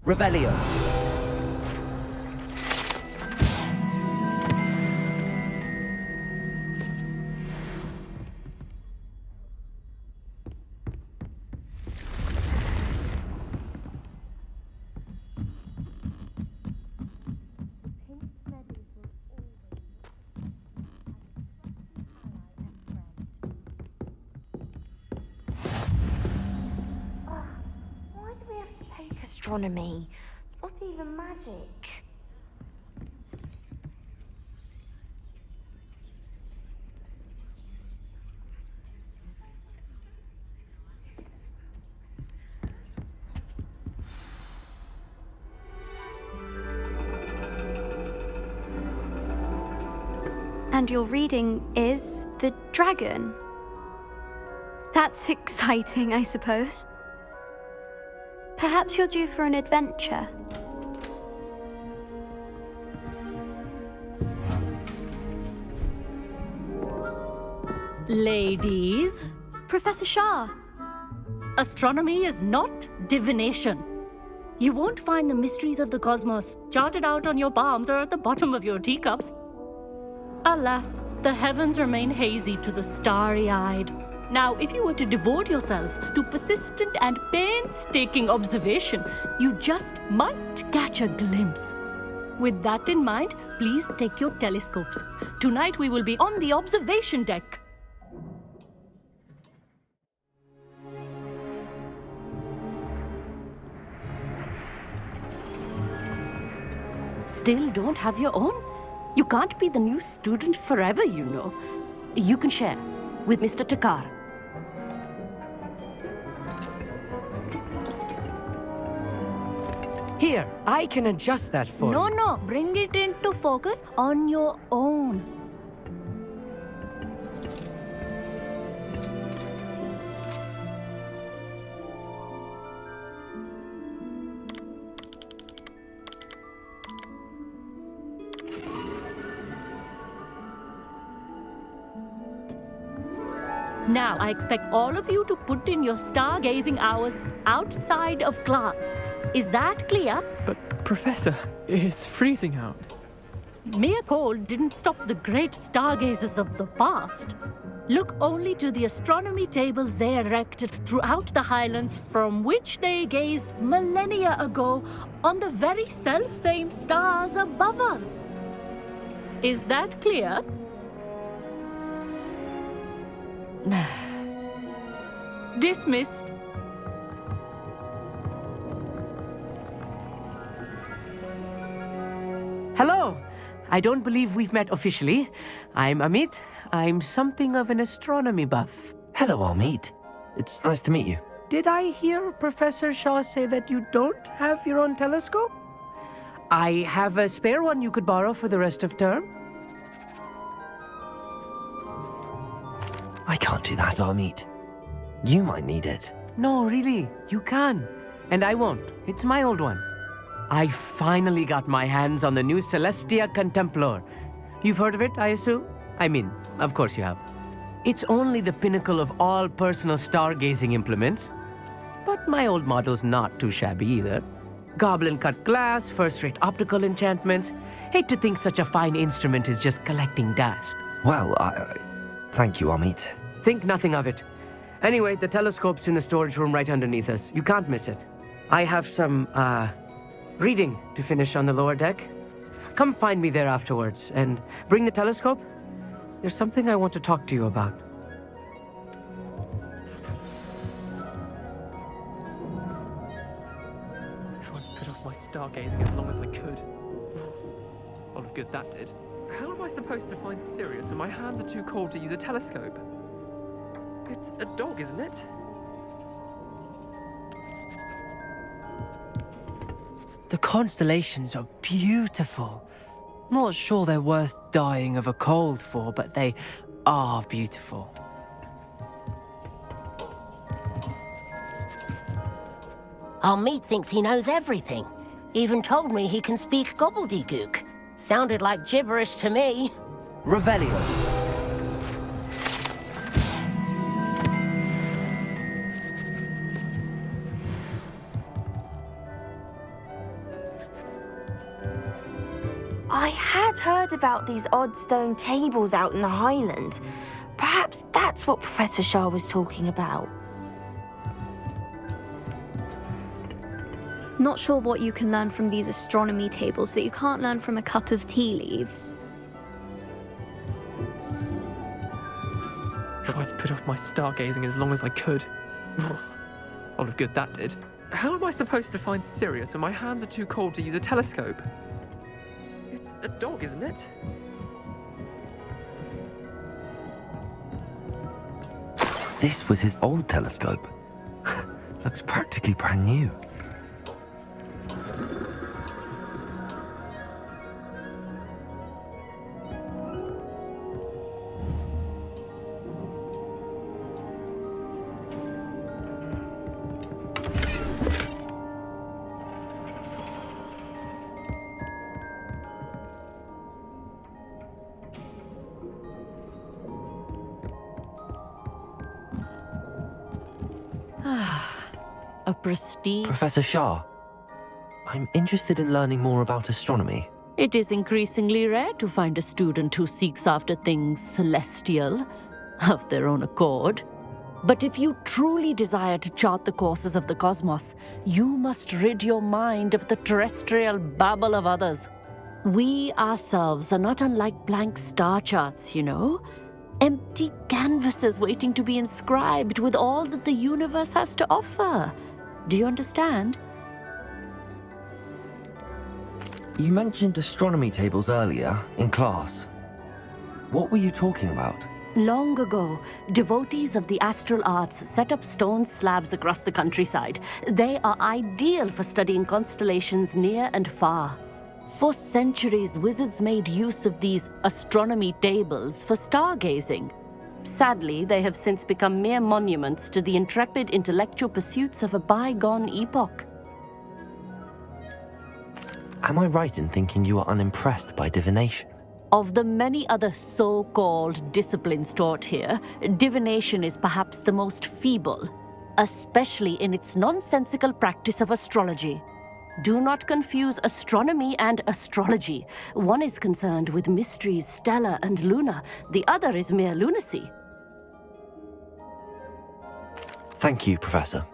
Revelio. Why do we have to take astronomy? It's not even magic. And your reading is the dragon. That's exciting, I suppose. Perhaps you're due for an adventure. Ladies, Professor Shah. astronomy is not divination. You won't find the mysteries of the cosmos charted out on your palms or at the bottom of your teacups. Alas, the heavens remain hazy to the starry-eyed. Now, if you were to devote yourselves to persistent and painstaking observation, you just might catch a glimpse. With that in mind, please take your telescopes. Tonight we will be on the observation deck. Still don't have your own? You can't be the new student forever, you know. You can share with Mr. Takar. Here, I can adjust that for you. No, bring it into focus on your own. Now, I expect all of you to put in your stargazing hours outside of class. Is that clear? But, Professor, it's freezing out. Mere cold didn't stop the great stargazers of the past. Look only to the astronomy tables they erected throughout the highlands from which they gazed millennia ago on the very self-same stars above us. Is that clear? Dismissed. Hello. I don't believe we've met officially. I'm Amit. I'm something of an astronomy buff. Hello, Amit. It's nice to meet you. Did I hear Professor Shaw say that you don't have your own telescope? I have a spare one you could borrow for the rest of term. I can't do that, Amit. You might need it. No, really, you can. And I won't. It's my old one. I finally got my hands on the new Celestia Contemplar. You've heard of it, I assume? I mean, of course you have. It's only the pinnacle of all personal stargazing implements. But my old model's not too shabby either. Goblin-cut glass, first-rate optical enchantments. Hate to think such a fine instrument is just collecting dust. Well, thank you, Amit. Think nothing of it. Anyway, the telescope's in the storage room right underneath us. You can't miss it. I have some, reading to finish on the lower deck. Come find me there afterwards, and bring the telescope. There's something I want to talk to you about. Trying to put off my stargazing as long as I could. A lot of good that did. How am I supposed to find Sirius when my hands are too cold to use a telescope? It's a dog, isn't it? The constellations are beautiful. Not sure they're worth dying of a cold for, but they are beautiful. Amit thinks he knows everything. Even told me he can speak gobbledygook. Sounded like gibberish to me. Revelio. I had heard about these odd stone tables out in the Highlands. Perhaps that's what Professor Shah was talking about. Not sure what you can learn from these astronomy tables that you can't learn from a cup of tea leaves. Tried to put off my stargazing as long as I could. All of good that did. How am I supposed to find Sirius when my hands are too cold to use a telescope? It's a dog, isn't it? This was his old telescope. Looks practically brand new. A pristine... Professor Shah, I'm interested in learning more about astronomy. It is increasingly rare to find a student who seeks after things celestial, of their own accord. But if you truly desire to chart the courses of the cosmos, you must rid your mind of the terrestrial babble of others. We ourselves are not unlike blank star charts, you know. Empty canvases waiting to be inscribed with all that the universe has to offer. Do you understand? You mentioned astronomy tables earlier, in class. What were you talking about? Long ago, devotees of the astral arts set up stone slabs across the countryside. They are ideal for studying constellations near and far. For centuries, wizards made use of these astronomy tables for stargazing. Sadly, they have since become mere monuments to the intrepid intellectual pursuits of a bygone epoch. Am I right in thinking you are unimpressed by divination? Of the many other so-called disciplines taught here, divination is perhaps the most feeble, especially in its nonsensical practice of astrology. Do not confuse astronomy and astrology. One is concerned with mysteries stellar and lunar. The other is mere lunacy. Thank you, Professor.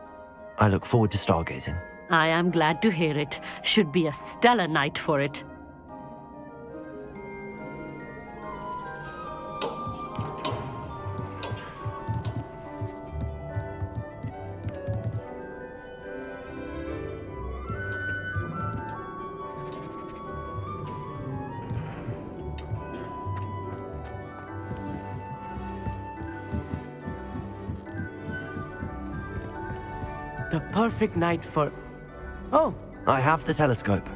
I look forward to stargazing. I am glad to hear it. Should be a stellar night for it. The perfect night for... Oh, I have the telescope.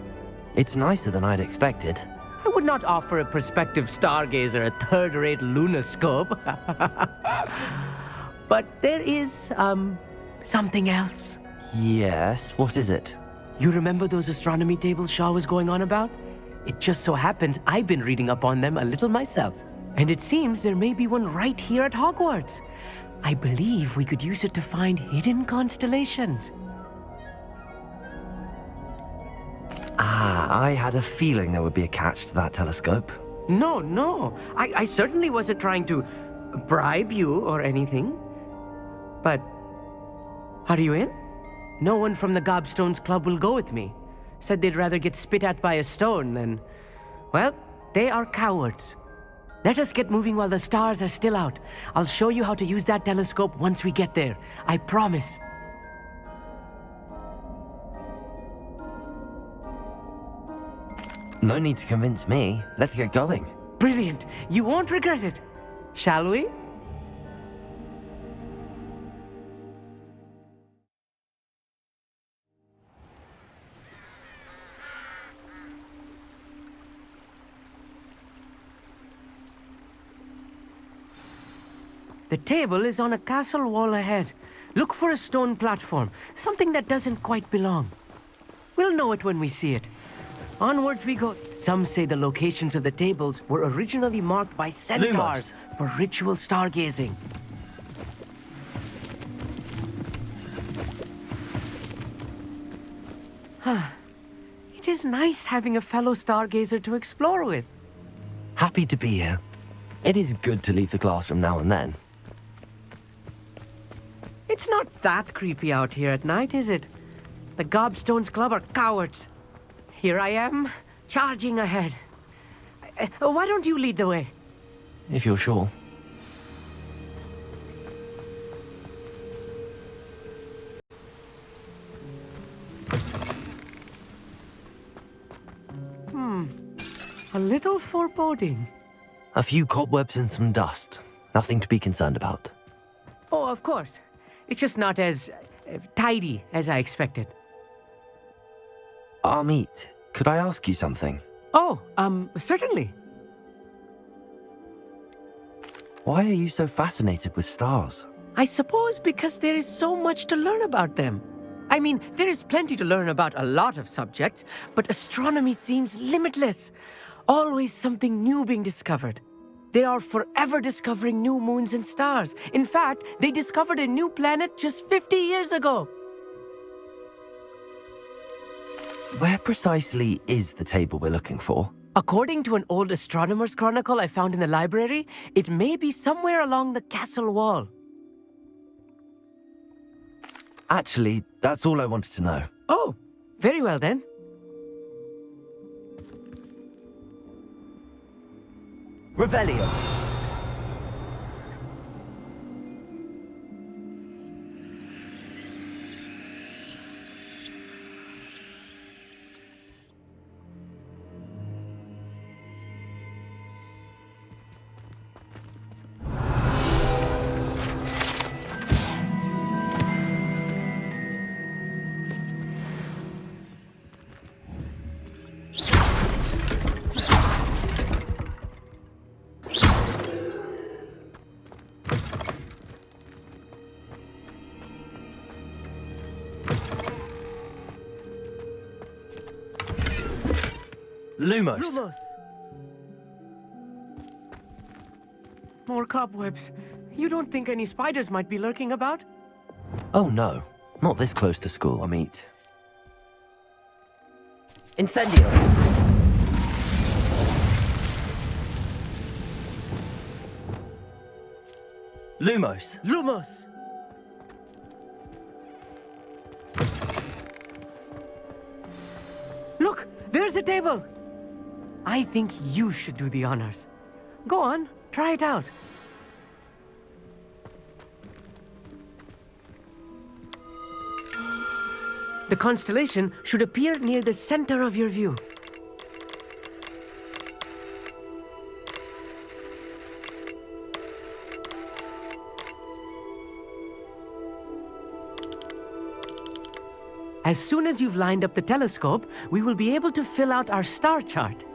It's nicer than I'd expected. I would not offer a prospective stargazer a third-rate lunoscope. But there is, something else. Yes, what is it? You remember those astronomy tables Shah was going on about? It just so happens I've been reading up on them a little myself. And it seems there may be one right here at Hogwarts. I believe we could use it to find hidden constellations. I had a feeling there would be a catch to that telescope. No. I certainly wasn't trying to bribe you or anything. But, are you in? No one from the Gobstones Club will go with me. Said they'd rather get spit at by a stone than... Well, they are cowards. Let us get moving while the stars are still out. I'll show you how to use that telescope once we get there. I promise. No need to convince me. Let's get going. Brilliant. You won't regret it. Shall we? The table is on a castle wall ahead. Look for a stone platform, something that doesn't quite belong. We'll know it when we see it. Onwards we go. Some say the locations of the tables were originally marked by centaurs for ritual stargazing. It is nice having a fellow stargazer to explore with. Happy to be here. It is good to leave the classroom now and then. It's not that creepy out here at night, is it? The Gobstones Club are cowards. Here I am, charging ahead. Why don't you lead the way? If you're sure. A little foreboding. A few cobwebs and some dust. Nothing to be concerned about. Oh, of course. It's just not as tidy as I expected. Amit, could I ask you something? Oh, certainly. Why are you so fascinated with stars? I suppose because there is so much to learn about them. I mean, there is plenty to learn about a lot of subjects, but astronomy seems limitless. Always something new being discovered. They are forever discovering new moons and stars. In fact, they discovered a new planet just 50 years ago. Where precisely is the table we're looking for? According to an old astronomer's chronicle I found in the library, it may be somewhere along the castle wall. Actually, that's all I wanted to know. Oh, very well then. Revelio. Lumos. More cobwebs. You don't think any spiders might be lurking about? Oh no, not this close to school, Amit. Incendio. Lumos. Lumos! Look, there's a table! I think you should do the honors. Go on, try it out. The constellation should appear near the center of your view. As soon as you've lined up the telescope, we will be able to fill out our star chart.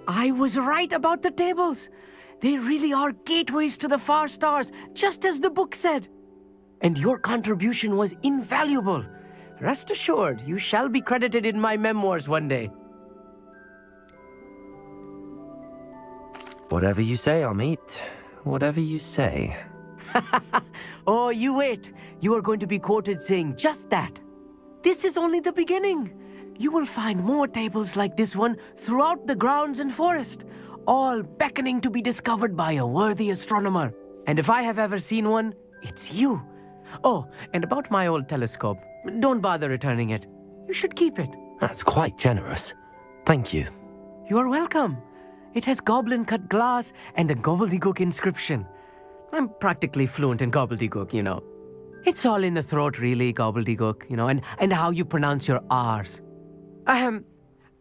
I was right about the tables. They really are gateways to the far stars, just as the book said. And your contribution was invaluable. Rest assured, you shall be credited in my memoirs one day. Whatever you say, Amit. Whatever you say. Oh, you wait. You are going to be quoted saying just that. This is only the beginning. You will find more tables like this one throughout the grounds and forest, all beckoning to be discovered by a worthy astronomer. And if I have ever seen one, it's you. Oh, and about my old telescope, don't bother returning it. You should keep it. That's quite generous. Thank you. You are welcome. It has goblin-cut glass and a gobbledygook inscription. I'm practically fluent in gobbledygook, you know. It's all in the throat, really, gobbledygook, you know, and how you pronounce your R's.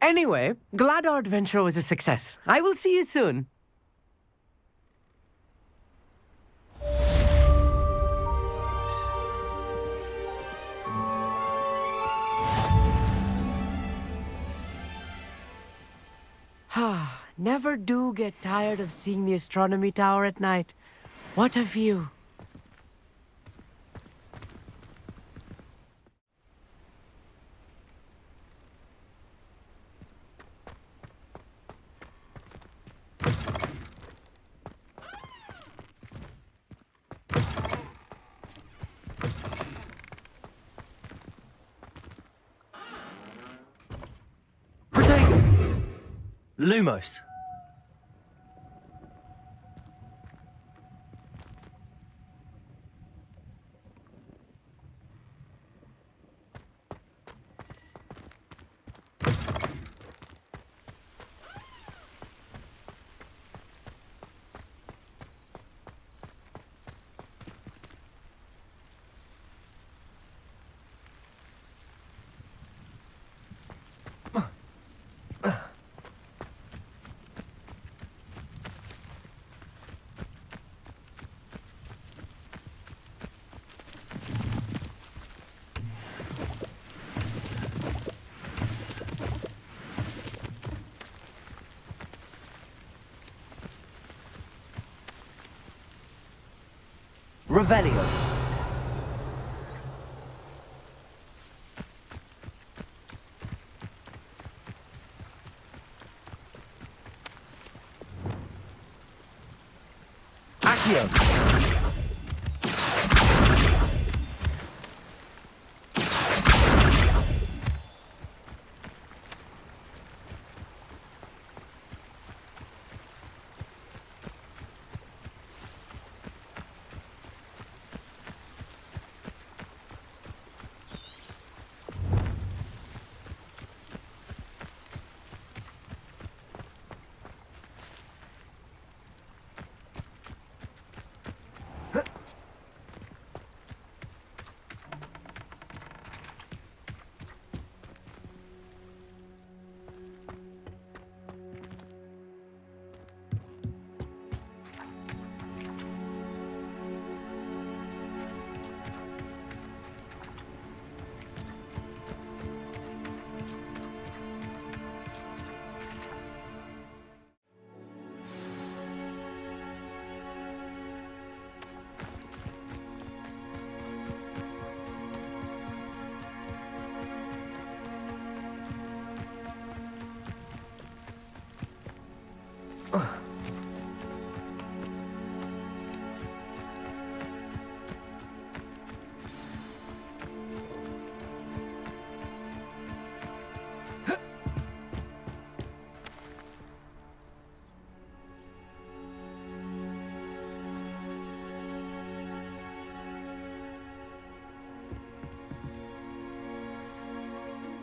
Anyway, glad our adventure was a success. I will see you soon. never do get tired of seeing the astronomy tower at night. What a view. Lumos. Revelio. Accio.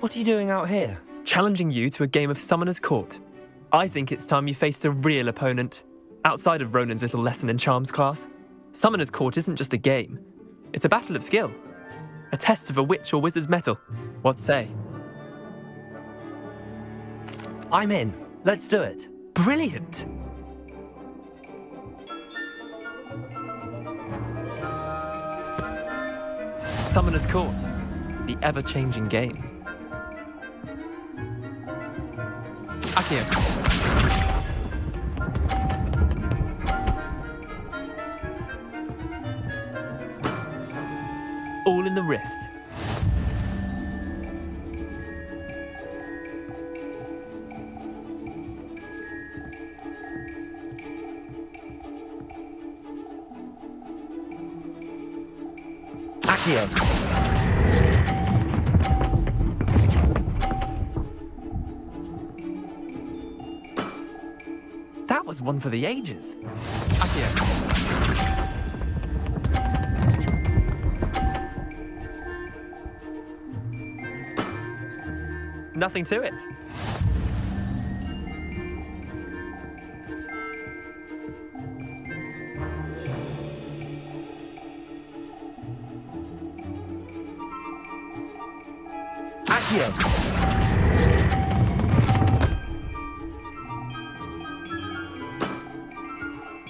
What are you doing out here? Challenging you to a game of Summoner's Court. I think it's time you faced a real opponent, outside of Ronan's little lesson in charms class. Summoner's Court isn't just a game. It's a battle of skill. A test of a witch or wizard's mettle. What say? I'm in. Let's do it. Brilliant! Summoner's Court. The ever-changing game. Accio. All in the wrist. Accio. That was one for the ages. Accio. Nothing to it. Accio.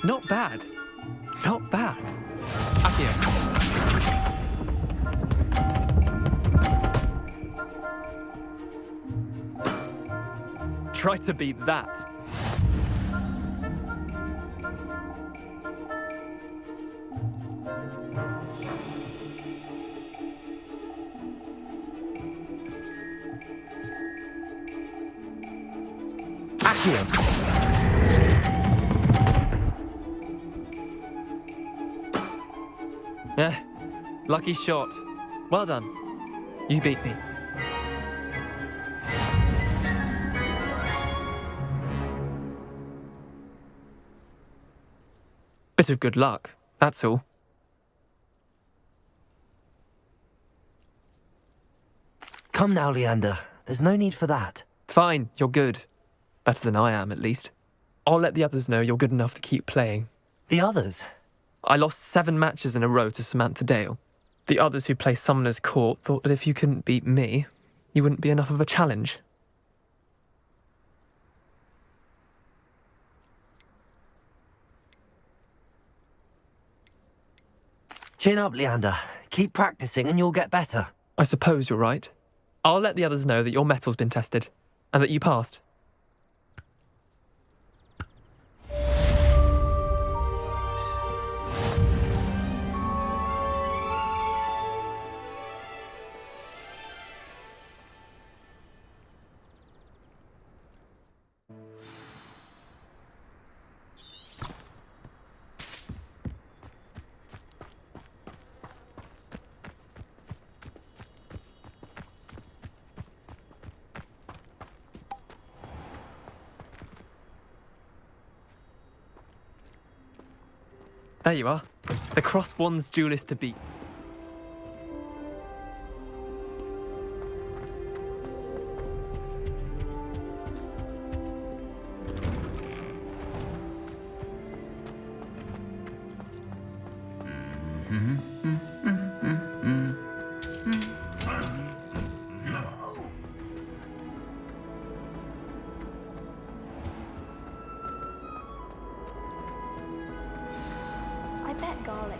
Not bad. Not bad. Accio. Try to beat that. Lucky shot. Well done. You beat me. Bit of good luck, that's all. Come now, Leander. There's no need for that. Fine, you're good. Better than I am, at least. I'll let the others know you're good enough to keep playing. The others? I lost 7 matches in a row to Samantha Dale. The others who play Summoner's Court thought that if you couldn't beat me, you wouldn't be enough of a challenge. Chin up, Leander. Keep practicing and you'll get better. I suppose you're right. I'll let the others know that your metal's been tested, and that you passed. There you are. The Cross Wands duelist to beat. I bet garlic.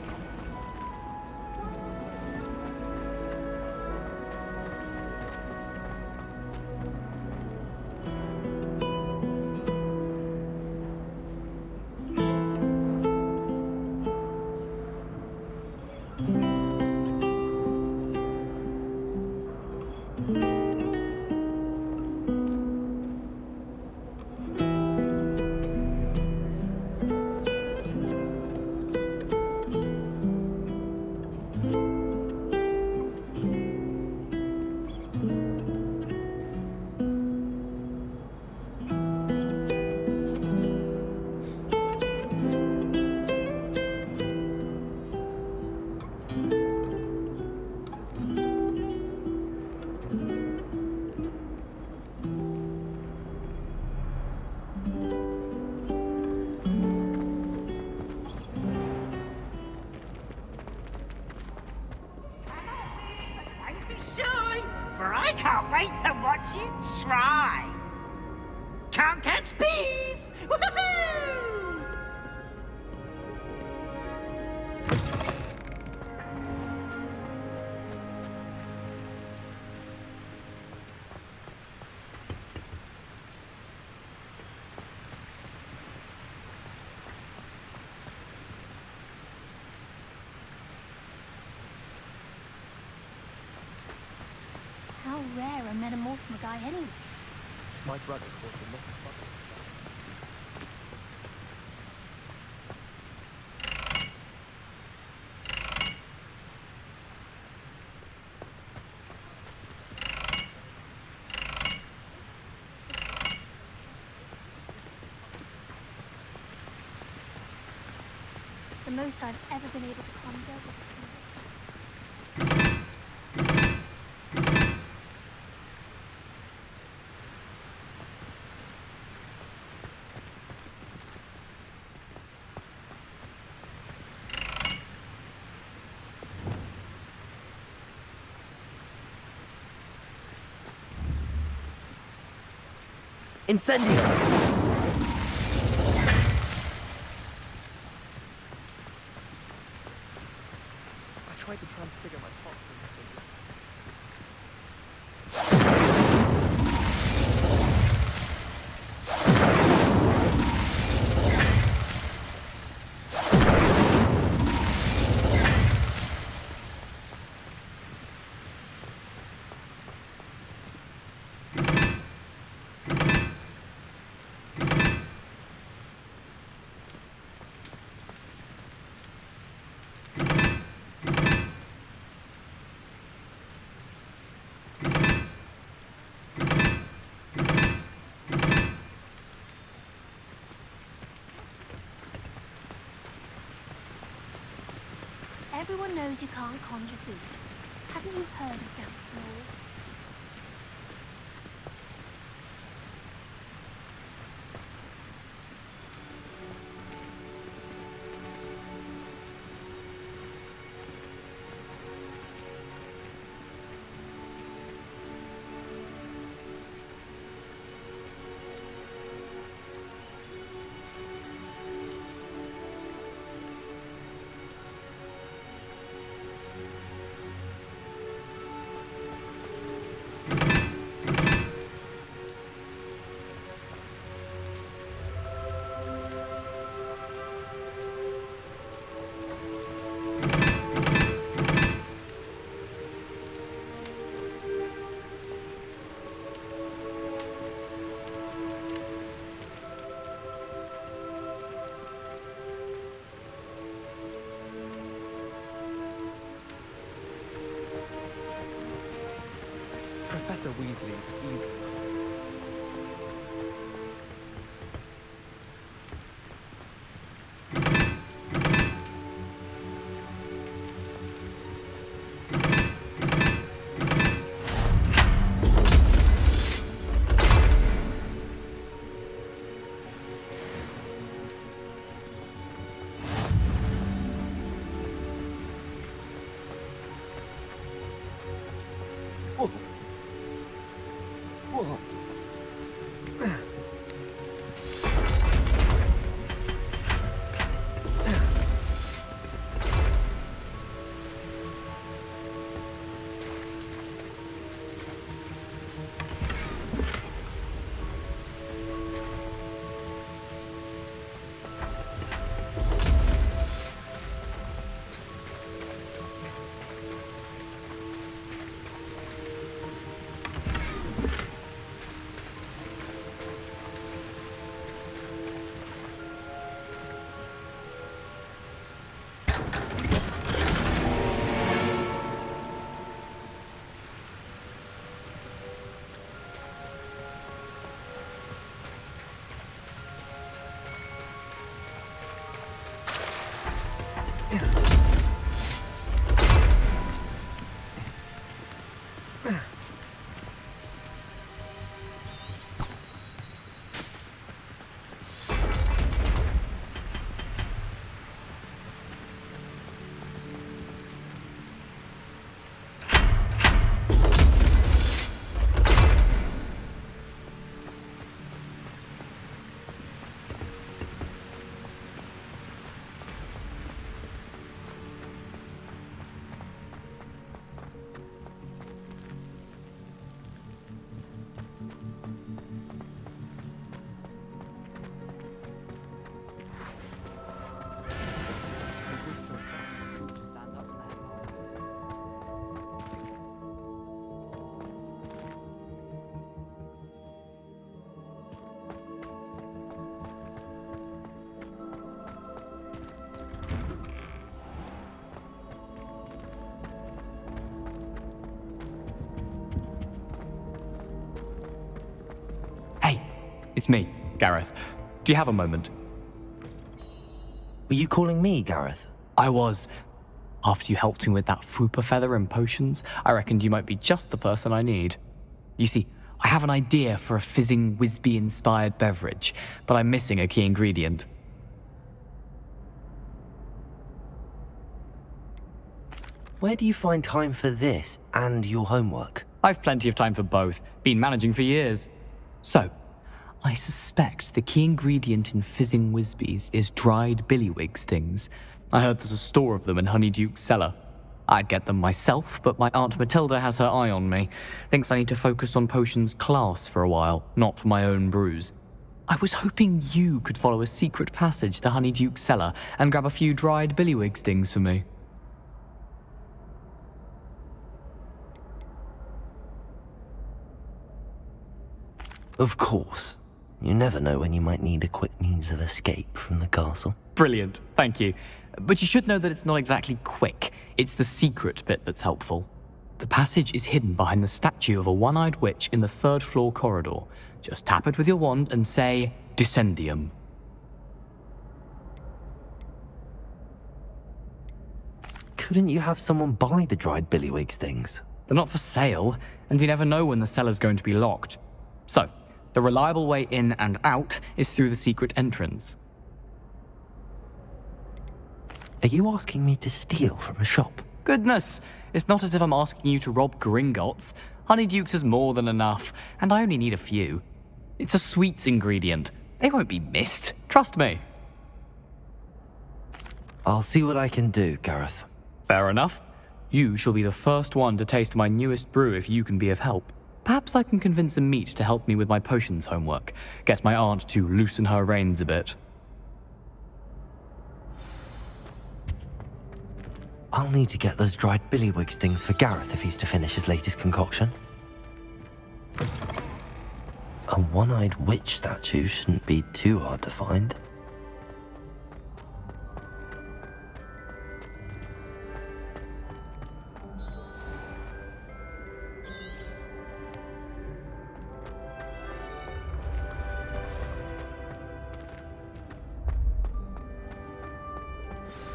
I can't wait to watch you try. Can't catch beeves! Woohoo! How rare a metamorph guy anyway? My brother called him not The most I've ever been able to conjure was Incendio! I tried to transfigure my pot. Everyone knows you can't conjure food. Haven't you heard of that law? Professor Weasley is evil. It's me, Gareth. Do you have a moment? Were you calling me, Gareth? I was. After you helped me with that Fupa feather and potions, I reckoned you might be just the person I need. You see, I have an idea for a fizzing Wisby-inspired beverage, but I'm missing a key ingredient. Where do you find time for this and your homework? I've plenty of time for both. Been managing for years. So, I suspect the key ingredient in fizzing Wisbies is dried billywig stings. I heard there's a store of them in Honeyduke's cellar. I'd get them myself, but my Aunt Matilda has her eye on me. Thinks I need to focus on potions class for a while, not for my own brews. I was hoping you could follow a secret passage to Honeyduke's cellar and grab a few dried billywig stings for me. Of course. You never know when you might need a quick means of escape from the castle. Brilliant, thank you. But you should know that it's not exactly quick. It's the secret bit that's helpful. The passage is hidden behind the statue of a one-eyed witch in the third-floor corridor. Just tap it with your wand and say, couldn't you have someone buy the dried billywig's things? They're not for sale, and you never know when the cellar's going to be locked. So, the reliable way in and out is through the secret entrance. Are you asking me to steal from a shop? Goodness, it's not as if I'm asking you to rob Gringotts. Honeydukes is more than enough, and I only need a few. It's a sweets ingredient. They won't be missed, trust me. I'll see what I can do, Gareth. Fair enough. You shall be the first one to taste my newest brew if you can be of help. Perhaps I can convince a meat to help me with my potions homework. Get my aunt to loosen her reins a bit. I'll need to get those dried billywig's things for Gareth if he's to finish his latest concoction. A one-eyed witch statue shouldn't be too hard to find.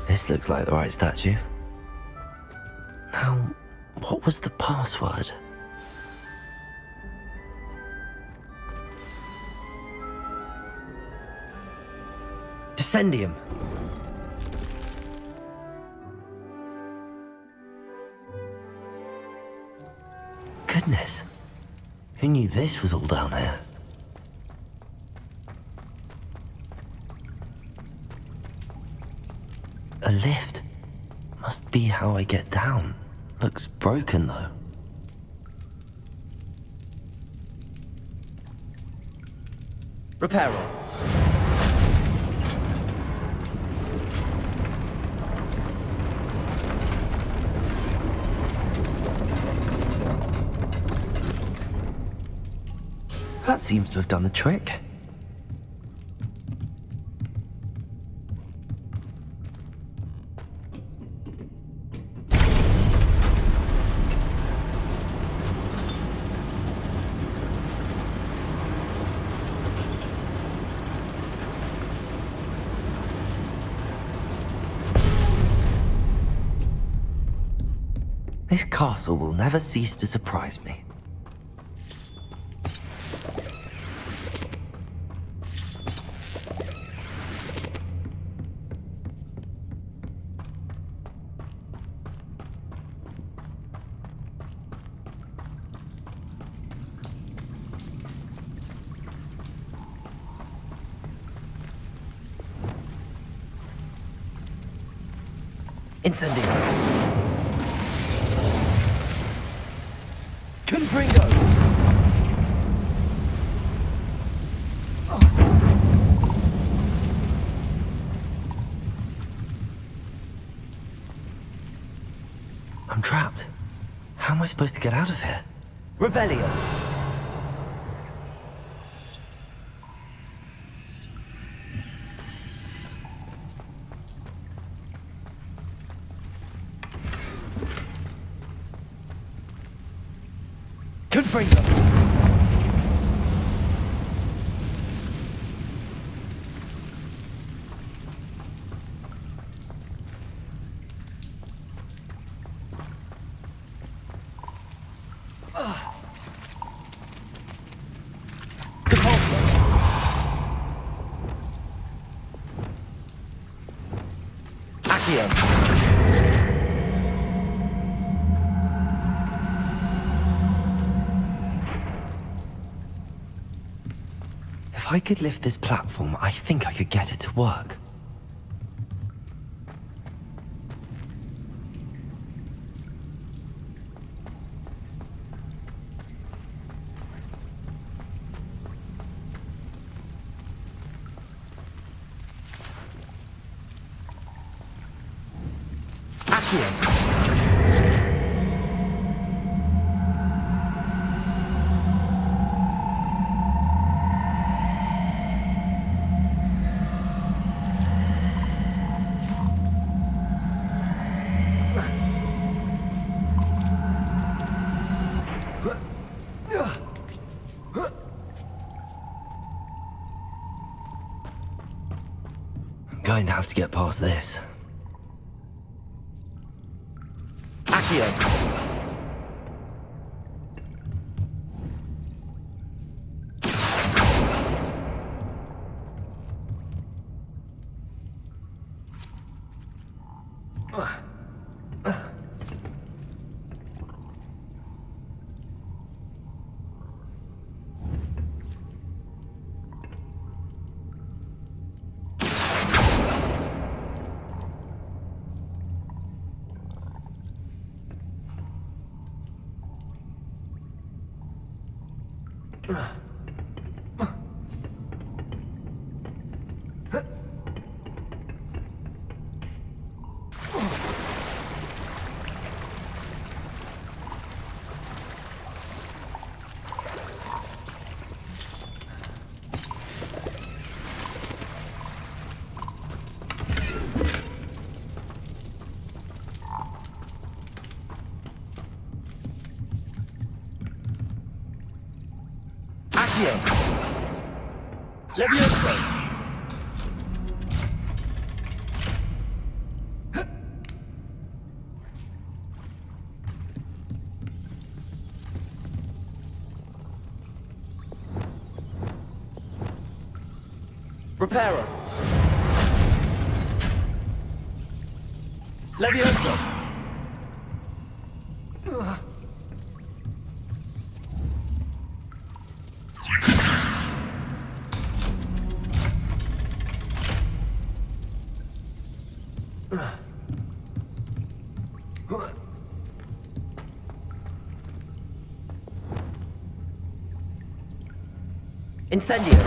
This looks like the right statue. Now, what was the password? Descendium. Goodness. Who knew this was all down here? A lift. Must be how I get down. Looks broken, though. Repair roll. That seems to have done the trick. This castle will never cease to surprise me. Incendio. Confringo! I'm trapped. How am I supposed to get out of here? Revelio! Confringo! If I could lift this platform, I think I could get it to work. I'm going to have to get past this. Accio! Levioso! Reparo! Levioso! Incendio!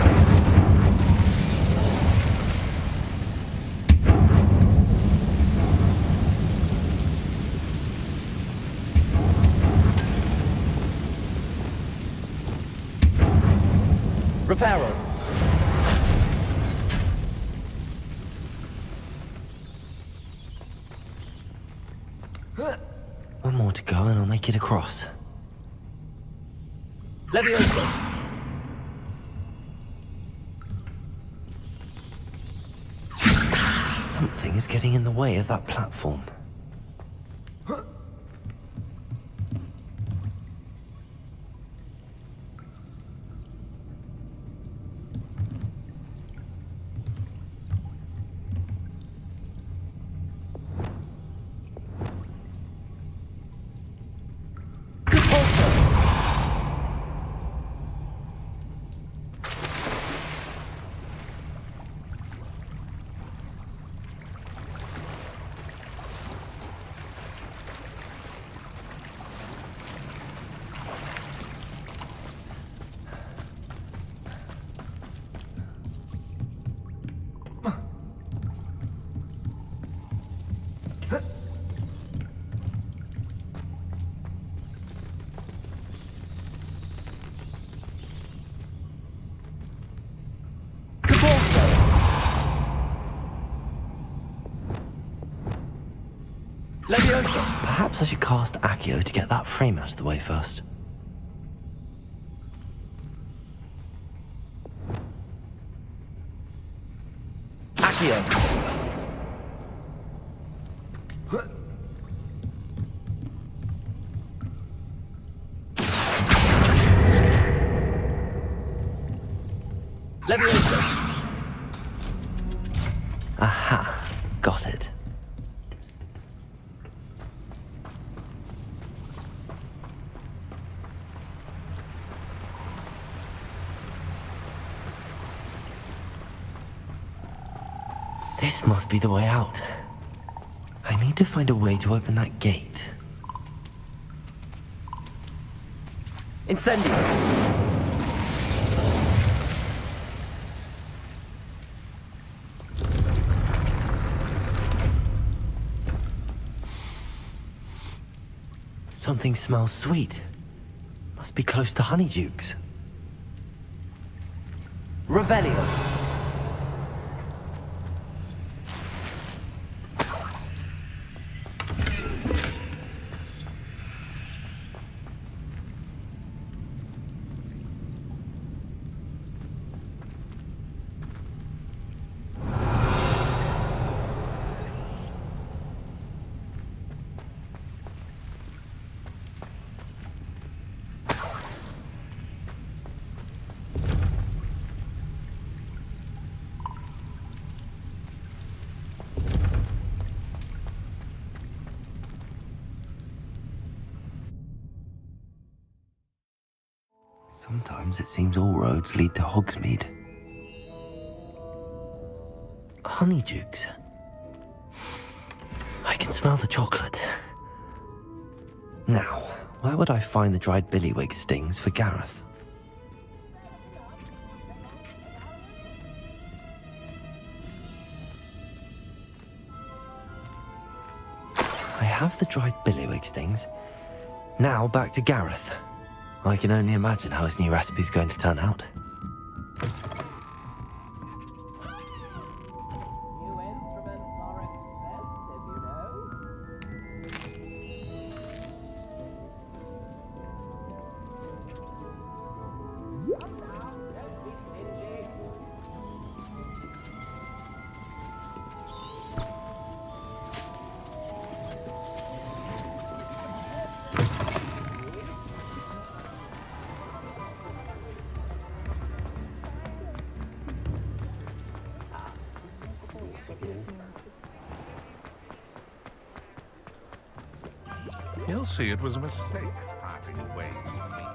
Reparo! One more to go and I'll make it across. Levioso! Something is getting in the way of that platform. Levioso! Perhaps I should cast Accio to get that frame out of the way first. Accio! Levioso! Aha! Got it. This must be the way out. I need to find a way to open that gate. Incendio! Something smells sweet. Must be close to Honeydukes. Revelio! Sometimes it seems all roads lead to Hogsmeade. Honeydukes. I can smell the chocolate. Now, where would I find the dried billywig stings for Gareth? I have the dried billywig stings. Now back to Gareth. I can only imagine how his new recipe's going to turn out. He'll see it was a mistake parting ways with me.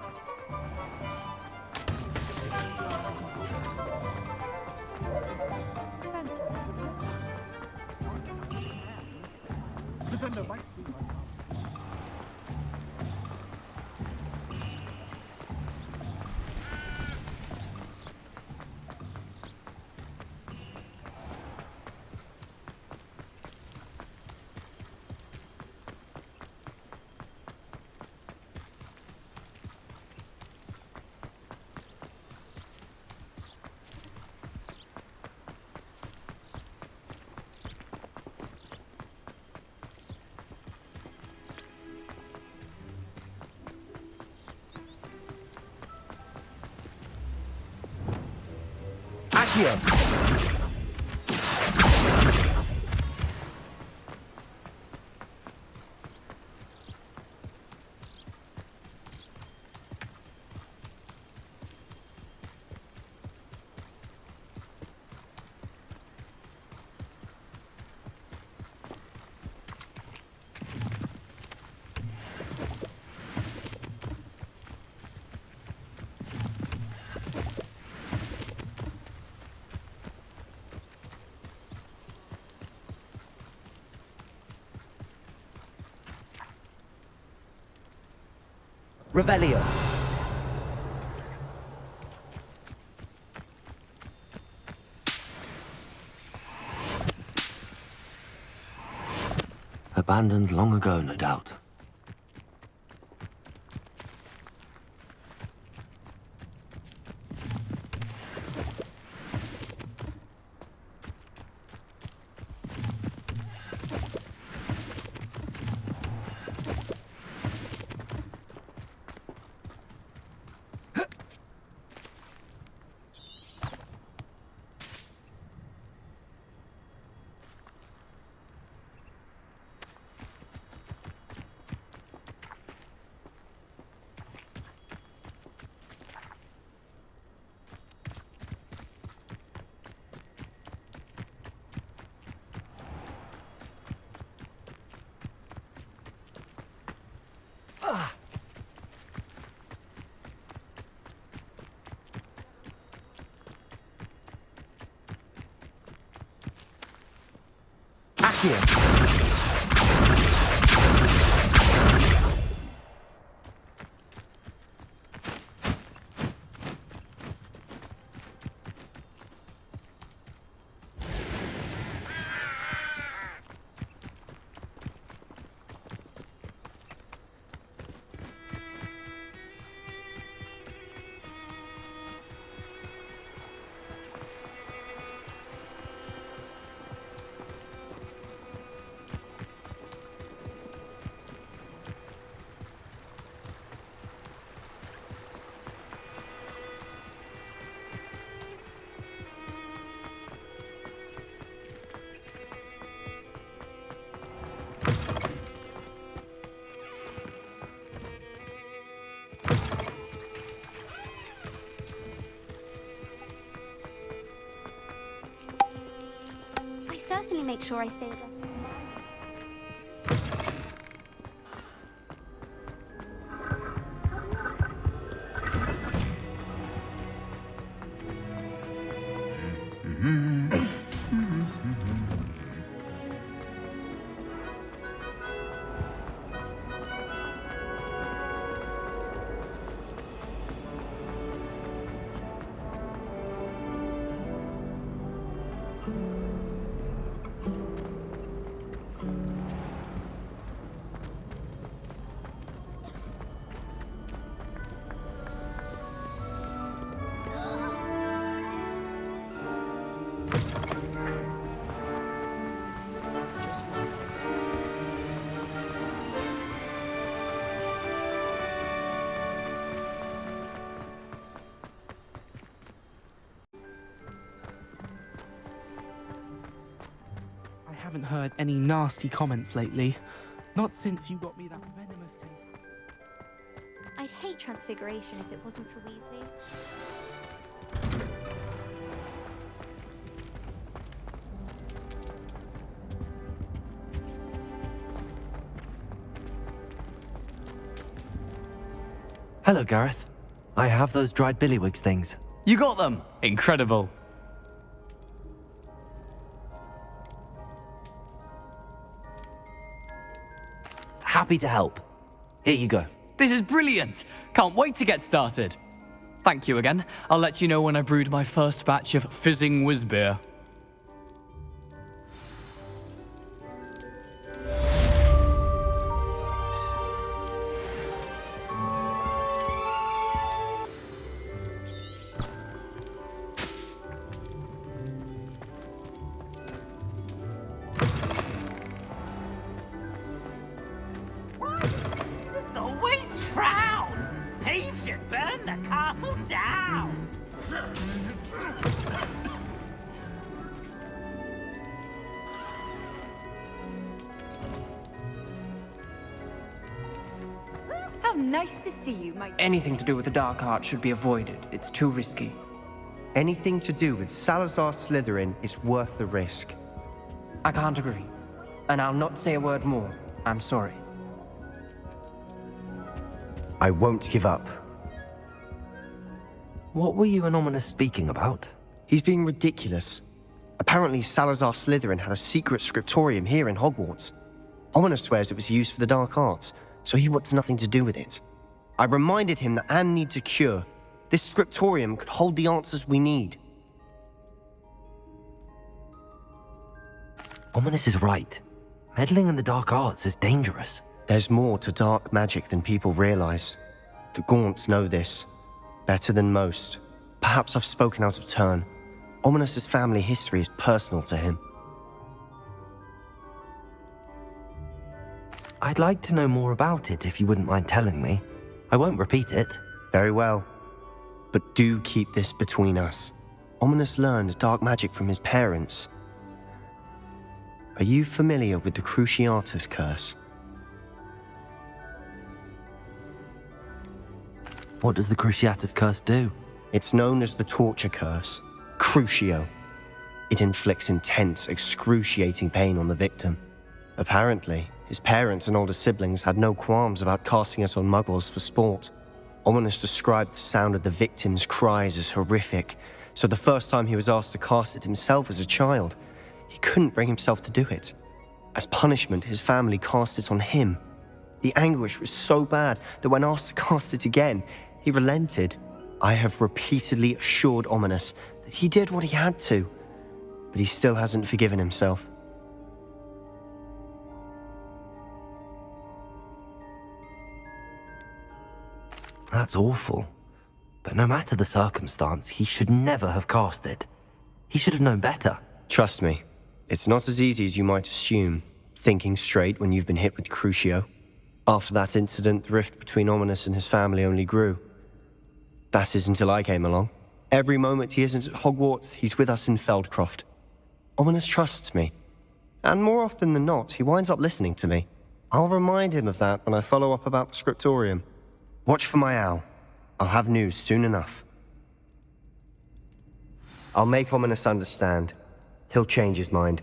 Accio! Revelio. Abandoned long ago, no doubt. Certainly make sure I stay with them. I haven't heard any nasty comments lately. Not since you got me that venomous tape. I'd hate Transfiguration if it wasn't for Weasley. Hello, Gareth. I have those dried billywigs things. You got them! Incredible. Happy to help. Here you go. This is brilliant! Can't wait to get started. Thank you again. I'll let you know when I've brewed my first batch of fizzing whizbeer. Always frown! He should burn the castle down! How nice to see you, my... Anything to do with the dark arts should be avoided. It's too risky. Anything to do with Salazar Slytherin is worth the risk. I can't agree. And I'll not say a word more. I'm sorry. I won't give up. What were you and Ominous speaking about? He's being ridiculous. Apparently, Salazar Slytherin had a secret scriptorium here in Hogwarts. Ominous swears it was used for the dark arts, so he wants nothing to do with it. I reminded him that Anne needs a cure. This scriptorium could hold the answers we need. Ominous is right. Meddling in the dark arts is dangerous. There's more to dark magic than people realize. The Gaunts know this. Better than most. Perhaps I've spoken out of turn. Ominous's family history is personal to him. I'd like to know more about it if you wouldn't mind telling me. I won't repeat it. Very well. But do keep this between us. Ominous learned dark magic from his parents. Are you familiar with the Cruciatus curse? What does the Cruciatus curse do? It's known as the torture curse, Crucio. It inflicts intense, excruciating pain on the victim. Apparently, his parents and older siblings had no qualms about casting it on muggles for sport. Ominous described the sound of the victim's cries as horrific, so the first time he was asked to cast it himself as a child, he couldn't bring himself to do it. As punishment, his family cast it on him. The anguish was so bad that when asked to cast it again, he relented. I have repeatedly assured Ominous that he did what he had to, but he still hasn't forgiven himself. That's awful. But no matter the circumstance, he should never have cast it. He should have known better. Trust me, it's not as easy as you might assume, thinking straight when you've been hit with Crucio. After that incident, the rift between Ominous and his family only grew. That is until I came along. Every moment he isn't at Hogwarts, he's with us in Feldcroft. Ominous trusts me. And more often than not, he winds up listening to me. I'll remind him of that when I follow up about the scriptorium. Watch for my owl. I'll have news soon enough. I'll make Ominous understand. He'll change his mind.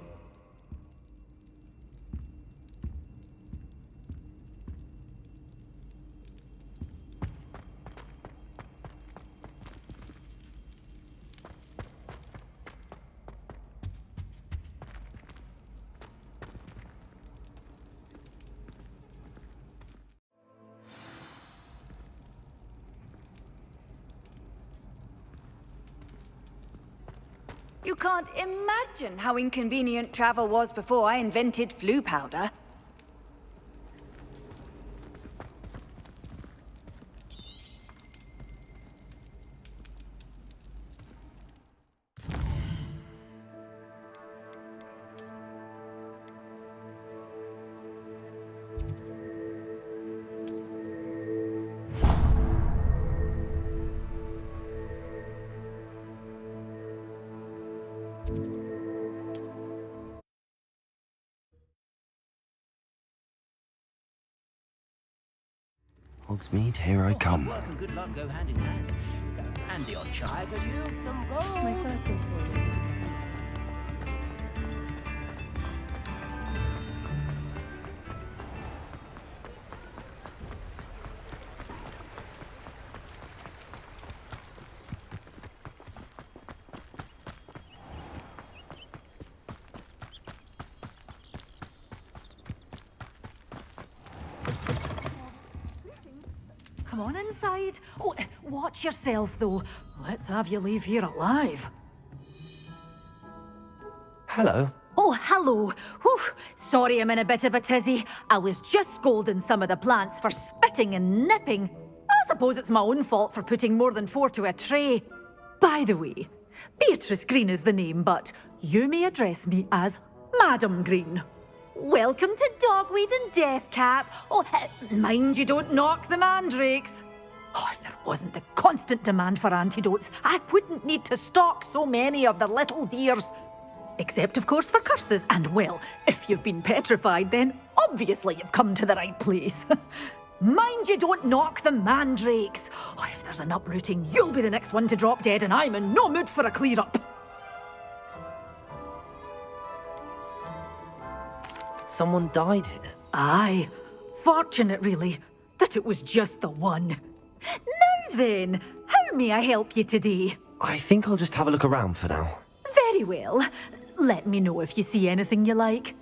You can't imagine how inconvenient travel was before I invented flu powder. Hogsmeade, here I come. Work and good luck go hand in hand. And the odd child, but you some both. My first employee. come on inside. Oh, watch yourself, though. Let's have you leave here alive. Hello. Oh, hello. Whew. Sorry I'm in a bit of a tizzy. I was just scolding some of the plants for spitting and nipping. I suppose it's my own fault for putting more than 4 to a tray. By the way, Beatrice Green is the name, but you may address me as Madam Green. Welcome to Dogweed and Deathcap. Oh, mind you don't knock the mandrakes. Oh, if there wasn't the constant demand for antidotes, I wouldn't need to stock so many of the little dears. Except, of course, for curses. And, well, if you've been petrified, then obviously you've come to the right place. Mind you don't knock the mandrakes. Oh, if there's an uprooting, you'll be the next one to drop dead, and I'm in no mood for a clear-up. Someone died here? Aye. Fortunate, really, that it was just the one. Now then, how may I help you today? I think I'll just have a look around for now. Very well. Let me know if you see anything you like.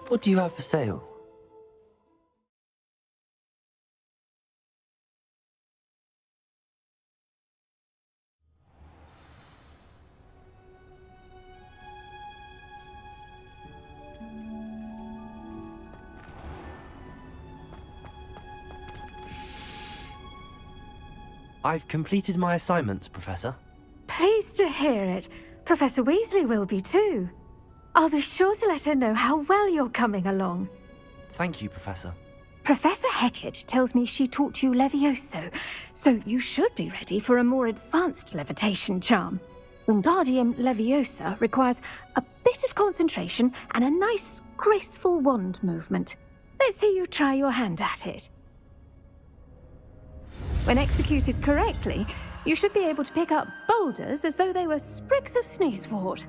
What do you have for sale? I've completed my assignments, Professor. Pleased to hear it. Professor Weasley will be too. I'll be sure to let her know how well you're coming along. Thank you, Professor. Professor Hecat tells me she taught you Levioso, so you should be ready for a more advanced levitation charm. Wingardium Leviosa requires a bit of concentration and a nice, graceful wand movement. Let's see you try your hand at it. When executed correctly, you should be able to pick up boulders as though they were sprigs of sneezewort.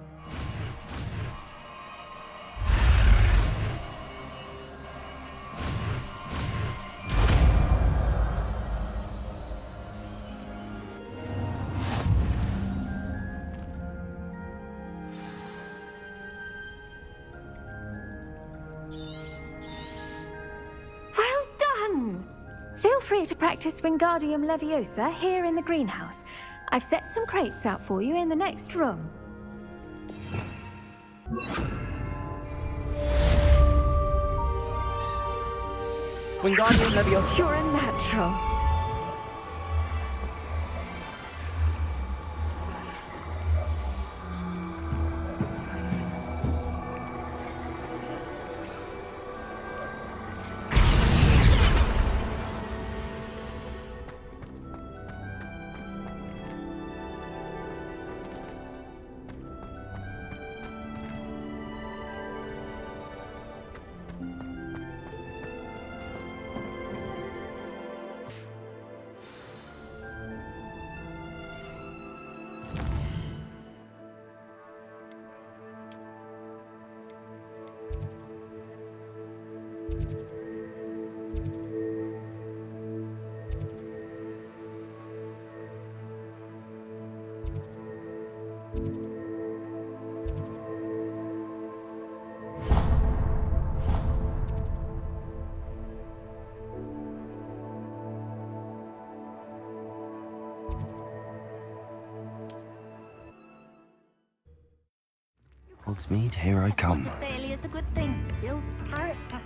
Well done! Feel free to practice Wingardium Leviosa here in the greenhouse. I've set some crates out for you in the next room. Wingardium Leviosa. You're a natural. Hogsmeade, here I come. Failure is a good thing. Builds character.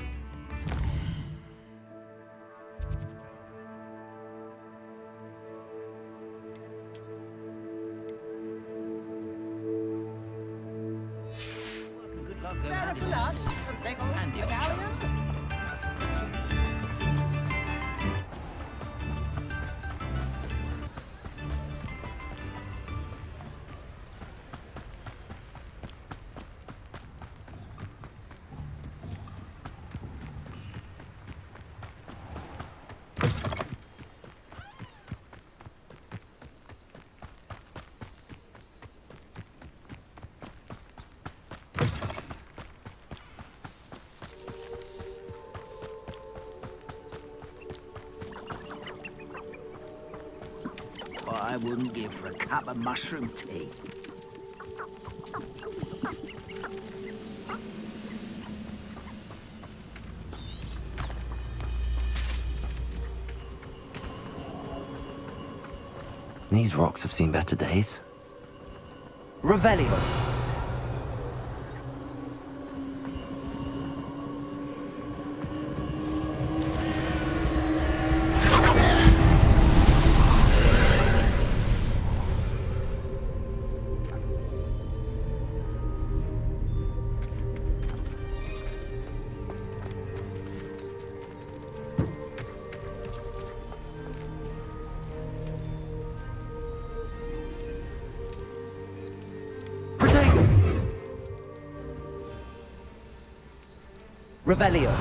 Good luck going hand in hand. And you. I wouldn't give for a cup of mushroom tea. These rocks have seen better days. Revelio. Revelio.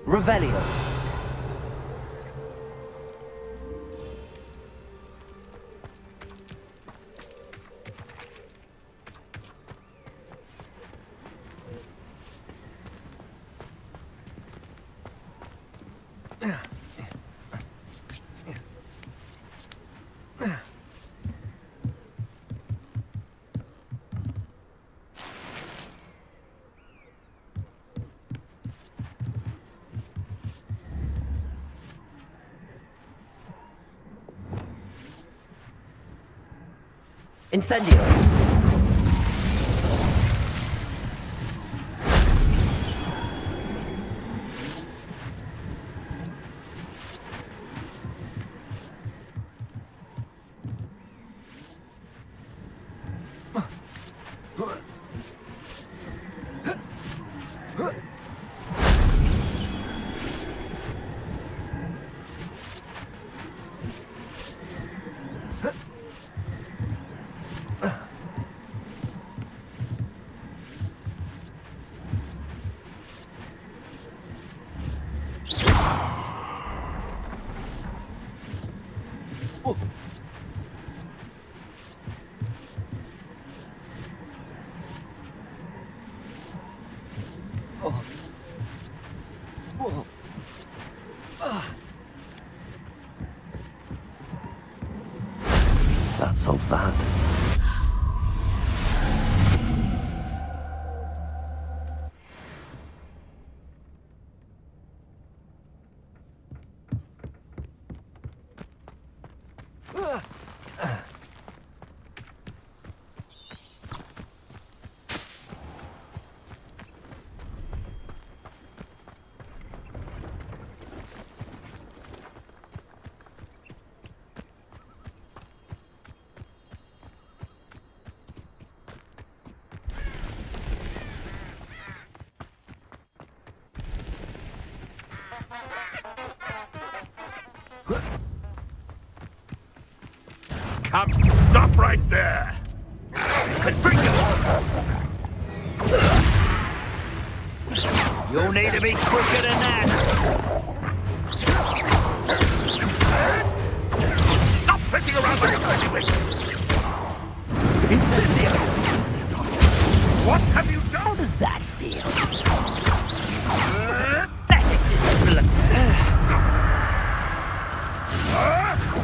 Revelio. Incendio. That solves that. Come, stop right there! You'll need to be quicker than that! Stop flitting around like a pennywig! Incendio! What have you done? How does that feel? Pathetic discipline!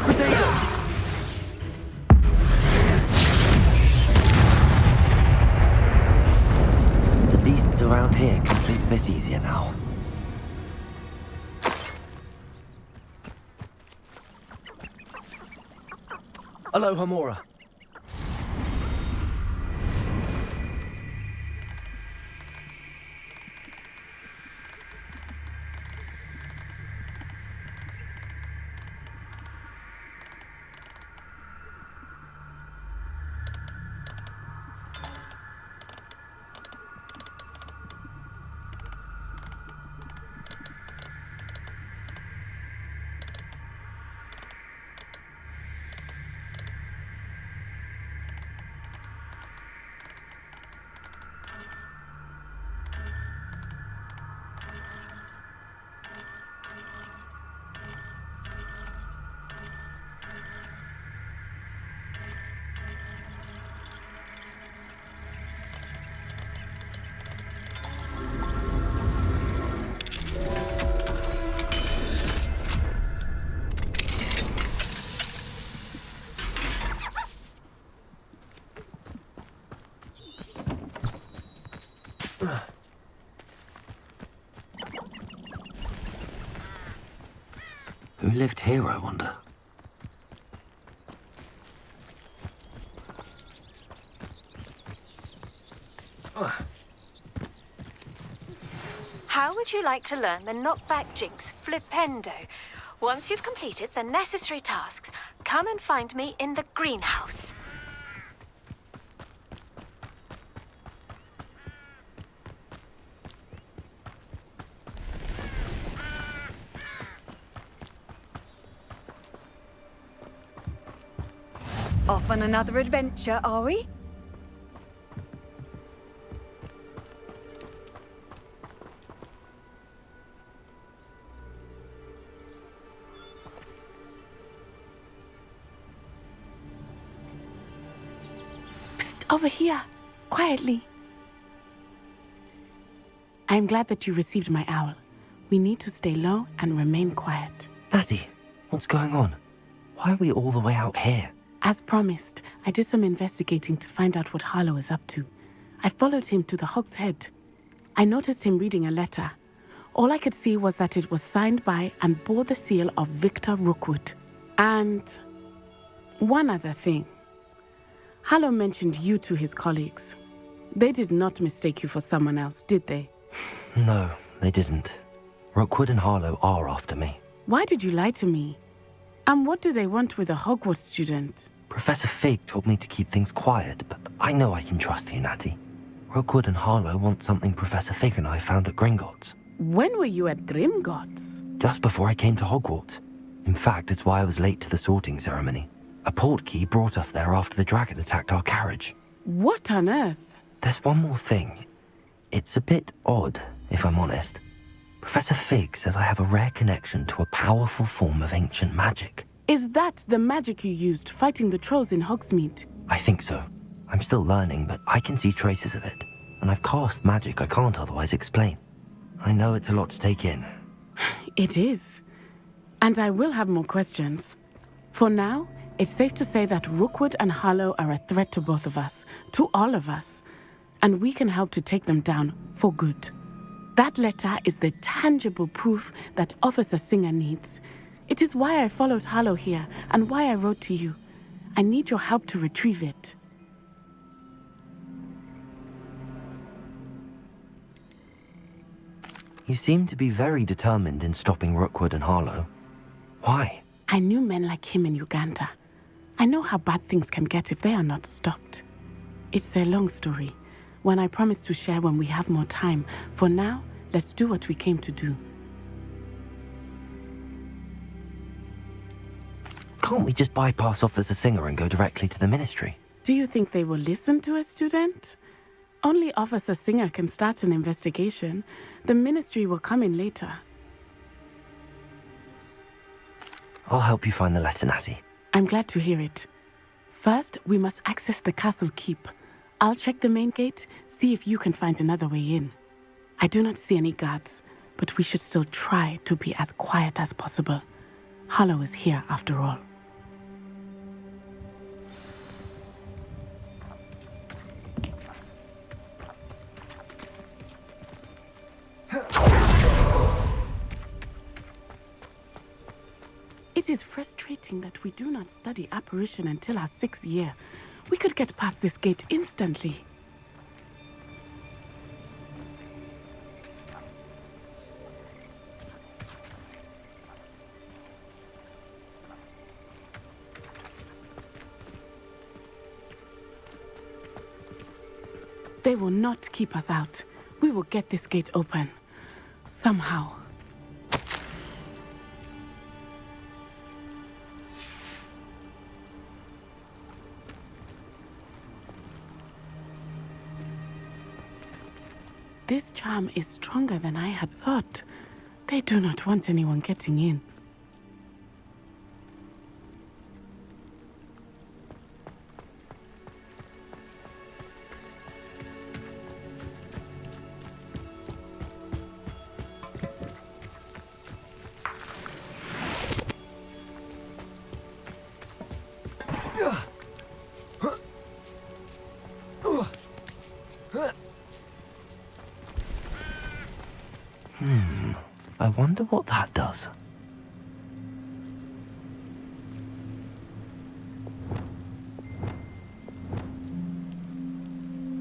Potato! The beasts around here can sleep a bit easier now. Aloha Mora. Who lived here, I wonder? How would you like to learn the knockback jinx flipendo? Once you've completed the necessary tasks, come and find me in the greenhouse. Off on another adventure, are we? Over here, quietly. I am glad that you received my owl. We need to stay low and remain quiet. Natty, what's going on? Why are we all the way out here? As promised, I did some investigating to find out what Harlow is up to. I followed him to the Hog's Head. I noticed him reading a letter. All I could see was that it was signed by and bore the seal of Victor Rookwood. And one other thing. Harlow mentioned you to his colleagues. They did not mistake you for someone else, did they? No, they didn't. Rookwood and Harlow are after me. Why did you lie to me? And what do they want with a Hogwarts student? Professor Fig told me to keep things quiet, but I know I can trust you, Natty. Rookwood and Harlow want something Professor Fig and I found at Gringotts. When were you at Gringotts? Just before I came to Hogwarts. In fact, it's why I was late to the sorting ceremony. A Portkey brought us there after the dragon attacked our carriage. What on earth? There's one more thing. It's a bit odd, if I'm honest. Professor Fig says I have a rare connection to a powerful form of ancient magic. Is that the magic you used fighting the trolls in Hogsmeade? I think so. I'm still learning, but I can see traces of it. And I've cast magic I can't otherwise explain. I know it's a lot to take in. It is. And I will have more questions. For now, it's safe to say that Rookwood and Harlow are a threat to both of us, to all of us. And we can help to take them down for good. That letter is the tangible proof that Officer Singer needs. It is why I followed Harlow here and why I wrote to you. I need your help to retrieve it. You seem to be very determined in stopping Rookwood and Harlow. Why? I knew men like him in Uganda. I know how bad things can get if they are not stopped. It's a long story, one I promise to share when we have more time. For now, let's do what we came to do. Can't we just bypass Officer Singer and go directly to the Ministry? Do you think they will listen to a student? Only Officer Singer can start an investigation. The Ministry will come in later. I'll help you find the letter, Natty. I'm glad to hear it. First, we must access the castle keep. I'll check the main gate, see if you can find another way in. I do not see any guards, but we should still try to be as quiet as possible. Harlow is here after all. It is frustrating that we do not study apparition until our 6th year. We could get past this gate instantly. They will not keep us out. We will get this gate open. Somehow. This charm is stronger than I had thought. They do not want anyone getting in. I wonder what that does.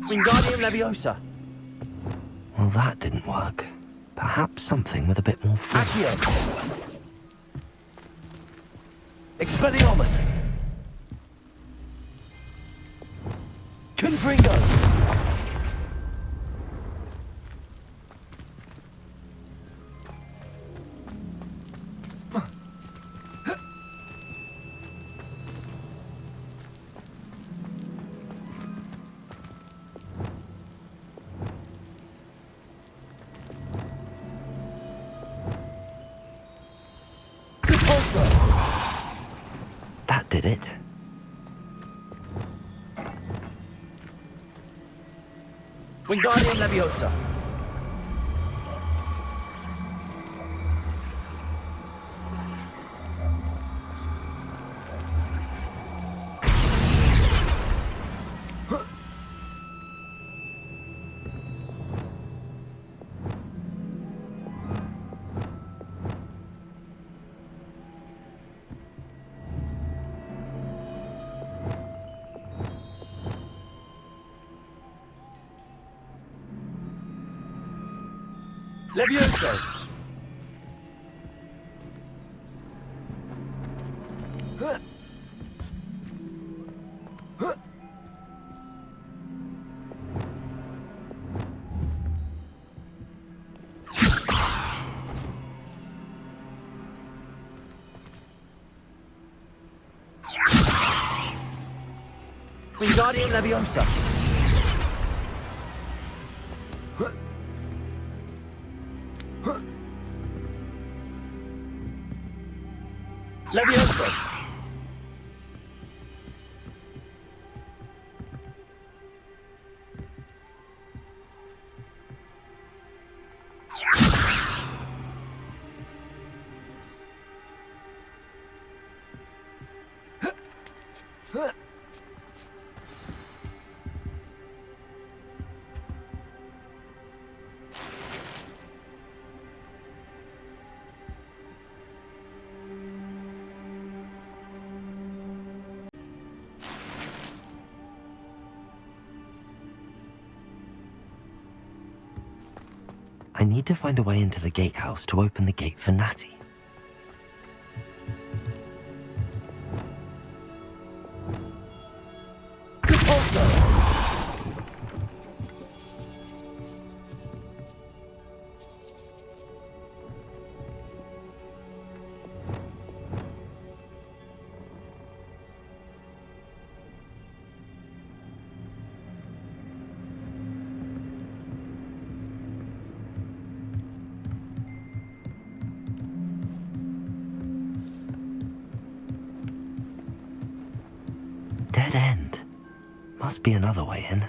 Wingardium Leviosa! Well, that didn't work. Perhaps something with a bit more force. Accio! Expelliarmus! Confringo! That did it. Wingardium Leviosa. Levioso! Wingardium Leviosa! Leviosa! I need to find a way into the gatehouse to open the gate for Natty. Dead end. Must be another way in.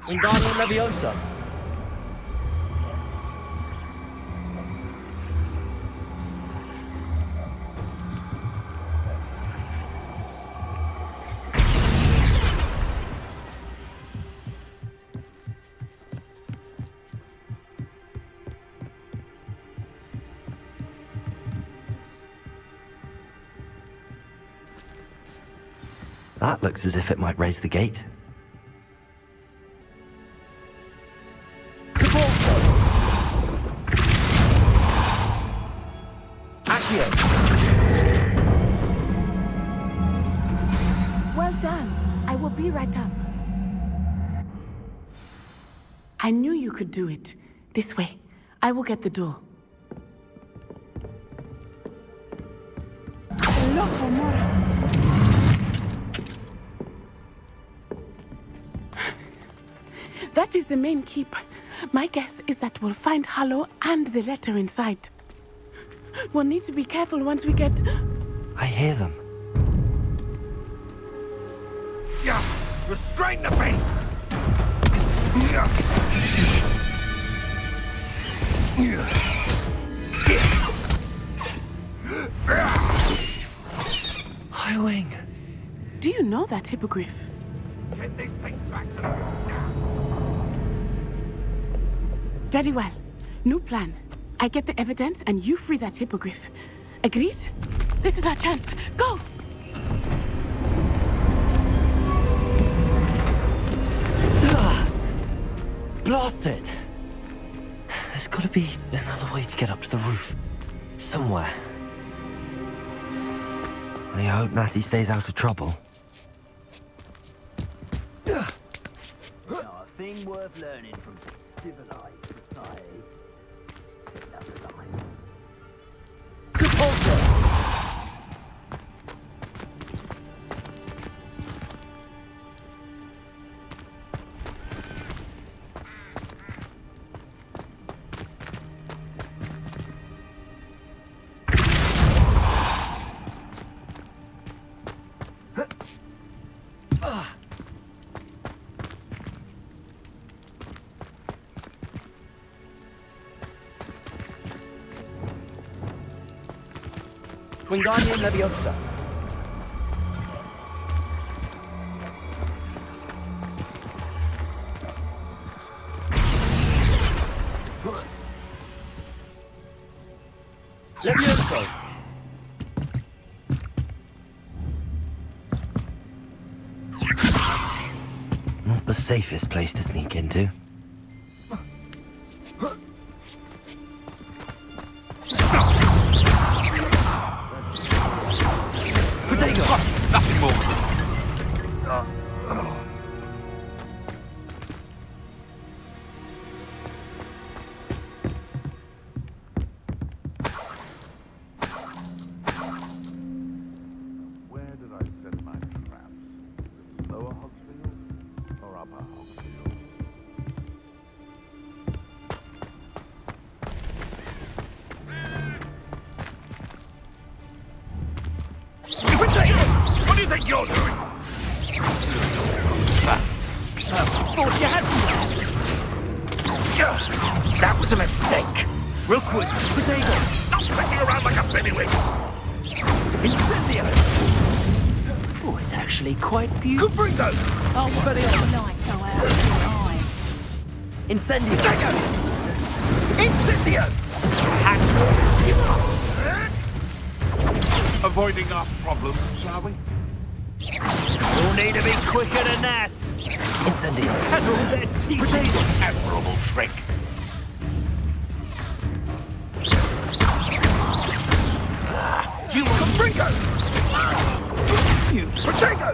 Wingardium Leviosa! That looks as if it might raise the gate. Well done. I will be right up. I knew you could do it. This way. I will get the door. That is the main keep. My guess is that we'll find Hallow and the letter inside. We'll need to be careful once we get... I hear them. Yeah, restrain the beast! Highwing. Do you know that hippogriff? this thing back to the... Very well. New plan. I get the evidence and you free that hippogriff. Agreed? This is our chance. Go! Blasted! There's gotta be another way to get up to the roof. Somewhere. I hope Natty stays out of trouble. Not a thing worth learning from civilized society. Another line. Wingardium Leviosa. Levioso. Not the safest place to sneak into. Nothing more. Where did I set my traps? Lower Hogsfield or upper Hogsfield? What do you think you're doing? Thought you had me. That was a mistake. Real quick, potato. Stop flicking around like a bellywig. Incendio. Oh, it's actually quite beautiful. Gringo. Oh, very night go out of your eyes. Incendio. Potato. Incendio. Avoiding our problems, shall we? You'll need to be quicker than that. Incendies. Admiral their teeth. Admirable trick. You want Gringo. you Potato.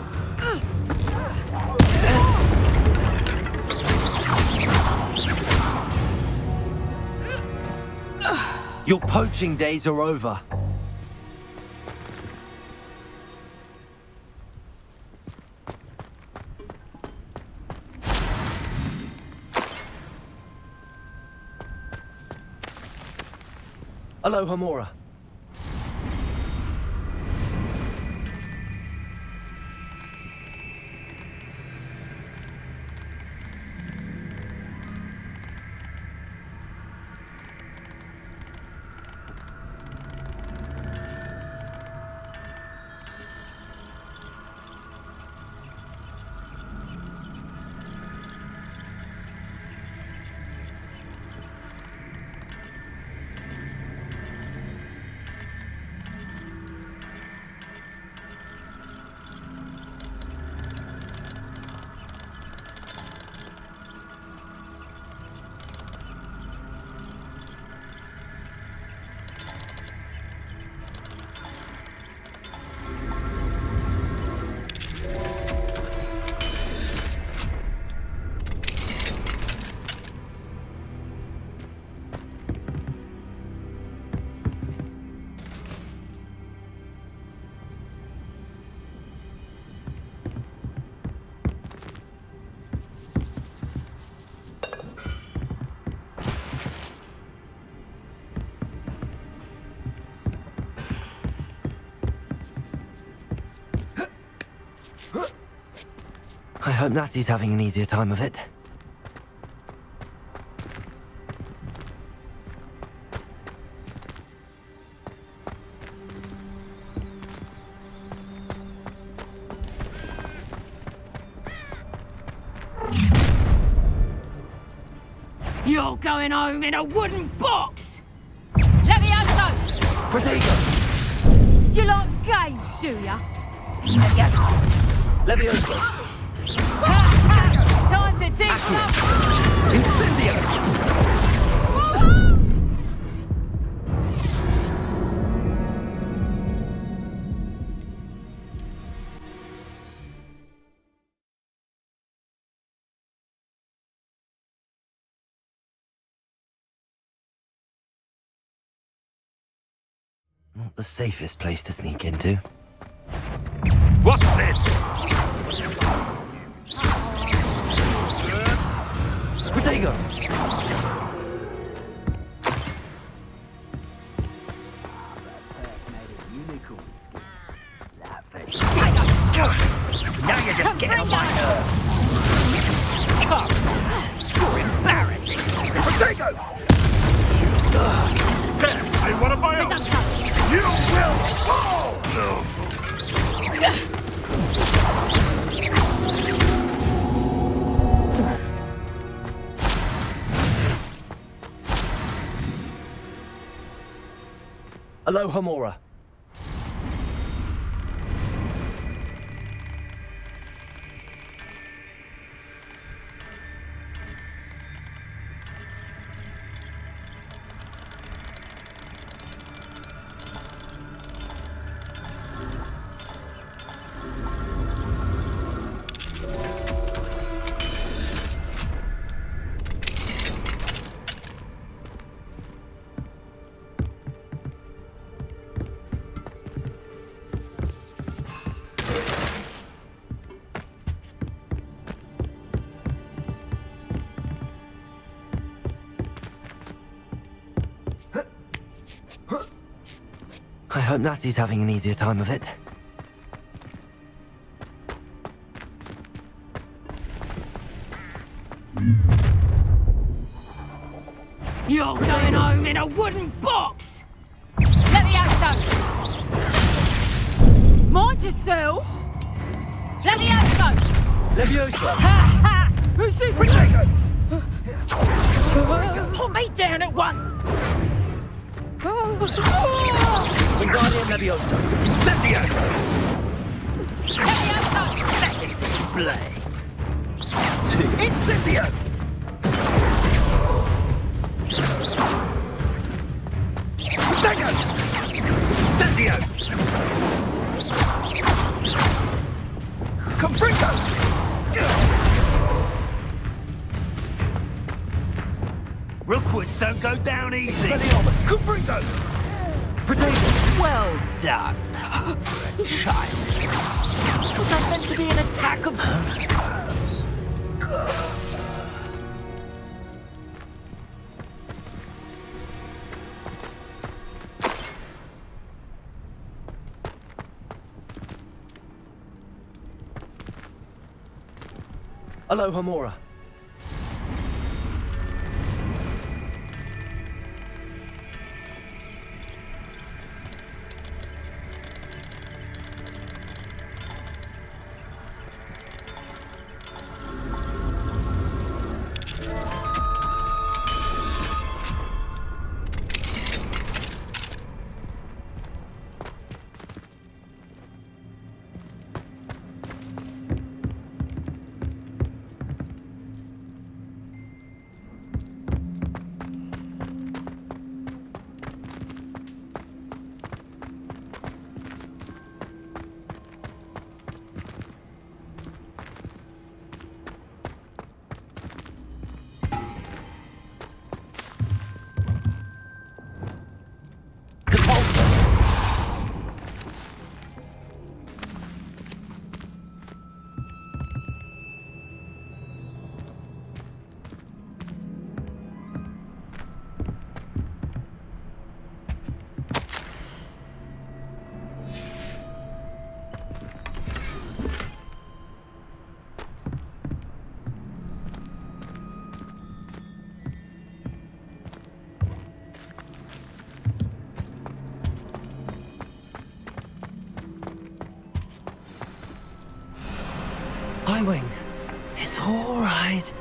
Your poaching days are over. Aloha Mora. I hope Natty's having an easier time of it. You're going home in a wooden box! Levioso! Protego! You like games, do ya? Levioso! Time to teach some! Incendio! Not the safest place to sneak into. What's this? Protego! Now you're just getting on my nerves. Come, you're embarrassing. Protego! Tess, I want to my own. You will fall! Aloha Mora. I hope Natty's having an easier time of it. You're going home in a wooden box! Levioso! Mind yourself! Levioso! Levioso! Ha ha! Who's this? Protego! Put me down at once! Wingardium Levioso! Incendio! Levioso! Let it display. Incendio! Protego! Incendio! Confringo! Rookwoods don't go down easy. Confringo! Protego! Well done. For a child. Was that meant to be an attack of... Aloha Mora. Wing. It's all right.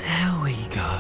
There we go.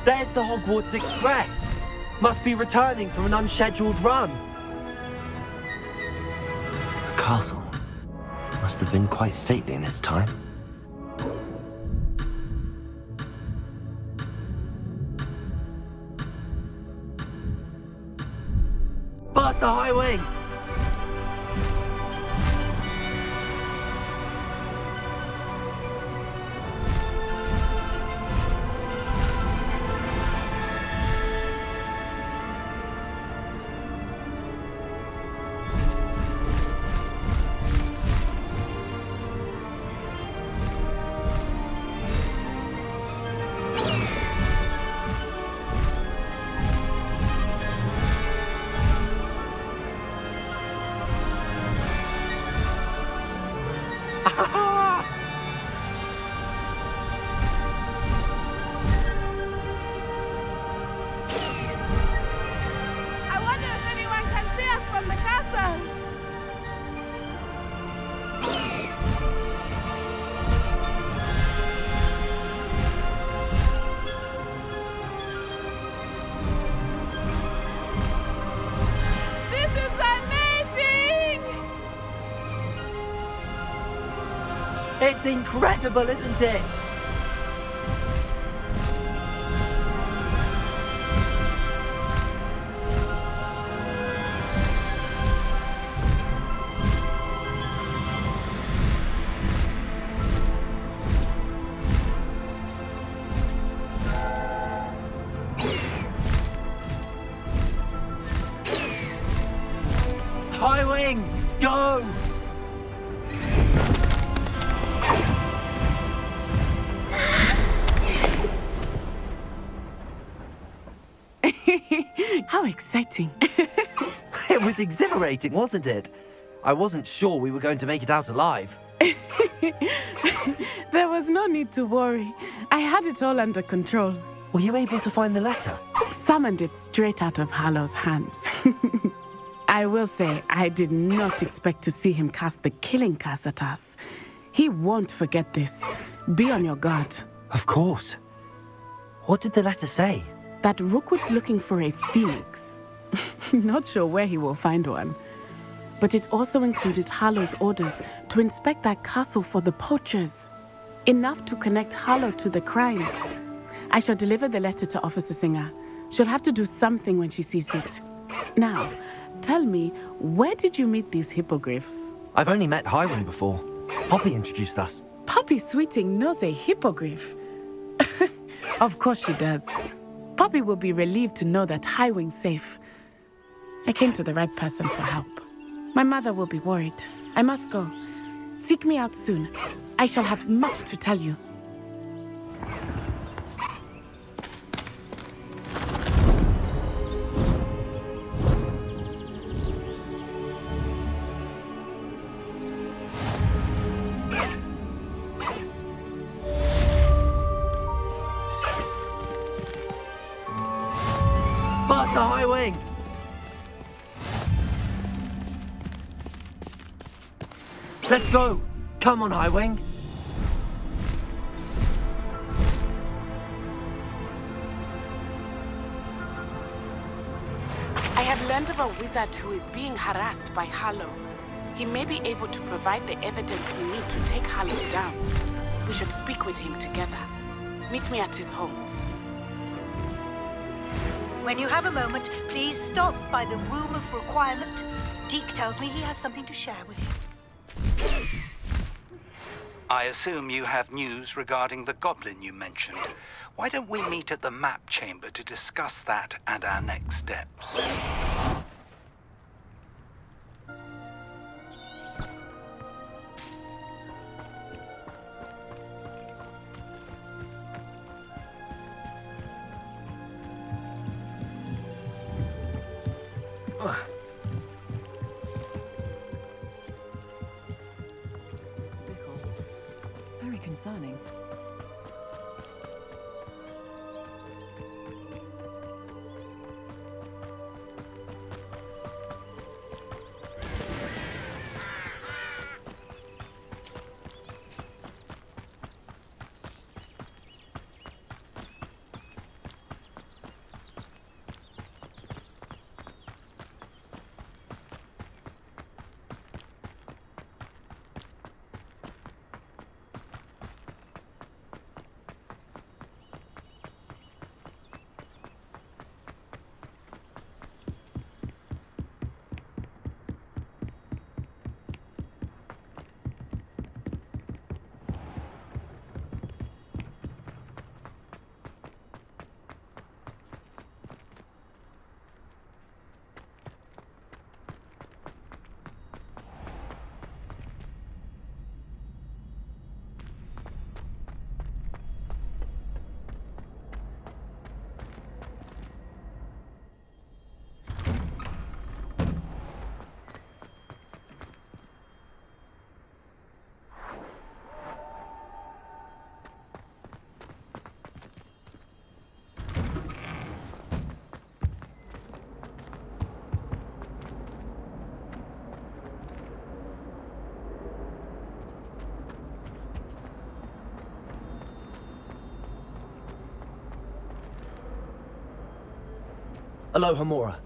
There's the Hogwarts Express! Must be returning from an unscheduled run. The castle must have been quite stately in its time. Past the high wing! It's incredible, isn't it? High wing, go! How exciting. It was exhilarating, wasn't it? I wasn't sure we were going to make it out alive. There was no need to worry. I had it all under control. Were you able to find the letter? Summoned it straight out of Hallow's hands. I will say, I did not expect to see him cast the killing curse at us. He won't forget this. Be on your guard. Of course. What did the letter say? That Rookwood's looking for a phoenix. Not sure where he will find one. But it also included Hallow's orders to inspect that castle for the poachers. Enough to connect Hallow to the crimes. I shall deliver the letter to Officer Singer. She'll have to do something when she sees it. Now, tell me, where did you meet these hippogriffs? I've only met Highwing before. Poppy introduced us. Poppy Sweeting knows a hippogriff. Of course she does. Poppy will be relieved to know that Highwing's safe. I came to the right person for help. My mother will be worried. I must go. Seek me out soon. I shall have much to tell you. Past the high wing! Let's go! Come on, High Wing! I have learned of a wizard who is being harassed by Hallow. He may be able to provide the evidence we need to take Hallow down. We should speak with him together. Meet me at his home. When you have a moment, please stop by the Room of Requirement. Deke tells me he has something to share with you. I assume you have news regarding the goblin you mentioned. Why don't we meet at the map chamber to discuss that and our next steps? Very concerning. Aloha Mora.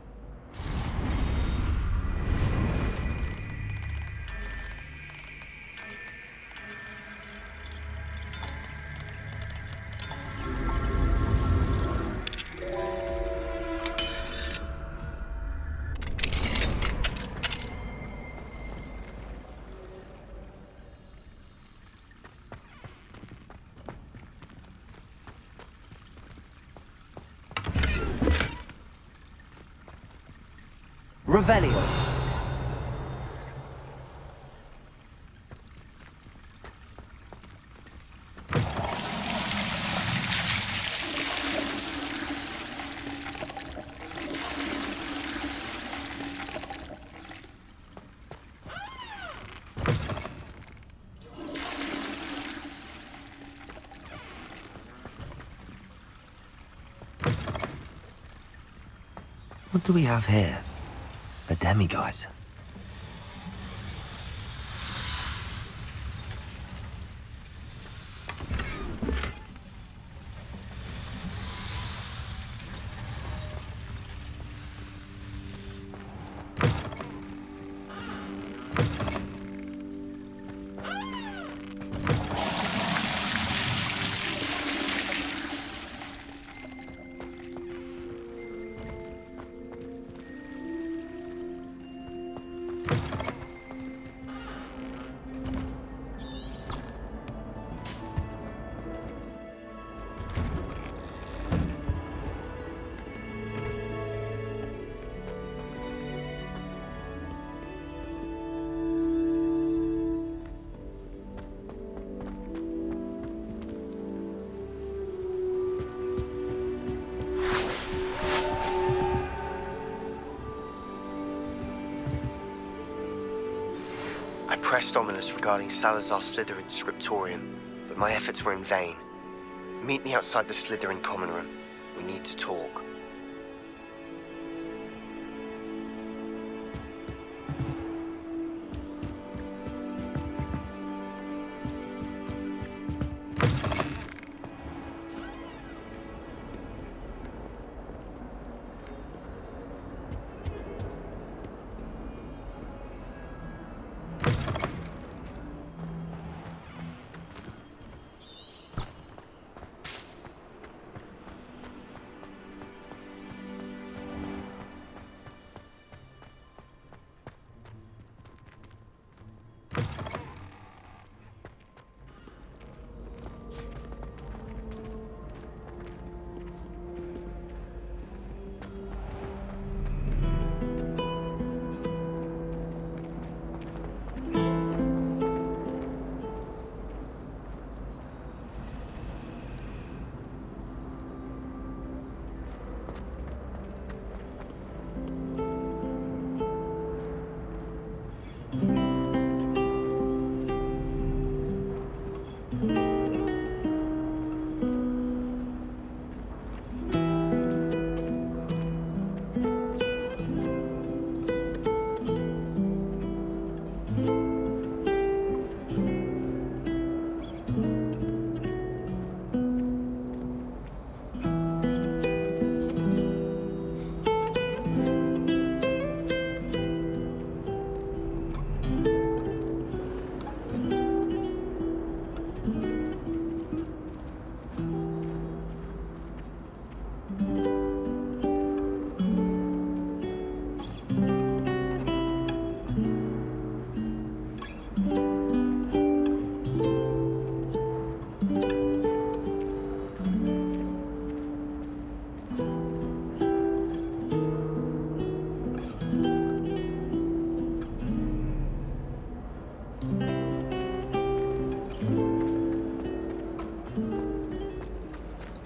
Revelio. What do we have here? A demiguise. I pressed ominous regarding Salazar Slytherin's scriptorium, but my efforts were in vain. Meet me outside the Slytherin common room. We need to talk.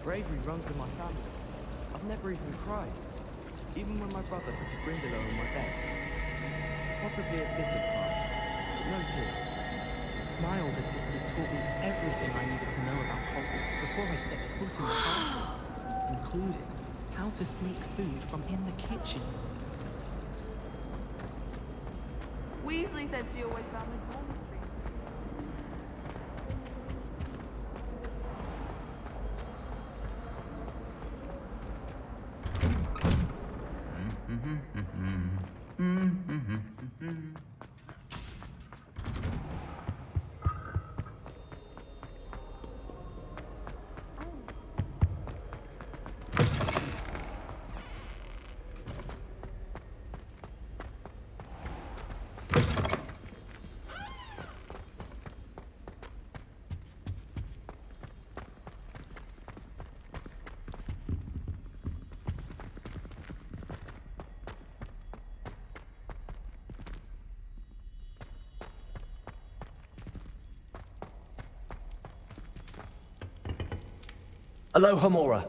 Bravery runs in my family. I've never even cried. Even when my brother put a Grindylow on my bed. Possibly a bit of cry, but no tears. My older sisters taught me everything I needed to know about Hogwarts before I stepped foot in the castle, including how to sneak food from in the kitchens. Weasley said she always found the corner street. Aloha Mora.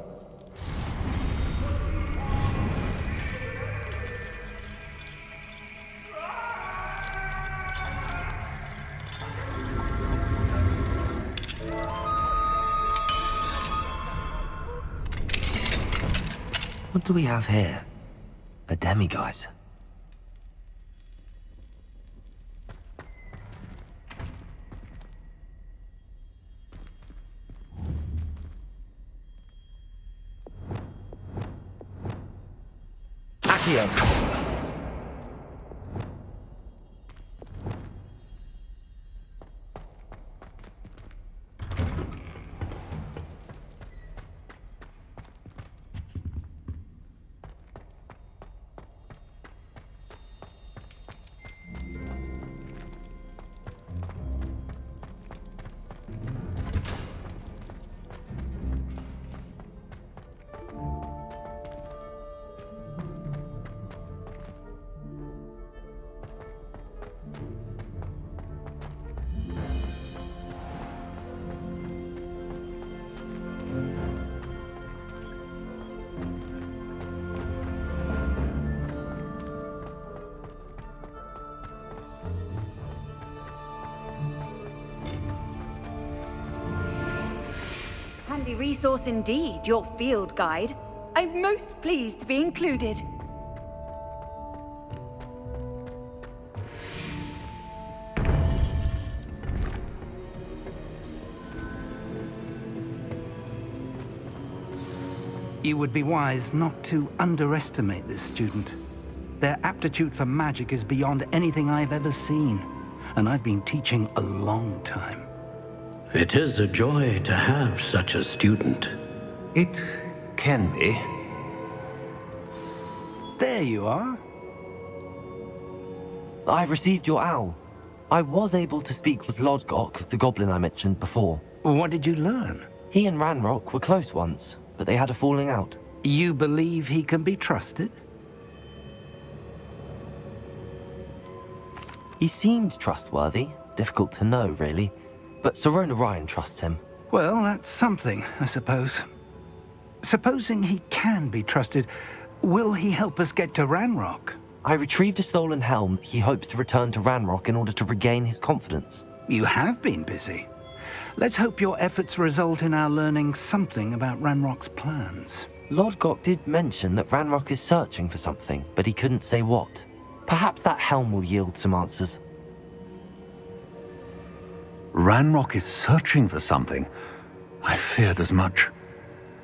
What do we have here? A demiguise. Accio. Handy resource indeed, your field guide. I'm most pleased to be included. You would be wise not to underestimate this student. Their aptitude for magic is beyond anything I've ever seen, and I've been teaching a long time. It is a joy to have such a student. It can be. There you are. I received your owl. I was able to speak with Lodgok, the goblin I mentioned before. What did you learn? He and Ranrok were close once, but they had a falling out. You believe he can be trusted? He seemed trustworthy. Difficult to know, really. But Serona Ryan trusts him. Well, that's something, I suppose. Supposing he can be trusted, will he help us get to Ranrok? I retrieved a stolen helm he hopes to return to Ranrok in order to regain his confidence. You have been busy. Let's hope your efforts result in our learning something about Ranrock's plans. Lodgok did mention that Ranrok is searching for something, but he couldn't say what. Perhaps that helm will yield some answers. Ranrok is searching for something. I feared as much.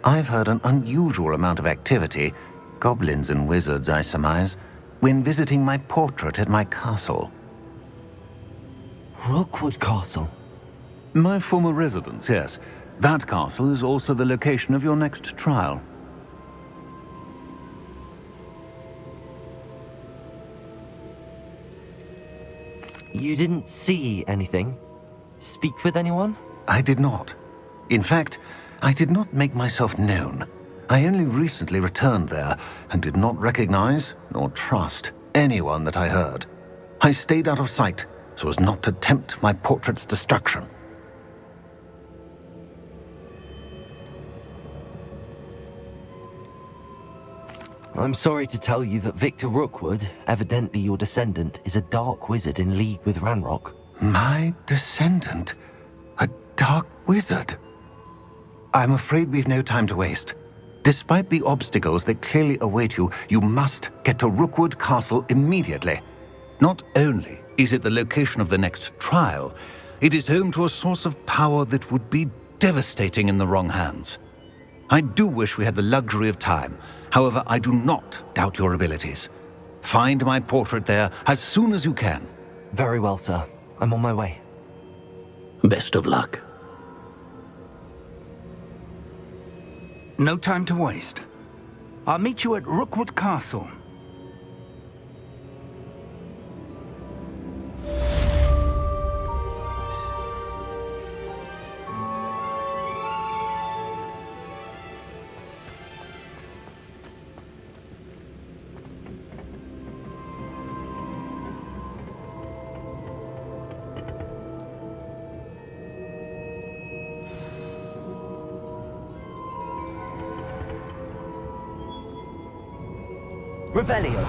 I've heard an unusual amount of activity, goblins and wizards, I surmise, when visiting my portrait at my castle. Rookwood Castle? My former residence, yes. That castle is also the location of your next trial. You didn't see anything? Speak with anyone? I did not. In fact, I did not make myself known. I only recently returned there and did not recognize nor trust anyone that I heard. I stayed out of sight so as not to tempt my portrait's destruction. I'm sorry to tell you that Victor Rookwood, evidently your descendant, is a dark wizard in league with Ranrok. My descendant? A dark wizard? I'm afraid we've no time to waste. Despite the obstacles that clearly await you, you must get to Rookwood Castle immediately. Not only is it the location of the next trial, it is home to a source of power that would be devastating in the wrong hands. I do wish we had the luxury of time. However, I do not doubt your abilities. Find my portrait there as soon as you can. Very well, sir. I'm on my way. Best of luck. No time to waste. I'll meet you at Rookwood Castle. Revelio.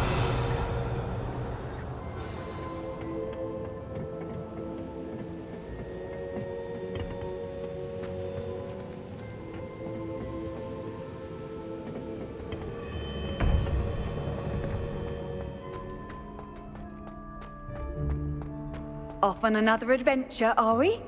Off on another adventure, are we?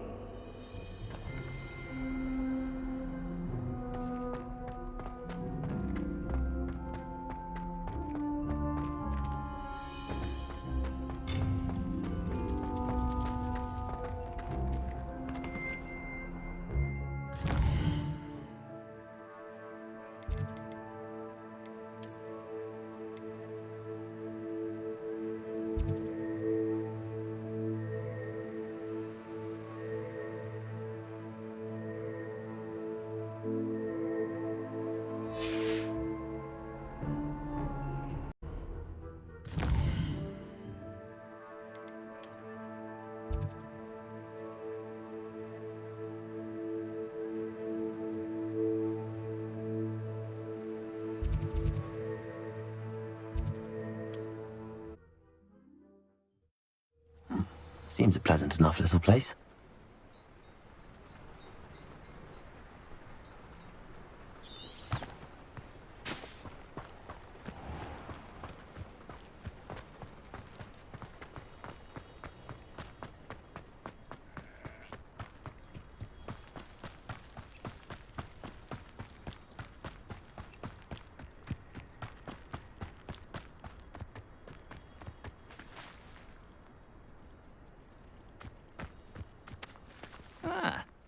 Seems a pleasant enough little place.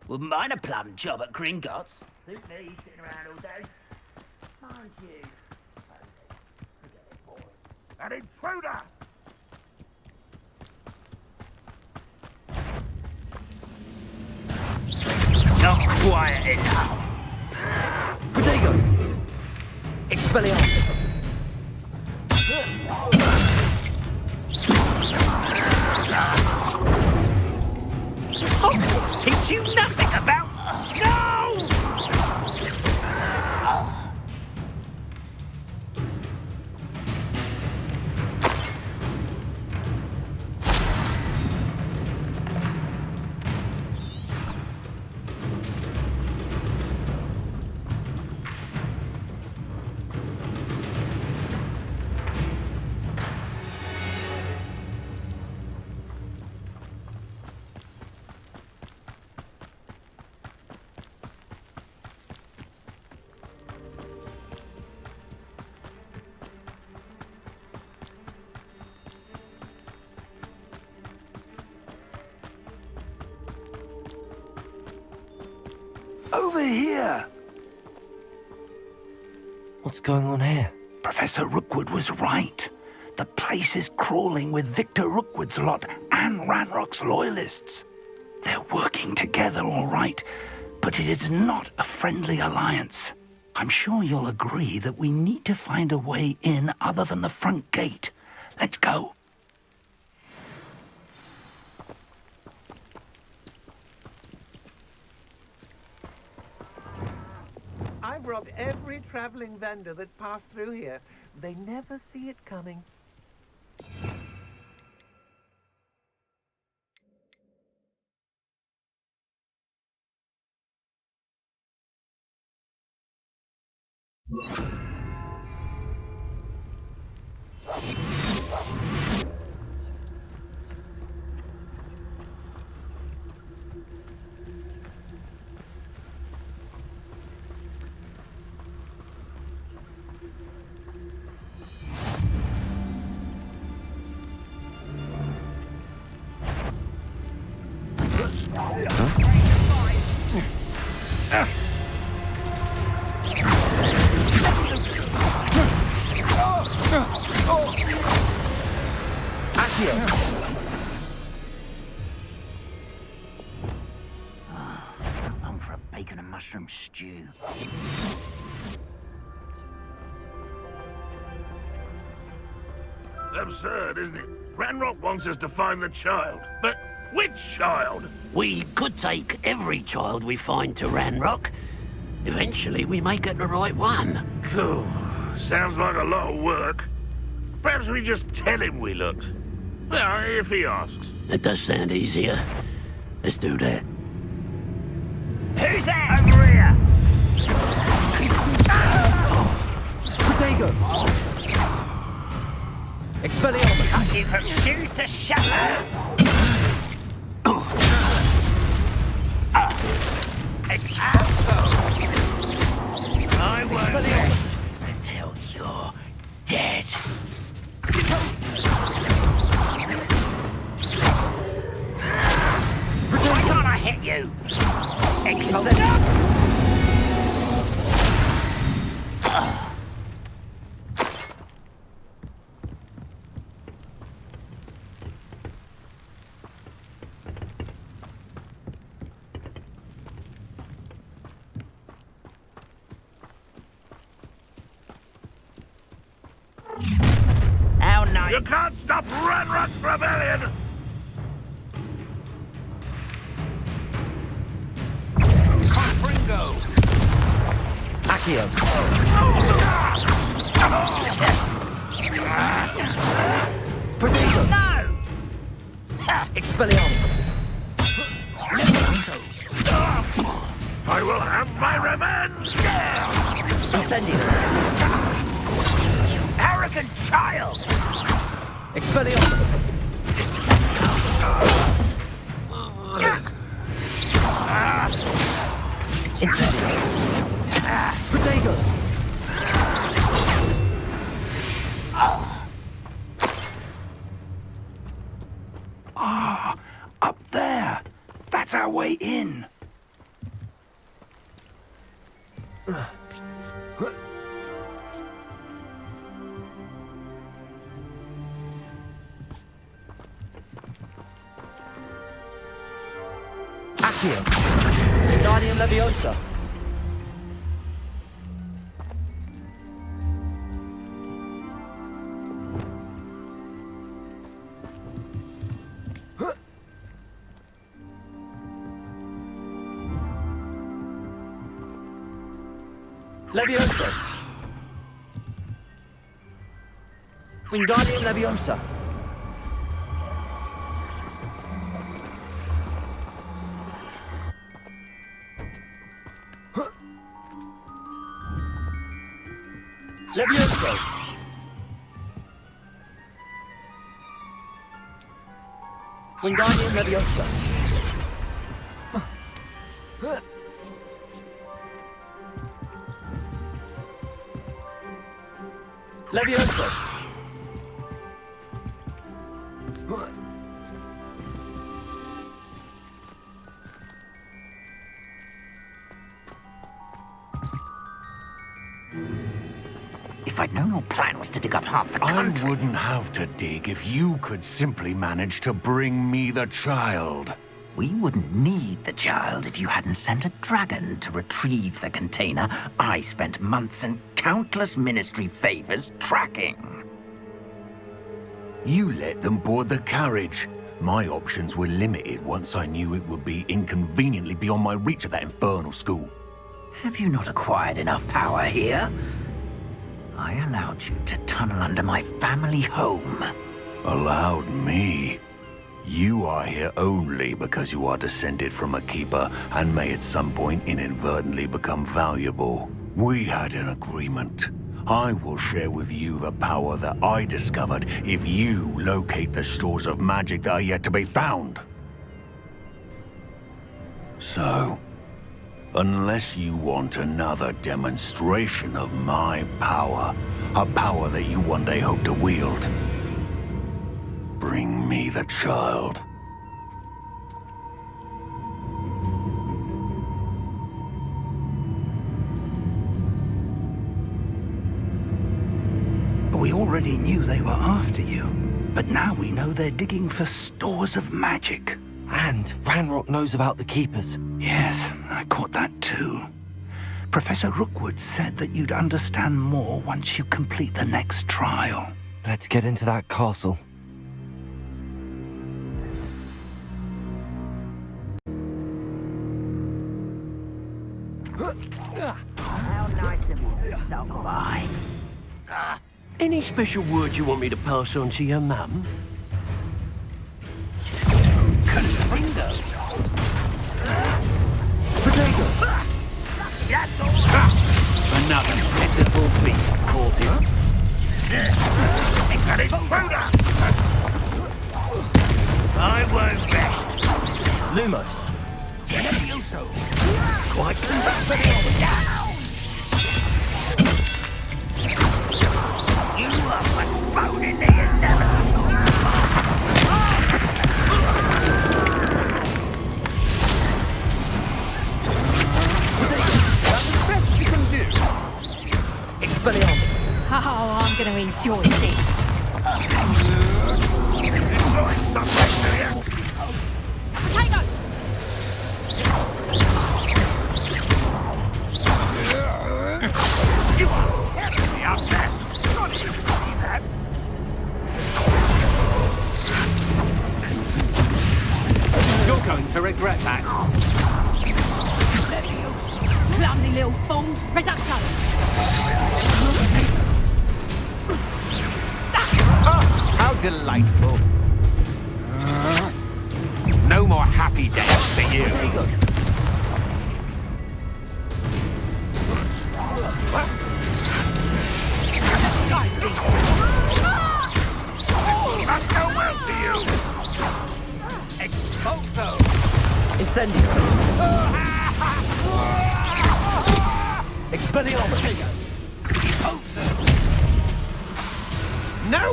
Wouldn't mind a plum job at Gringotts. Suit me, sitting around all day. Mind you. Forget it, boy. An intruder! Not quiet enough. Protego. Expelliarmus. Hogwarts teach you nothing about... No! Over here! What's going on here? Professor Rookwood was right. The place is crawling with Victor Rookwood's lot and Ranrock's loyalists. They're working together, all right, but it is not a friendly alliance. I'm sure you'll agree that we need to find a way in other than the front gate. Let's go. I've robbed every traveling vendor that's passed through here. They never see it coming. I'm for a bacon and mushroom stew. It's absurd, isn't it? Ranrok wants us to find the child. But which child? We could take every child we find to Ranrok. Eventually, we may get the right one. Cool. Sounds like a lot of work. Perhaps we just tell him we looked. Well, if he asks. That does sound easier. Let's do that. Who's that? Over here! Protego! Expelliarmus! Cut you from shoes to shadow! I won't rest until you're dead. Why can't I hit you? How nice. You can't stop Ranrok's rebellion! Confringo! Accio! Protego! No! Expelliarmus! I will have my revenge! Incendio! Arrogant child! Expelliarmus! Incendio! Protego! Ah, up there. That's our way in. Accio! Wingardium Leviosa! Leviosa! Wingardium Leviosa! Leviosa! Wingardium Leviosa! Leviosa! If I'd known your plan was to dig up half the I country... wouldn't have to dig if you could simply manage to bring me the child. We wouldn't need the child if you hadn't sent a dragon to retrieve the container I spent months and countless ministry favors tracking. You let them board the carriage. My options were limited once I knew it would be inconveniently beyond my reach at that infernal school. Have you not acquired enough power here? I allowed you to tunnel under my family home. Allowed me? You are here only because you are descended from a keeper and may at some point inadvertently become valuable. We had an agreement. I will share with you the power that I discovered if you locate the stores of magic that are yet to be found. So, unless you want another demonstration of my power, a power that you one day hope to wield, bring me the child. We already knew they were after you, but now we know they're digging for stores of magic. And Ranrok knows about the Keepers. Yes, I caught that too. Professor Rookwood said that you'd understand more once you complete the next trial. Let's get into that castle. How nice of you to stop by. Any special word you want me to pass on to your mum? Confringo. Potato! That's all. Another pitiful beast caught him. It's an intruder! I won't rest. Lumos. Levioso. Quite Down! You are postponing the inevitable. That's the best you can do. Expelliarmus. Oh, I'm going to enjoy this. Potato! You are terribly outmatched. Not even see that. You're going to regret that. Clumsy little fool. Reducto! Oh, how delightful. No more happy days for you. Must go well for you. Expulso. Incendio. Expelliarmus. Expulso. No!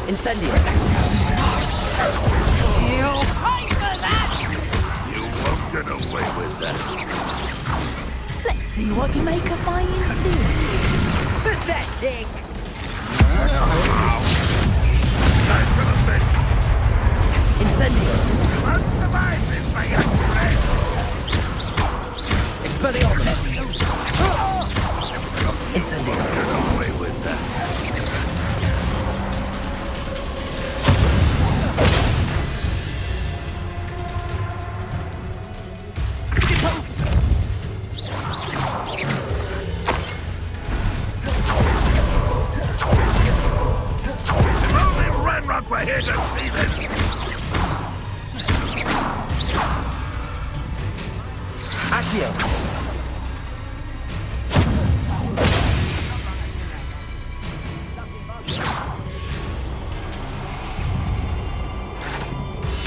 Incendio. You'll pay for that! You won't get away with that. Let's see what you make of my infinity. Pathetic! Incendio. You won't survive this, my young friend. Expelliarmus. Incendio. Get away with that. If only Ranrok were here to see this. Accio.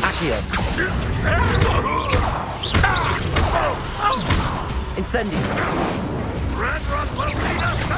Accio. Incendio. Ranrok will lead us to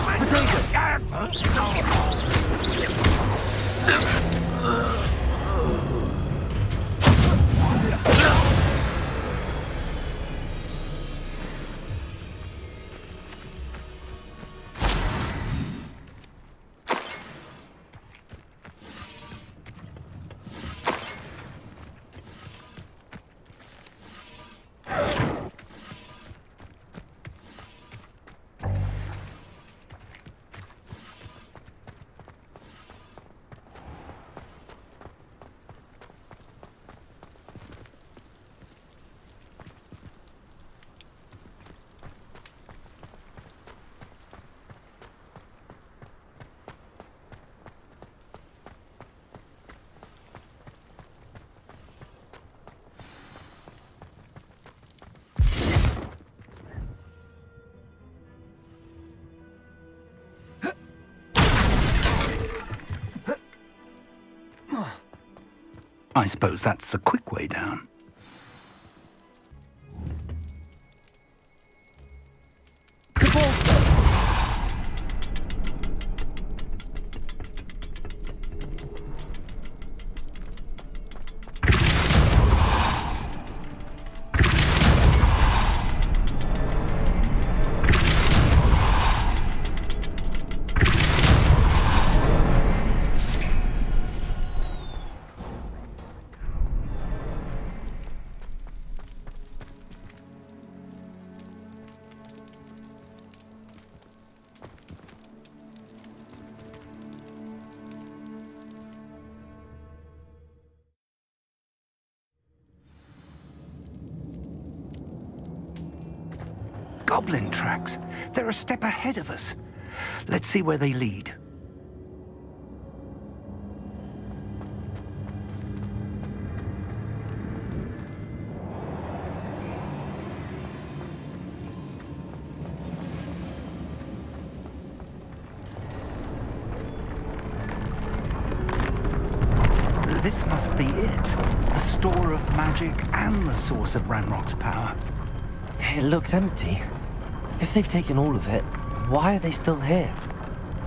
I suppose that's the quick way down. Goblin tracks. They're a step ahead of us. Let's see where they lead. This must be it. The store of magic and the source of Ranrok's power. It looks empty. If they've taken all of it, why are they still here?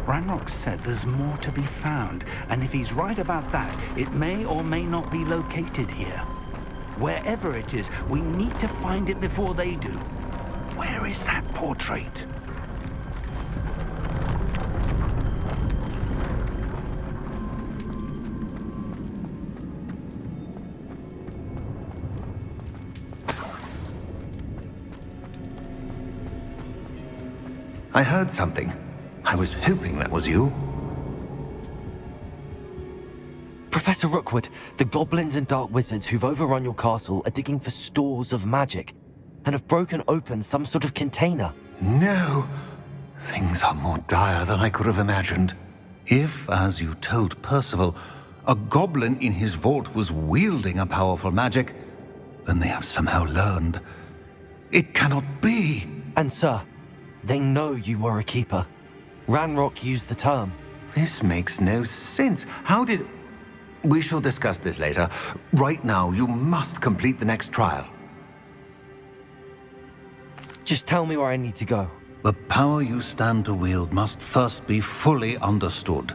Ranrok said there's more to be found, and if he's right about that, it may or may not be located here. Wherever it is, we need to find it before they do. Where is that portrait? I heard something. I was hoping that was you. Professor Rookwood, the goblins and dark wizards who've overrun your castle are digging for stores of magic and have broken open some sort of container. No! Things are more dire than I could have imagined. If, as you told Percival, a goblin in his vault was wielding a powerful magic, then they have somehow learned. It cannot be! And sir, they know you were a keeper. Ranrok used the term. This makes no sense. How did... We shall discuss this later. Right now, you must complete the next trial. Just tell me where I need to go. The power you stand to wield must first be fully understood.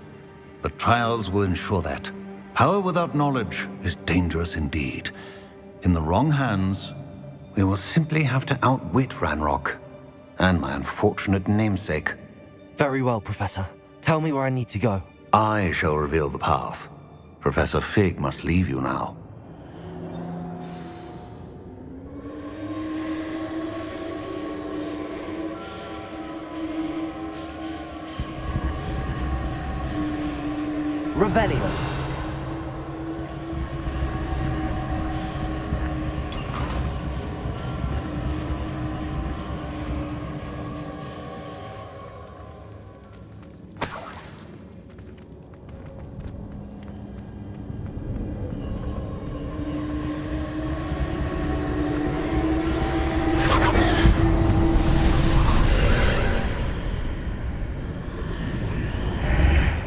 The trials will ensure that. Power without knowledge is dangerous indeed. In the wrong hands, we will simply have to outwit Ranrok and my unfortunate namesake. Very well, Professor. Tell me where I need to go. I shall reveal the path. Professor Fig must leave you now. Revelio.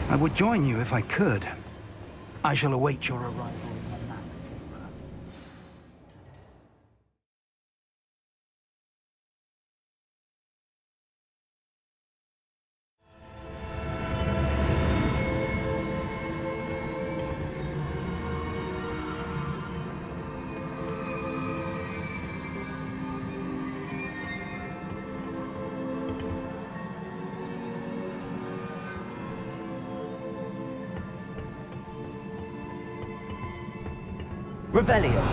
I would join you if I could. I shall await your arrival in the map chamber. Revelio.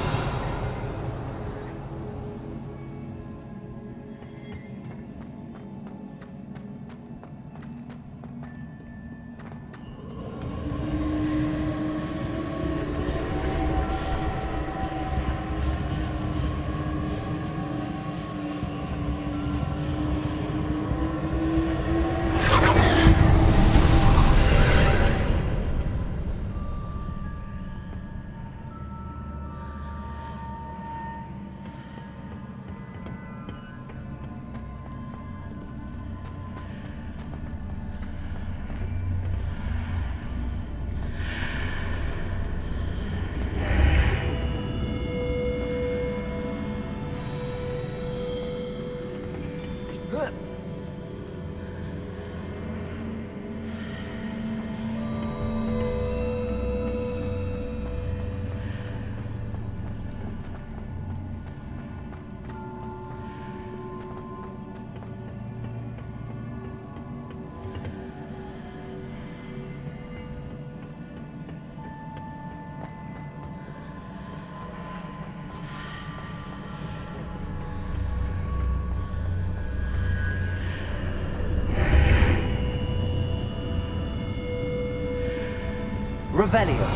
Revelio.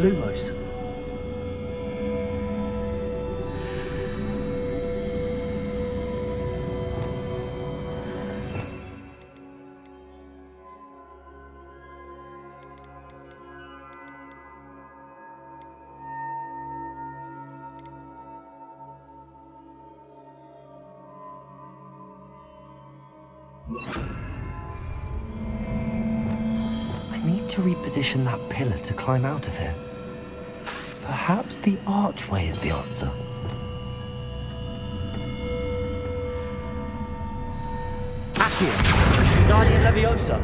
Lumos. I need to reposition that pillar to climb out of here. Perhaps the archway is the answer. Accio. Guardian Leviosa.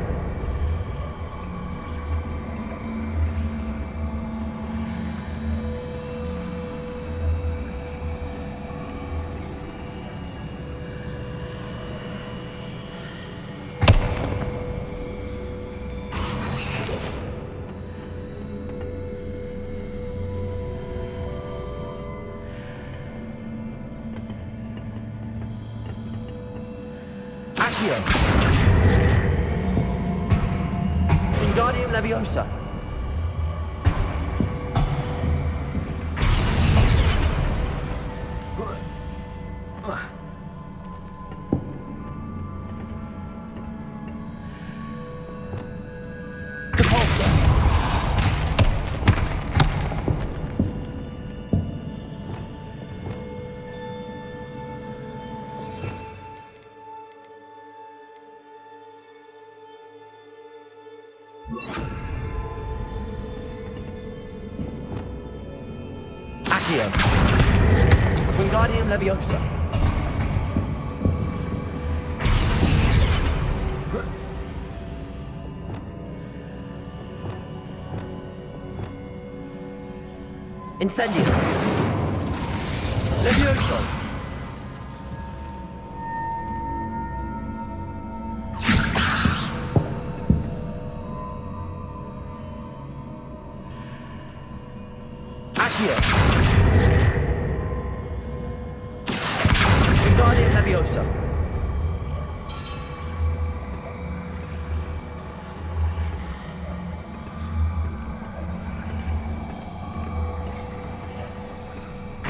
Wingardium Leviosa. Accio. Wingardium Leviosa. Incendio. Leviosa. Accio. Wingardium Leviosa.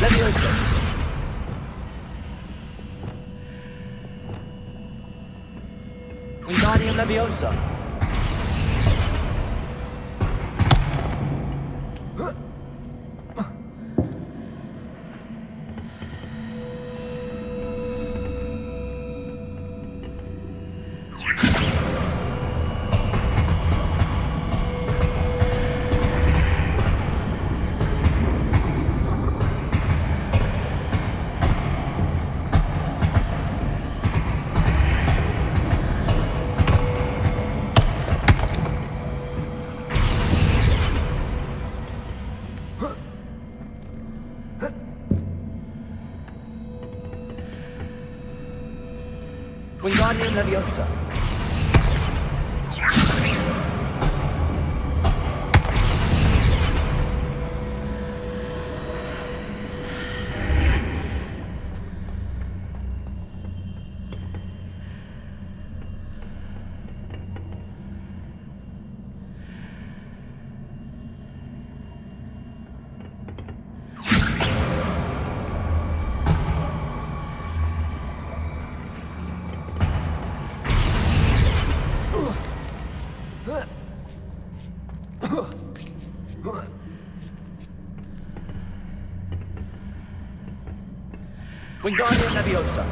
Leviosa. Wingardium Leviosa. Wingardium Leviosa. Wingardium Leviosa.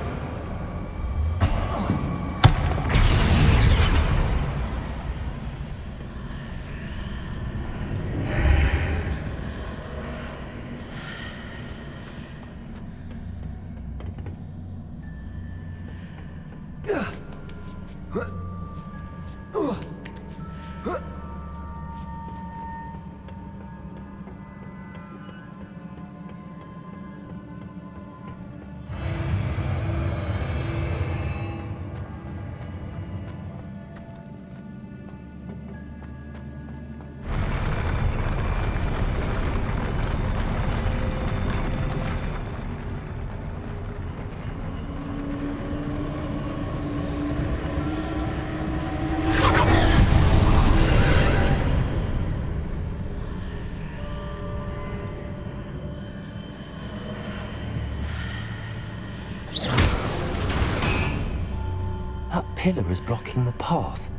pillar is blocking the path.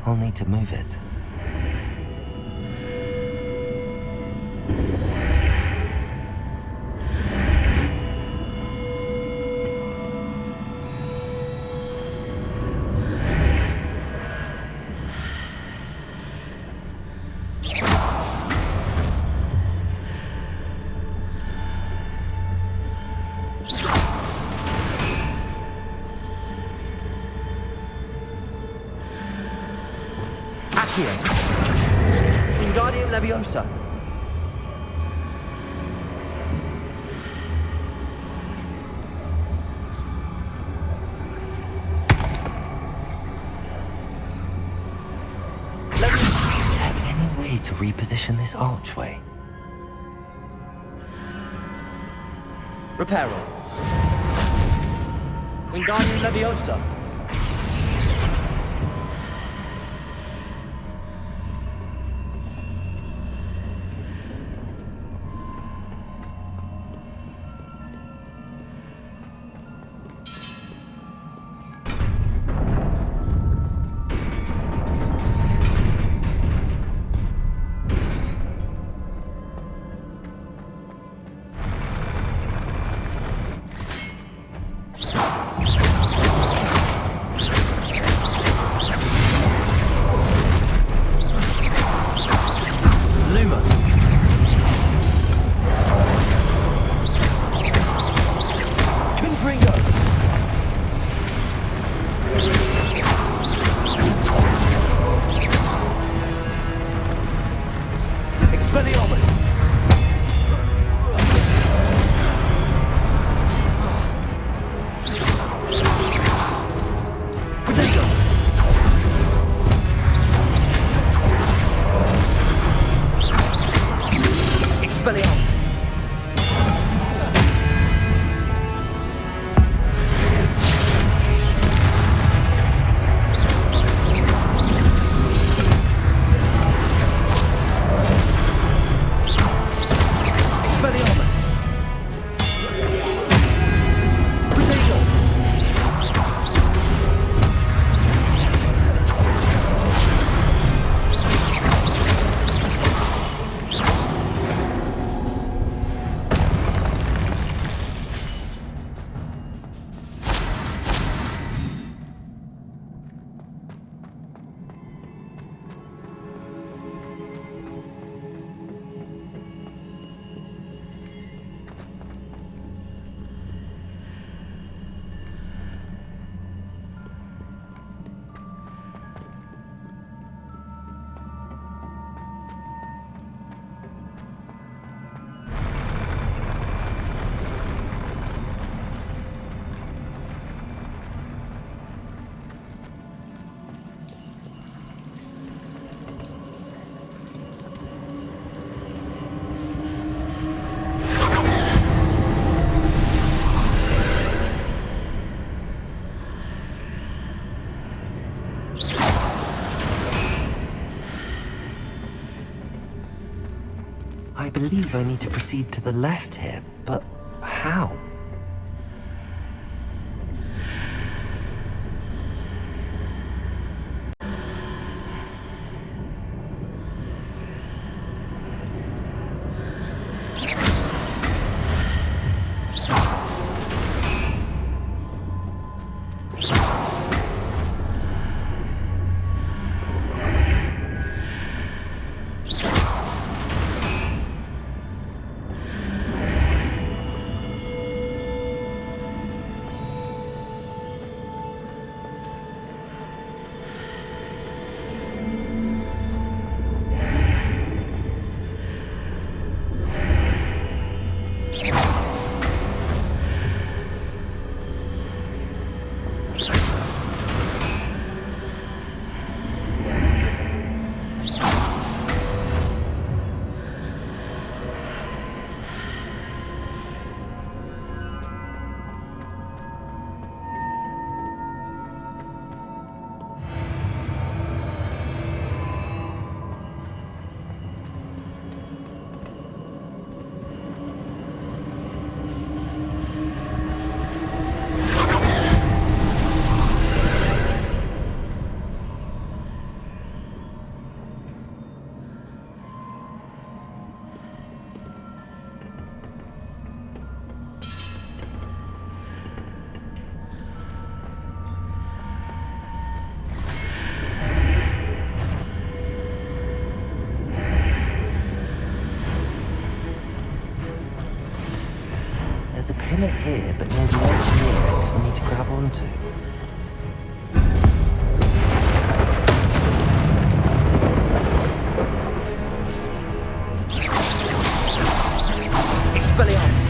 I'll need to move it. Wingardium Leviosa. Is there any way to reposition this archway? Reparo. Wingardium Leviosa. I believe I need to proceed to the left here, but how? There's a pillar here, but no ledge near it for me to grab onto. Expelliarmus!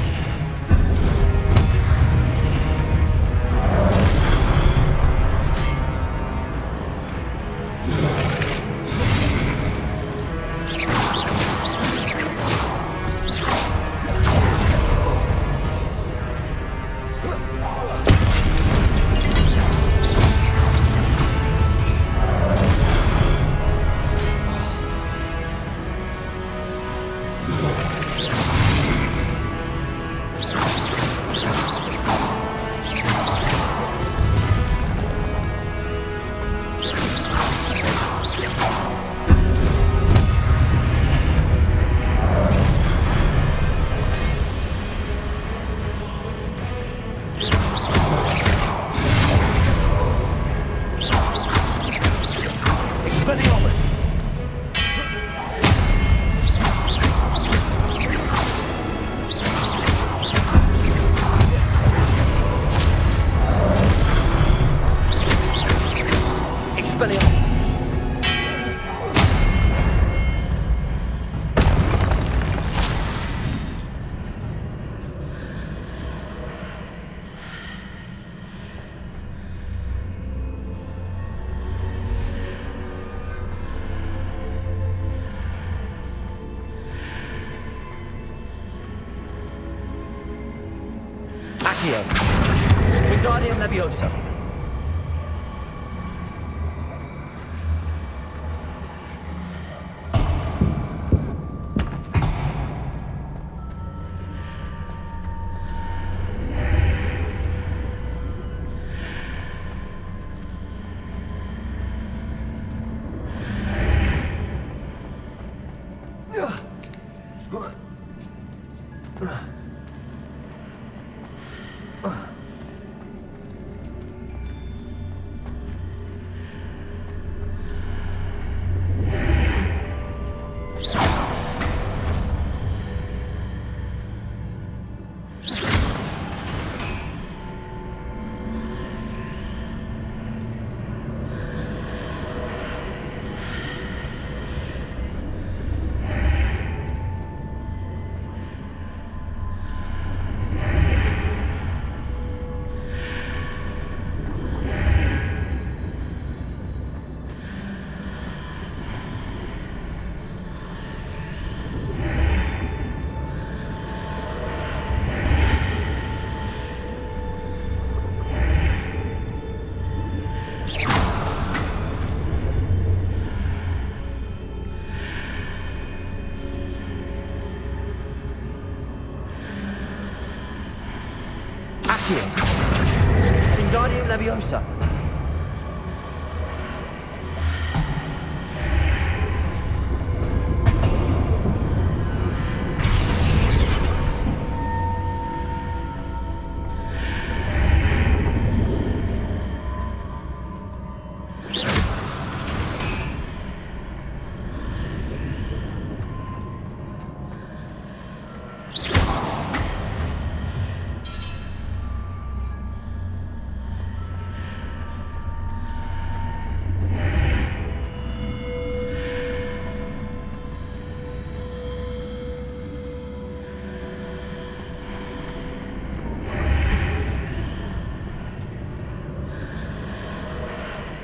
Accio. Wingardium Leviosa. Accio. Wingardium Leviosa.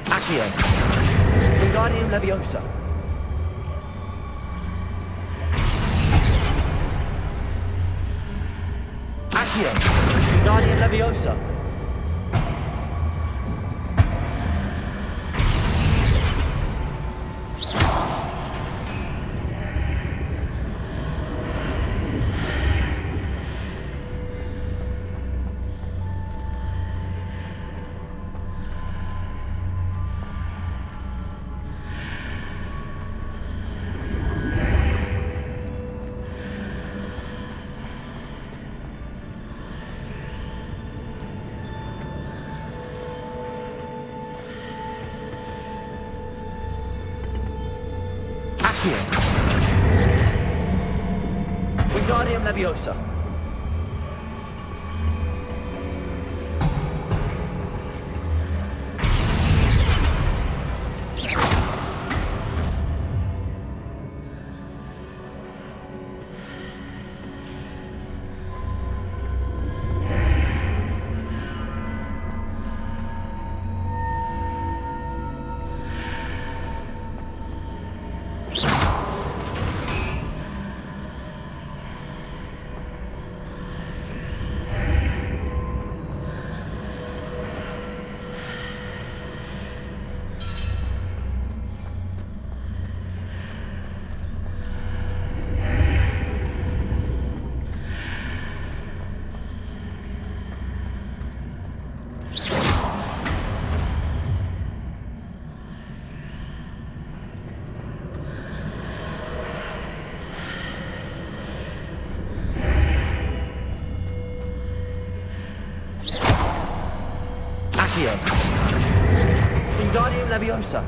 Accio. Wingardium Leviosa. Accio. Wingardium Leviosa. Wingardium Leviosa. Accio. Wingardium Leviosa.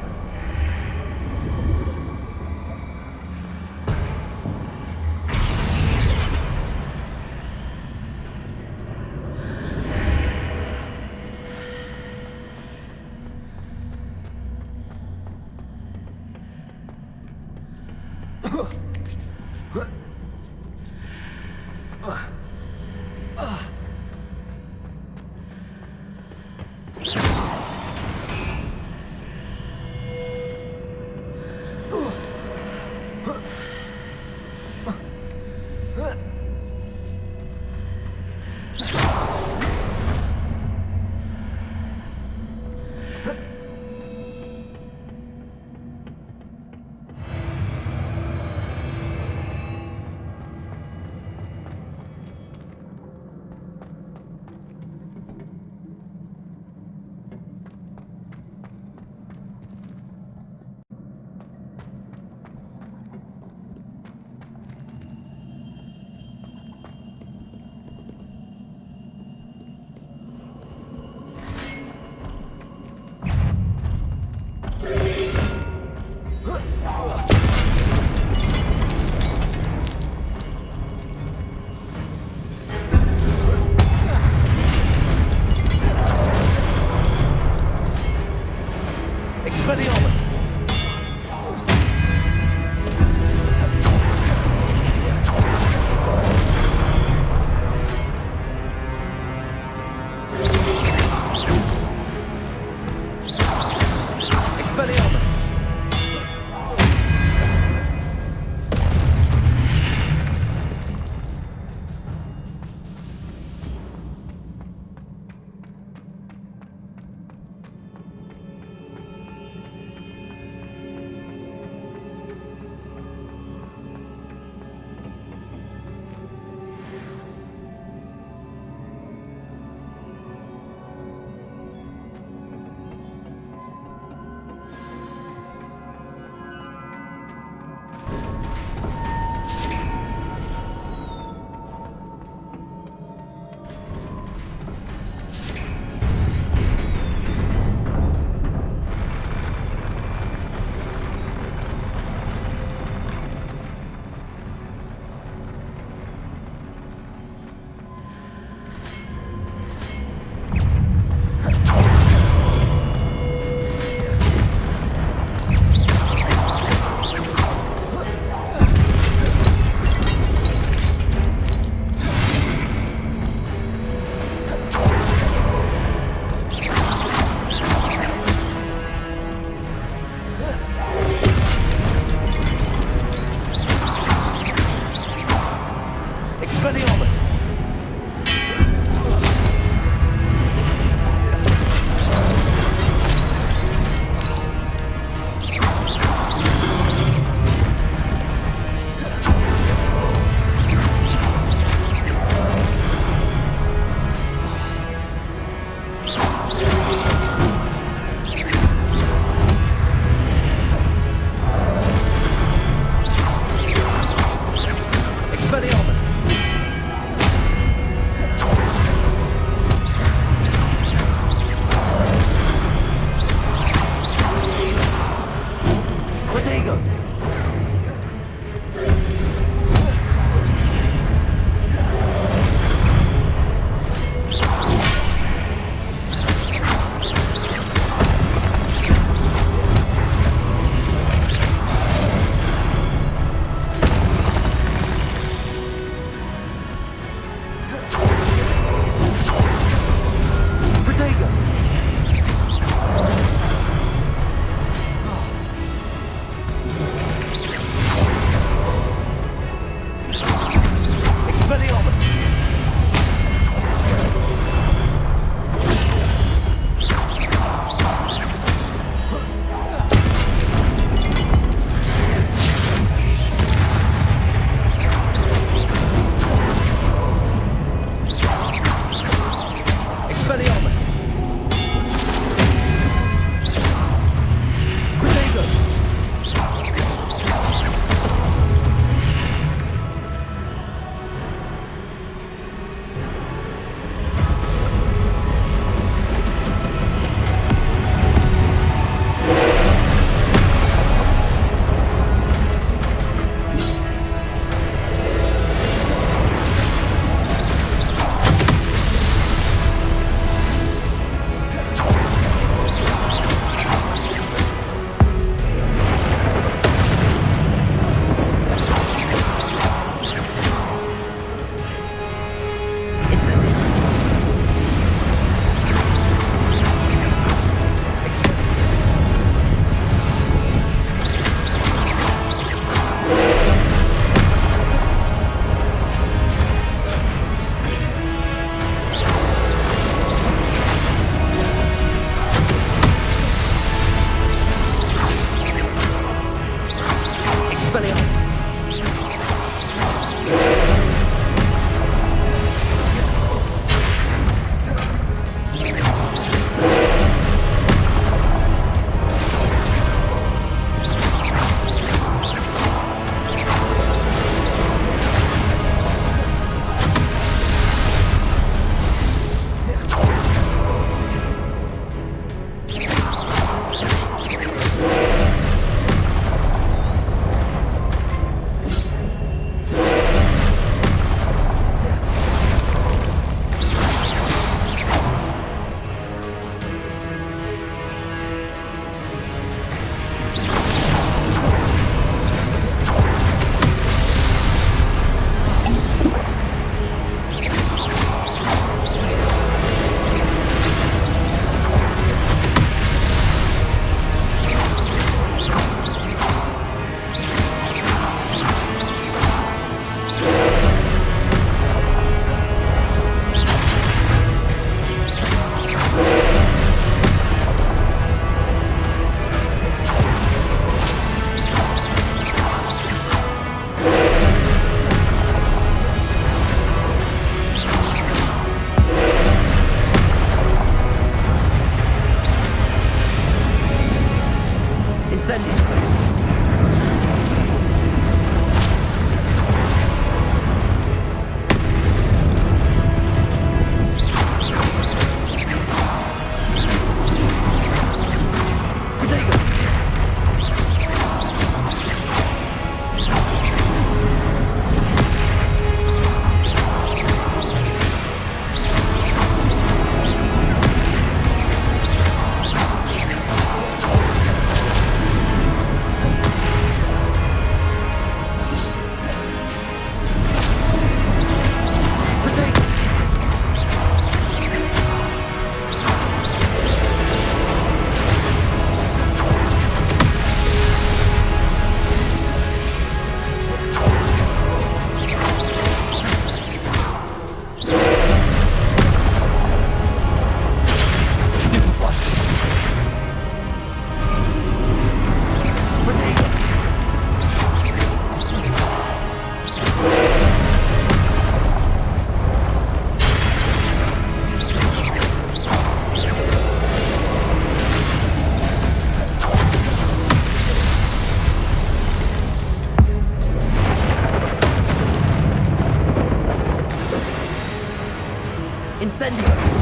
Incendio!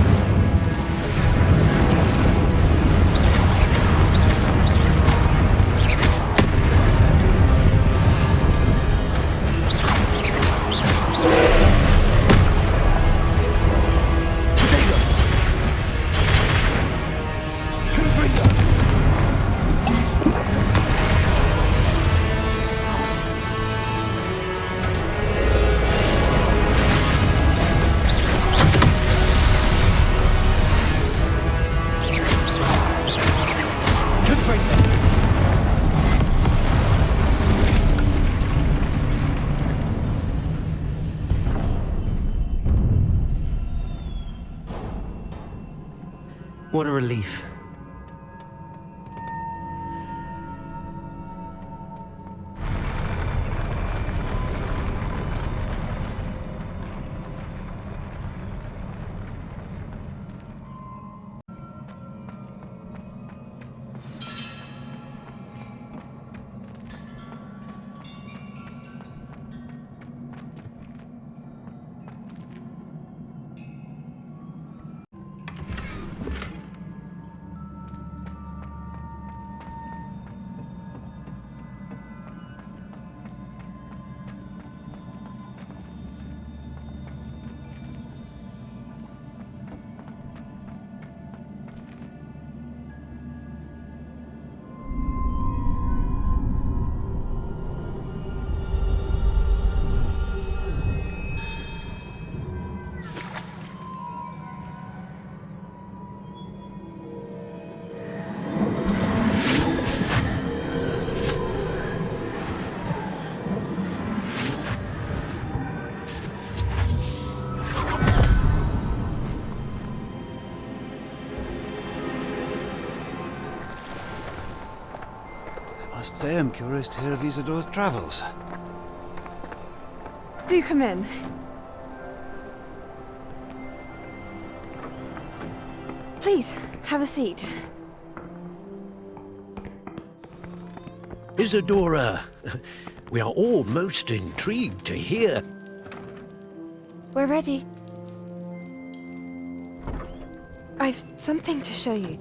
What a relief. I must say I'm curious to hear of Isidore's travels. Do come in. Please, have a seat. Isadora, we are all most intrigued to hear. We're ready. I've something to show you.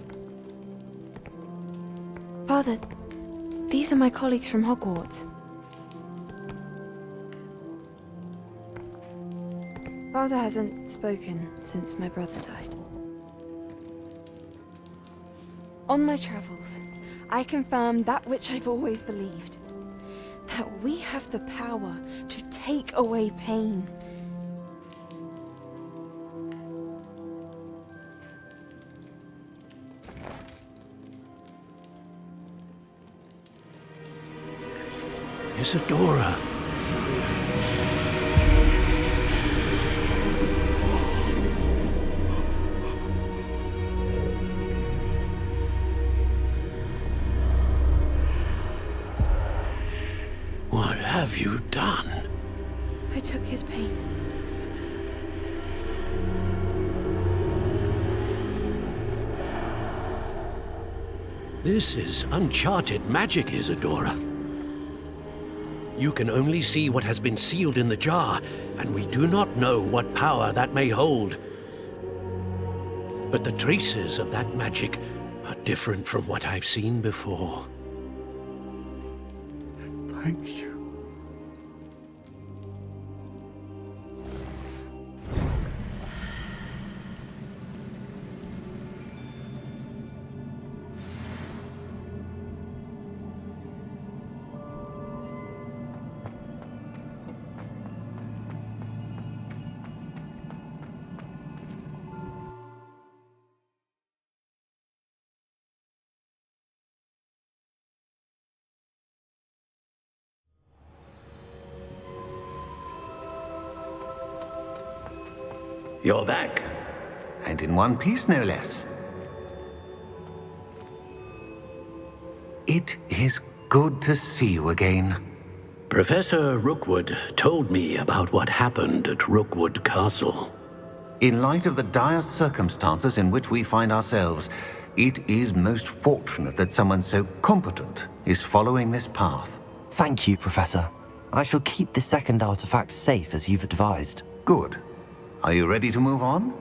Father, these are my colleagues from Hogwarts. Father hasn't spoken since my brother died. On my travels, I confirmed that which I've always believed. That we have the power to take away pain. Isadora. What have you done? I took his pain. This is uncharted magic, Isadora. You can only see what has been sealed in the jar, and we do not know what power that may hold. But the traces of that magic are different from what I've seen before. Thank you. You're back. And in one piece, no less. It is good to see you again. Professor Rookwood told me about what happened at Rookwood Castle. In light of the dire circumstances in which we find ourselves, it is most fortunate that someone so competent is following this path. Thank you, Professor. I shall keep the second artifact safe as you've advised. Good. Are you ready to move on?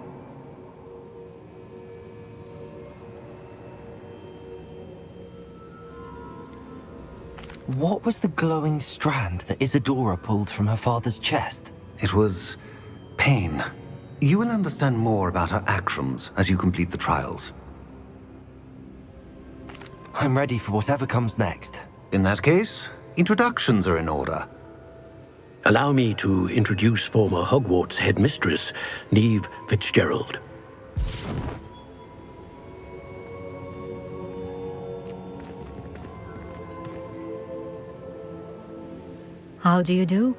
What was the glowing strand that Isadora pulled from her father's chest? It was pain. You will understand more about her actions as you complete the trials. I'm ready for whatever comes next. In that case, introductions are in order. Allow me to introduce former Hogwarts headmistress, Neve Fitzgerald. How do you do?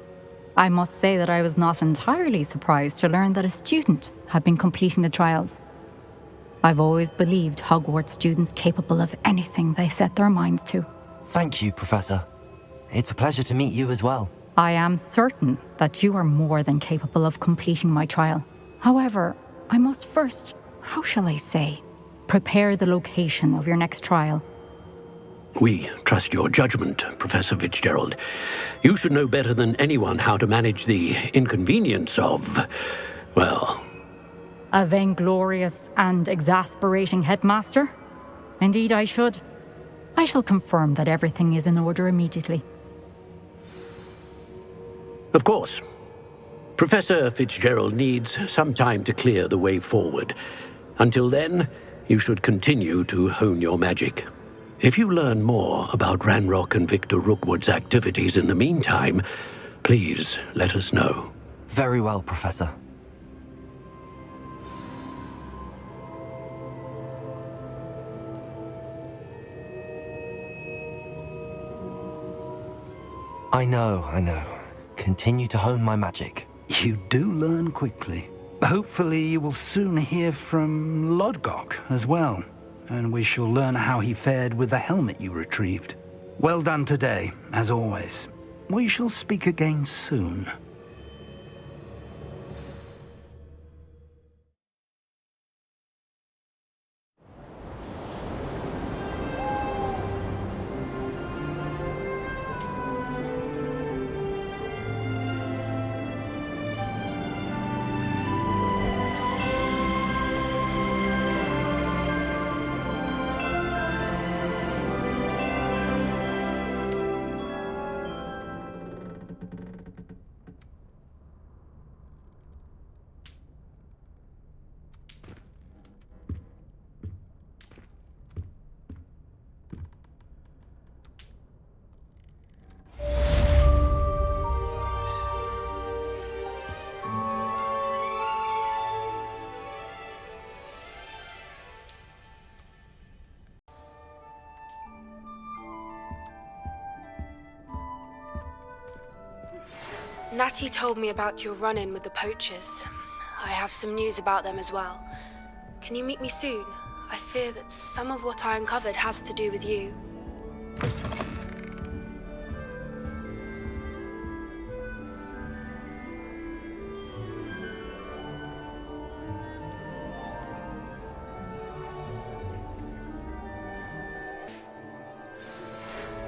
I must say that I was not entirely surprised to learn that a student had been completing the trials. I've always believed Hogwarts students capable of anything they set their minds to. Thank you, Professor. It's a pleasure to meet you as well. I am certain that you are more than capable of completing my trial. However, I must first, how shall I say, prepare the location of your next trial. We trust your judgment, Professor Fitzgerald. You should know better than anyone how to manage the inconvenience of, well... A vainglorious and exasperating headmaster? Indeed I should. I shall confirm that everything is in order immediately. Of course. Professor Fitzgerald needs some time to clear the way forward. Until then, you should continue to hone your magic. If you learn more about Ranrok and Victor Rookwood's activities in the meantime, please let us know. Very well, Professor. I know. Continue to hone my magic. You do learn quickly. Hopefully you will soon hear from Lodgok as well, and we shall learn how he fared with the helmet you retrieved. Well done today, as always. We shall speak again soon. Natty told me about your run-in with the poachers. I have some news about them as well. Can you meet me soon? I fear that some of what I uncovered has to do with you.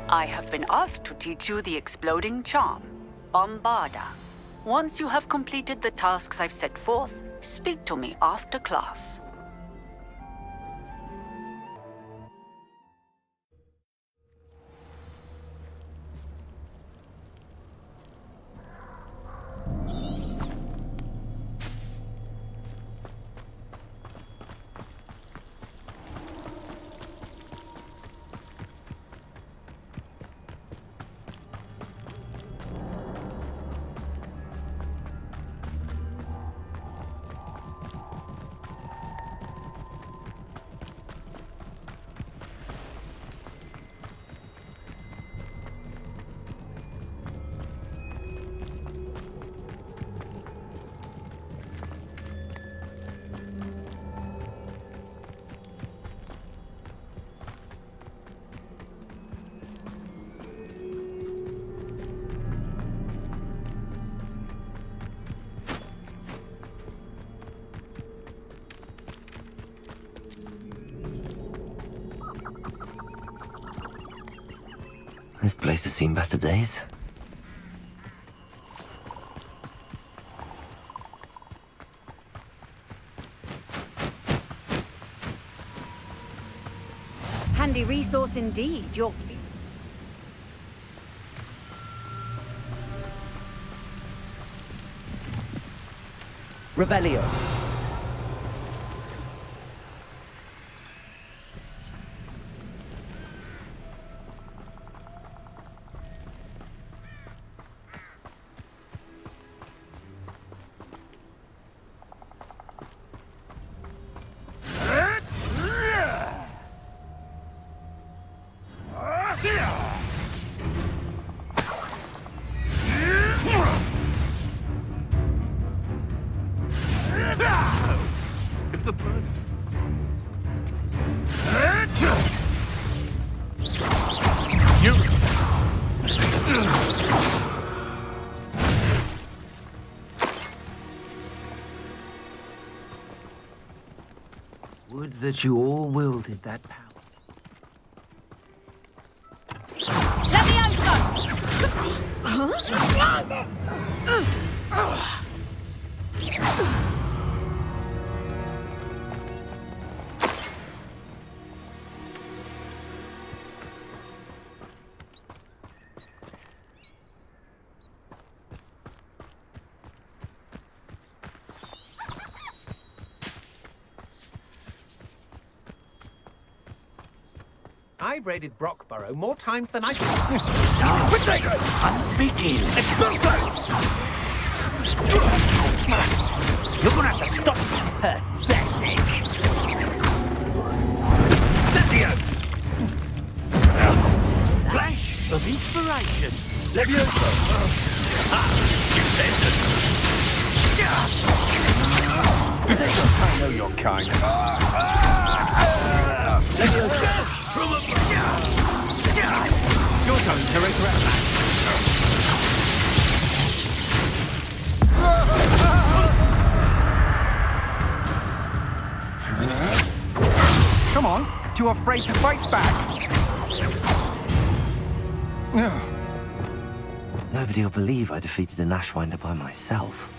I have been asked to teach you the exploding charm, Bombarda. Once you have completed the tasks I've set forth, speak to me after class. This place has seen better days. Handy resource indeed. You're... Revelio. Would that you all wielded that power. I've raided Brockborough more times than I can. I'm speaking. Expulso! You're gonna have to stop. Pathetic. Cecchio! Flash of inspiration. Levioso. You send it. I know your kind. Levioso. You're going to regret that. Come on, too afraid to fight back. Nobody will believe I defeated an Ashwinder by myself.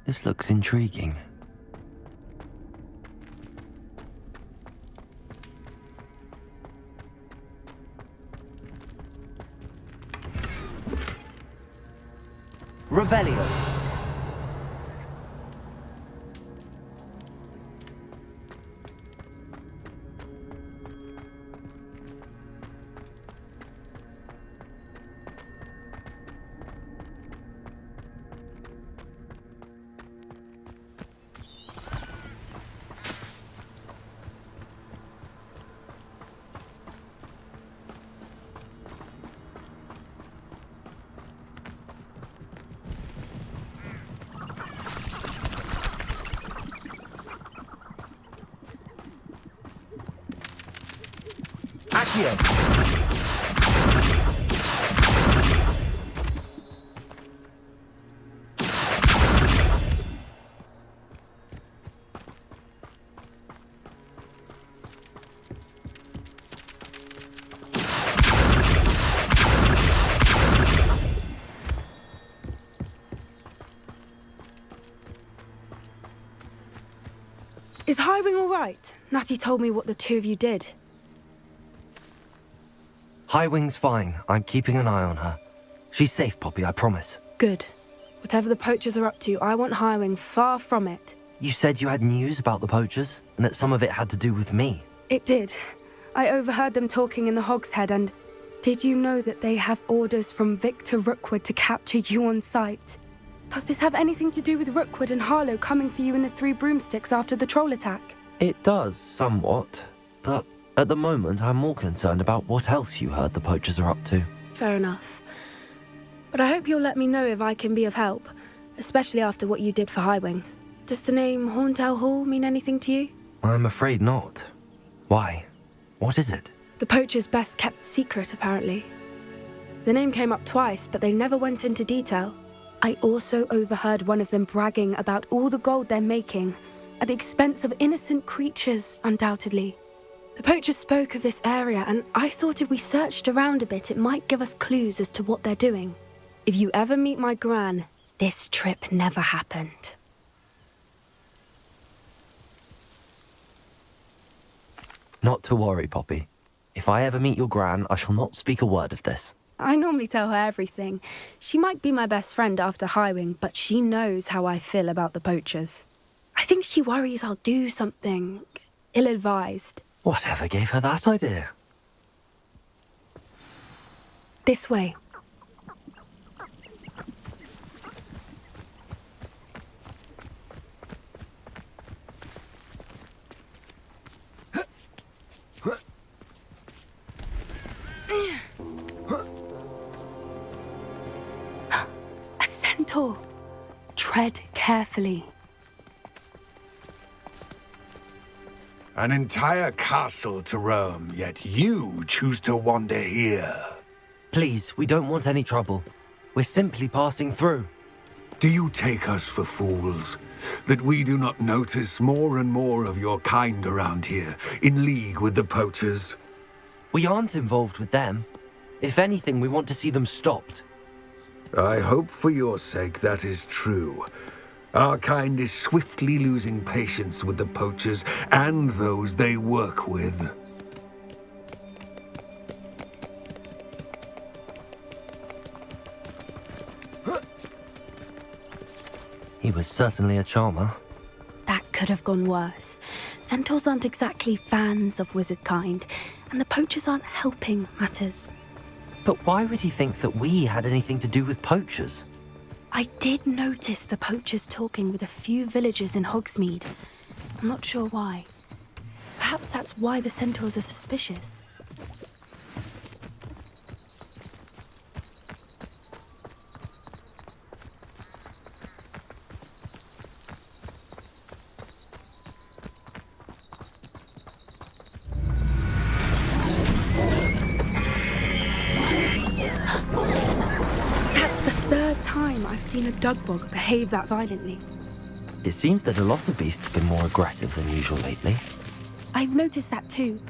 This looks intriguing. Revelio. Accio. Is Highwing all right? Natty told me what the two of you did. Highwing's fine. I'm keeping an eye on her. She's safe, Poppy, I promise. Good. Whatever the poachers are up to, I want Highwing far from it. You said you had news about the poachers, and that some of it had to do with me. It did. I overheard them talking in the Hogshead and Did you know that they have orders from Victor Rookwood to capture you on sight? Does this have anything to do with Rookwood and Harlow coming for you in the Three Broomsticks after the troll attack? It does, somewhat. But at the moment, I'm more concerned about what else you heard the poachers are up to. Fair enough. But I hope you'll let me know if I can be of help, especially after what you did for Highwing. Does the name Horntail Hall mean anything to you? I'm afraid not. Why? What is it? The poacher's best kept secret, apparently. The name came up twice, but they never went into detail. I also overheard one of them bragging about all the gold they're making, at the expense of innocent creatures, undoubtedly. The poacher spoke of this area, and I thought if we searched around a bit, it might give us clues as to what they're doing. If you ever meet my gran, this trip never happened. Not to worry, Poppy. If I ever meet your gran, I shall not speak a word of this. I normally tell her everything. She might be my best friend after Highwing, but she knows how I feel about the poachers. I think she worries I'll do something ill-advised. Whatever gave her that idea? This way. A centaur. Tread carefully. An entire castle to roam, yet you choose to wander here. Please, we don't want any trouble. We're simply passing through. Do you take us for fools? That we do not notice more and more of your kind around here, in league with the poachers? We aren't involved with them. If anything, we want to see them stopped. I hope for your sake that is true. Our kind is swiftly losing patience with the poachers and those they work with. He was certainly a charmer. That could have gone worse. Centaurs aren't exactly fans of wizard kind, and the poachers aren't helping matters. But why would he think that we had anything to do with poachers? I did notice the poachers talking with a few villagers in Hogsmeade. I'm not sure why. Perhaps that's why the centaurs are suspicious. I've seen a dugbog behave that violently. It seems that a lot of beasts have been more aggressive than usual lately. I've noticed that too.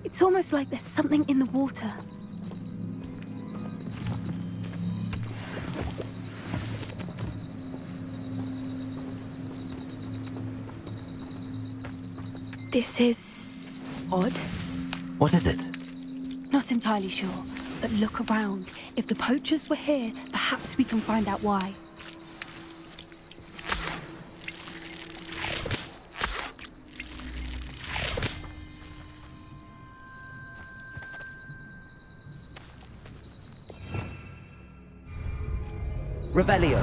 It's almost like there's something in the water. This is odd. What is it? Not entirely sure, but look around. If the poachers were here, perhaps we can find out why. Revelio.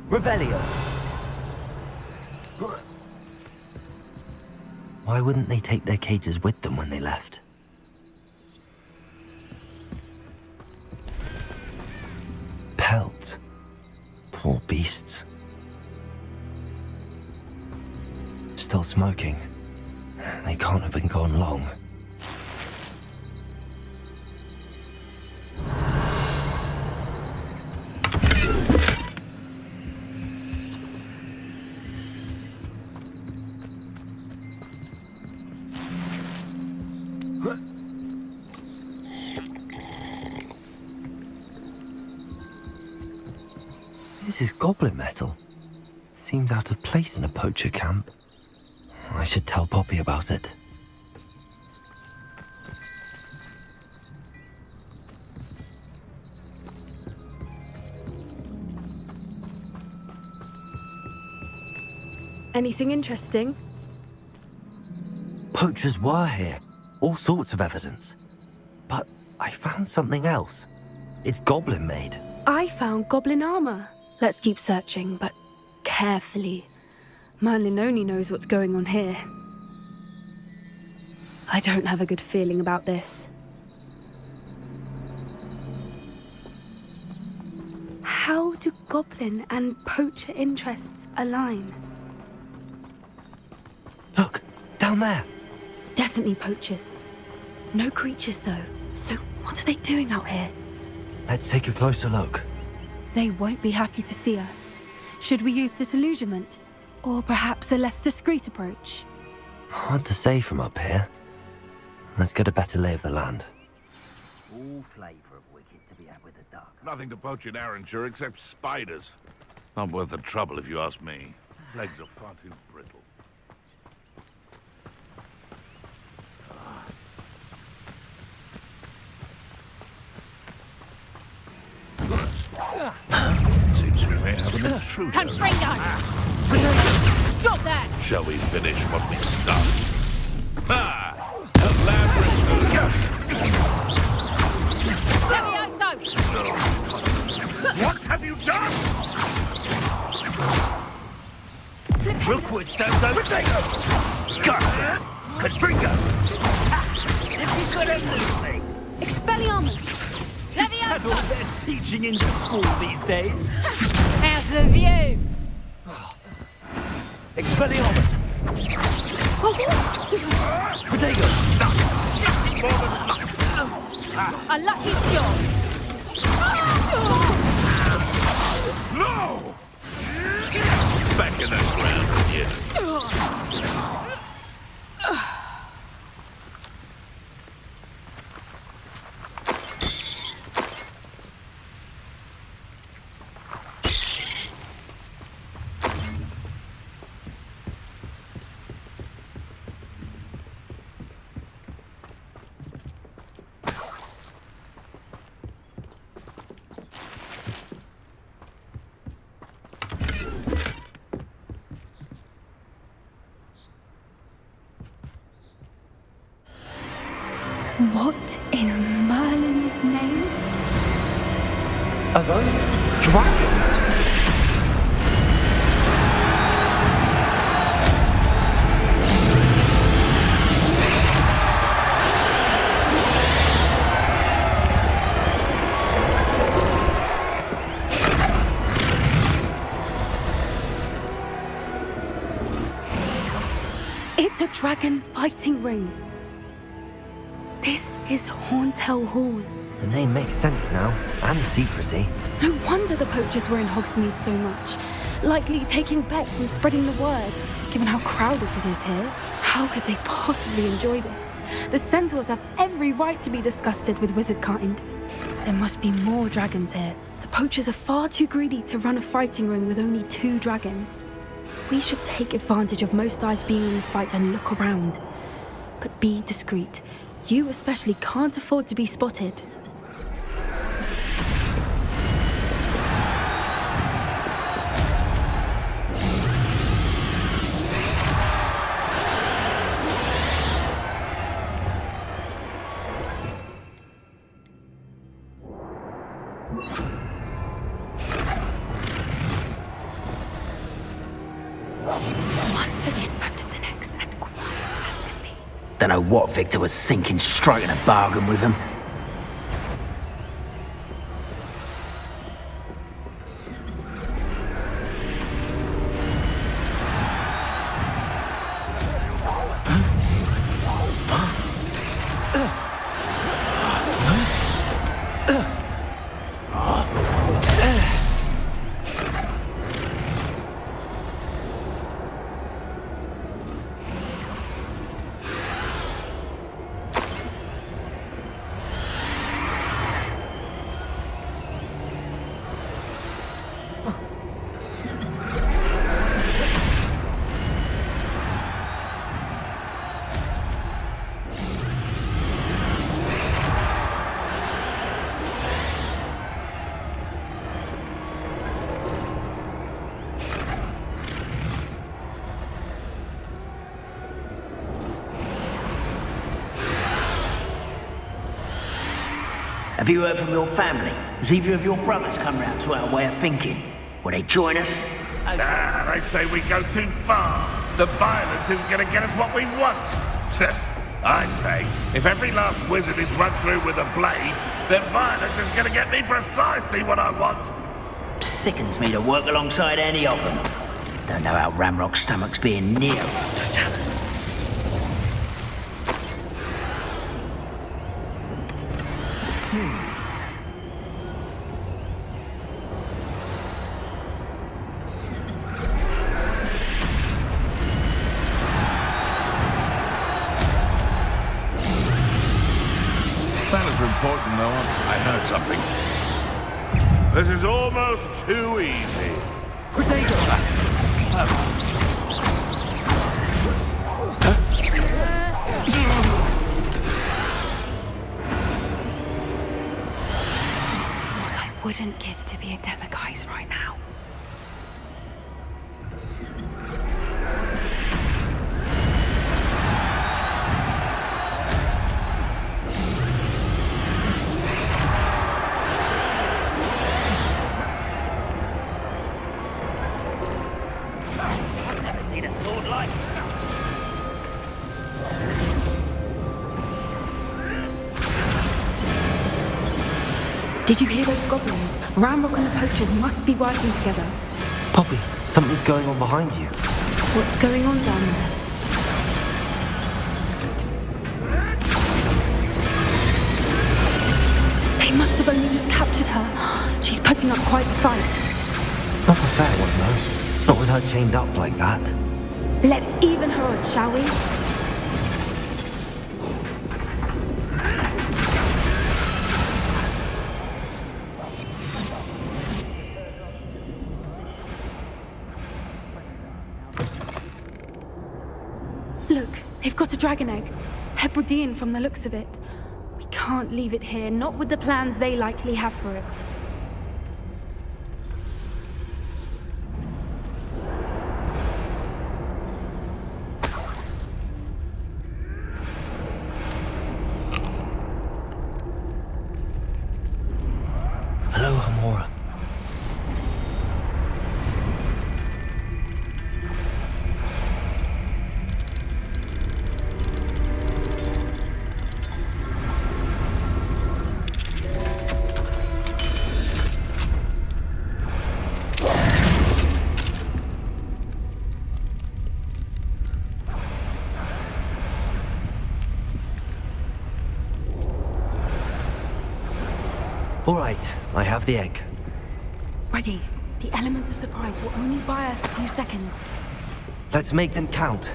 Revelio. Why wouldn't they take their cages with them when they left? Pelts. Poor beasts. Still smoking. They can't have been gone long. This is goblin metal. Seems out of place in a poacher camp. I should tell Poppy about it. Anything interesting? Poachers were here. All sorts of evidence. But I found something else. It's goblin made. I found goblin armor. Let's keep searching, but carefully. Merlin only knows what's going on here. I don't have a good feeling about this. How do goblin and poacher interests align? Look, down there. Definitely poachers. No creatures, though. So what are they doing out here? Let's take a closer look. They won't be happy to see us. Should we use disillusionment? Or perhaps a less discreet approach? Hard to say from up here. Let's get a better lay of the land. All flavour of wicked to be had with the dark. Nothing to poach in Arranshire except spiders. Not worth the trouble if you ask me. Legs are far too brittle. Seems we may have an intruder. Confringo! Stop that! Shall we finish what we started? Ah! Elaborate! What have you done? Rookwood stones over there! Got it! Confringo! If you couldn't lose me! Expelliarmus! Is that all they're teaching in school these days? How's the view? Expelliarmus! Protego! A lucky job! No! Back in that ground, kid. What in Merlin's name? Are those dragons? It's a dragon fighting ring. This is Horntail Hall. The name makes sense now, and the secrecy. No wonder the poachers were in Hogsmeade so much. Likely taking bets and spreading the word, given how crowded it is here. How could they possibly enjoy this? The centaurs have every right to be disgusted with wizardkind. There must be more dragons here. The poachers are far too greedy to run a fighting ring with only 2 dragons. We should take advantage of most eyes being in the fight and look around. But be discreet. You especially can't afford to be spotted. One foot in front of the next and quiet as can be. Don't know what Victor was thinking, striking a bargain with him. Have you heard from your family? Has either of your brothers come round to our way of thinking? Will they join us? They say we go too far. The violence isn't going to get us what we want. I say, if every last wizard is run through with a blade, then violence is going to get me precisely what I want. Sickens me to work alongside any of them. Don't know how Ranrok's stomach's being near us to tell us. Planners are important, though. I heard something. This is almost too easy. What I wouldn't give to be a Demiguise right now. Did you hear those goblins? Ranrok and the poachers must be working together. Poppy, something's going on behind you. What's going on down there? They must have only just captured her. She's putting up quite the fight. Not a fair one, though. Not with her chained up like that. Let's even her odds, shall we? Look, they've got a dragon egg. Hebridean from the looks of it. We can't leave it here, not with the plans they likely have for it. Hello, Hamora. All right, I have the egg. Ready. The element of surprise will only buy us a few seconds. Let's make them count.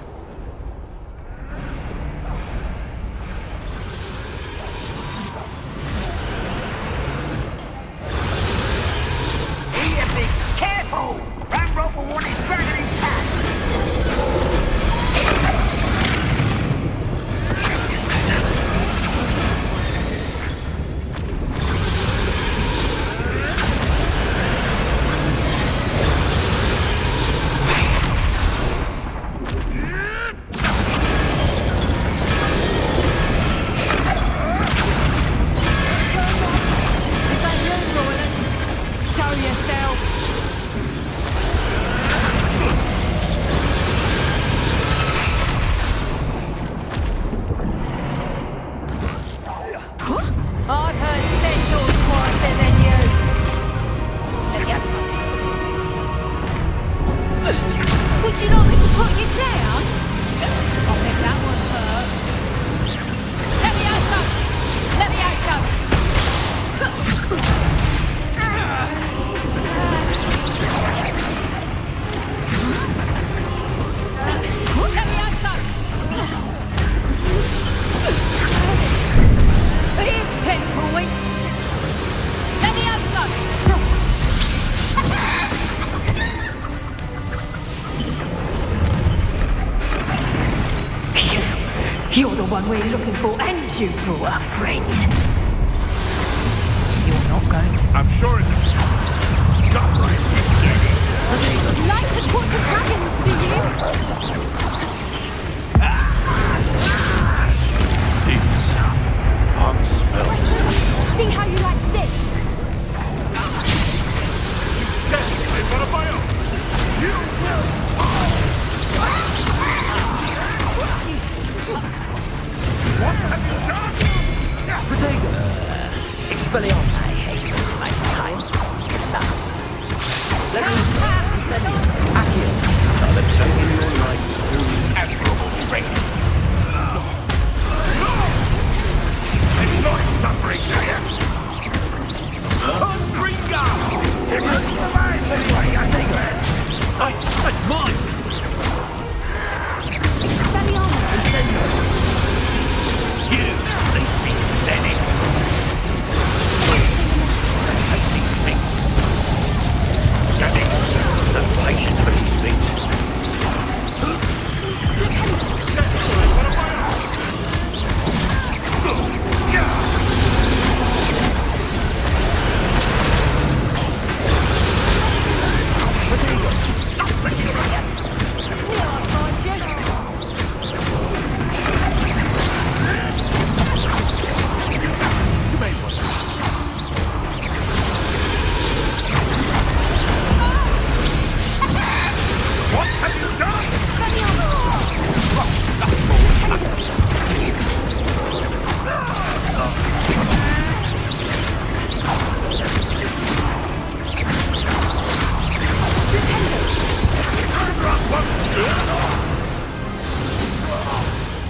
Here, be careful! Ranrok will want his dragon intact! You're the one we're looking for, and you brought a friend. You're not going to... I'm sure it is. Stop right. Let's get this. You like to talk to dragons, do you? These unspelled. See how you Admirable strength. Enjoy suffering, do you? If you survive this way, I think That's mine! You leave me, Dennis. Take these things. Daddy, no patience for these things.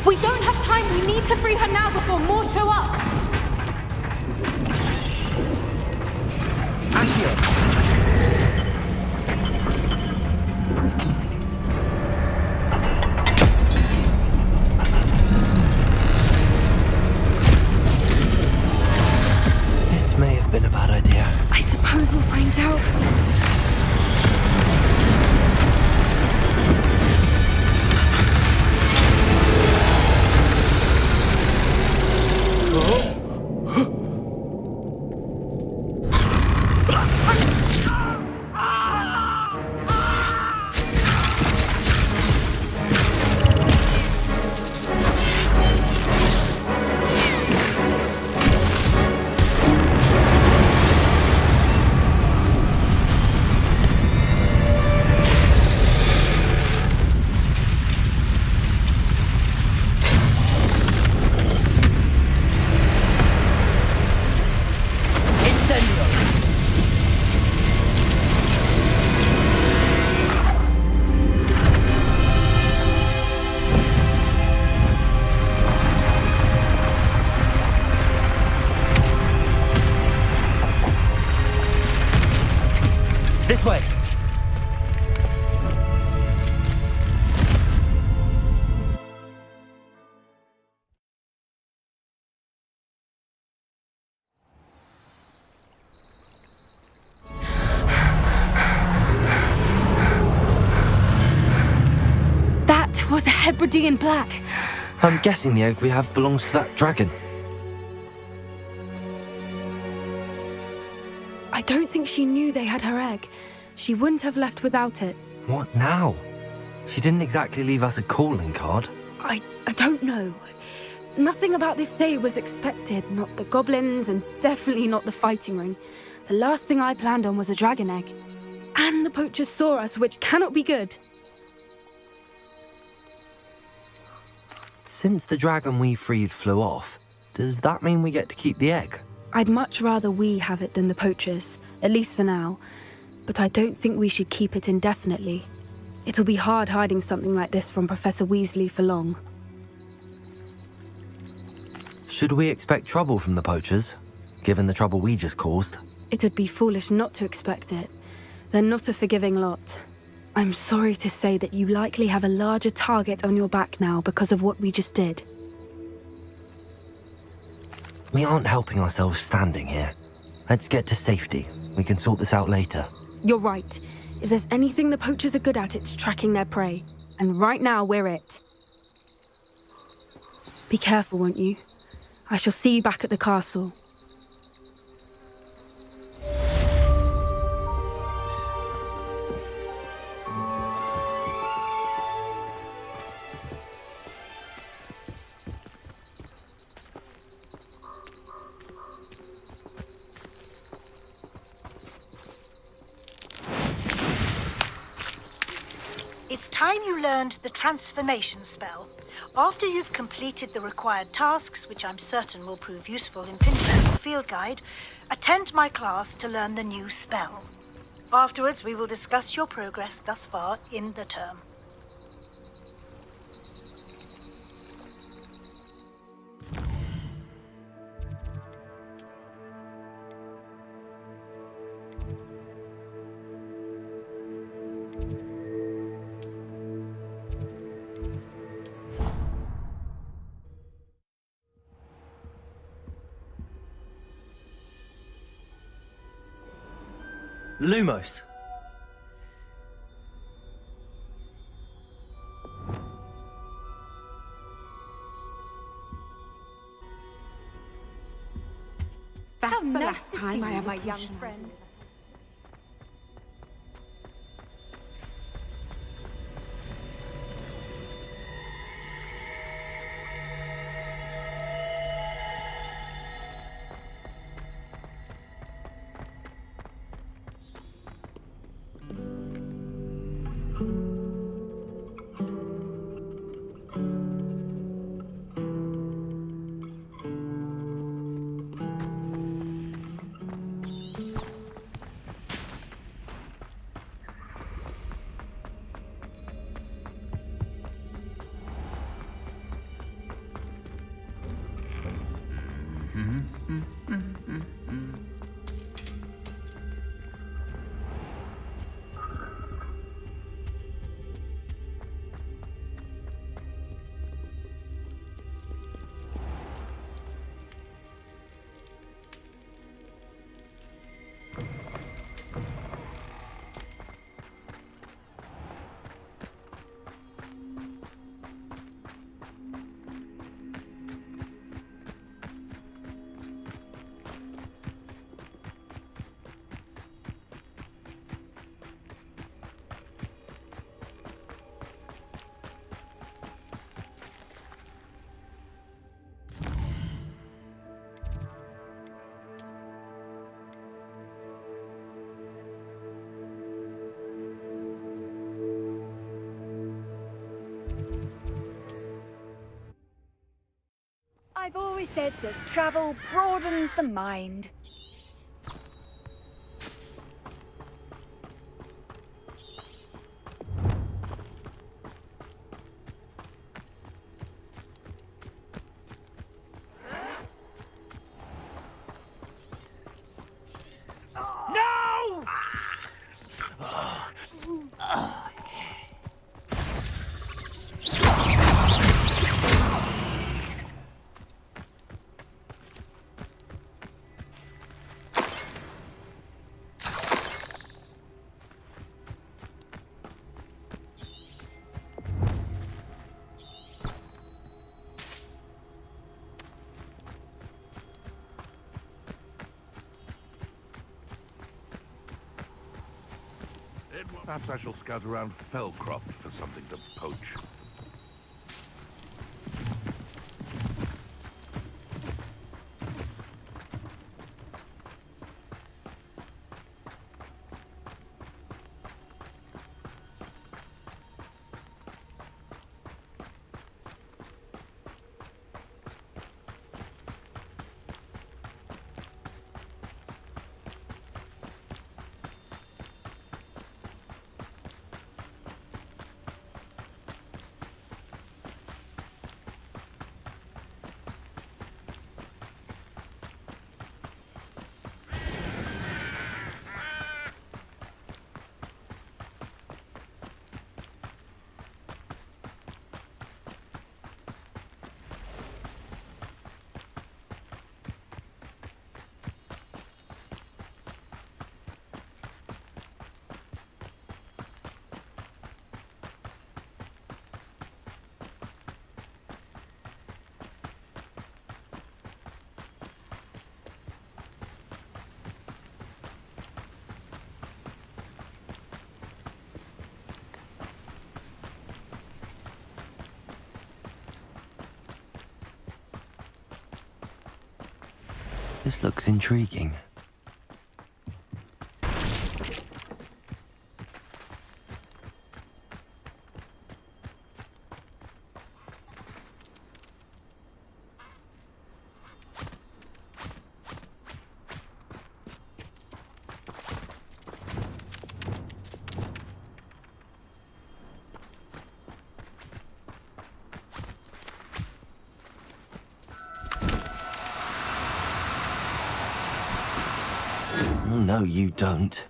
We don't have time. We need to free her now before more show up. This may have been a bad idea. I suppose we'll find out. This way! That was a Hebridean black. I'm guessing the egg we have belongs to that dragon. I don't think she knew they had her egg. She wouldn't have left without it. What now? She didn't exactly leave us a calling card. I don't know. Nothing about this day was expected. Not the goblins, and definitely not the fighting ring. The last thing I planned on was a dragon egg. And the poachers saw us, which cannot be good. Since the dragon we freed flew off, does that mean we get to keep the egg? I'd much rather we have it than the poachers, at least for now. But I don't think we should keep it indefinitely. It'll be hard hiding something like this from Professor Weasley for long. Should we expect trouble from the poachers, given the trouble we just caused? It would be foolish not to expect it. They're not a forgiving lot. I'm sorry to say that you likely have a larger target on your back now because of what we just did. We aren't helping ourselves standing here. Let's get to safety. We can sort this out later. You're right. If there's anything the poachers are good at, it's tracking their prey. And right now, we're it. Be careful, won't you? I shall see you back at the castle. It's time you learned the transformation spell. After you've completed the required tasks, which I'm certain will prove useful in Finland's field guide, attend my class to learn the new spell. Afterwards, we will discuss your progress thus far in the term. Lumos. That's How the nice last to time see I you, have my a young potion. friend. I've always said that travel broadens the mind. No! Perhaps I shall scout around Fellcroft for something to poach. This looks intriguing. Oh, no, you don't.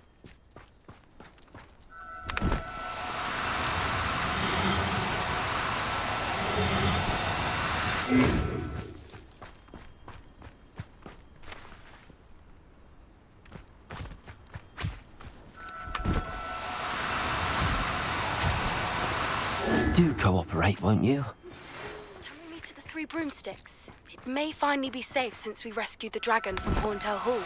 Do cooperate, won't you? Carry me to the Three Broomsticks. It may finally be safe since we rescued the dragon from Horntail Hall.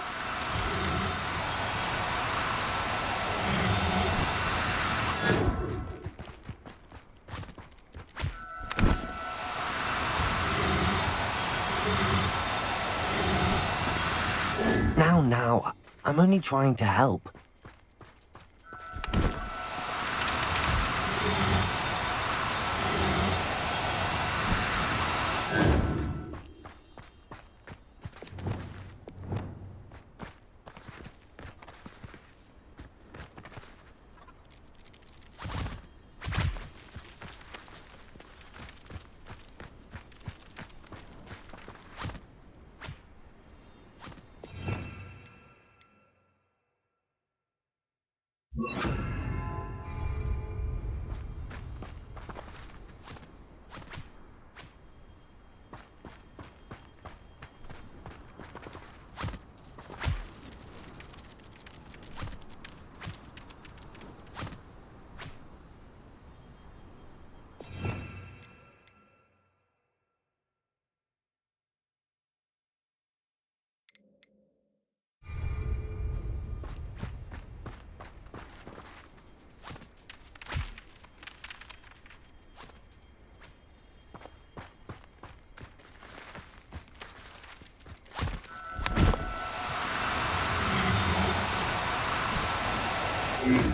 Now, I'm only trying to help.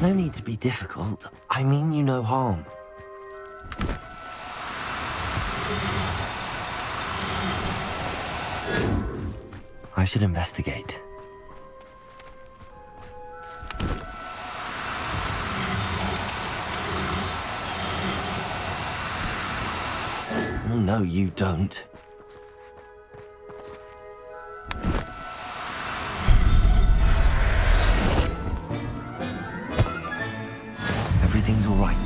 No need to be difficult. I mean you no harm. I should investigate. Oh, no, you don't. Everything's all right now.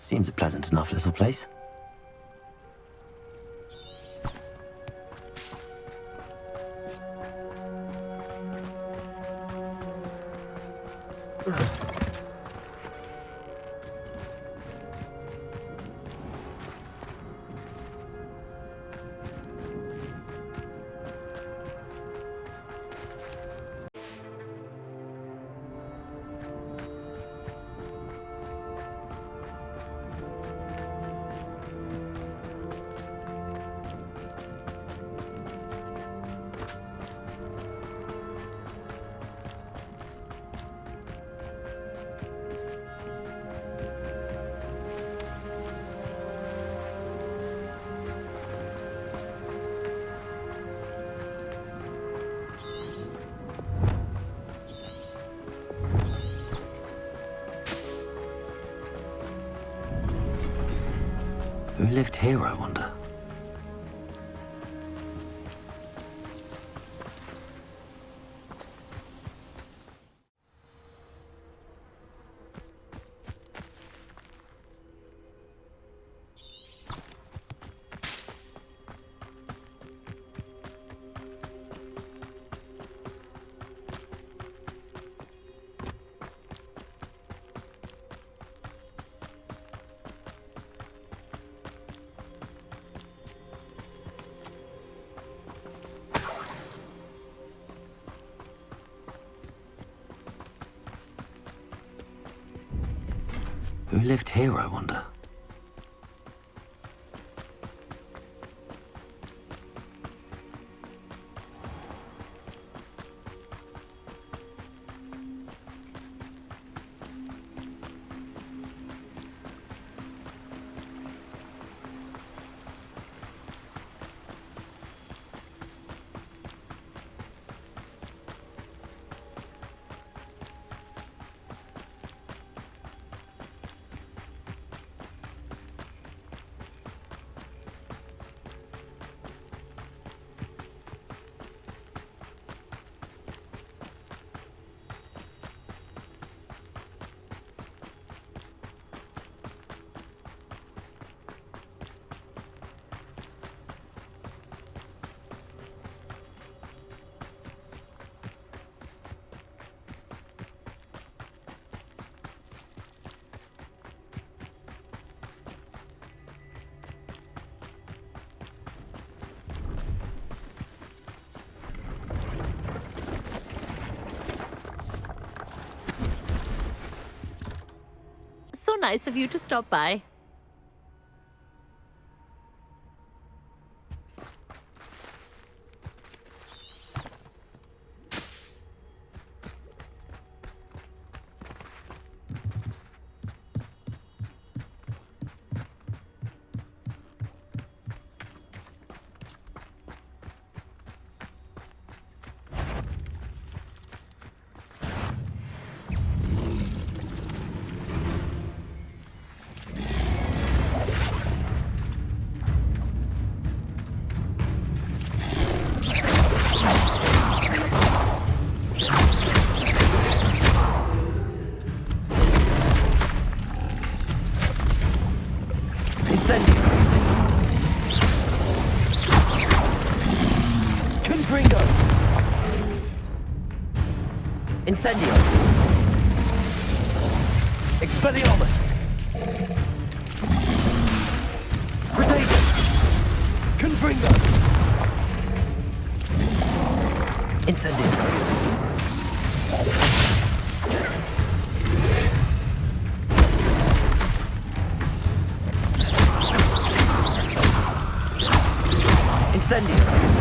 Seems a pleasant enough little place. Who lived here, I wonder? Who lived here, I wonder? So nice of you to stop by. Incendio! Expelliarmus! Protego! Confringo! Incendio! Incendio!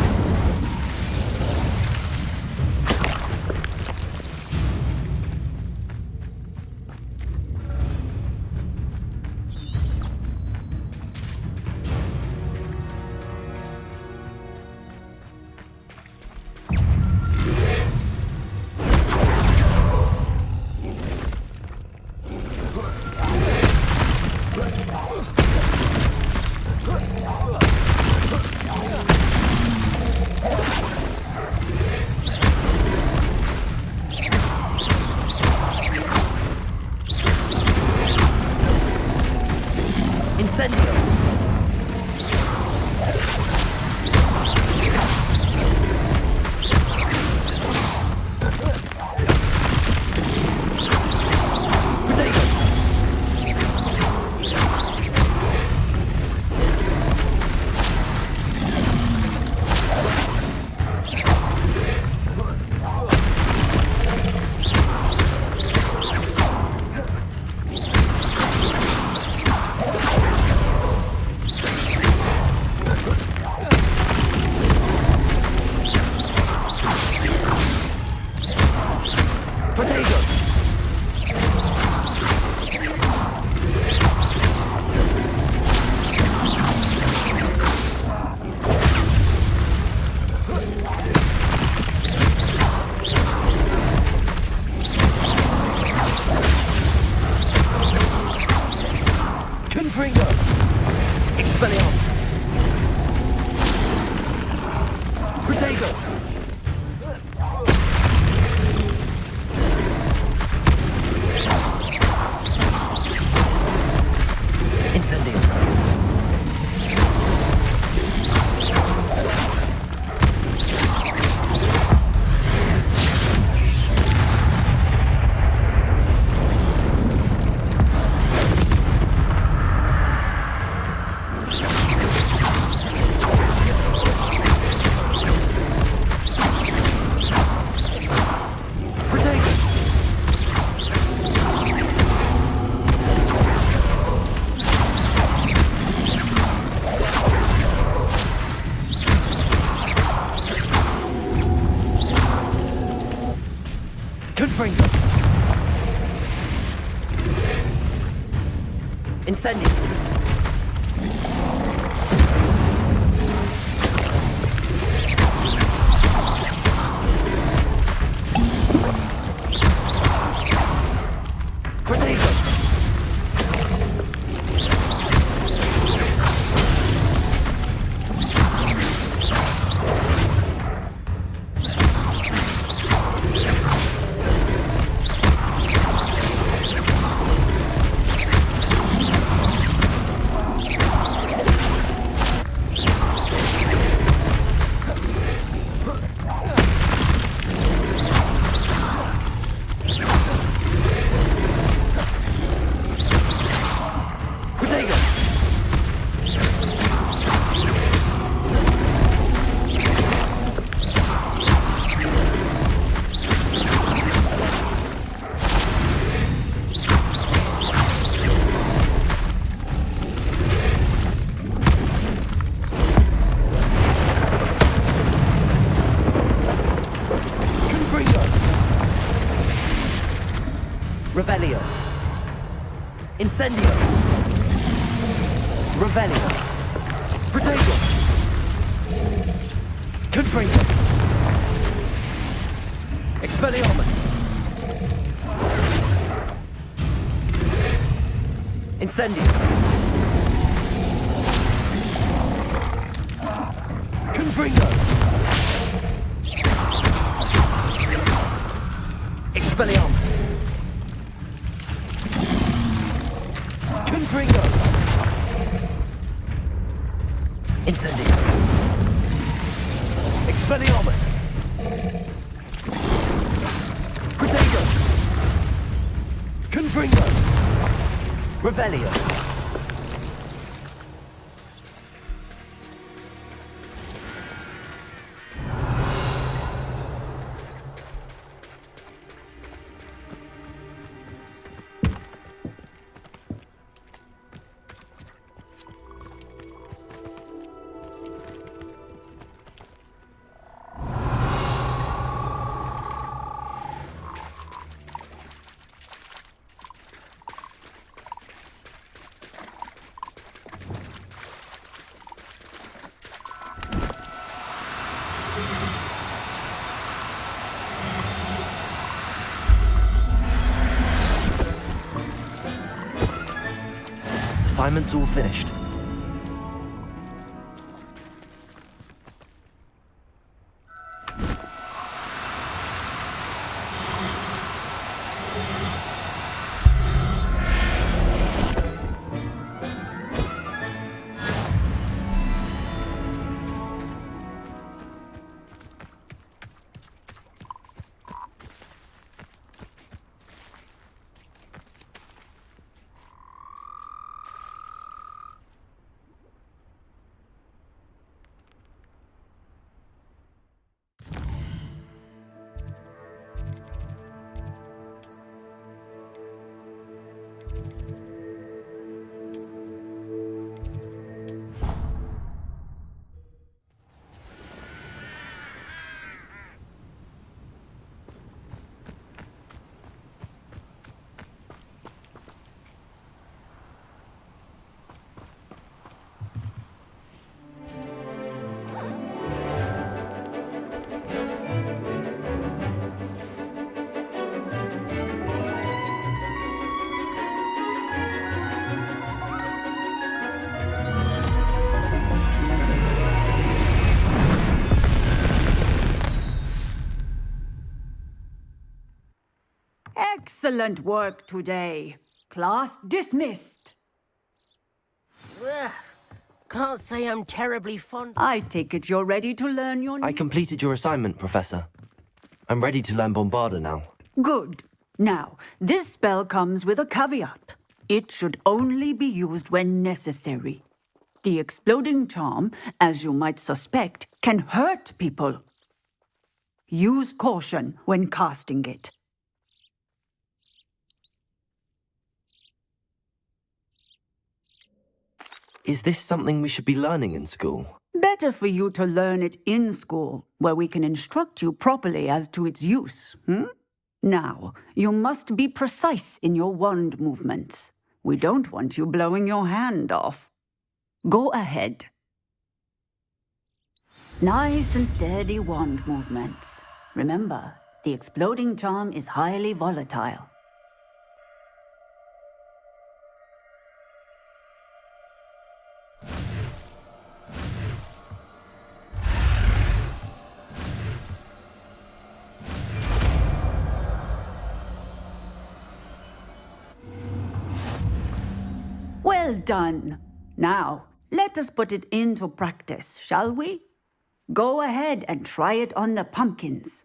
Incendio! Revelio. Incendio. Revelio. Protego. Confringo. Expelliarmus. Incendio. Confringo. Expelliarmus. Confringo. Incendio. Expelliarmus. Protego. Confringo. Revelio. Assignment's all finished. Excellent work today. Class dismissed. Ugh, can't say I'm terribly fond. I take it you're ready to learn your new... I completed your assignment, Professor. I'm ready to learn Bombarda now. Good. Now, this spell comes with a caveat. It should only be used when necessary. The exploding charm, as you might suspect, can hurt people. Use caution when casting it. Is this something we should be learning in school? Better for you to learn it in school, where we can instruct you properly as to its use, Now, you must be precise in your wand movements. We don't want you blowing your hand off. Go ahead. Nice and steady wand movements. Remember, the exploding charm is highly volatile. Well done. Now, let us put it into practice, shall we? Go ahead and try it on the pumpkins.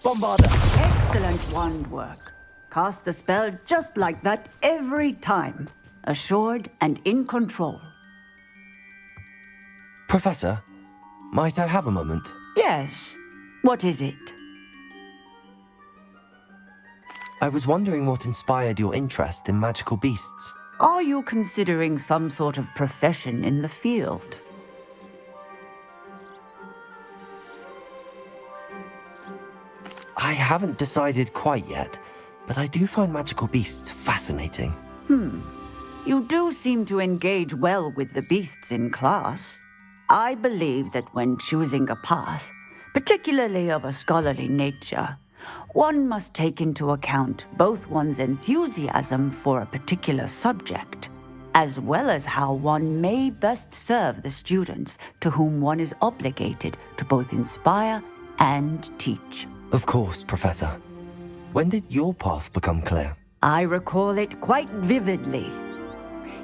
Bombarda! Excellent wand work. Cast the spell just like that every time. Assured and in control. Professor, might I have a moment? Yes. What is it? I was wondering what inspired your interest in magical beasts. Are you considering some sort of profession in the field? I haven't decided quite yet, but I do find magical beasts fascinating. You do seem to engage well with the beasts in class. I believe that when choosing a path, particularly of a scholarly nature, one must take into account both one's enthusiasm for a particular subject, as well as how one may best serve the students to whom one is obligated to both inspire and teach. Of course, Professor. When did your path become clear? I recall it quite vividly.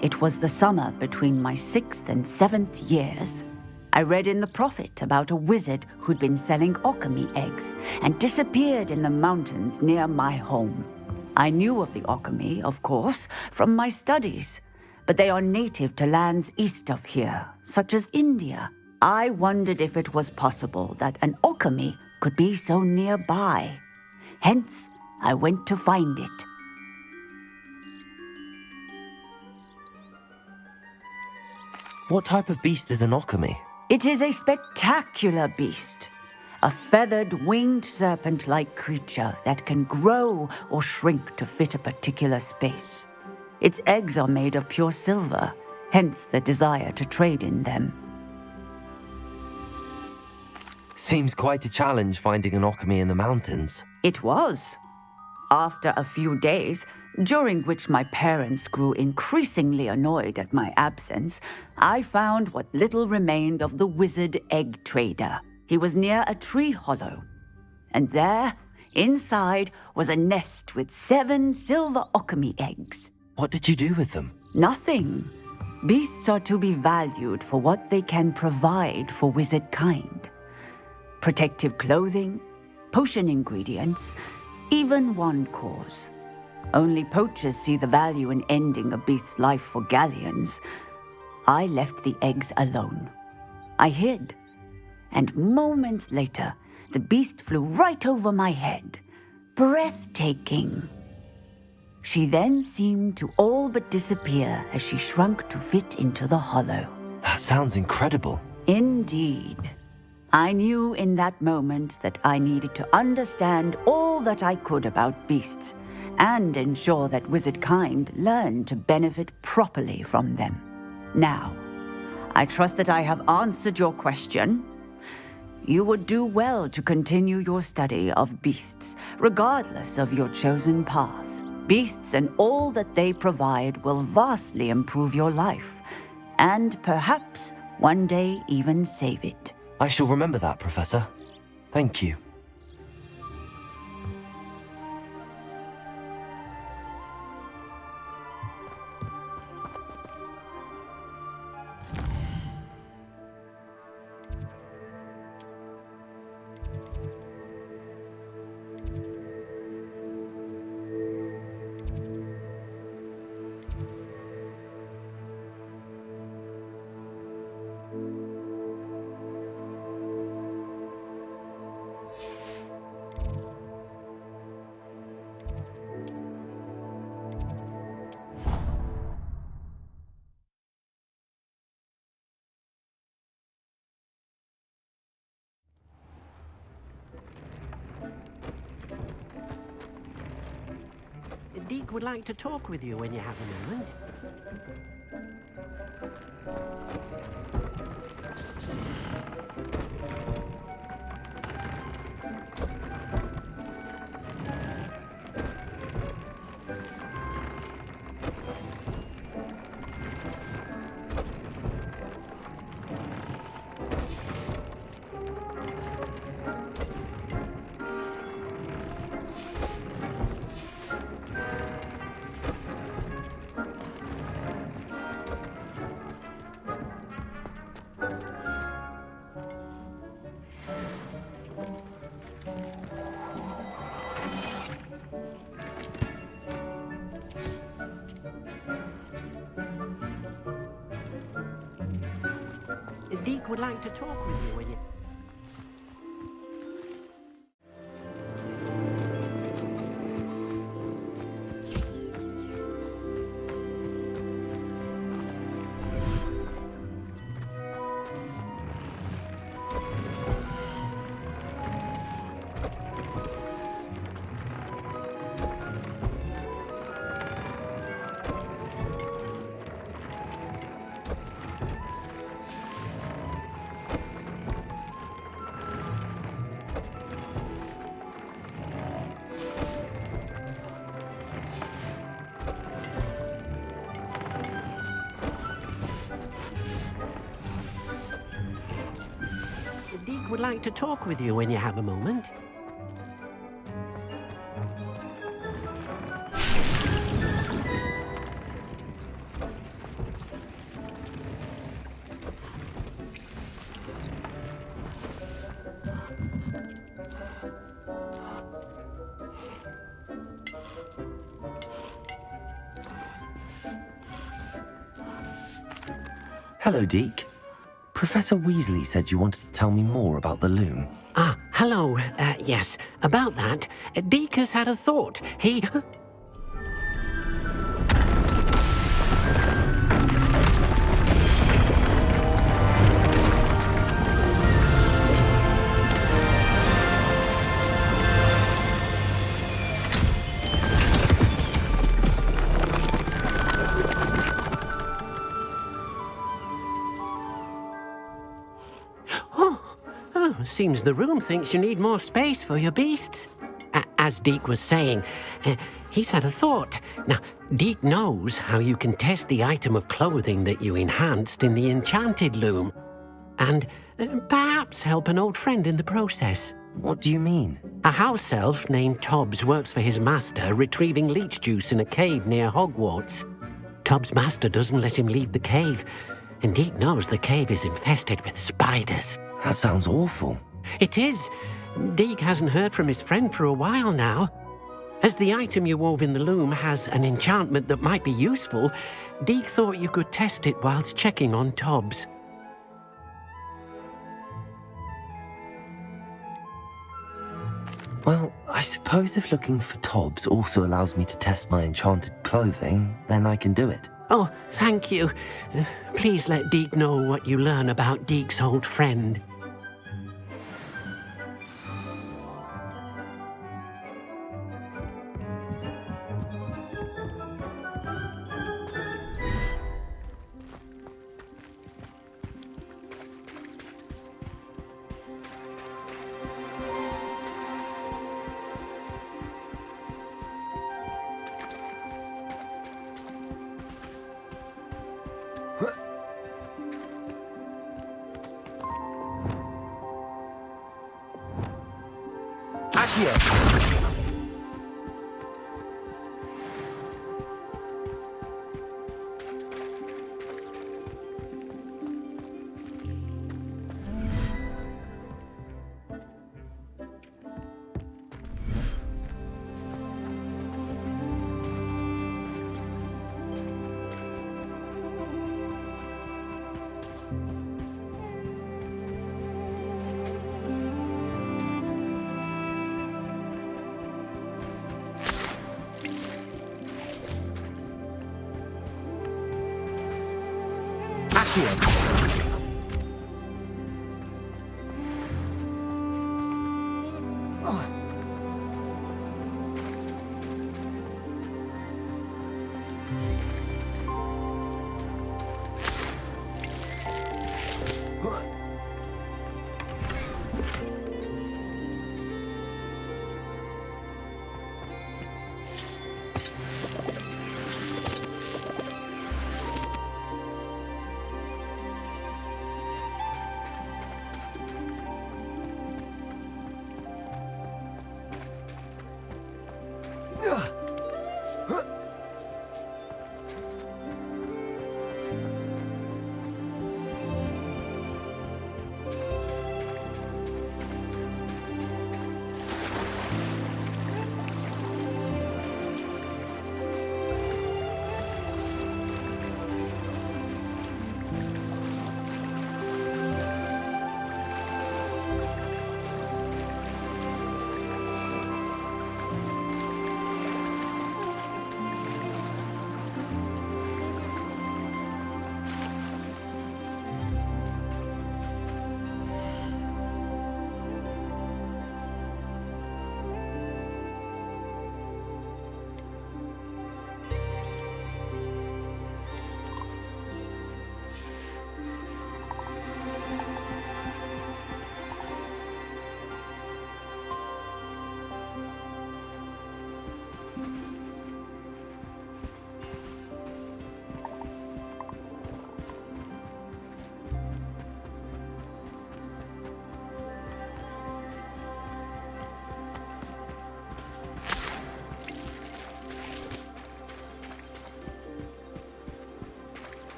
It was the summer between my 6th and 7th years. I read in the Prophet about a wizard who'd been selling alchemy eggs and disappeared in the mountains near my home. I knew of the alchemy, of course, from my studies, but they are native to lands east of here, such as India. I wondered if it was possible that an alchemy could be so nearby. Hence, I went to find it. What type of beast is an alchemy? It is a spectacular beast. A feathered, winged serpent-like creature that can grow or shrink to fit a particular space. Its eggs are made of pure silver, hence the desire to trade in them. Seems quite a challenge finding an alchemy in the mountains. It was. After a few days, during which my parents grew increasingly annoyed at my absence, I found what little remained of the wizard egg trader. He was near a tree hollow. And there, inside, was a nest with 7 silver alchemy eggs. What did you do with them? Nothing. Beasts are to be valued for what they can provide for wizard kind. Protective clothing, potion ingredients, even wand cores. Only poachers see the value in ending a beast's life for galleons. I left the eggs alone. I hid, and moments later, the beast flew right over my head. Breathtaking. She then seemed to all but disappear as she shrunk to fit into the hollow. That sounds incredible. Indeed. I knew in that moment that I needed to understand all that I could about beasts and ensure that wizard kind learned to benefit properly from them. Now, I trust that I have answered your question. You would do well to continue your study of beasts, regardless of your chosen path. Beasts and all that they provide will vastly improve your life, and perhaps one day even save it. I shall remember that, Professor. Thank you. Deke would like to talk with you when you have a moment. Deke would like to talk with you when you... Deek would like to talk with you when you have a moment. Hello, Deke. Professor Weasley said you wanted to tell me more about the loom. Ah, hello. Yes, about that. Deek has had a thought. He... Seems the room thinks you need more space for your beasts. As Deek was saying, he's had a thought. Now, Deek knows how you can test the item of clothing that you enhanced in the enchanted loom. And perhaps help an old friend in the process. What do you mean? A house elf named Tobbs works for his master, retrieving leech juice in a cave near Hogwarts. Tobbs' master doesn't let him leave the cave, and Deek knows the cave is infested with spiders. That sounds awful. It is. Deek hasn't heard from his friend for a while now. As the item you wove in the loom has an enchantment that might be useful, Deek thought you could test it whilst checking on Tobbs. Well, I suppose if looking for Tobbs also allows me to test my enchanted clothing, then I can do it. Oh, thank you. Please let Deek know what you learn about Deek's old friend.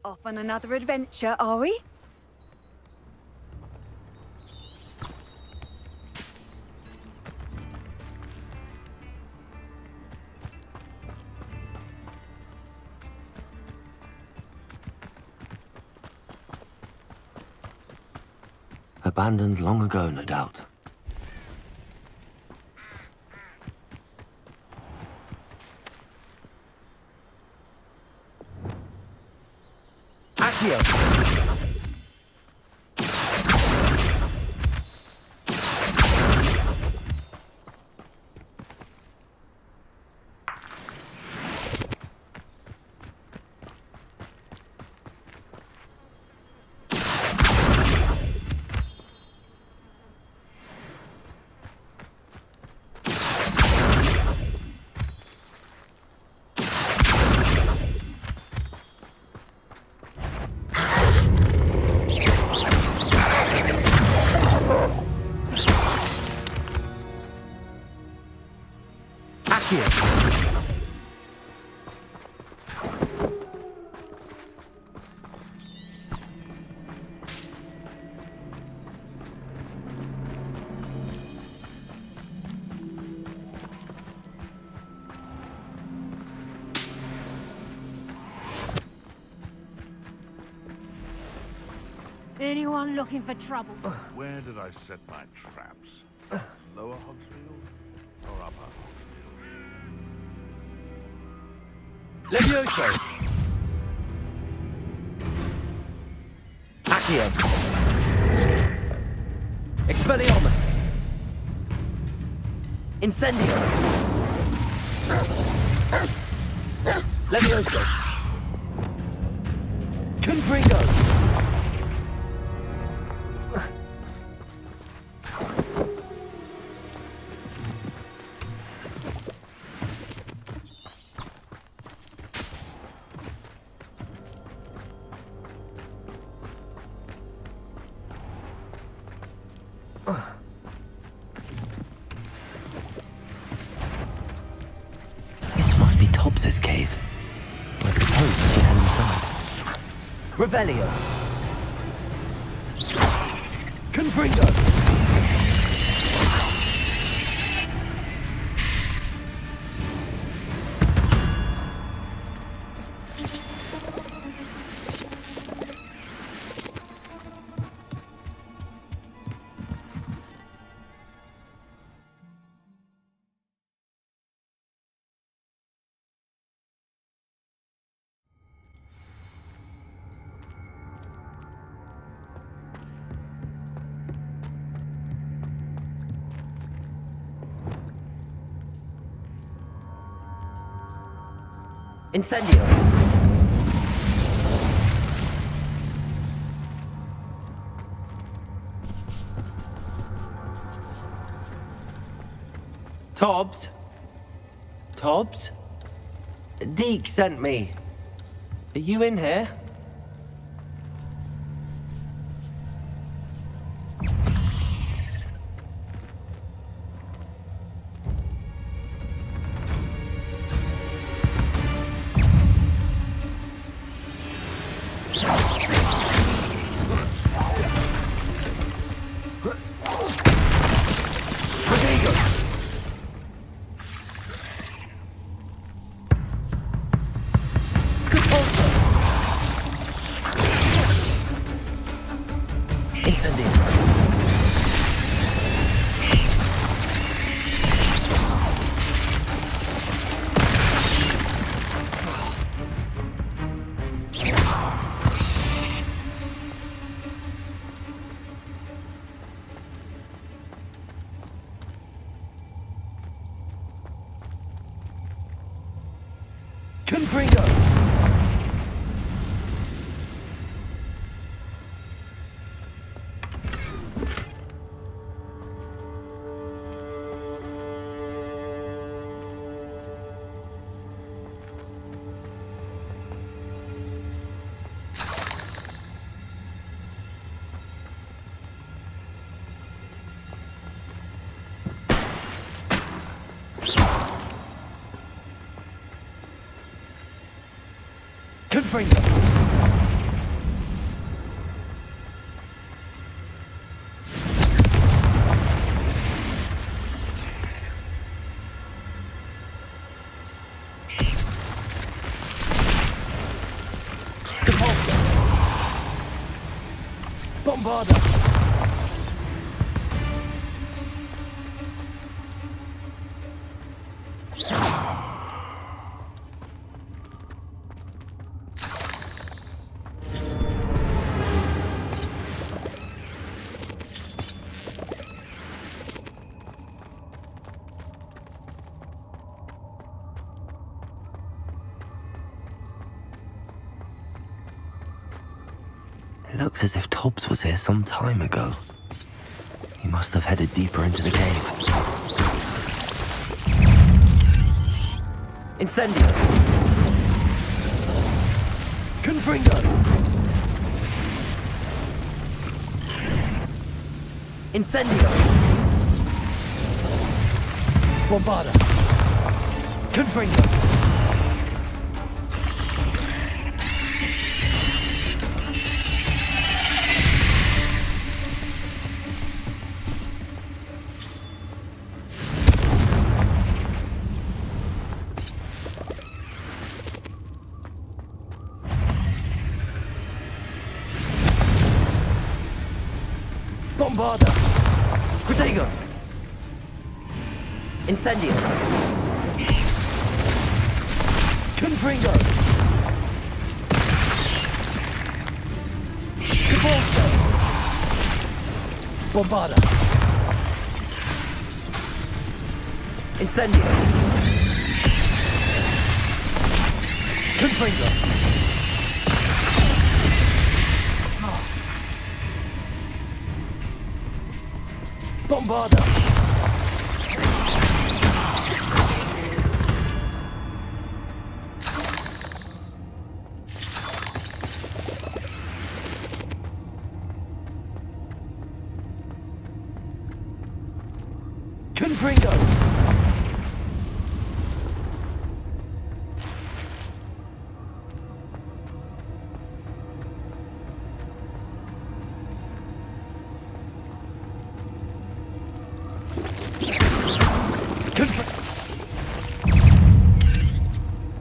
Off on another adventure, are we? Abandoned long ago, no doubt. Accio! Anyone looking for trouble? Where did I set my traps? Lower Hogsfield or upper Hogsfield? Levioso! Accio! Expelliarmus! Incendio! Levioso! Confringo! This must be Tobbs's cave. I suppose we should head inside. Revelio! Confringo! Incendio! Tobbs? Tobbs? Deke sent me. Are you in here? Confringo! Bombarda! It looks as if Tobbs was here some time ago. He must have headed deeper into the cave. Incendio! Confringo! Incendio! Bombarda! Confringo! Bombarda! Protego! Incendio! Confringo! Cavolto! Bombarda! Incendio! Confringo! Bombarda! Confringo!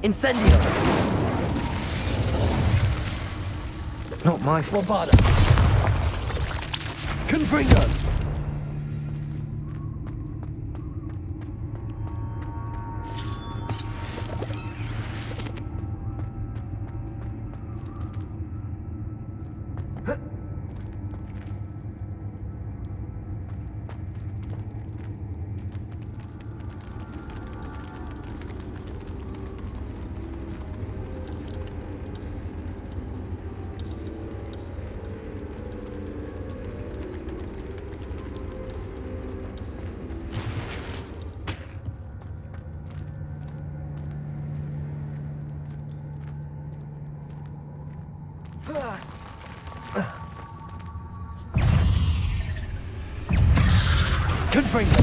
Incendio! Not my fault. Bombarda! Confringo! Confringo!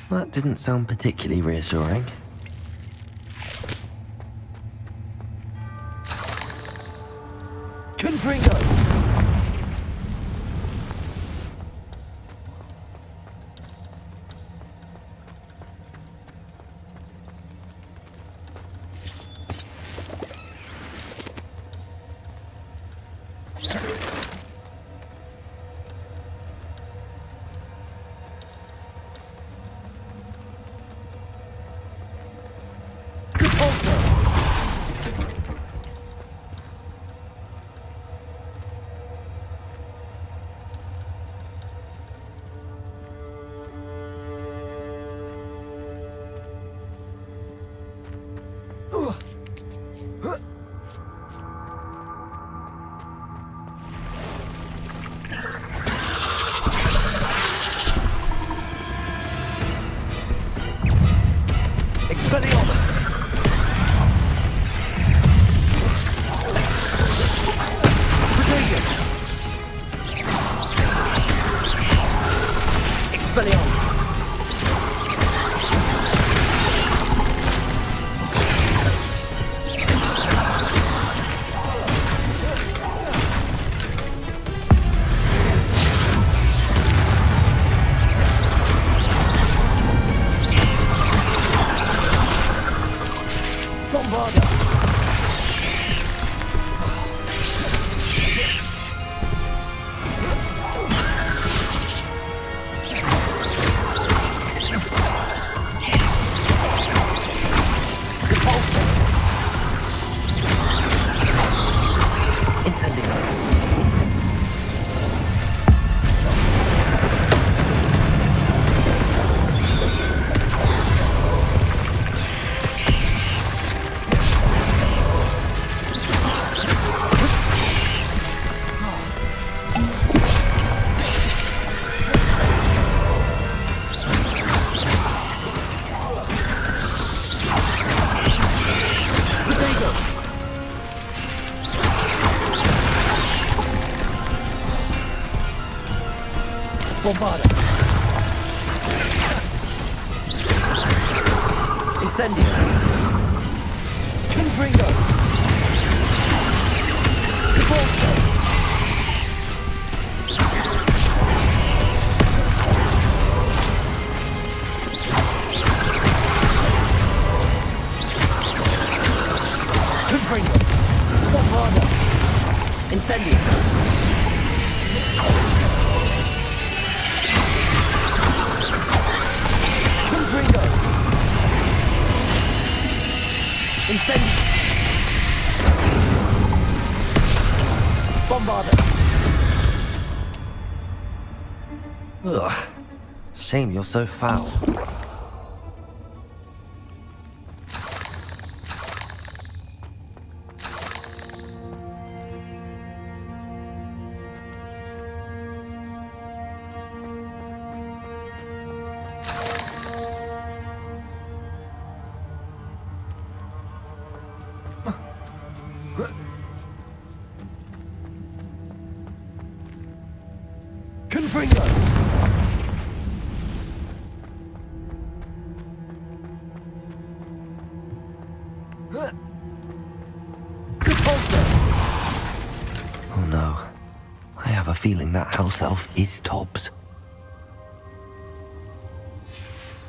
That didn't sound particularly reassuring. Confringo! Bombarda. Incendio. Confringo. Cabolto. Confringo. Bombarda. Incendio. Confringo. Incendio. Bombarda. Ugh. Shame you're so foul. Confringo. Oh no. I have a feeling that house elf is Tobbs.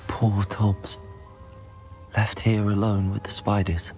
Poor Tobbs. Left here alone with the spiders.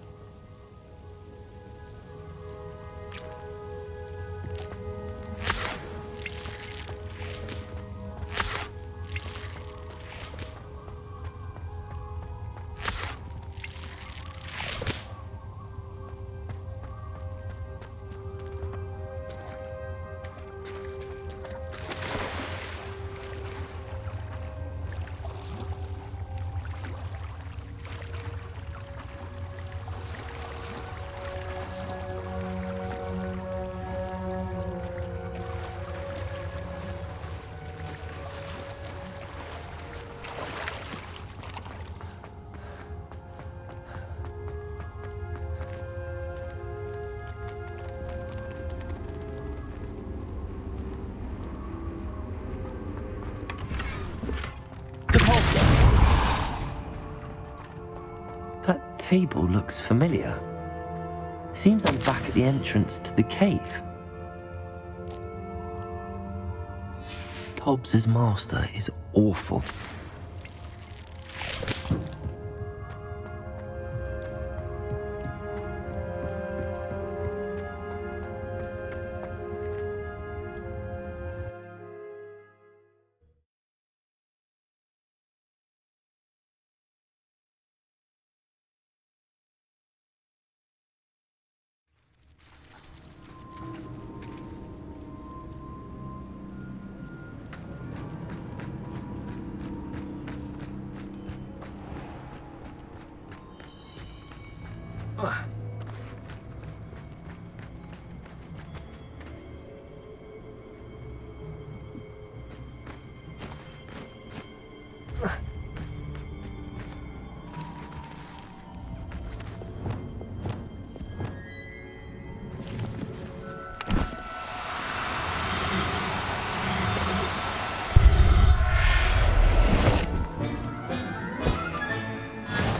That table looks familiar. Seems I'm back at the entrance to the cave. Tobbs' master is awful.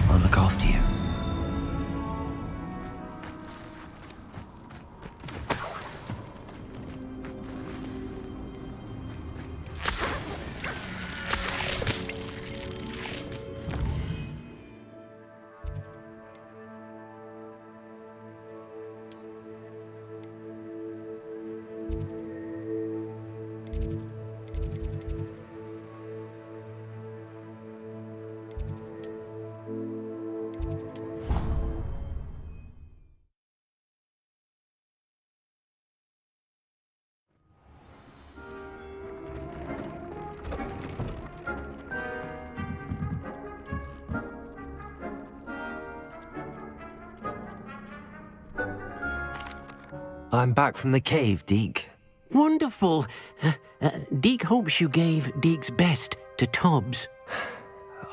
I'll look after you. I'm back from the cave, Deke. Wonderful. Deke hopes you gave Deke's best to Tobbs.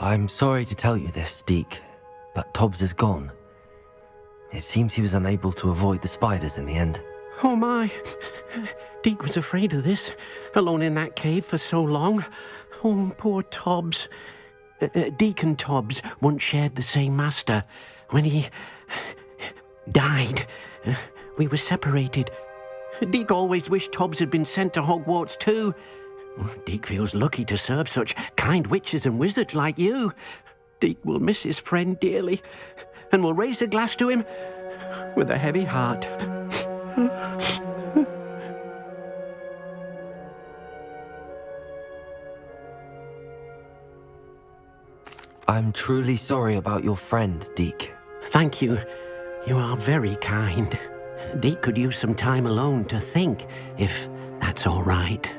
I'm sorry to tell you this, Deke, but Tobbs is gone. It seems he was unable to avoid the spiders in the end. Oh my. Deke was afraid of this, alone in that cave for so long. Oh, poor Tobbs. Deacon Tobbs once shared the same master. When he died, we were separated. Deke always wished Tobbs had been sent to Hogwarts too. Deke feels lucky to serve such kind witches and wizards like you. Deke will miss his friend dearly, and will raise a glass to him with a heavy heart. I'm truly sorry about your friend, Deke. Thank you. You are very kind. Deke could use some time alone to think, if that's all right.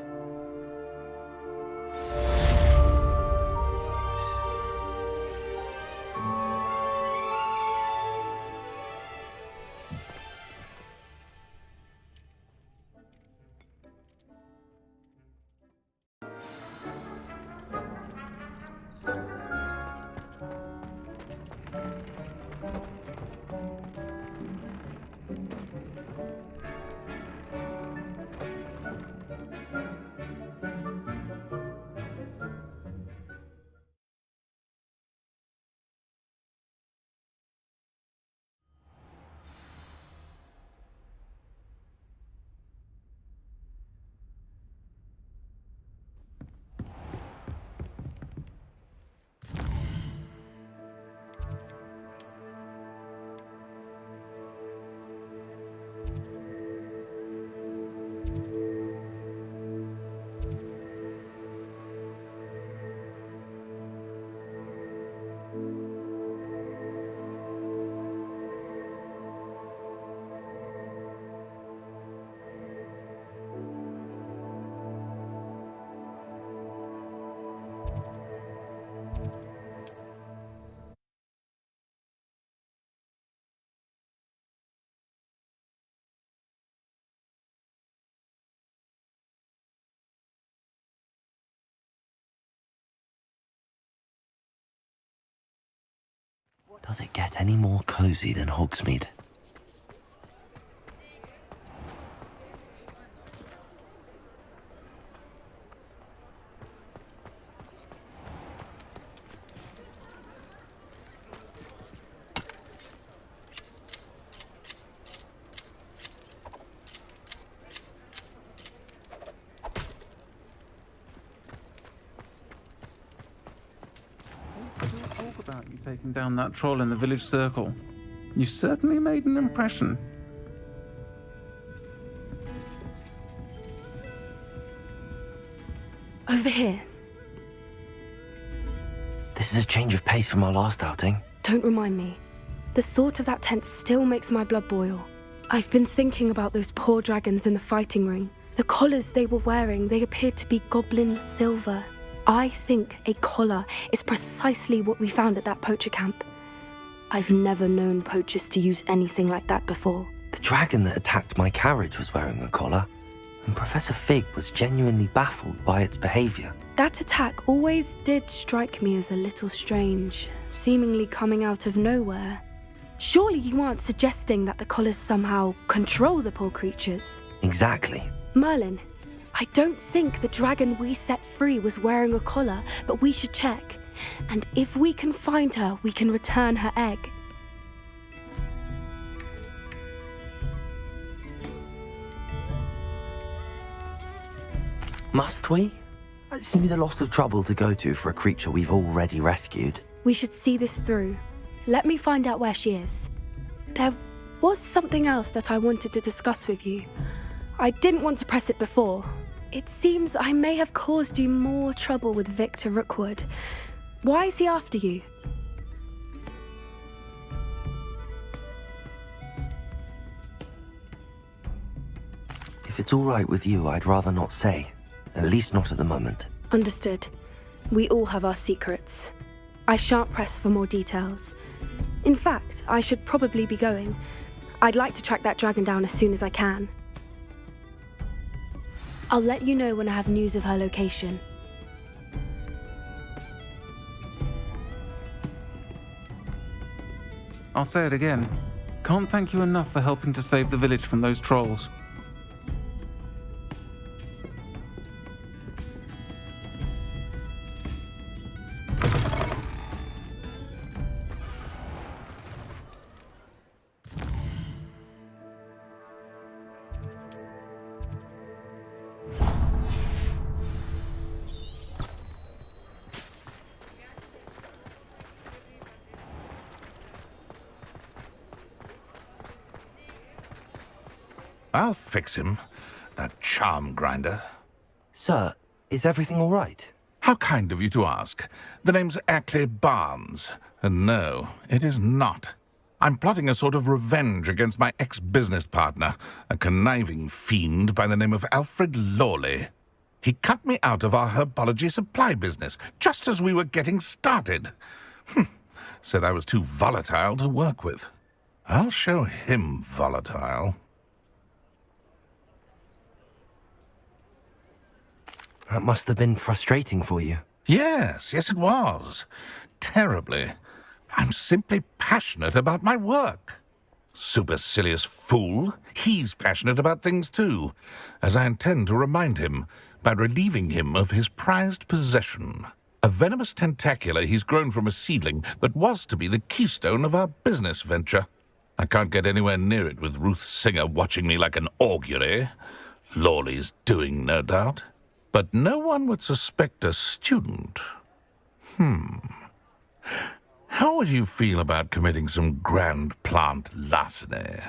Does it get any more cozy than Hogsmeade? About you taking down that troll in the village circle. You certainly made an impression. Over here. This is a change of pace from our last outing. Don't remind me. The thought of that tent still makes my blood boil. I've been thinking about those poor dragons in the fighting ring. The collars they were wearing, they appeared to be goblin silver. I think a collar is precisely what we found at that poacher camp. I've never known poachers to use anything like that before. The dragon that attacked my carriage was wearing a collar, and Professor Fig was genuinely baffled by its behavior. That attack always did strike me as a little strange, seemingly coming out of nowhere. Surely you aren't suggesting that the collars somehow control the poor creatures? Exactly. Merlin, I don't think the dragon we set free was wearing a collar, but we should check. And if we can find her, we can return her egg. Must we? It seems a lot of trouble to go to for a creature we've already rescued. We should see this through. Let me find out where she is. There was something else that I wanted to discuss with you. I didn't want to press it before. It seems I may have caused you more trouble with Victor Rookwood. Why is he after you? If it's all right with you, I'd rather not say. At least not at the moment. Understood. We all have our secrets. I shan't press for more details. In fact, I should probably be going. I'd like to track that dragon down as soon as I can. I'll let you know when I have news of her location. I'll say it again. Can't thank you enough for helping to save the village from those trolls. I'll fix him, that charm grinder. Sir, is everything all right? How kind of you to ask. The name's Ackley Barnes, and no, it is not. I'm plotting a sort of revenge against my ex-business partner, a conniving fiend by the name of Alfred Lawley. He cut me out of our herbology supply business, just as we were getting started. Said I was too volatile to work with. I'll show him volatile. That must have been frustrating for you. Yes, it was. Terribly. I'm simply passionate about my work. Supercilious fool. He's passionate about things too, as I intend to remind him by relieving him of his prized possession. A venomous tentacular he's grown from a seedling that was to be the keystone of our business venture. I can't get anywhere near it with Ruth Singer watching me like an augury. Lawley's doing, no doubt. But no one would suspect a student. How would you feel about committing some grand plant larceny?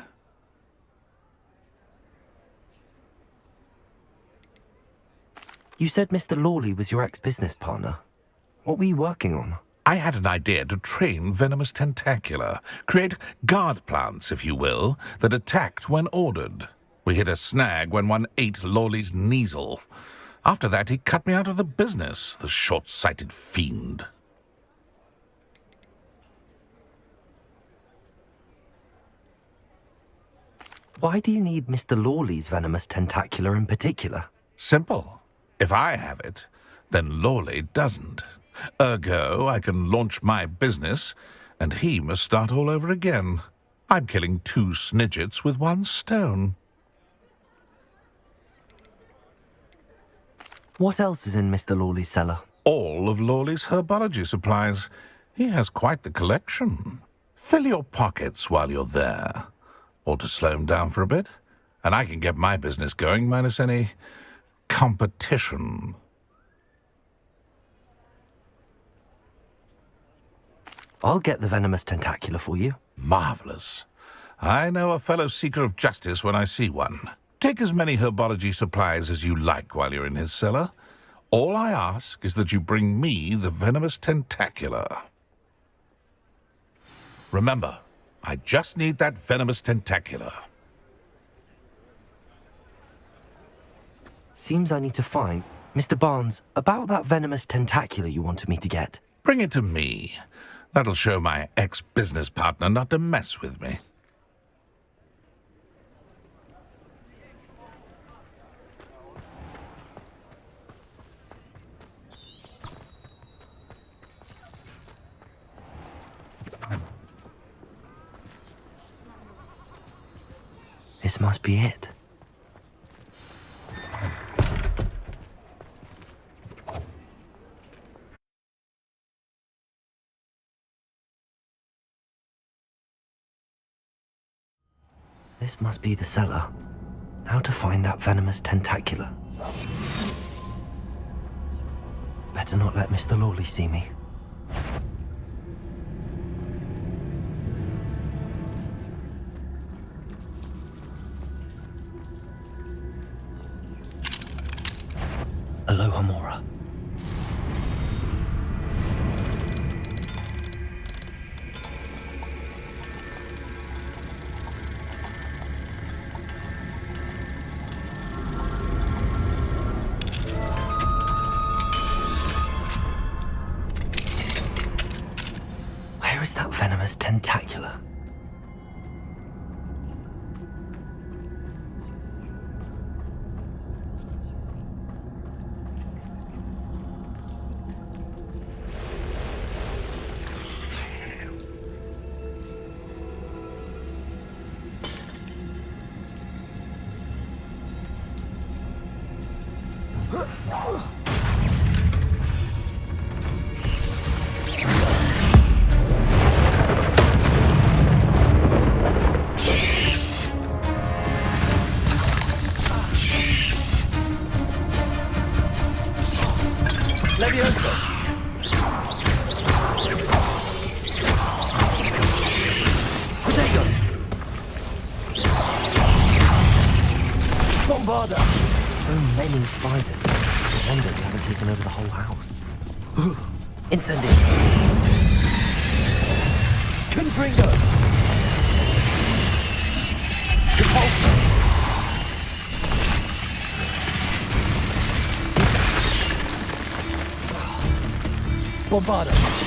You said Mr. Lawley was your ex-business partner. What were you working on? I had an idea to train venomous tentacula, create guard plants, if you will, that attacked when ordered. We hit a snag when one ate Lawley's Kneasel. After that, he cut me out of the business, the short-sighted fiend. Why do you need Mr. Lawley's venomous tentacular in particular? Simple. If I have it, then Lawley doesn't. Ergo, I can launch my business, and he must start all over again. I'm killing 2 snidgets with 1 stone. What else is in Mr. Lawley's cellar? All of Lawley's herbology supplies. He has quite the collection. Fill your pockets while you're there. Or to slow him down for a bit, and I can get my business going minus any competition. I'll get the venomous tentacular for you. Marvelous. I know a fellow seeker of justice when I see one. Take as many herbology supplies as you like while you're in his cellar. All I ask is that you bring me the venomous tentacular. Remember, I just need that venomous tentacular. Seems I need to find... Mr. Barnes, about that venomous tentacular you wanted me to get. Bring it to me. That'll show my ex-business partner not to mess with me. This must be it. This must be the cellar. How to find that venomous tentacular? Better not let Mr. Lawley see me. Aloha Mora. Where is that venomous tentacular? Bombarda! So many spiders. I wonder they haven't taken over the whole house. Incendio! Confringo! Repulsor! Bombarda!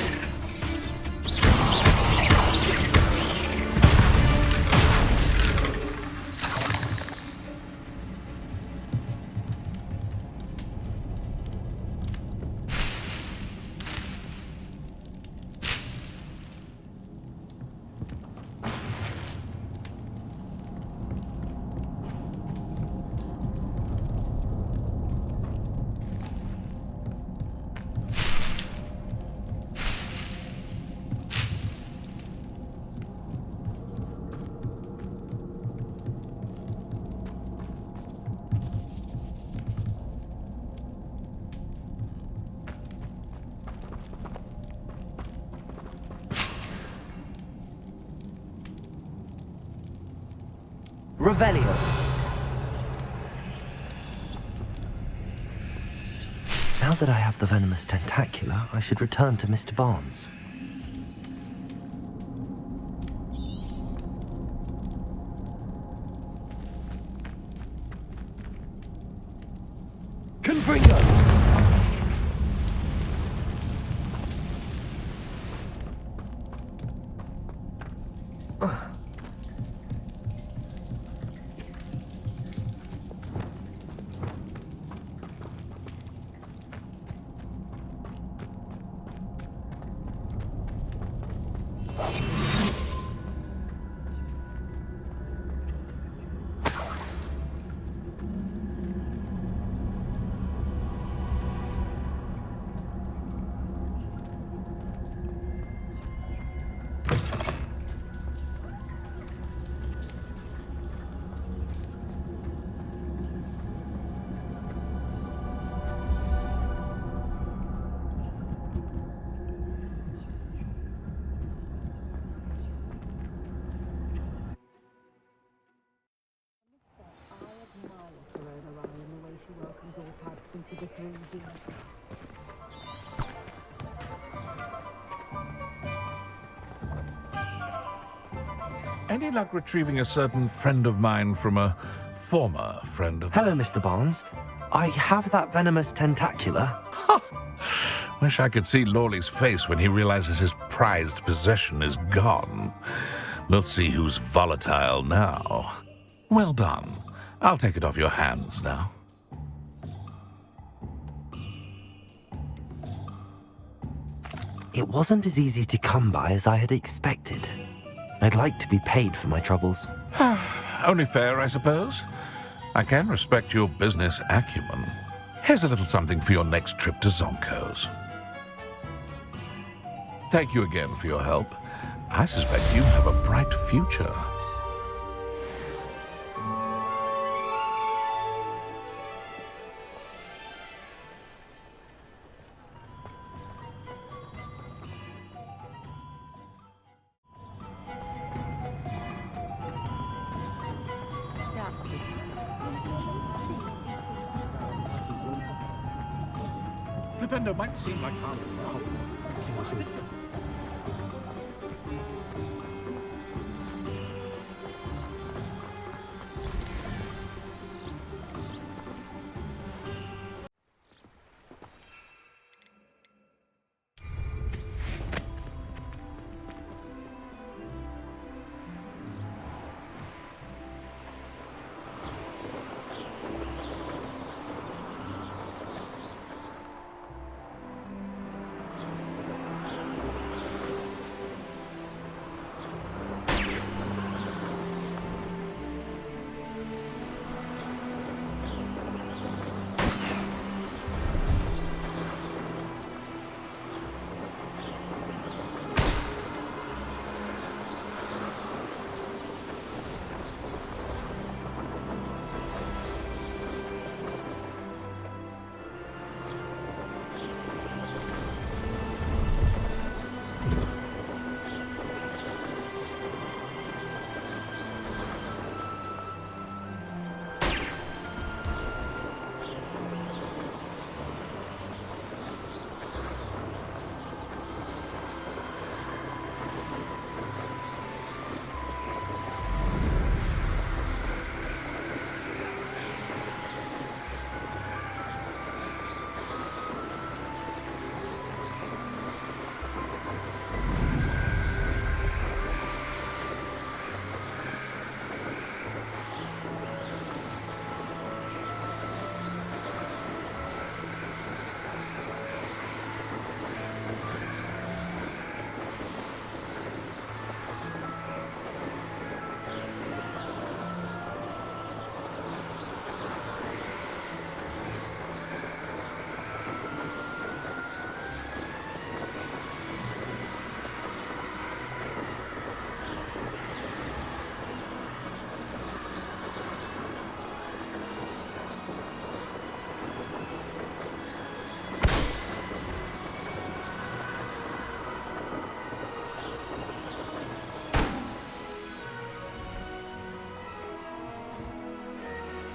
Revelio. Now that I have the venomous tentacula, I should return to Mr. Barnes. Confringo! Any luck retrieving a certain friend of mine from a former friend of... Hello, Mr. Barnes. I have that venomous tentacula. Wish I could see Lawley's face when he realizes his prized possession is gone. We'll see who's volatile now. Well done. I'll take it off your hands now. It wasn't as easy to come by as I had expected. I'd like to be paid for my troubles. Only fair, I suppose. I can respect your business acumen. Here's a little something for your next trip to Zonko's. Thank you again for your help. I suspect you have a bright future. Flipendo might seem like harm.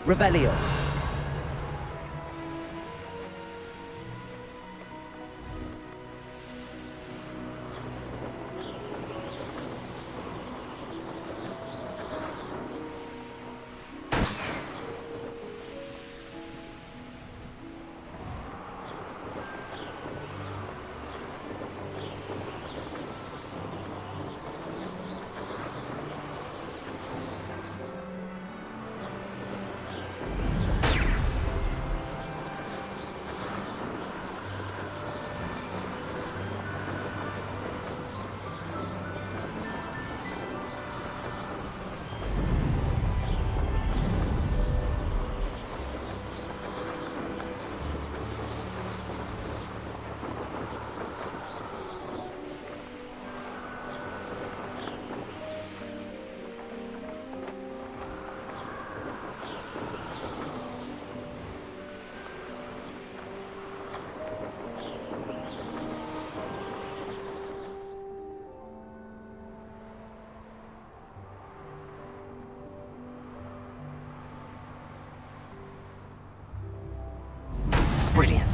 Revelio. Brilliant.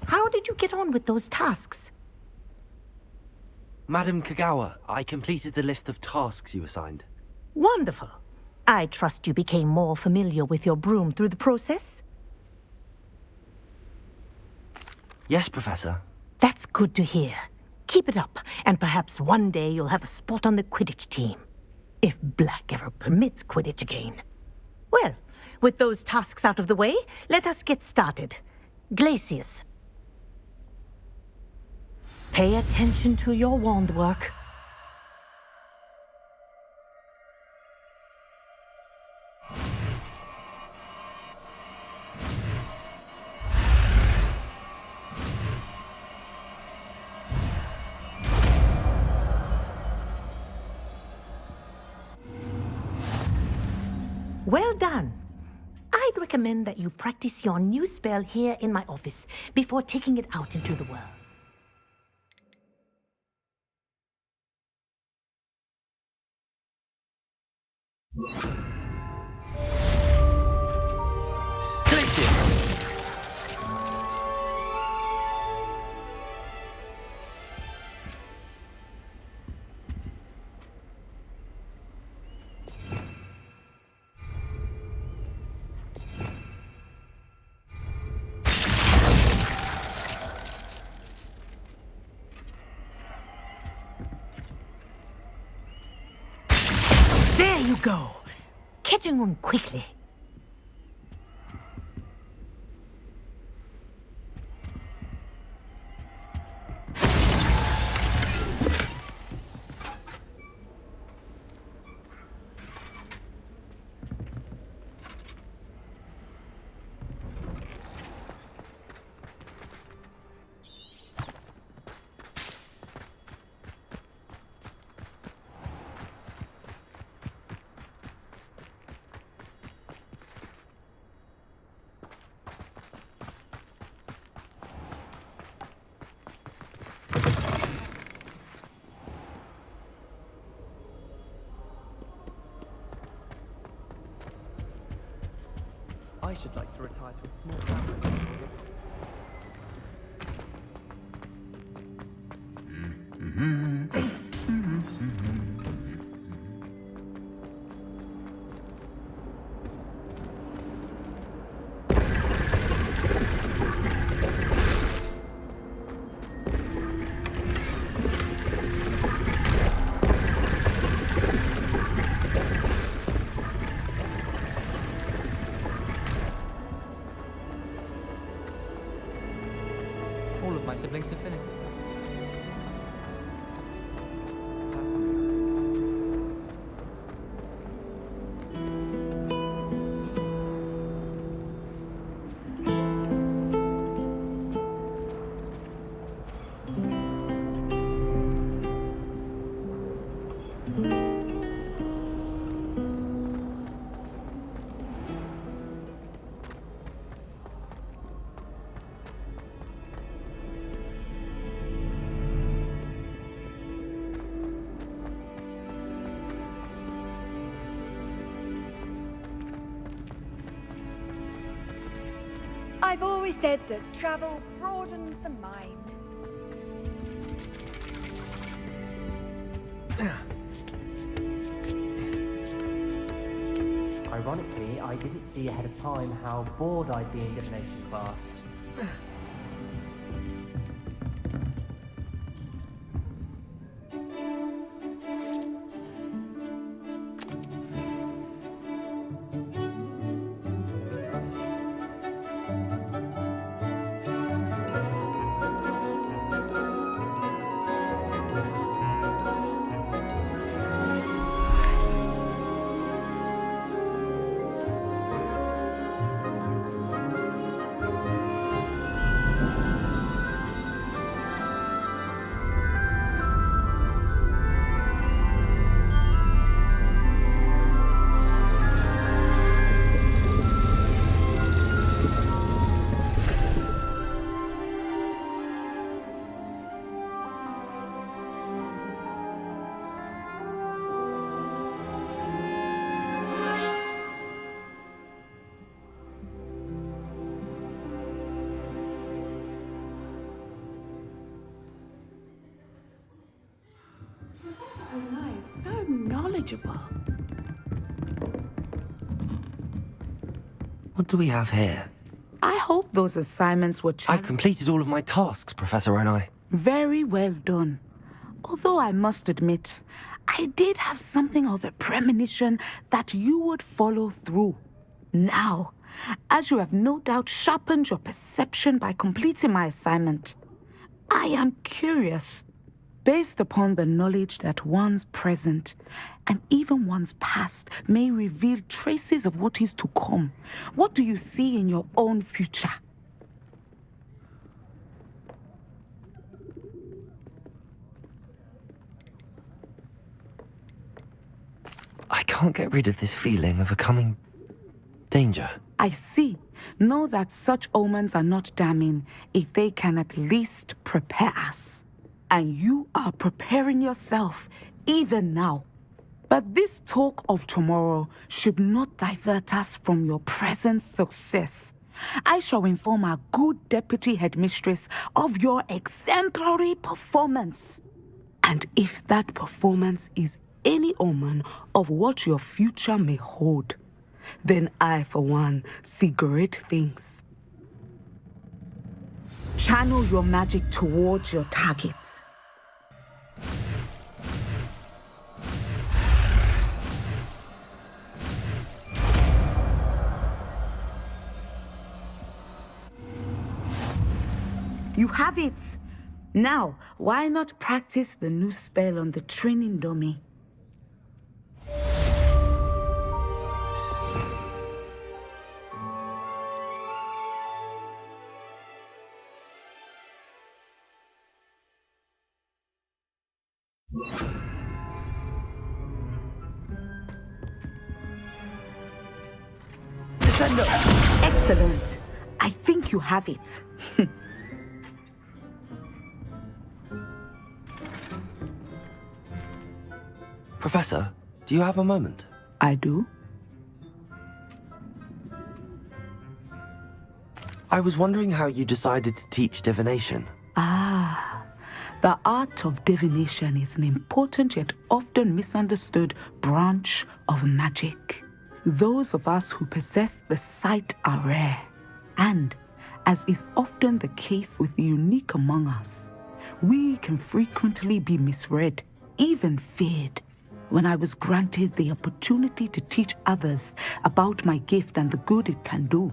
How did you get on with those tasks? Madam Kagawa, I completed the list of tasks you assigned. Wonderful. I trust you became more familiar with your broom through the process? Yes, Professor. That's good to hear. Keep it up, and perhaps one day you'll have a spot on the Quidditch team. If Black ever permits Quidditch again. Well, with those tasks out of the way, let us get started. Glacius. Pay attention to your wand work. Well done. I'd recommend that you practice your new spell here in my office before taking it out into the world. There you go. Catching on quickly. I should like to retire to a small family. Sibling Symphony. I've always said that travel broadens the mind. Ironically, I didn't see ahead of time how bored I'd be in divination class. So knowledgeable. What do we have here? I hope those assignments were I've completed all of my tasks, Professor Onai. very well done. Although I must admit, I did have something of a premonition that you would follow through. Now, as you have no doubt sharpened your perception by completing my assignment, I am curious. Based upon the knowledge that one's present and even one's past may reveal traces of what is to come, what do you see in your own future? I can't get rid of this feeling of a coming danger. I see. Know that such omens are not damning if they can at least prepare us. And you are preparing yourself, even now. But this talk of tomorrow should not divert us from your present success. I shall inform our good deputy headmistress of your exemplary performance. And if that performance is any omen of what your future may hold, then I, for one, see great things. Channel your magic towards your targets. You have it! Now, why not practice the new spell on the training dummy? Excellent. I think you have it. Professor, do you have a moment? I do. I was wondering how you decided to teach divination. The art of divination is an important yet often misunderstood branch of magic. Those of us who possess the sight are rare, and, as is often the case with the unique among us, we can frequently be misread, even feared. When I was granted the opportunity to teach others about my gift and the good it can do,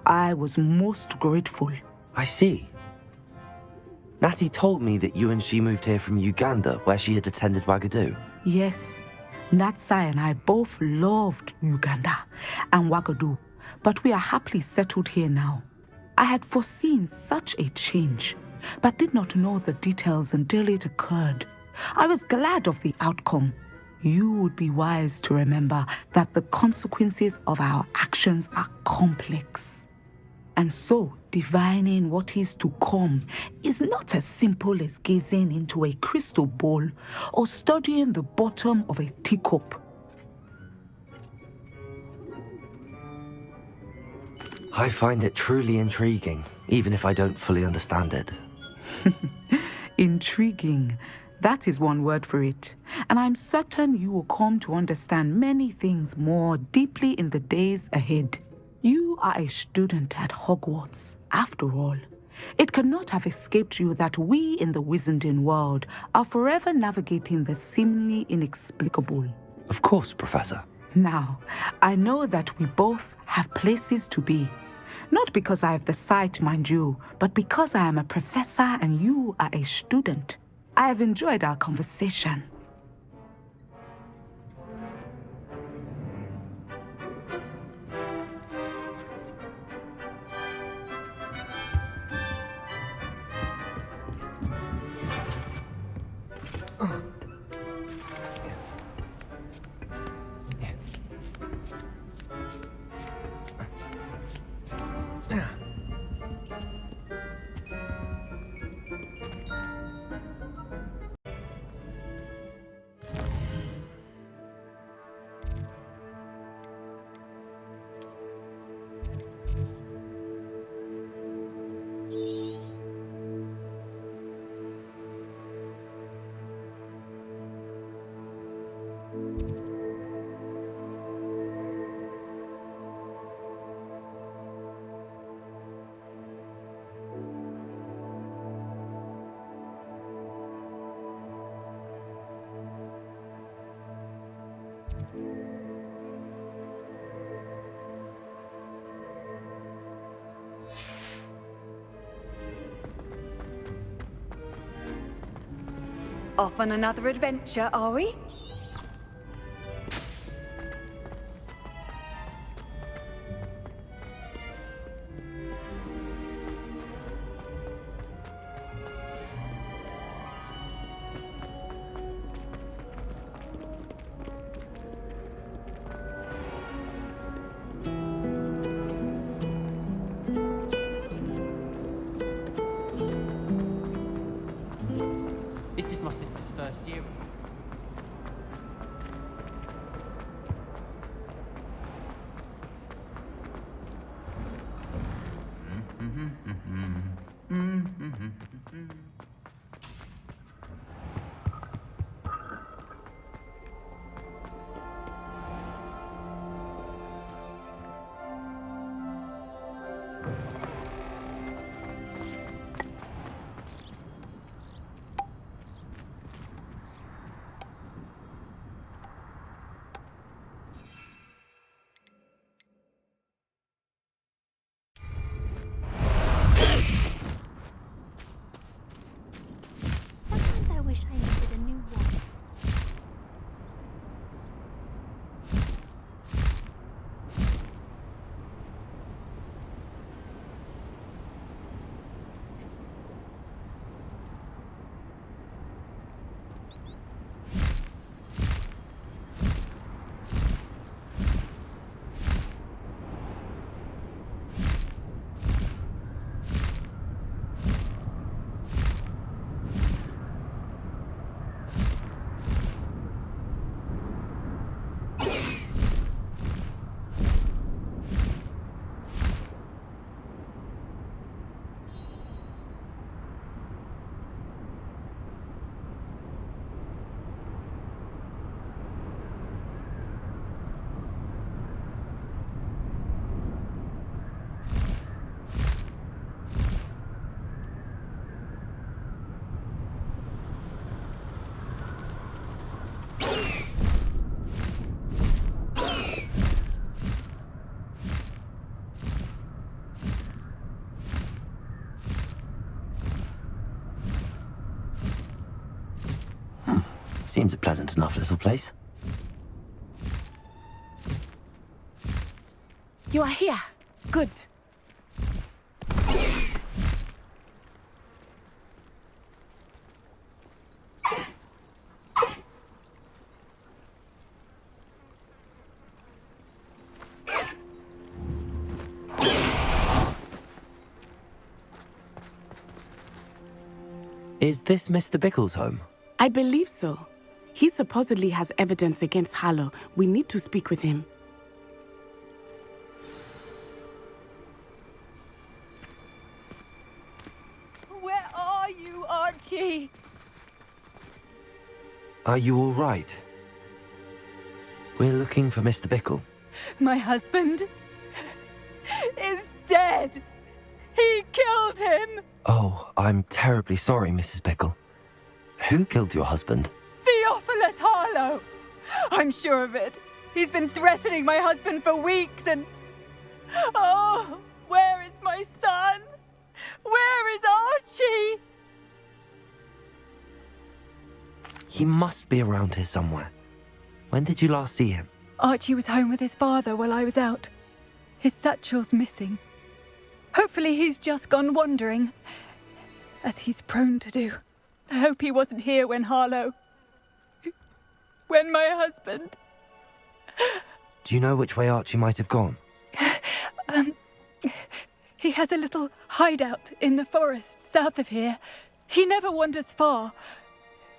I was most grateful. I see. Natty told me that you and she moved here from Uganda, where she had attended Wagadu. Yes, Natsai and I both loved Uganda and Wagadu, but we are happily settled here now. I had foreseen such a change, but did not know the details until it occurred. I was glad of the outcome. You would be wise to remember that the consequences of our actions are complex. And so, divining what is to come is not as simple as gazing into a crystal ball or studying the bottom of a teacup. I find it truly intriguing, even if I don't fully understand it. Intriguing. That is one word for it. And I'm certain you will come to understand many things more deeply in the days ahead. You are a student at Hogwarts, after all. It cannot have escaped you that we in the wizarding world are forever navigating the seemingly inexplicable. Of course, Professor. Now, I know that we both have places to be. Not because I have the sight, mind you, but because I am a professor and you are a student. I have enjoyed our conversation. Off on another adventure, are we? This is my sister's first year. Sometimes I wish I needed a new one. Seems a pleasant enough little place. You are here. Good. Is this Mr. Bickle's home? I believe so. He supposedly has evidence against Harlow. We need to speak with him. Where are you, Archie? Are you all right? We're looking for Mr. Bickle. My husband is dead. He killed him. Oh, I'm terribly sorry, Mrs. Bickle. Who killed your husband? Theophilus Harlow. I'm sure of it. He's been threatening my husband for weeks and... Oh, where is my son? Where is Archie? He must be around here somewhere. When did you last see him? Archie was home with his father while I was out. His satchel's missing. Hopefully he's just gone wandering, as he's prone to do. I hope he wasn't here when Harlow... when my husband... Do you know which way Archie might have gone? He has a little hideout in the forest south of here. He never wanders far.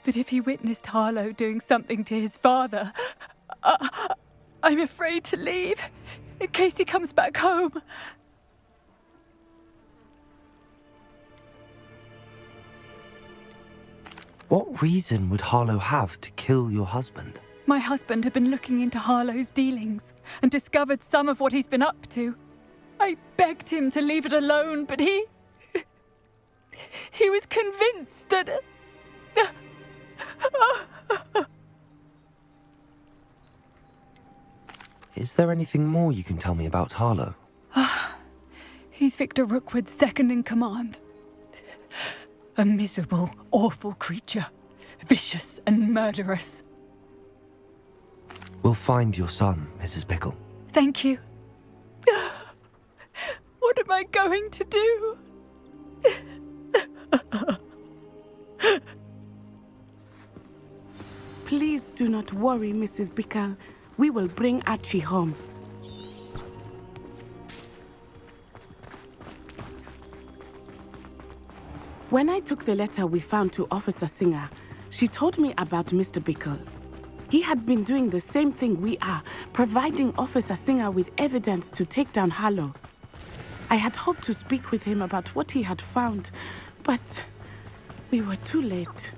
But if he witnessed Harlow doing something to his father, I'm afraid to leave, in case he comes back home. What reason would Harlow have to kill your husband? My husband had been looking into Harlow's dealings and discovered some of what he's been up to. I begged him to leave it alone, but he was convinced that... Is there anything more you can tell me about Harlow? He's Victor Rookwood's second in command. A miserable, awful creature. Vicious and murderous. We'll find your son, Mrs. Bickle. Thank you. What am I going to do? Please do not worry, Mrs. Bickle. We will bring Archie home. When I took the letter we found to Officer Singer, she told me about Mr. Bickle. He had been doing the same thing we are, providing Officer Singer with evidence to take down Harlow. I had hoped to speak with him about what he had found, but we were too late.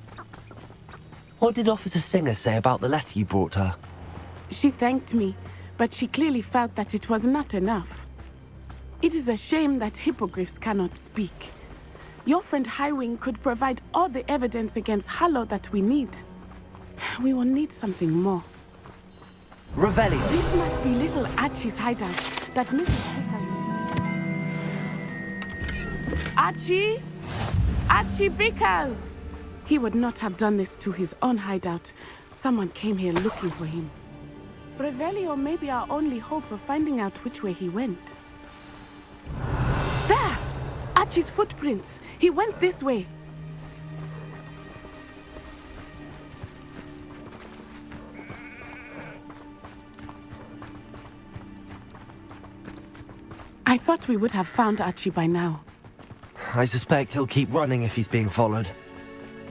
What did Officer Singer say about the letter you brought her? She thanked me, but she clearly felt that it was not enough. It is a shame that hippogriffs cannot speak. Your friend Highwing could provide all the evidence against Harlow that we need. We will need something more. Revelio. This must be little Archie's hideout that Mrs. Archie? Archie Bickle! He would not have done this to his own hideout. Someone came here looking for him. Revelio may be our only hope of finding out which way he went. There! Archie's footprints. He went this way. I thought we would have found Archie by now. I suspect he'll keep running if he's being followed.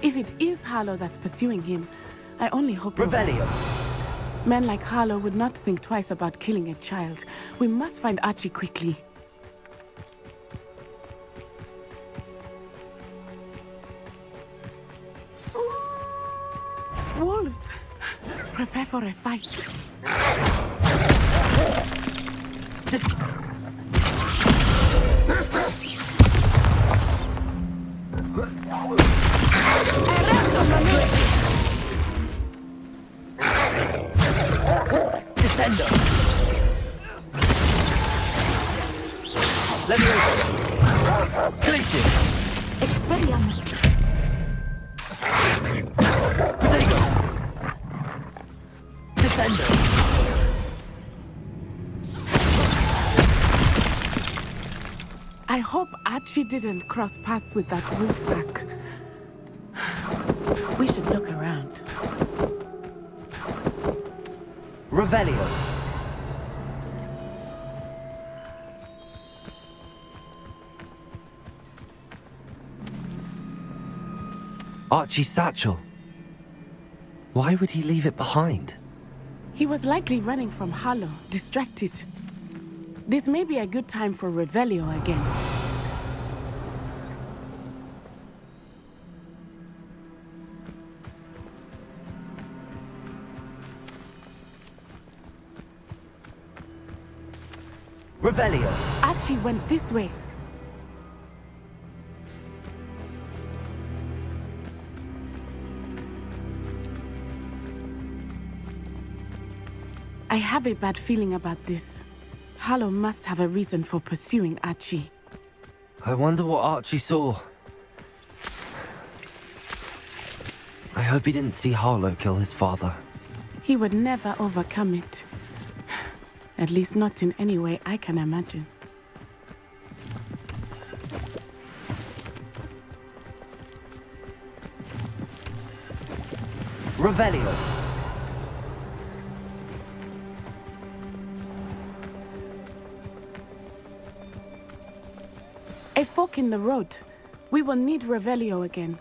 If it is Harlow that's pursuing him, I only hope... Revelio. Men like Harlow would not think twice about killing a child. We must find Archie quickly. Wolves! Prepare for a fight. Just... Descendo. Leviosa. Glacius. Expelliarmus. Protego. Remember. I hope Archie didn't cross paths with that roof pack. We should look around. Revelio. Archie's satchel. Why would he leave it behind? He was likely running from Harlow, distracted. This may be a good time for Revelio again. Revelio. Archie went this way. I have a bad feeling about this. Harlow must have a reason for pursuing Archie. I wonder what Archie saw. I hope he didn't see Harlow kill his father. He would never overcome it. At least not in any way I can imagine. Revelio. A fork in the road. We will need Revelio again.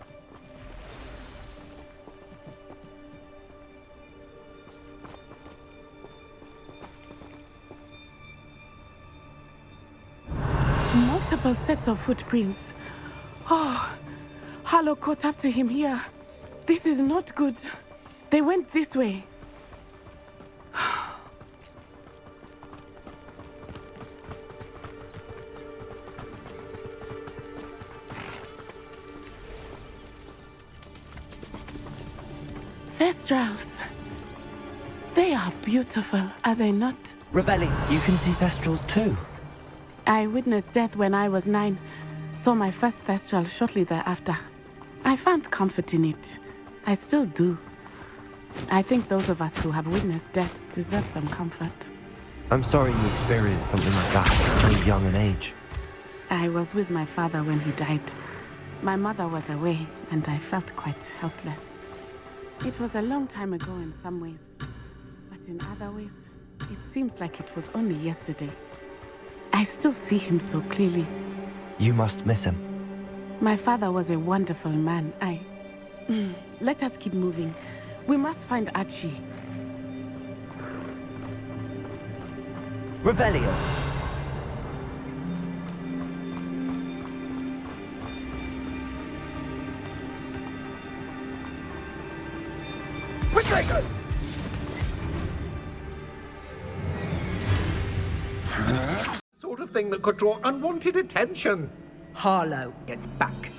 Multiple sets of footprints. Oh, Harlow caught up to him here. This is not good. They went this way. Thestrals. They are beautiful, are they not? Revelli, you can see Thestrals too. I witnessed death when I was 9. Saw my first Thestral shortly thereafter. I found comfort in it. I still do. I think those of us who have witnessed death deserve some comfort. I'm sorry you experienced something like that at so young an age. I was with my father when he died. My mother was away, and I felt quite helpless. It was a long time ago in some ways, but in other ways, it seems like it was only yesterday. I still see him so clearly. You must miss him. My father was a wonderful man. Let us keep moving. We must find Archie. Revelio. Sort of thing that could draw unwanted attention. Harlow gets back.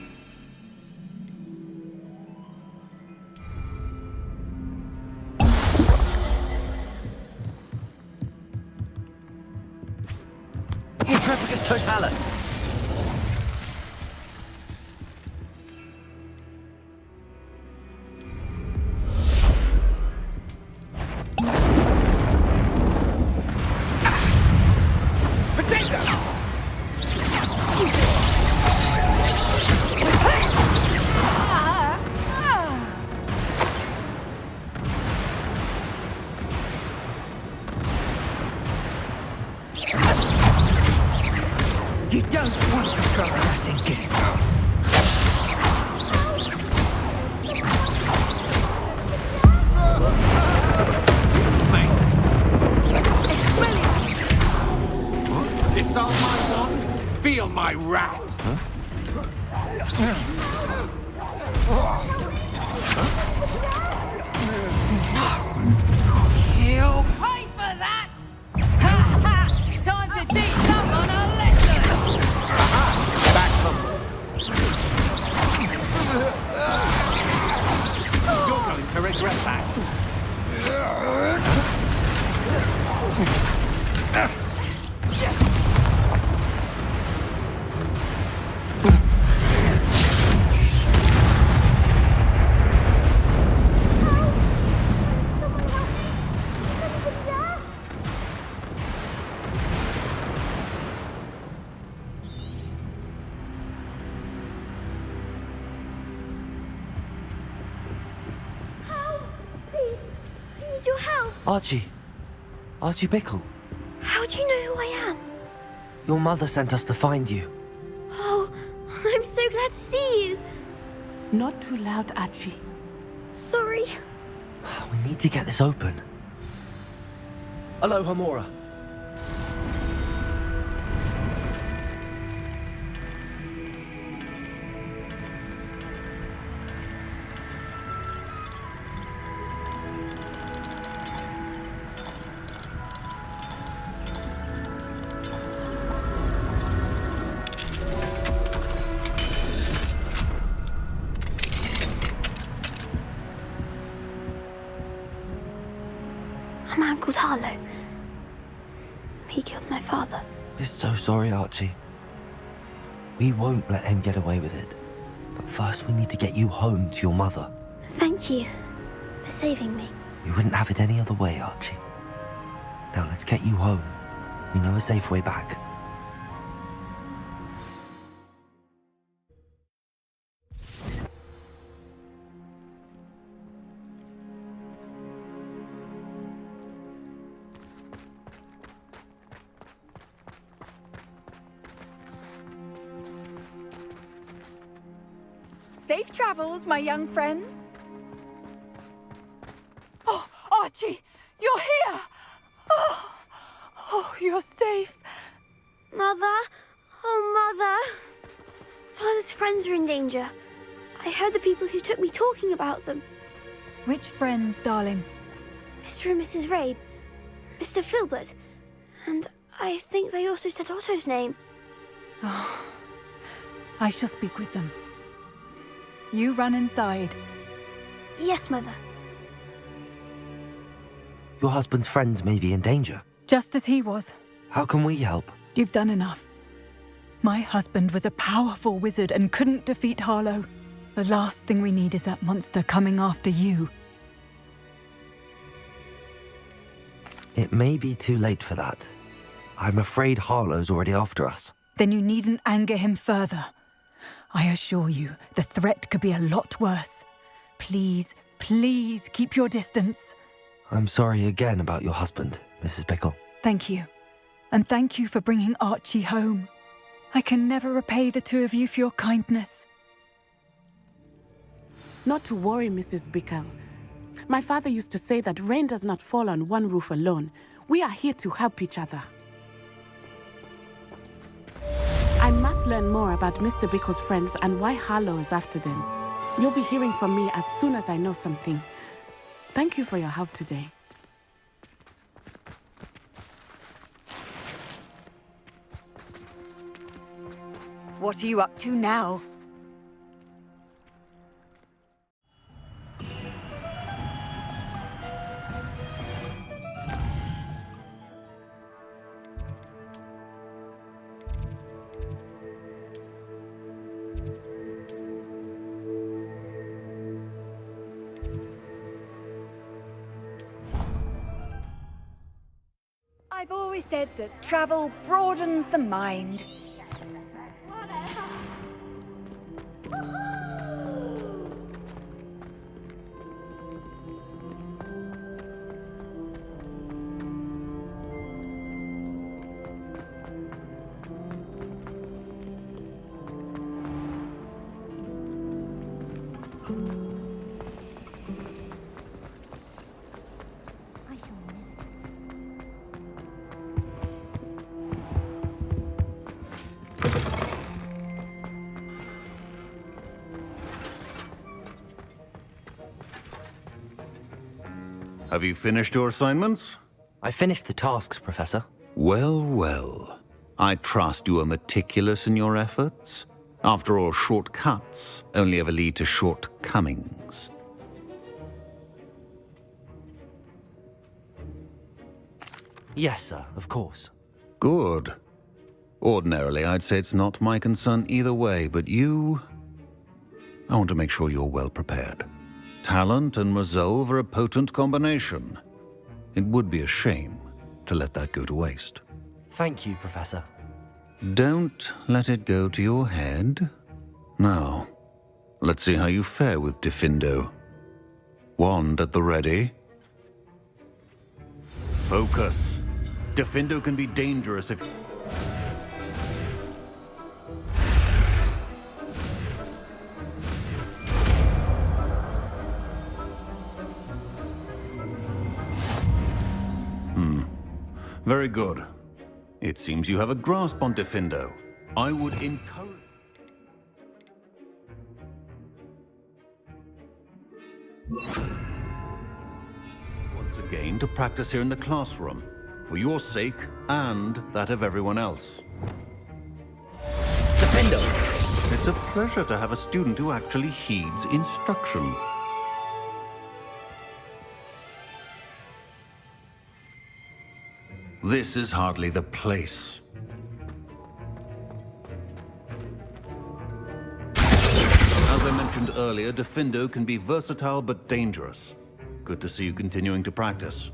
Intrepicus totalis. You don't want to try that again. Disarm my wand, feel my wrath. You'll pay for that! Ha ha! Time to teach someone a lesson! You're going to regret that. Archie. Archie Bickle. How do you know who I am? Your mother sent us to find you. Oh, I'm so glad to see you. Not too loud, Archie. Sorry. We need to get this open. Hello, Hamora. A man called Harlow. He killed my father. We're so sorry, Archie. We won't let him get away with it. But first we need to get you home to your mother. Thank you for saving me. We wouldn't have it any other way, Archie. Now let's get you home. We know a safe way back. Safe travels, my young friends. Oh, Archie, you're here! Oh, you're safe. Mother? Oh, Mother. Father's friends are in danger. I heard the people who took me talking about them. Which friends, darling? Mr. and Mrs. Rabe, Mr. Filbert, and I think they also said Otto's name. Oh, I shall speak with them. You run inside. Yes, Mother. Your husband's friends may be in danger. Just as he was. How can we help? You've done enough. My husband was a powerful wizard and couldn't defeat Harlow. The last thing we need is that monster coming after you. It may be too late for that. I'm afraid Harlow's already after us. Then you needn't anger him further. I assure you, the threat could be a lot worse. Please, please keep your distance. I'm sorry again about your husband, Mrs. Bickle. Thank you. And thank you for bringing Archie home. I can never repay the two of you for your kindness. Not to worry, Mrs. Bickle. My father used to say that rain does not fall on one roof alone. We are here to help each other. I must learn more about Mr. Bickle's friends and why Harlow is after them. You'll be hearing from me as soon as I know something. Thank you for your help today. What are you up to now? I've always said that travel broadens the mind. Have you finished your assignments? I finished the tasks, Professor. Well, well. I trust you are meticulous in your efforts. After all, shortcuts only ever lead to shortcomings. Yes, sir, of course. Good. Ordinarily, I'd say it's not my concern either way, but you... I want to make sure you're well prepared. Talent and resolve are a potent combination. It would be a shame to let that go to waste. Thank you, Professor. Don't let it go to your head. Now, let's see how you fare with Diffindo. Wand at the ready. Focus. Diffindo can be dangerous if... Very good. It seems you have a grasp on Diffindo. I would encourage... once again to practice here in the classroom, for your sake and that of everyone else. Diffindo! It's a pleasure to have a student who actually heeds instruction. This is hardly the place. As I mentioned earlier, Diffindo can be versatile but dangerous. Good to see you continuing to practice.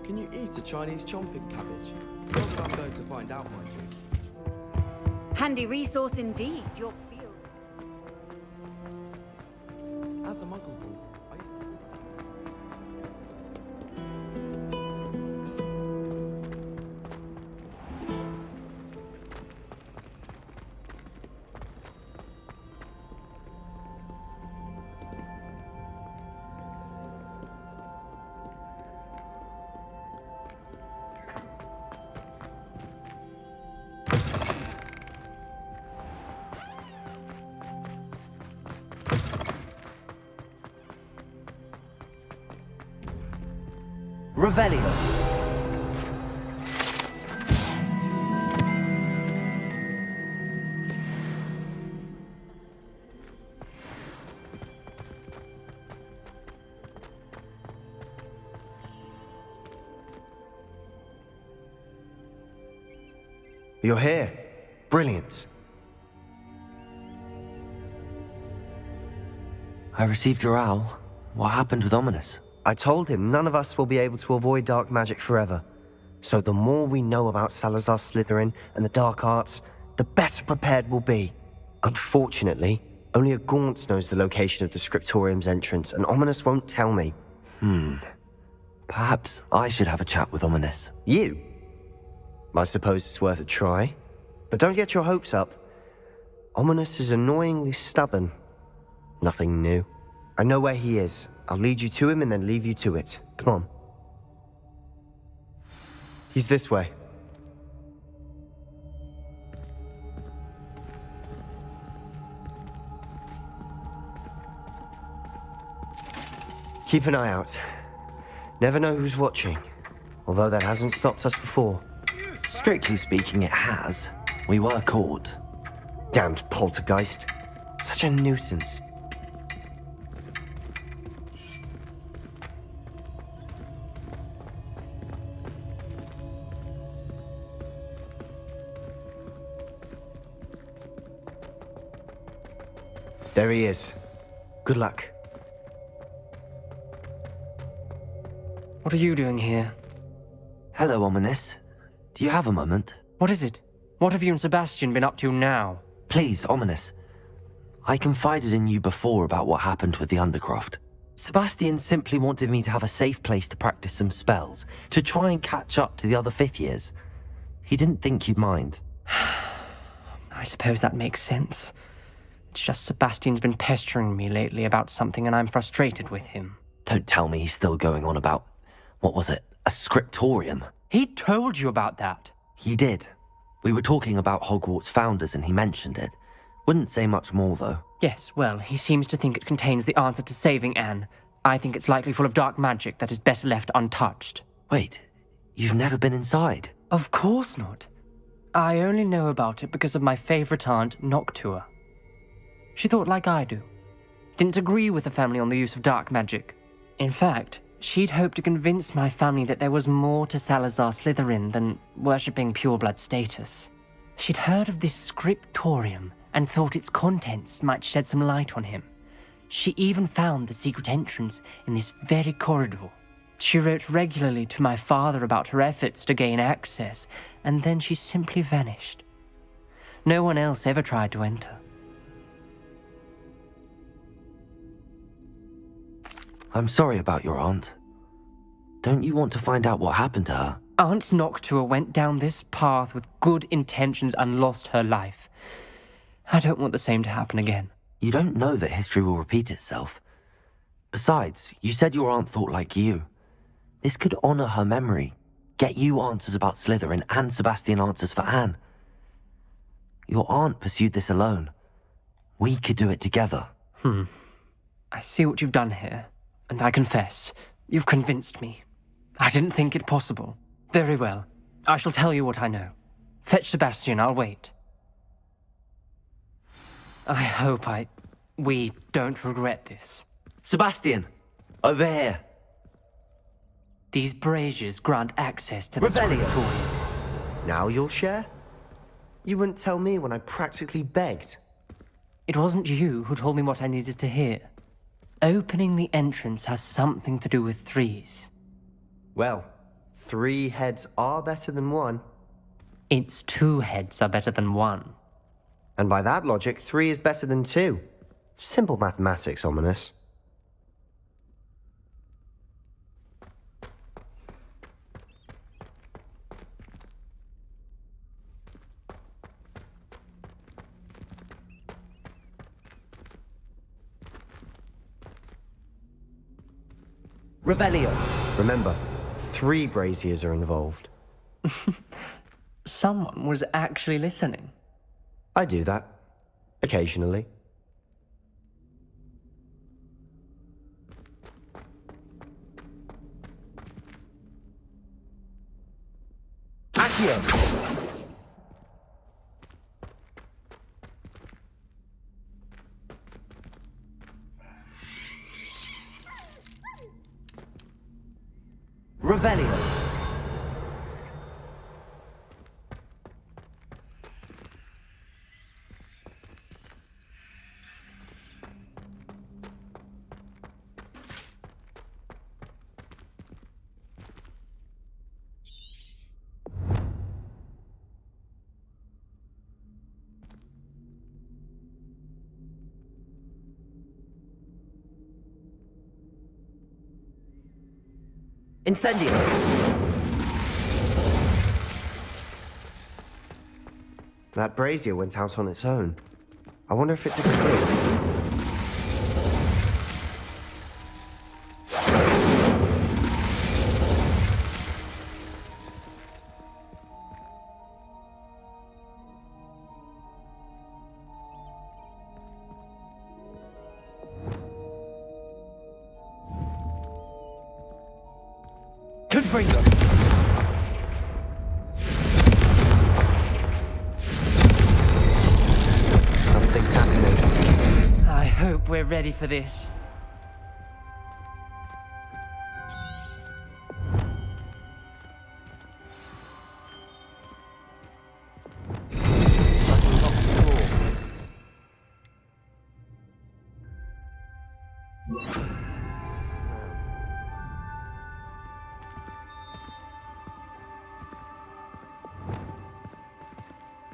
Can you eat a Chinese chomping cabbage? Not that I'm going to find out, mind you. Handy resource indeed, your field. As a muggle boy, Revelio. You're here. Brilliant. I received your owl. What happened with Ominous? I told him none of us will be able to avoid dark magic forever. So the more we know about Salazar Slytherin and the dark arts, the better prepared we'll be. Unfortunately, only a Gaunt's knows the location of the Scriptorium's entrance, and Ominous won't tell me. Perhaps I should have a chat with Ominous. You? I suppose it's worth a try. But don't get your hopes up. Ominous is annoyingly stubborn. Nothing new. I know where he is. I'll lead you to him and then leave you to it. Come on. He's this way. Keep an eye out. Never know who's watching. Although that hasn't stopped us before. Strictly speaking, it has. We were caught. Damned poltergeist. Such a nuisance. There he is. Good luck. What are you doing here? Hello, Ominous. Do you have a moment? What is it? What have you and Sebastian been up to now? Please, Ominous. I confided in you before about what happened with the Undercroft. Sebastian simply wanted me to have a safe place to practice some spells, to try and catch up to the other fifth years. He didn't think you'd mind. I suppose that makes sense. It's just Sebastian's been pestering me lately about something and I'm frustrated with him. Don't tell me he's still going on about, what was it, a scriptorium? He told you about that. He did. We were talking about Hogwarts founders and he mentioned it. Wouldn't say much more, though. Yes, well, he seems to think it contains the answer to saving Anne. I think it's likely full of dark magic that is better left untouched. Wait, you've never been inside? Of course not. I only know about it because of my favorite aunt, Noctua. She thought like I do. Didn't agree with the family on the use of dark magic. In fact, she'd hoped to convince my family that there was more to Salazar Slytherin than worshipping pureblood status. She'd heard of this scriptorium and thought its contents might shed some light on him. She even found the secret entrance in this very corridor. She wrote regularly to my father about her efforts to gain access, and then she simply vanished. No one else ever tried to enter. I'm sorry about your aunt. Don't you want to find out what happened to her? Aunt Noctua went down this path with good intentions and lost her life. I don't want the same to happen again. You don't know that history will repeat itself. Besides, you said your aunt thought like you. This could honor her memory, get you answers about Slytherin and Sebastian answers for Anne. Your aunt pursued this alone. We could do it together. I see what you've done here, and I confess, you've convinced me. I didn't think it possible. Very well. I shall tell you what I know. Fetch Sebastian, I'll wait. I hope we don't regret this. Sebastian! Over here! These braziers grant access to the Revelio. scriptorium. Now you'll share? You wouldn't tell me when I practically begged. It wasn't you who told me what I needed to hear. Opening the entrance has something to do with threes. Well, 3 heads are better than 1. It's 2 heads are better than 1. And by that logic, 3 is better than 2. Simple mathematics, ominous. Revelio. Remember, 3 braziers are involved. Someone was actually listening. I do that. Occasionally. Accio! Revelio. Incendio! That brazier went out on its own. I wonder if it's a clue. Gringo! Something's happening. I hope we're ready for this.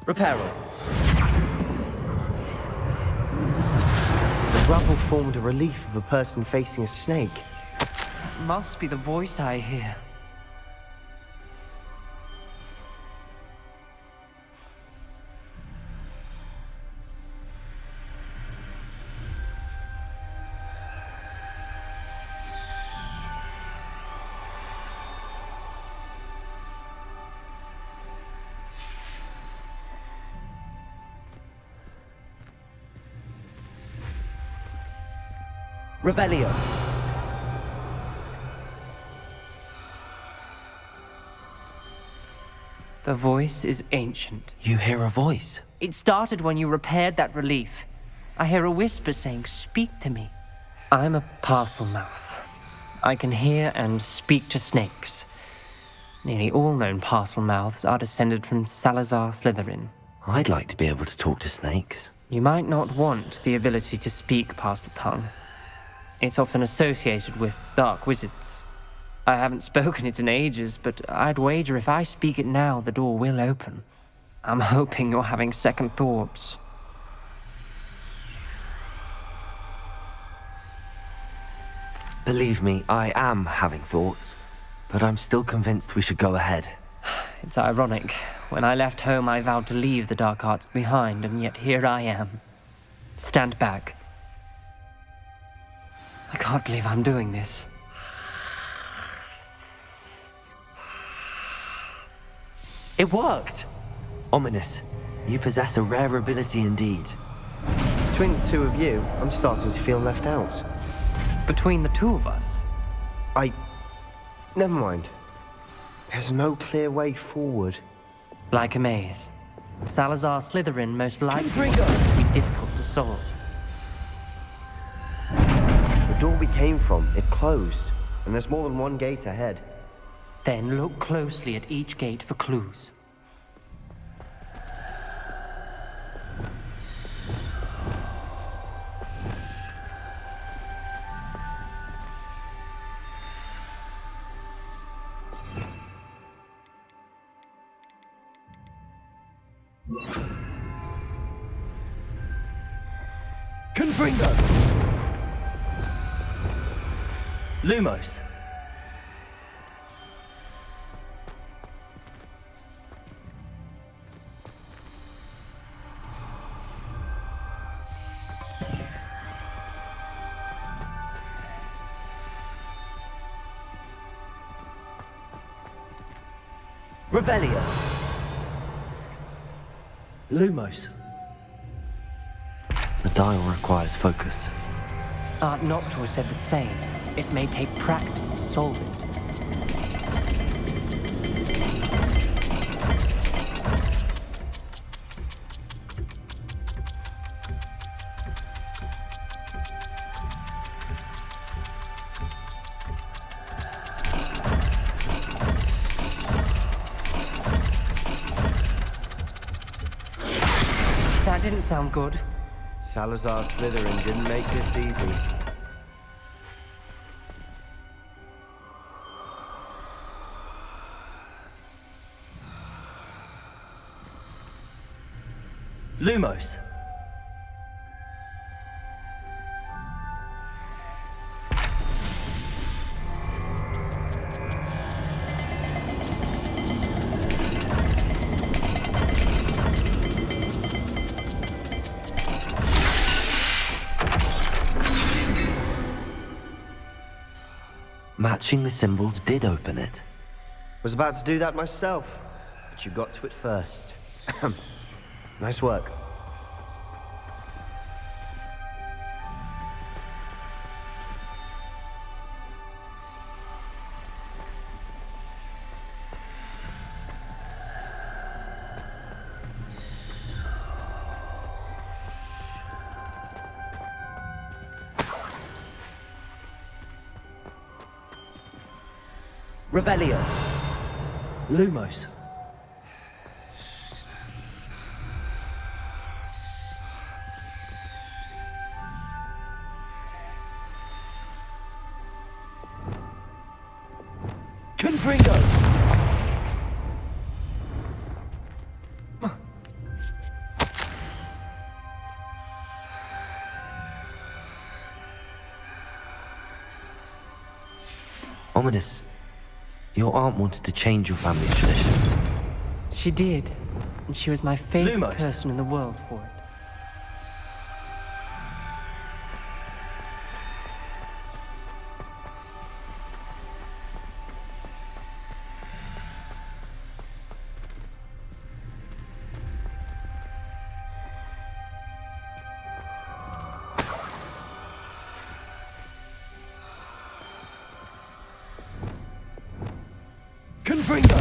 Reparo. The rubble formed a relief of a person facing a snake. Must be the voice I hear. Revelio. The voice is ancient. You hear a voice? It started when you repaired that relief. I hear a whisper saying, "Speak to me." I'm a parcel mouth. I can hear and speak to snakes. Nearly all known parcel mouths are descended from Salazar Slytherin. I'd like to be able to talk to snakes. You might not want the ability to speak parcel tongue. It's often associated with dark wizards. I haven't spoken it in ages, but I'd wager if I speak it now, the door will open. I'm hoping you're having second thoughts. Believe me, I am having thoughts, but I'm still convinced we should go ahead. It's ironic. When I left home, I vowed to leave the dark arts behind, and yet here I am. Stand back. I can't believe I'm doing this. It worked! Ominous, you possess a rare ability indeed. Between the two of you, I'm starting to feel left out. Between the two of us? Never mind. There's no clear way forward. Like a maze. Salazar Slytherin most likely will be difficult to solve. The door we came from, it closed, and there's more than one gate ahead. Then look closely at each gate for clues. Confringo! Lumos! Revelio! Lumos! The dial requires focus. Art Noctua said the same. It may take practice to solve it. That didn't sound good. Salazar Slytherin didn't make this easy. Lumos. Matching the symbols did open it. Was about to do that myself, but you got to it first. Nice work. Revelio. Lumos. Confringo. Ominous. Your aunt wanted to change your family's traditions. She did, and she was my favorite Lumos. person in the world for it. Confringo!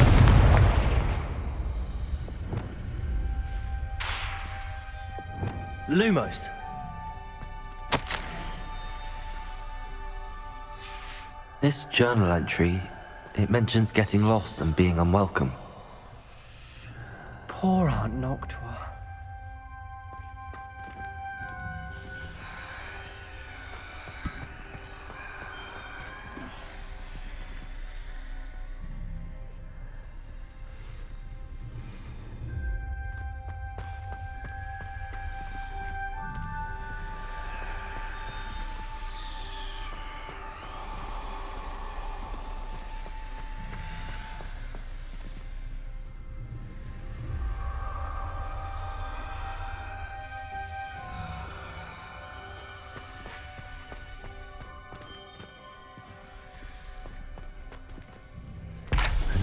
Lumos. This journal entry, it mentions getting lost and being unwelcome. Poor Aunt Noctua.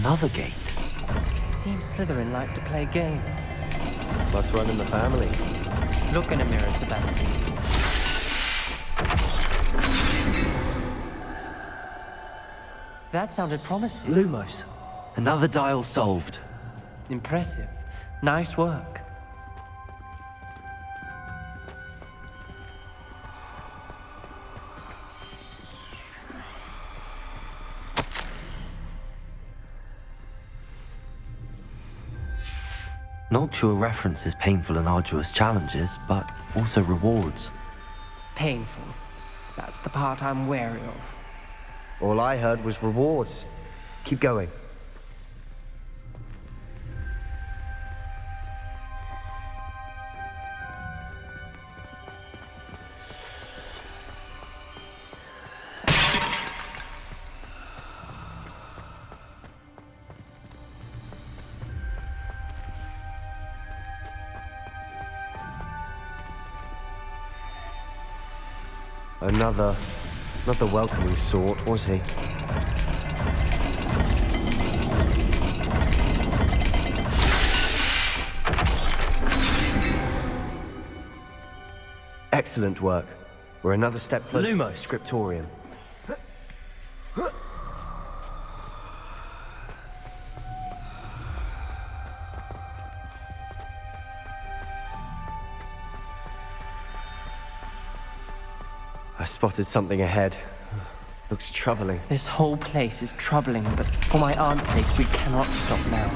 Another gate. Seems Slytherin like to play games. Must run in the family. Look in a mirror, Sebastian. That sounded promising. Lumos. Another dial solved. Impressive. Nice work. Noctua references painful and arduous challenges, but also rewards. Painful. That's the part I'm wary of. All I heard was rewards. Keep going. Not the welcoming sort, was he? Excellent work. We're another step closer to the scriptorium. I spotted something ahead. Looks troubling. This whole place is troubling, but for my aunt's sake, we cannot stop now.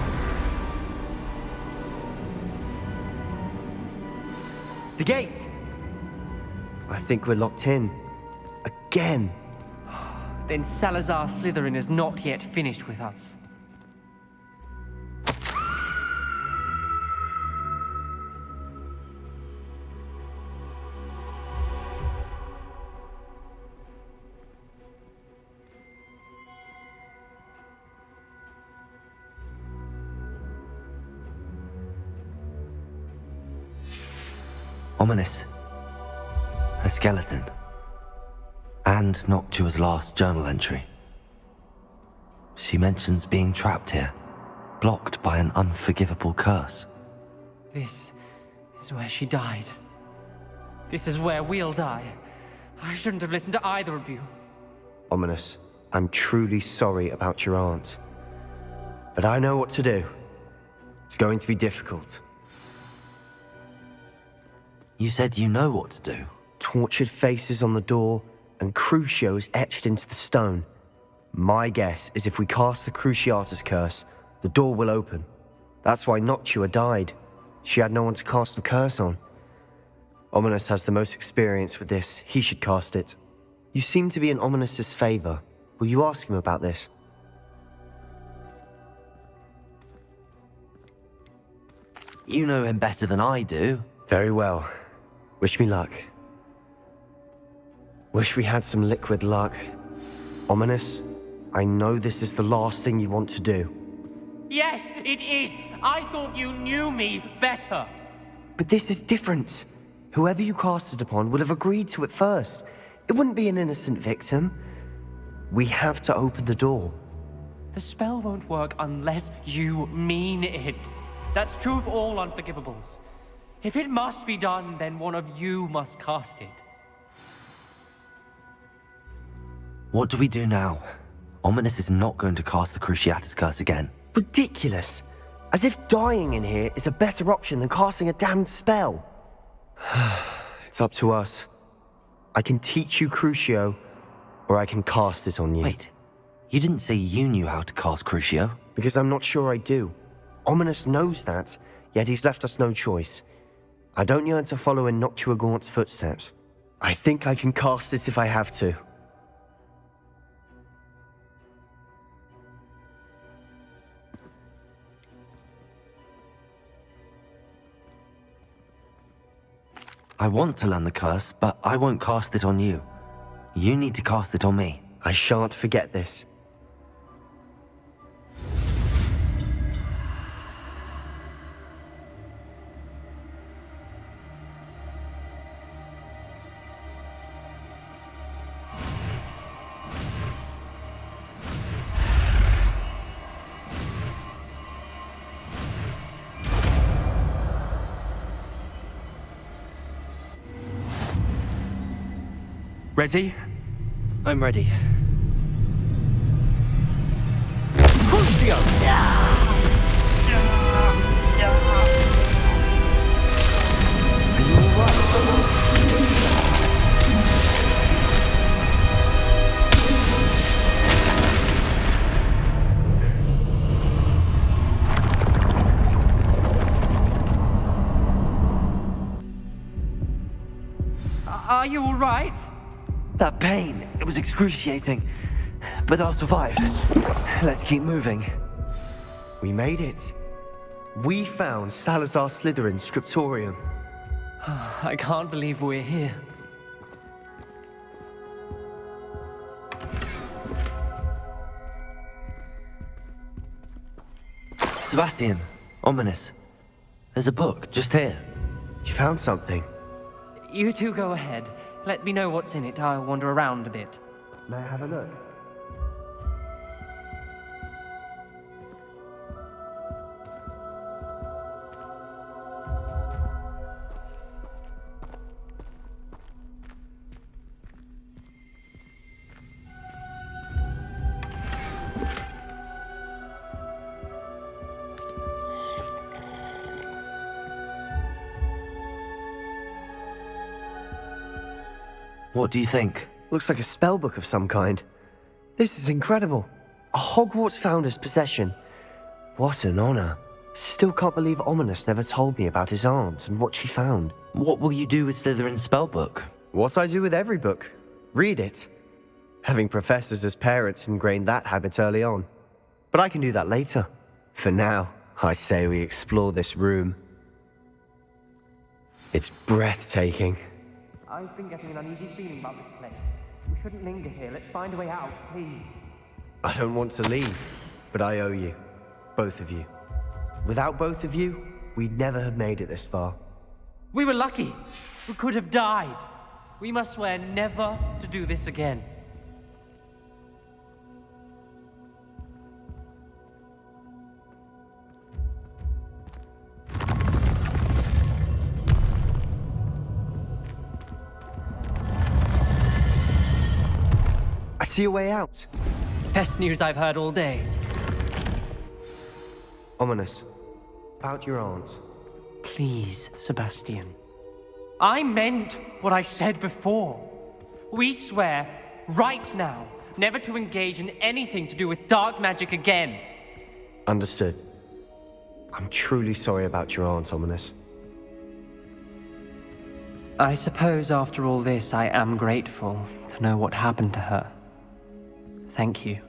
The gate! I think we're locked in. Again. Then Salazar Slytherin is not yet finished with us. Ominous. A skeleton. And Noctua's last journal entry. She mentions being trapped here, blocked by an unforgivable curse. This is where she died. This is where we'll die. I shouldn't have listened to either of you. Ominous, I'm truly sorry about your aunt. But I know what to do. It's going to be difficult. You said you know what to do. Tortured faces on the door and Crucios etched into the stone. My guess is if we cast the Cruciatus curse, the door will open. That's why Noctua died. She had no one to cast the curse on. Ominous has the most experience with this. He should cast it. You seem to be in Ominous's favor. Will you ask him about this? You know him better than I do. Very well. Wish me luck. Wish we had some liquid luck. Ominous, I know this is the last thing you want to do. Yes, it is. I thought you knew me better. But this is different. Whoever you cast it upon would have agreed to it first. It wouldn't be an innocent victim. We have to open the door. The spell won't work unless you mean it. That's true of all unforgivables. If it must be done, then one of you must cast it. What do we do now? Ominous is not going to cast the Cruciatus curse again. Ridiculous! As if dying in here is a better option than casting a damned spell. It's up to us. I can teach you Crucio, or I can cast it on you. Wait, you didn't say you knew how to cast Crucio? Because I'm not sure I do. Ominous knows that, yet he's left us no choice. I don't yearn to follow in Noctua Gaunt's footsteps. I think I can cast it if I have to. I want to learn the curse, but I won't cast it on you. You need to cast it on me. I shan't forget this. Ready? I'm ready. Crucio! Are you all right? Are you all right? That pain, it was excruciating. But I'll survive. Let's keep moving. We made it. We found Salazar Slytherin's scriptorium. I can't believe we're here. Sebastian, ominous. There's a book just here. You found something. You two go ahead. Let me know what's in it. I'll wander around a bit. May I have a look? What do you think? Looks like a spellbook of some kind. This is incredible. A Hogwarts founder's possession. What an honor. Still can't believe Ominous never told me about his aunt and what she found. What will you do with Slytherin's spellbook? What I do with every book. Read it. Having professors as parents ingrained that habit early on. But I can do that later. For now, I say we explore this room. It's breathtaking. I've been getting an uneasy feeling about this place. We shouldn't linger here. Let's find a way out, please. I don't want to leave, but I owe you. Both of you. Without both of you, we'd never have made it this far. We were lucky. We could have died. We must swear never to do this again. I see a way out. Best news I've heard all day. Ominous. About your aunt. Please, Sebastian. I meant what I said before. We swear, right now, never to engage in anything to do with dark magic again. Understood. I'm truly sorry about your aunt, Ominous. I suppose after all this, I am grateful to know what happened to her. Thank you.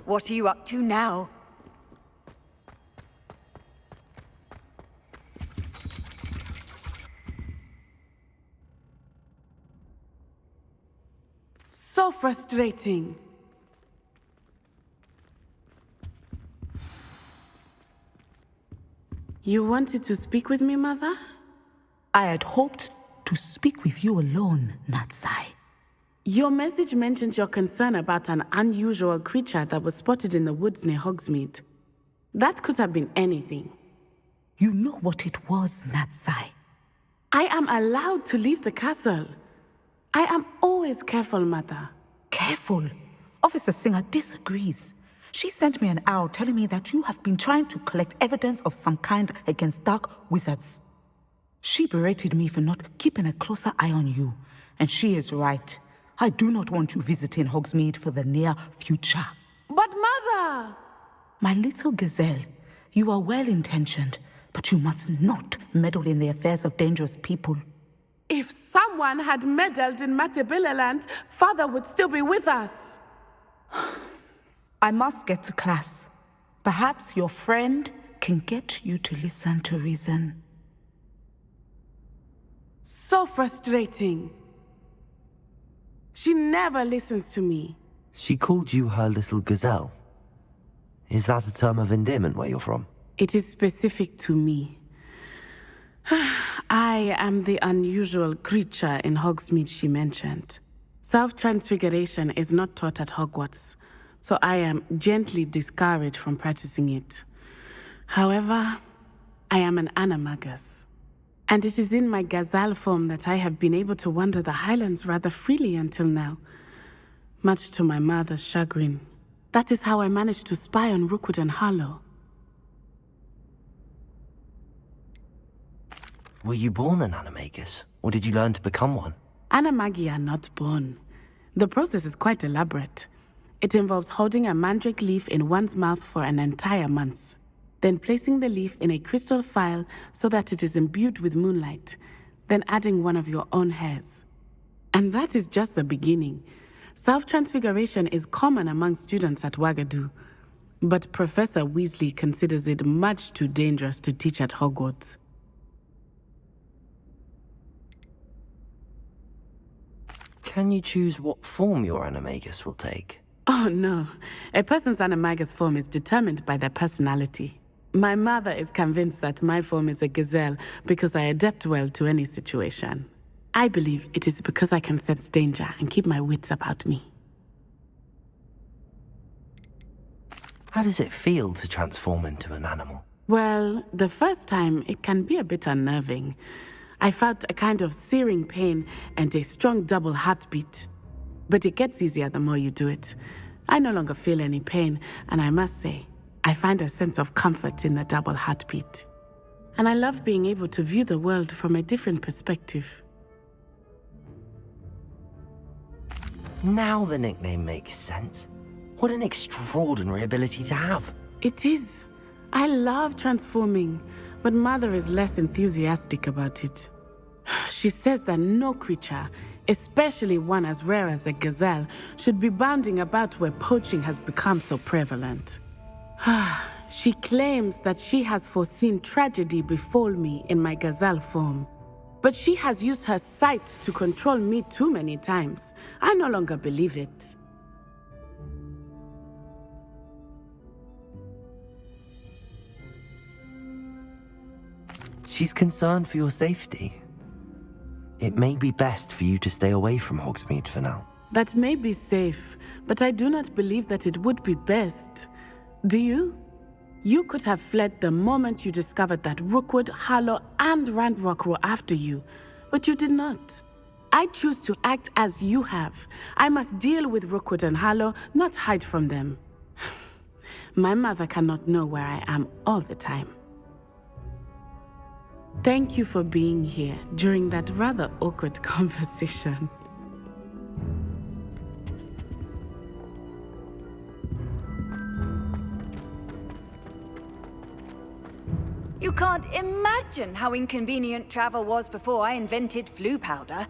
What are you up to now? So frustrating. You wanted to speak with me, Mother? I had hoped to speak with you alone, Natsai. Your message mentioned your concern about an unusual creature that was spotted in the woods near Hogsmeade. That could have been anything. You know what it was, Natsai. I am allowed to leave the castle. I am always careful, Mother. Careful? Officer Singer disagrees. She sent me an owl telling me that you have been trying to collect evidence of some kind against dark wizards. She berated me for not keeping a closer eye on you, and she is right. I do not want you visiting Hogsmeade for the near future. But Mother! My little gazelle, you are well-intentioned, but you must not meddle in the affairs of dangerous people. If someone had meddled in Matabeleland, Father would still be with us. I must get to class. Perhaps your friend can get you to listen to reason. So frustrating. She never listens to me. She called you her little gazelle. Is that a term of endearment where you're from? It is specific to me. I am the unusual creature in Hogsmeade she mentioned. Self-transfiguration is not taught at Hogwarts, so I am gently discouraged from practicing it. However, I am an animagus, and it is in my gazelle form that I have been able to wander the Highlands rather freely until now, much to my mother's chagrin. That is how I managed to spy on Rookwood and Harlow. Were you born an animagus, or did you learn to become one? Animagi are not born. The process is quite elaborate. It involves holding a mandrake leaf in one's mouth for an entire month, then placing the leaf in a crystal phial so that it is imbued with moonlight, then adding one of your own hairs. And that is just the beginning. Self-transfiguration is common among students at Wagadu, but Professor Weasley considers it much too dangerous to teach at Hogwarts. Can you choose what form your animagus will take? Oh no, a person's animagus form is determined by their personality. My mother is convinced that my form is a gazelle because I adapt well to any situation. I believe it is because I can sense danger and keep my wits about me. How does it feel to transform into an animal? Well, the first time it can be a bit unnerving. I felt a kind of searing pain and a strong double heartbeat. But it gets easier the more you do it. I no longer feel any pain, and I must say, I find a sense of comfort in the double heartbeat. And I love being able to view the world from a different perspective. Now the nickname makes sense. What an extraordinary ability to have. It is. I love transforming, but Mother is less enthusiastic about it. She says that no creature, especially one as rare as a gazelle, should be bounding about where poaching has become so prevalent. She claims that she has foreseen tragedy befall me in my gazelle form. But she has used her sight to control me too many times. I no longer believe it. She's concerned for your safety. It may be best for you to stay away from Hogsmeade for now. That may be safe, but I do not believe that it would be best. Do you? You could have fled the moment you discovered that Rookwood, Harlow, and Ranrok were after you, but you did not. I choose to act as you have. I must deal with Rookwood and Harlow, not hide from them. My mother cannot know where I am all the time. Thank you for being here during that rather awkward conversation. You can't imagine how inconvenient travel was before I invented flu powder.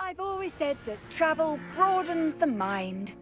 I've always said that travel broadens the mind.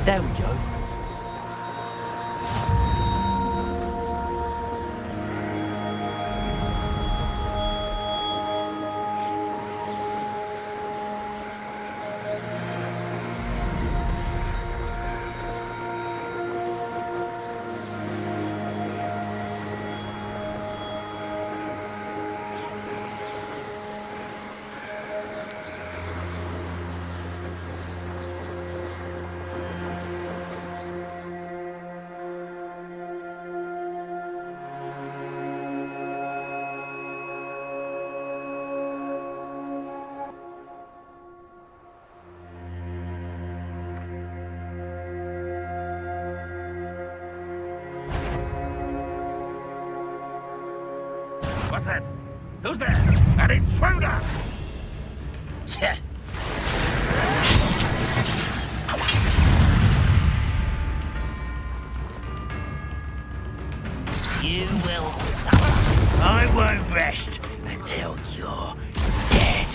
There we go. What's that? Who's there? An intruder! You will suffer. I won't rest until you're dead.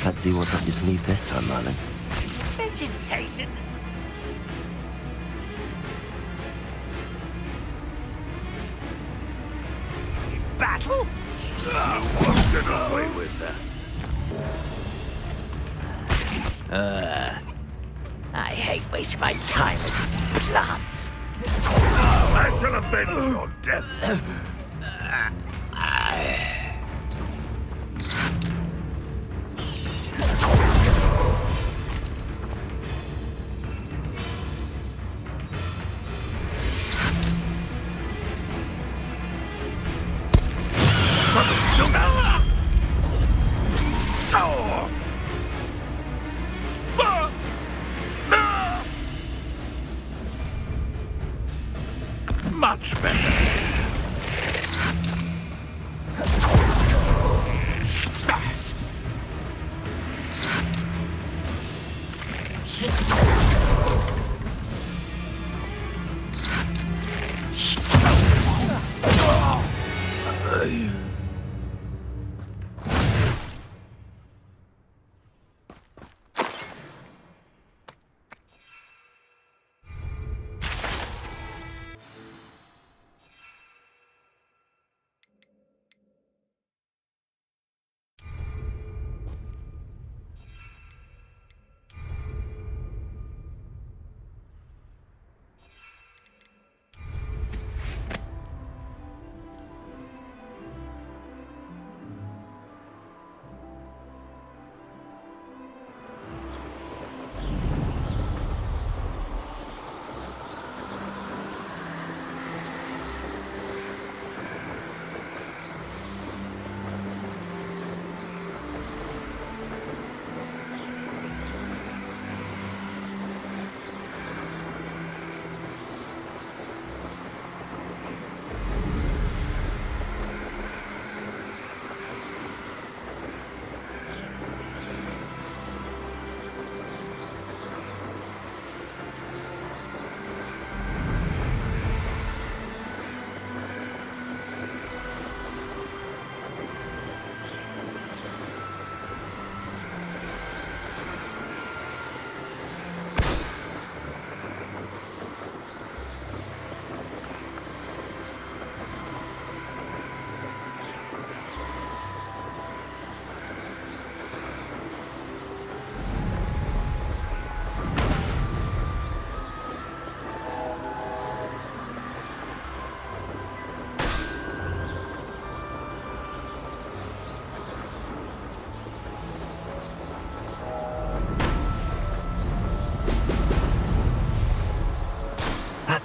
Let's see what's up your sleeve this time, Merlin. Vegetation. Battle? You won't get away with that. I hate wasting my time with plants. I shall avenge your death. Much better.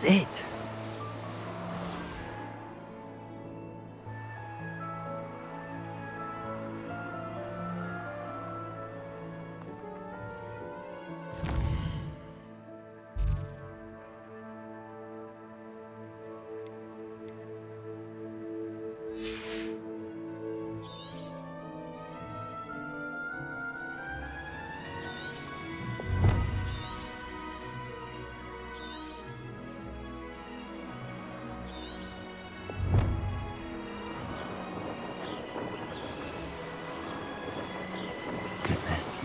it. Goodness.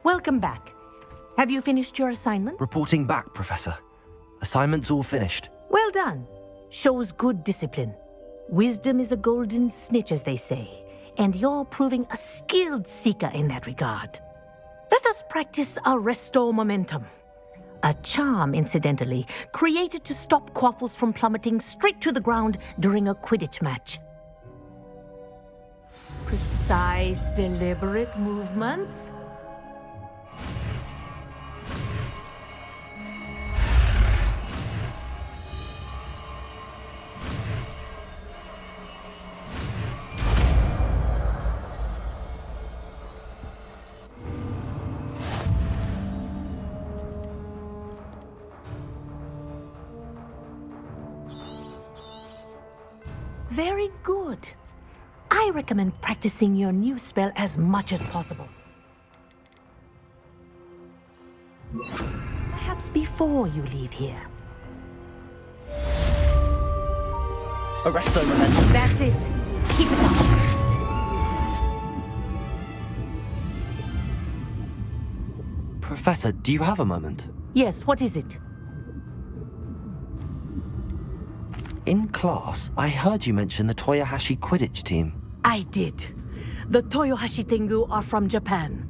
Welcome back. Have you finished your assignment? Reporting back, Professor. Assignment's all finished. Well done. Shows good discipline. Wisdom is a golden snitch, as they say, and you're proving a skilled seeker in that regard. Let us practice Arresto Momentum. A charm, incidentally, created to stop quaffles from plummeting straight to the ground during a Quidditch match. Precise, deliberate movements. Very good. I recommend practicing your new spell as much as possible. Perhaps before you leave here. Arresto Momentum. That's it. Keep it up. Professor, do you have a moment? Yes, what is it? In class, I heard you mention the Toyohashi Quidditch team. I did. The Toyohashi Tengu are from Japan.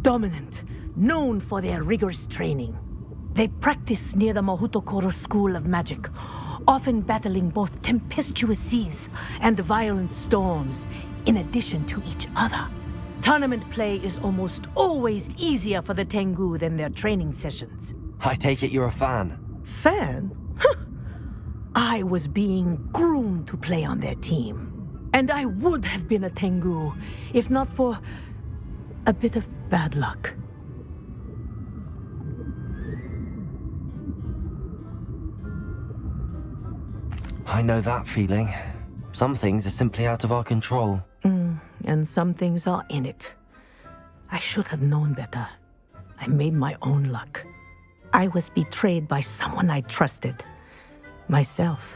Dominant, known for their rigorous training. They practice near the Mahutokoro School of Magic, often battling both tempestuous seas and violent storms, in addition to each other. Tournament play is almost always easier for the Tengu than their training sessions. I take it you're a fan. Fan? I was being groomed to play on their team. And I would have been a Tengu, if not for a bit of bad luck. I know that feeling. Some things are simply out of our control. And some things are in it. I should have known better. I made my own luck. I was betrayed by someone I trusted. Myself.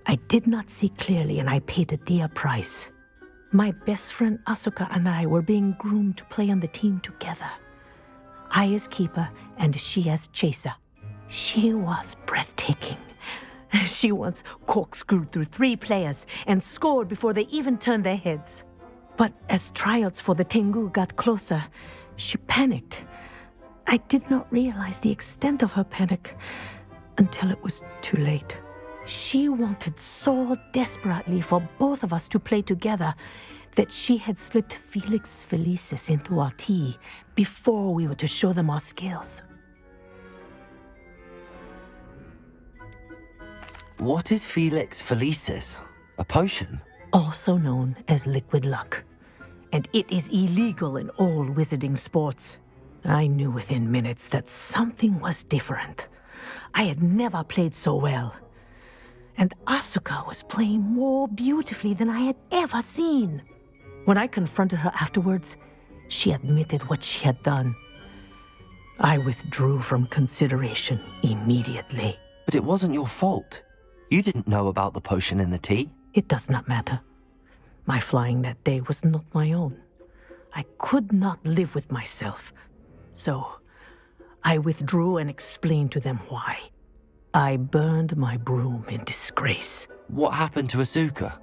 I did not see clearly, and I paid a dear price. My best friend Asuka and I were being groomed to play on the team together. I as keeper, and she as chaser. She was breathtaking. She once corkscrewed through 3 players and scored before they even turned their heads. But as trials for the Tengu got closer, she panicked. I did not realize the extent of her panic until it was too late. She wanted so desperately for both of us to play together that she had slipped Felix Felicis into our tea before we were to show them our skills. What is Felix Felicis? A potion? Also known as liquid luck. And it is illegal in all wizarding sports. I knew within minutes that something was different. I had never played so well. And Asuka was playing more beautifully than I had ever seen. When I confronted her afterwards, she admitted what she had done. I withdrew from consideration immediately. But it wasn't your fault. You didn't know about the potion in the tea. It does not matter. My flying that day was not my own. I could not live with myself. So, I withdrew and explained to them why. I burned my broom in disgrace. What happened to Asuka?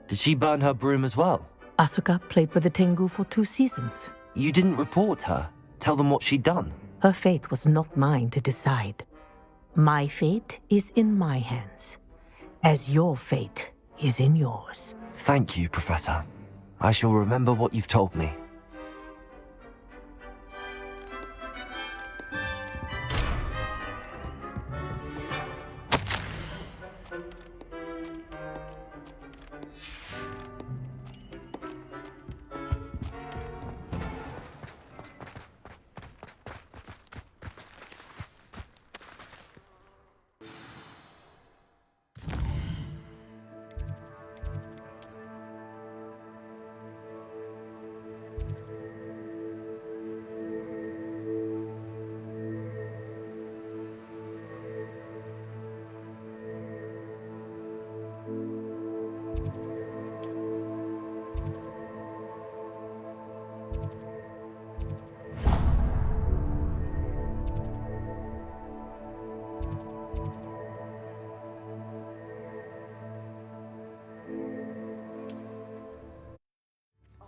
Did she burn her broom as well? Asuka played for the Tengu for 2 seasons. You didn't report her? Tell them what she'd done? Her fate was not mine to decide. My fate is in my hands, as your fate is in yours. Thank you, Professor. I shall remember what you've told me.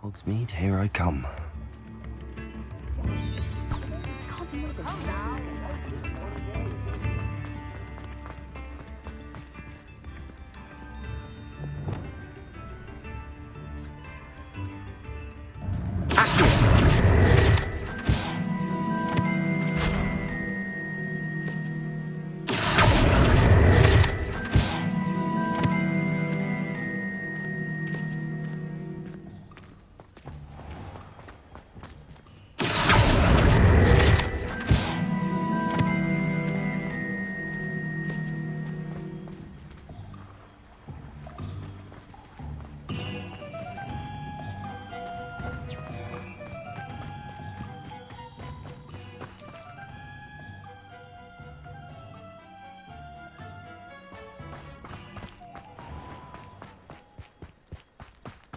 Hogsmeade, here I come.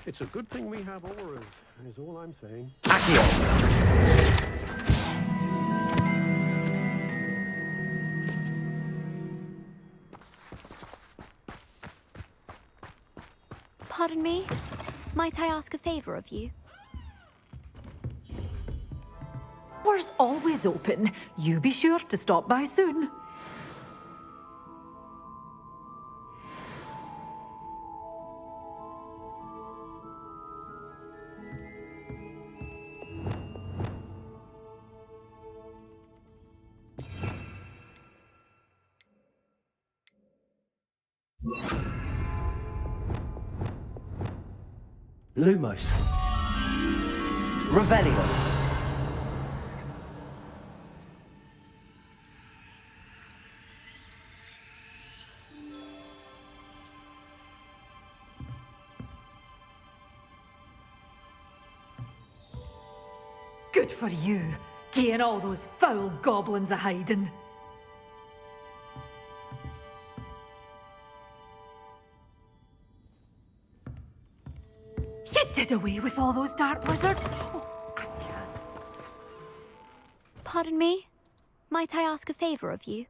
It's a good thing we have auras, is all I'm saying. Pardon me? Might I ask a favor of you? Door's always open. You be sure to stop by soon. Lumos. Revelio. Good for you, getting all those foul goblins a hiding. You did away with all those dark wizards? Pardon me? Might I ask a favor of you?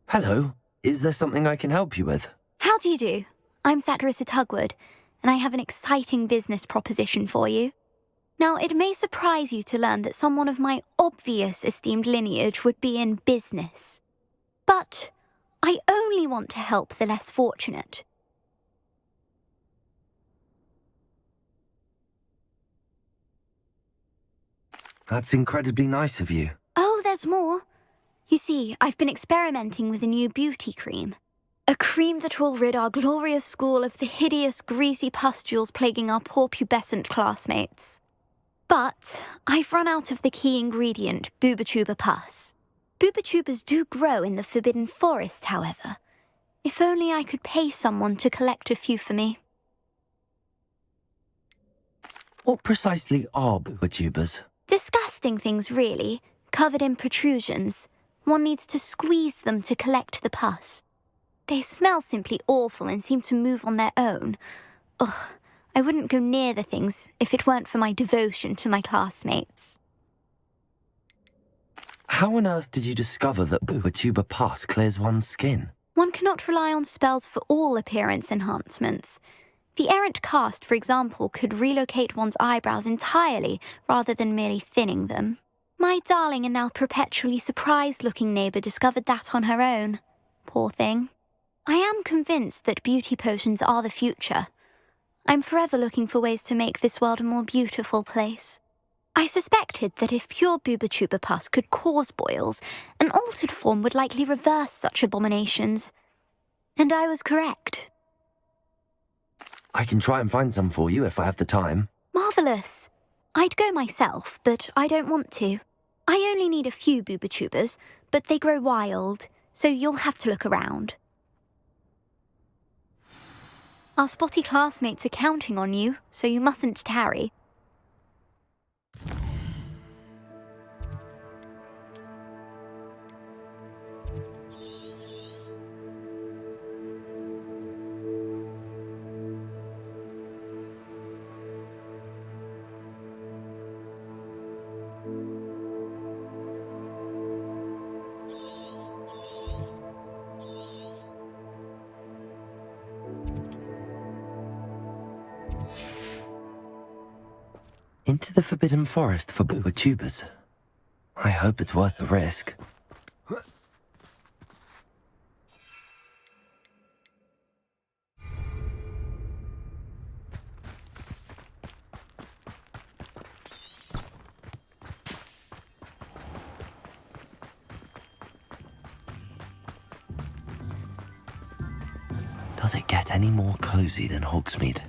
Hello. Is there something I can help you with? How do you do? I'm Saccharissa Tugwood, and I have an exciting business proposition for you. Now, it may surprise you to learn that someone of my obvious esteemed lineage would be in business. But I only want to help the less fortunate. That's incredibly nice of you. Oh, there's more. You see, I've been experimenting with a new beauty cream. A cream that will rid our glorious school of the hideous, greasy pustules plaguing our poor pubescent classmates. But I've run out of the key ingredient, Booba-Tuba pus. Booba-Tubas do grow in the Forbidden Forest, however. If only I could pay someone to collect a few for me. What precisely are Booba-Tubas? Disgusting things, really, covered in protrusions. One needs to squeeze them to collect the pus. They smell simply awful and seem to move on their own. Ugh, I wouldn't go near the things if it weren't for my devotion to my classmates. How on earth did you discover that Booba-Tuba pus clears one's skin? One cannot rely on spells for all appearance enhancements. The errant cast, for example, could relocate one's eyebrows entirely rather than merely thinning them. My darling and now perpetually surprised-looking neighbour discovered that on her own. Poor thing. I am convinced that beauty potions are the future. I'm forever looking for ways to make this world a more beautiful place. I suspected that if pure Booba-Tuba pus could cause boils, an altered form would likely reverse such abominations. And I was correct. I can try and find some for you if I have the time. Marvellous. I'd go myself, but I don't want to. I only need a few Booba-Tubas, but they grow wild, so you'll have to look around. Our spotty classmates are counting on you, so you mustn't tarry. Into the Forbidden Forest for Booba-Tubas. I hope it's worth the risk. Does it get any more cozy than Hogsmeade?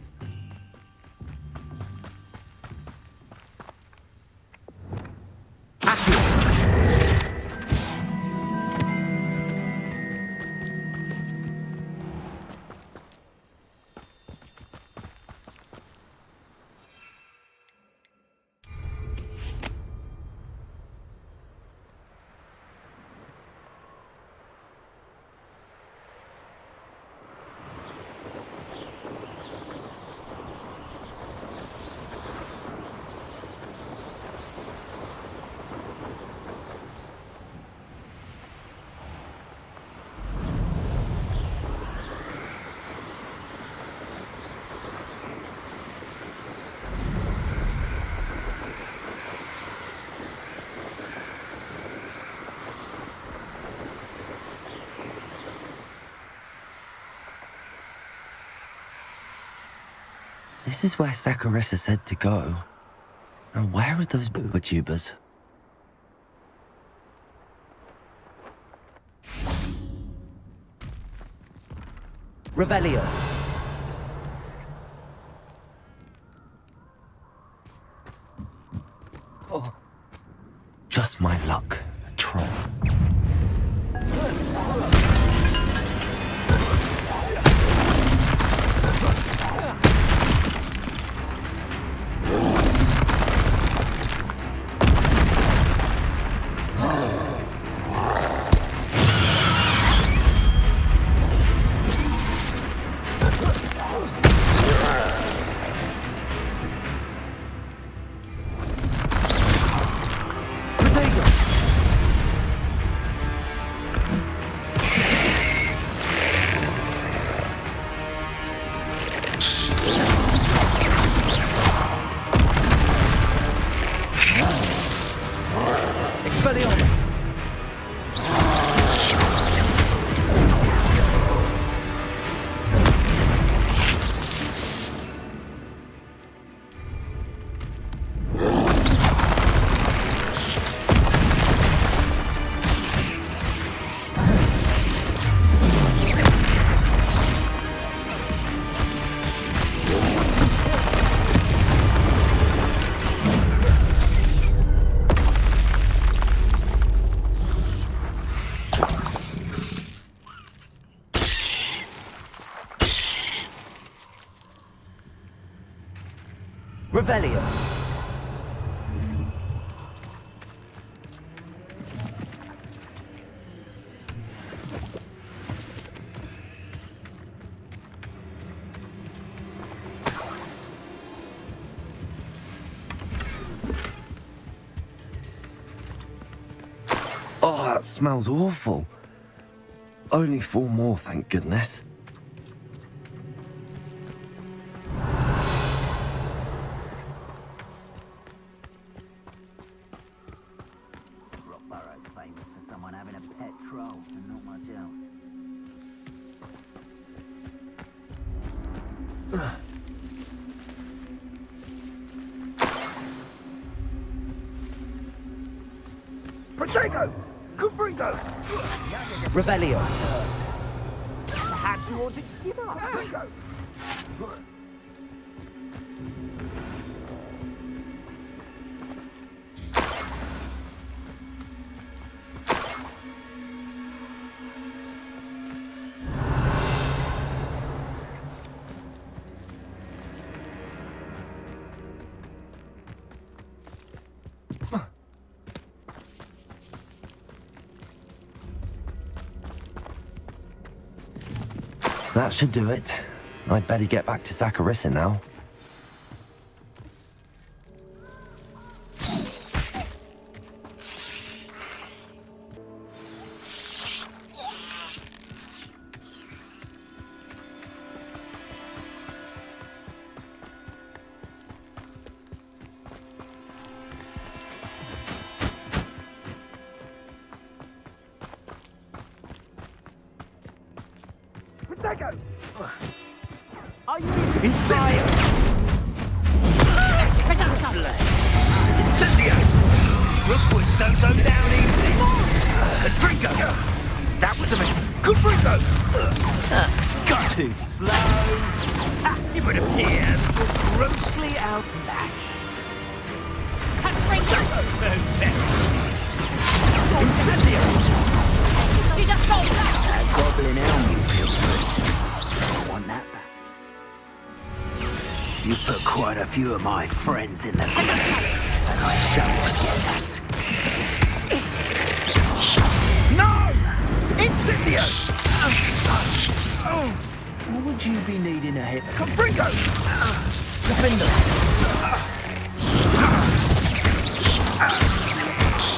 This is where Saccharissa said to go. Now where are those Booba-Tubas? Revelio. Oh. Just my luck, a troll. Expelliarmus! Revelio. Oh, that smells awful. Only 4 more, thank goodness. Protego! Gringo! Revelio. Perhaps you ought to give up. Gringo! That should do it. I'd better get back to Zacharissa now. Protego! Are you Inside! Incendio! Rookwoods don't go down easy. Gringo! That was a miss. Good Gringo! Got too slow. It would appear that you're grossly outmatched. Incendio! You just go back! That goblin helmet feels good. I want that back. You put quite a few of my friends in the grave, and I shan't forget that. No! Incendio! What would you be needing a hit? Gringo! Defender.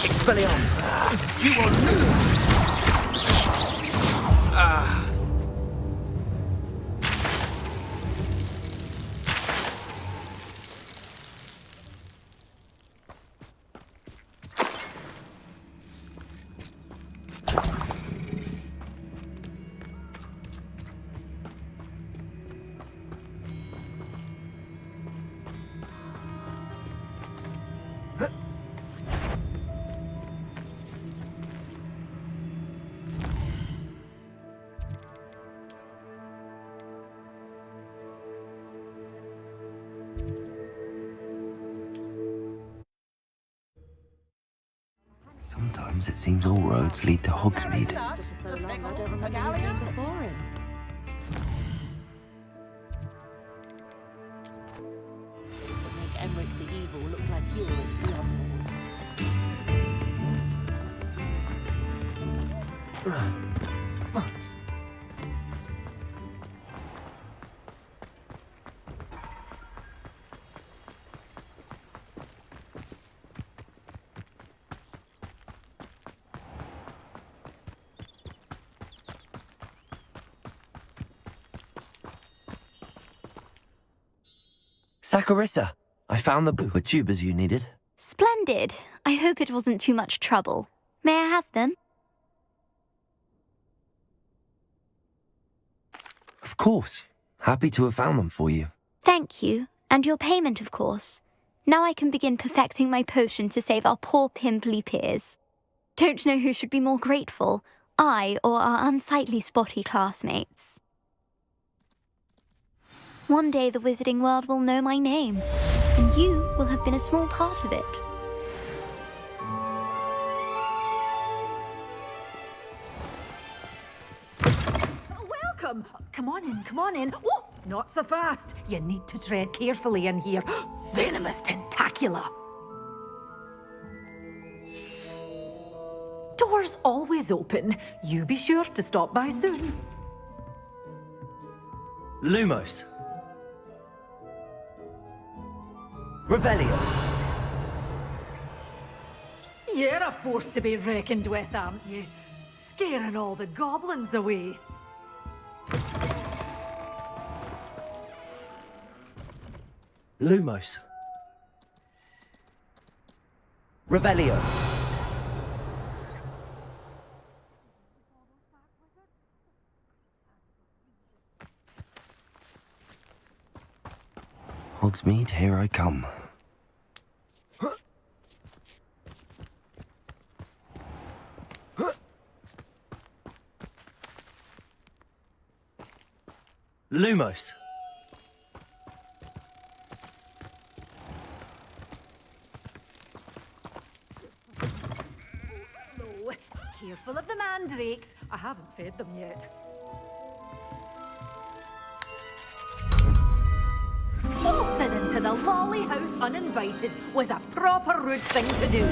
Expelliarmus. You will lose! Sometimes it seems all roads lead to Hogsmeade. Make Emmerich the Evil look like you're its beyond. Saccharissa, I found the tubers you needed. Splendid. I hope it wasn't too much trouble. May I have them? Of course. Happy to have found them for you. Thank you. And your payment, of course. Now I can begin perfecting my potion to save our poor pimply peers. Don't know who should be more grateful, I or our unsightly spotty classmates. One day the wizarding world will know my name, and you will have been a small part of it. Welcome! Come on in, come on in. Oh, not so fast. You need to tread carefully in here. Venomous tentacula. Doors always open. You be sure to stop by soon. Lumos. Revelio. You're a force to be reckoned with, aren't you? Scaring all the goblins away. Lumos. Revelio. Hogsmeade, here I come. Lumos. Hello. Careful of the mandrakes. I haven't fed them yet. Waltzing into the lolly house uninvited was a proper rude thing to do.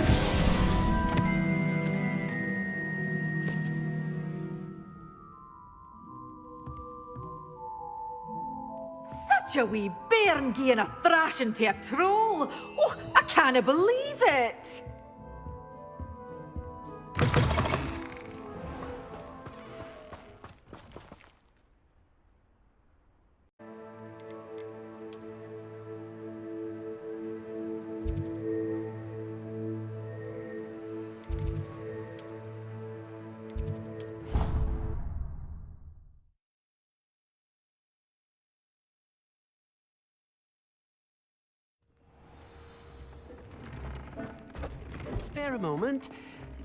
Such a wee bairn gieing a thrashing to a troll. Oh, I can't believe it. Spare a moment.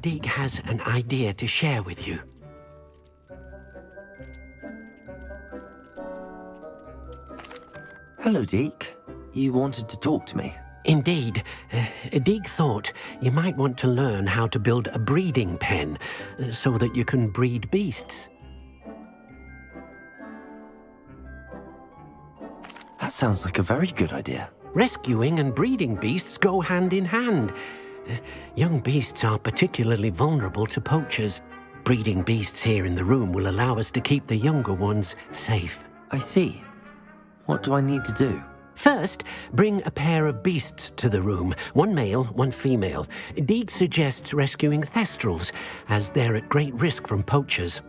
Deke has an idea to share with you. Hello, Deke. You wanted to talk to me? Indeed. Deke thought you might want to learn how to build a breeding pen so that you can breed beasts. That sounds like a very good idea. Rescuing and breeding beasts go hand in hand. Young beasts are particularly vulnerable to poachers. Breeding beasts here in the room will allow us to keep the younger ones safe. I see. What do I need to do? First, bring a pair of beasts to the room. One male, one female. Deke suggests rescuing thestrals, as they're at great risk from poachers.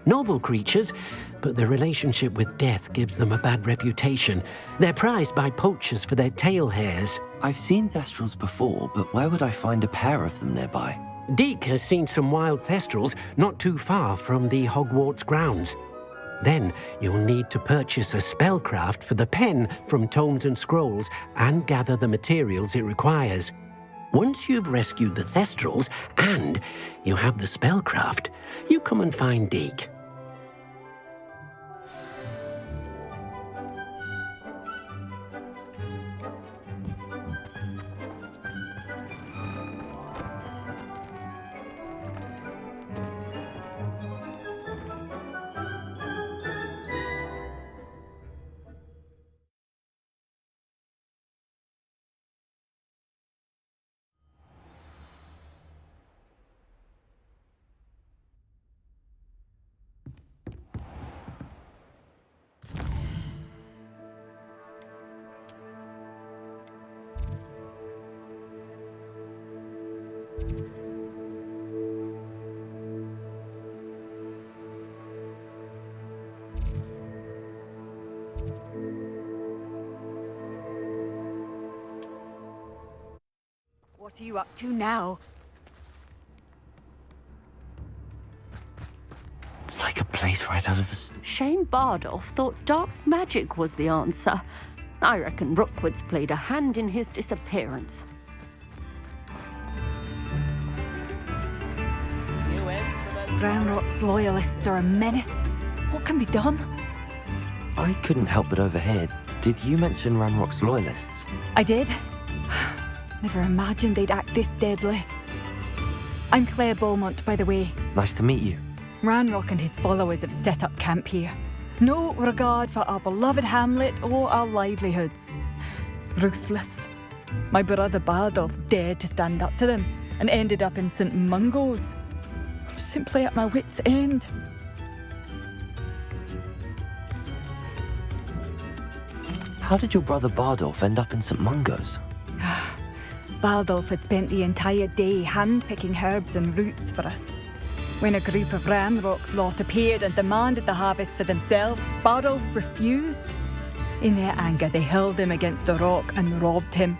Noble creatures, but their relationship with death gives them a bad reputation. They're prized by poachers for their tail hairs. I've seen thestrals before, but where would I find a pair of them nearby? Deke has seen some wild thestrals not too far from the Hogwarts grounds. Then you'll need to purchase a spellcraft for the pen from Tomes and Scrolls and gather the materials it requires. Once you've rescued the thestrals and you have the spellcraft, you come and find Deke. What are you up to now? It's like a place right out of a Shane Bardolph thought dark magic was the answer. I reckon Rookwood's played a hand in his disappearance. Ranrok's loyalists are a menace. What can be done? I couldn't help but overhear. Did you mention Ranrok's loyalists? I did. Never imagined they'd act this deadly. I'm Claire Beaumont, by the way. Nice to meet you. Ranrok and his followers have set up camp here. No regard for our beloved hamlet or our livelihoods. Ruthless. My brother Bardolph dared to stand up to them and ended up in St. Mungo's. I'm simply at my wit's end. How did your brother Bardolph end up in St. Mungo's? Bardolph had spent the entire day hand-picking herbs and roots for us. When a group of Ranrok's lot appeared and demanded the harvest for themselves, Bardolph refused. In their anger, they hurled him against a rock and robbed him.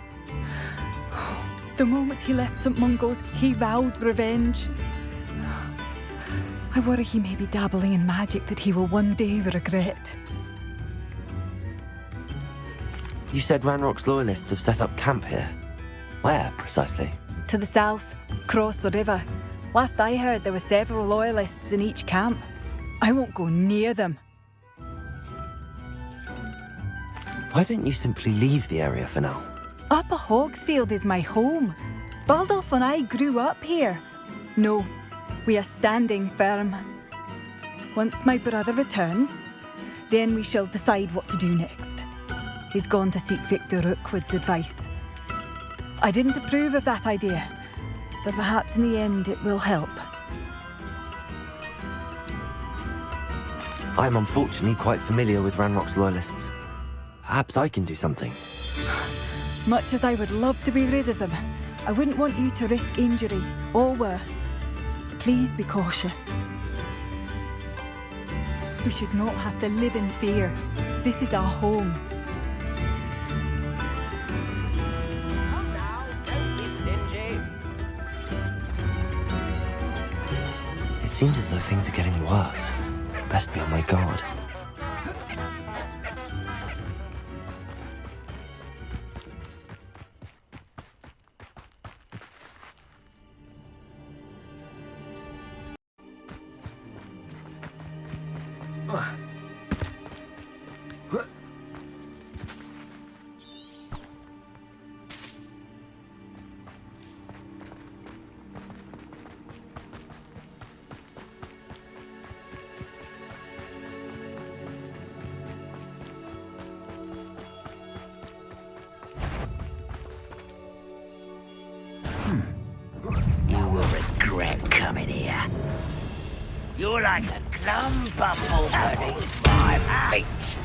The moment he left St. Mungo's, he vowed revenge. I worry he may be dabbling in magic that he will one day regret. You said Ranrok's loyalists have set up camp here. Where, precisely? To the south, across the river. Last I heard, there were several loyalists in each camp. I won't go near them. Why don't you simply leave the area for now? Upper Hogsfield is my home. Bardolph and I grew up here. No, we are standing firm. Once my brother returns, then we shall decide what to do next. He's gone to seek Victor Rookwood's advice. I didn't approve of that idea, but perhaps in the end it will help. I'm unfortunately quite familiar with Ranrok's loyalists. Perhaps I can do something. Much as I would love to be rid of them, I wouldn't want you to risk injury, or worse. Please be cautious. We should not have to live in fear. This is our home. It seems as though things are getting worse. Best be on my guard. You're like a clump of water beneath my feet.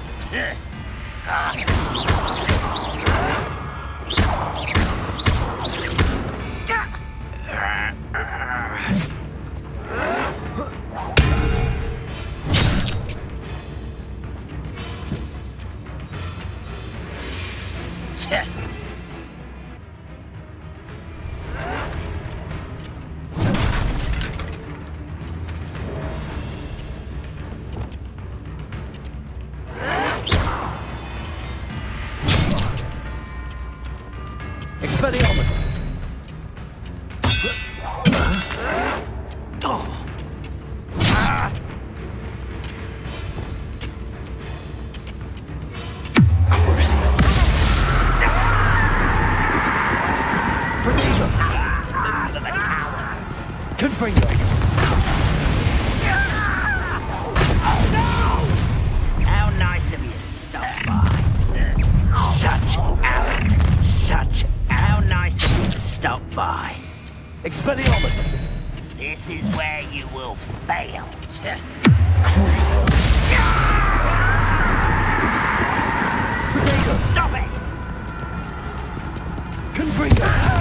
Expelliarmus! How nice of you to stop by. How nice of you to stop by. Expelliarmus! This is where you will fail. Stop it! Confringo!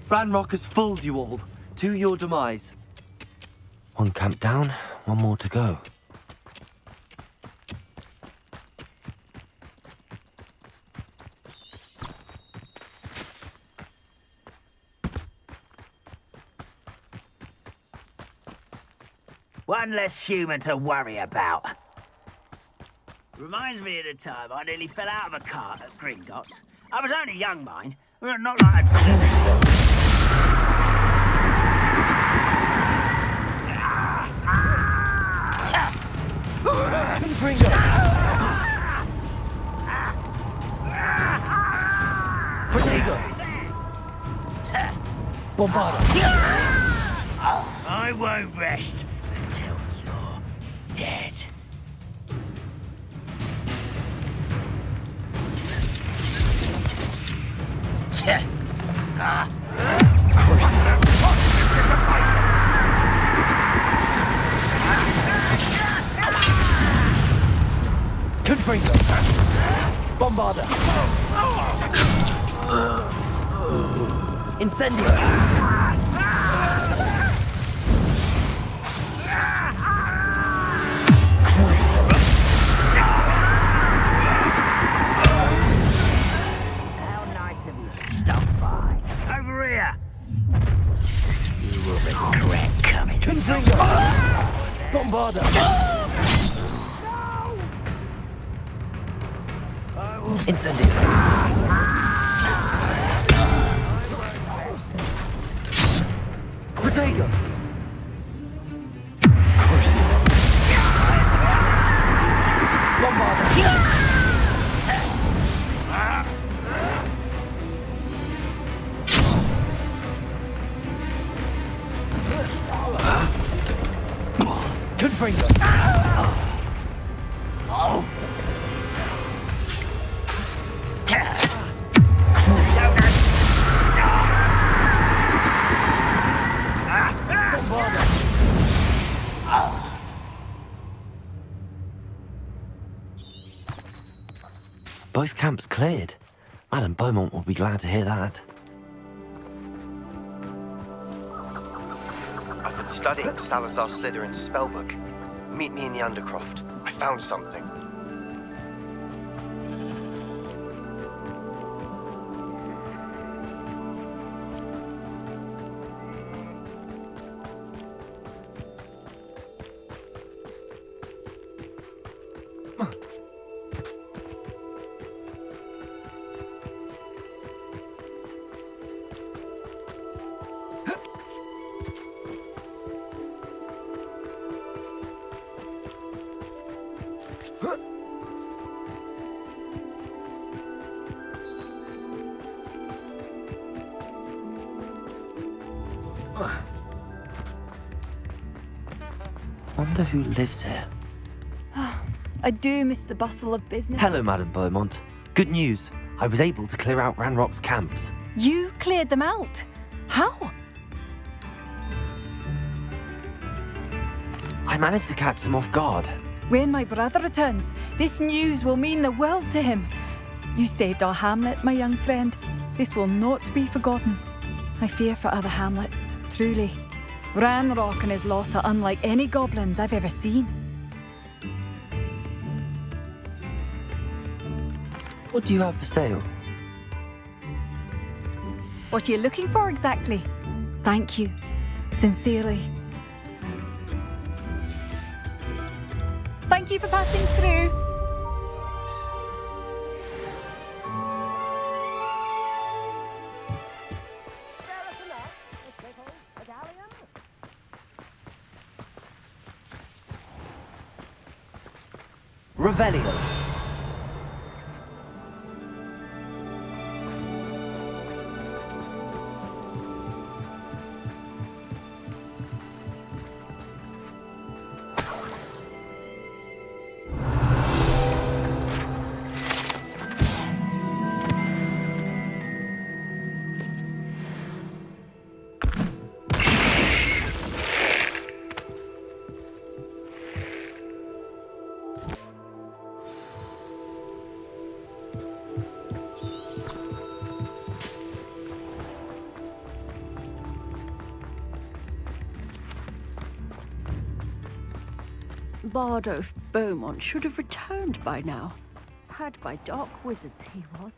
Ranrok has fooled you all. To your demise. One camp down, one more to go. One less human to worry about. Reminds me of the time I nearly fell out of a cart at Gringotts. I was only young, mind. Not like I won't rest until you're dead. Confringo! Bombarder! Incendio! How nice of you to stop by. Over here! You will regret coming. Confringo! Bombarder! Incendio! Protego! Crucible! Bombarder! Confringo! Both camps cleared. Madame Beaumont will be glad to hear that. I've been studying Salazar Slytherin's spellbook. Meet me in the Undercroft. I found something. Wonder who lives here. I do miss the bustle of business. Hello, Madame Beaumont. Good news. I was able to clear out Ranrock's camps. You cleared them out? How? I managed to catch them off guard. When my brother returns, this news will mean the world to him. You saved our hamlet, my young friend. This will not be forgotten. I fear for other hamlets, truly. Ranrok and his lot are unlike any goblins I've ever seen. What do you have for sale? What are you looking for exactly? Thank you. Sincerely. Thank you for passing through. Revelio. Bardolph Beaumont should have returned by now. Had by dark wizards he was.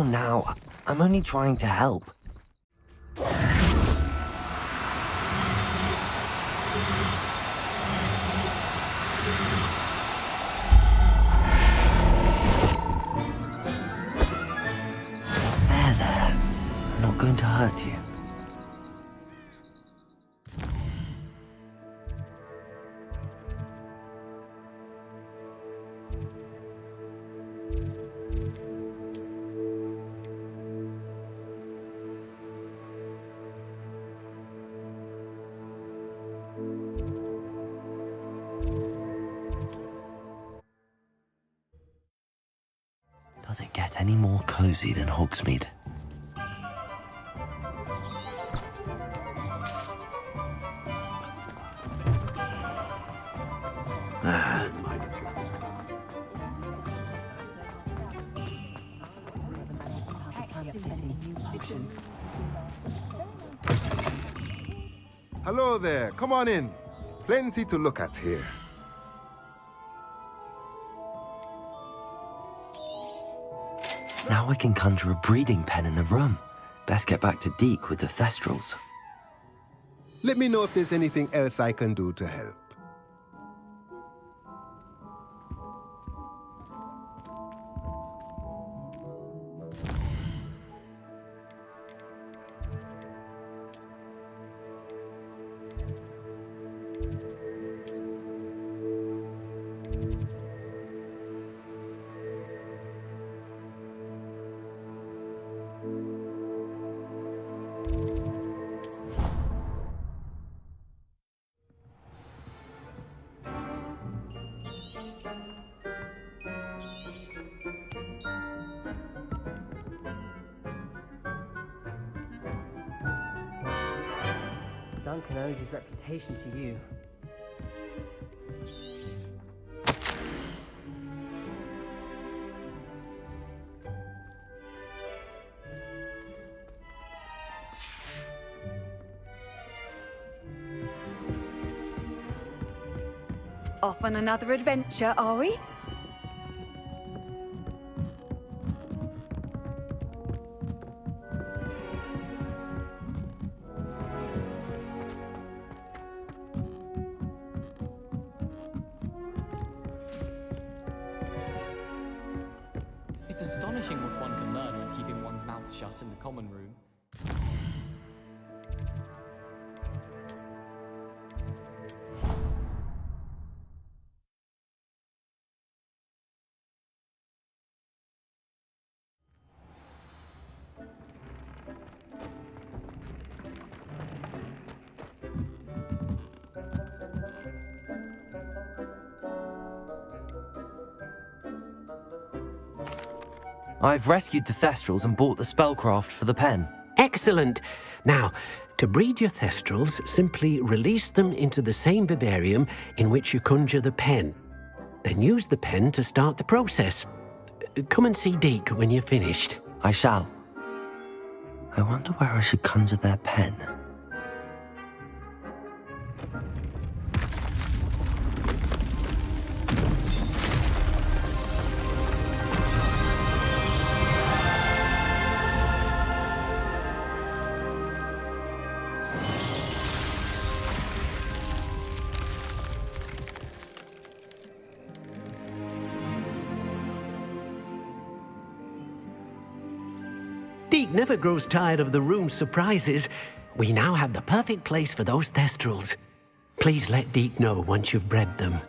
Now, I'm only trying to help. There. I'm not going to hurt you. Does it get any more cozy than Hogsmeade? Hello there, come on in. Plenty to look at here. Now I can conjure a breeding pen in the room. Best get back to Deke with the Thestrals. Let me know if there's anything else I can do to help. Duncan owes his reputation to you. Off on another adventure, are we? It's astonishing what one can learn when keeping one's mouth shut in the common room. I've rescued the Thestrals and bought the spellcraft for the pen. Excellent. Now, to breed your Thestrals, simply release them into the same vivarium in which you conjure the pen. Then use the pen to start the process. Come and see Deke when you're finished. I shall. I wonder where I should conjure their pen. Deke never grows tired of the room's surprises. We now have the perfect place for those Thestrals. Please let Deke know once you've bred them.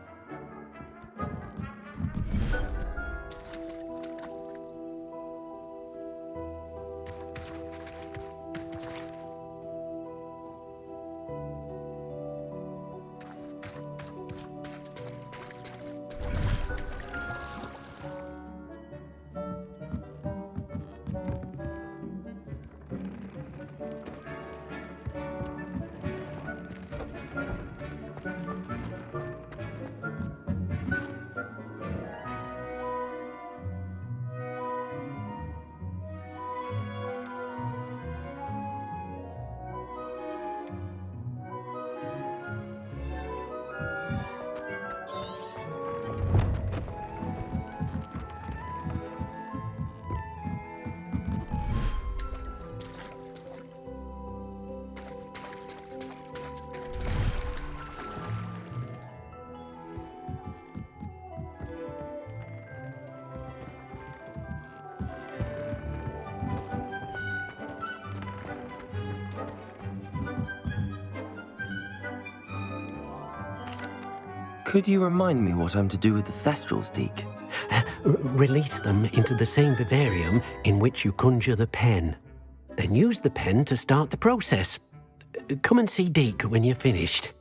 Could you remind me what I'm to do with the Thestrals, Deke? Release them into the same vivarium in which you conjure the pen. Then use the pen to start the process. Come and see Deke when you're finished.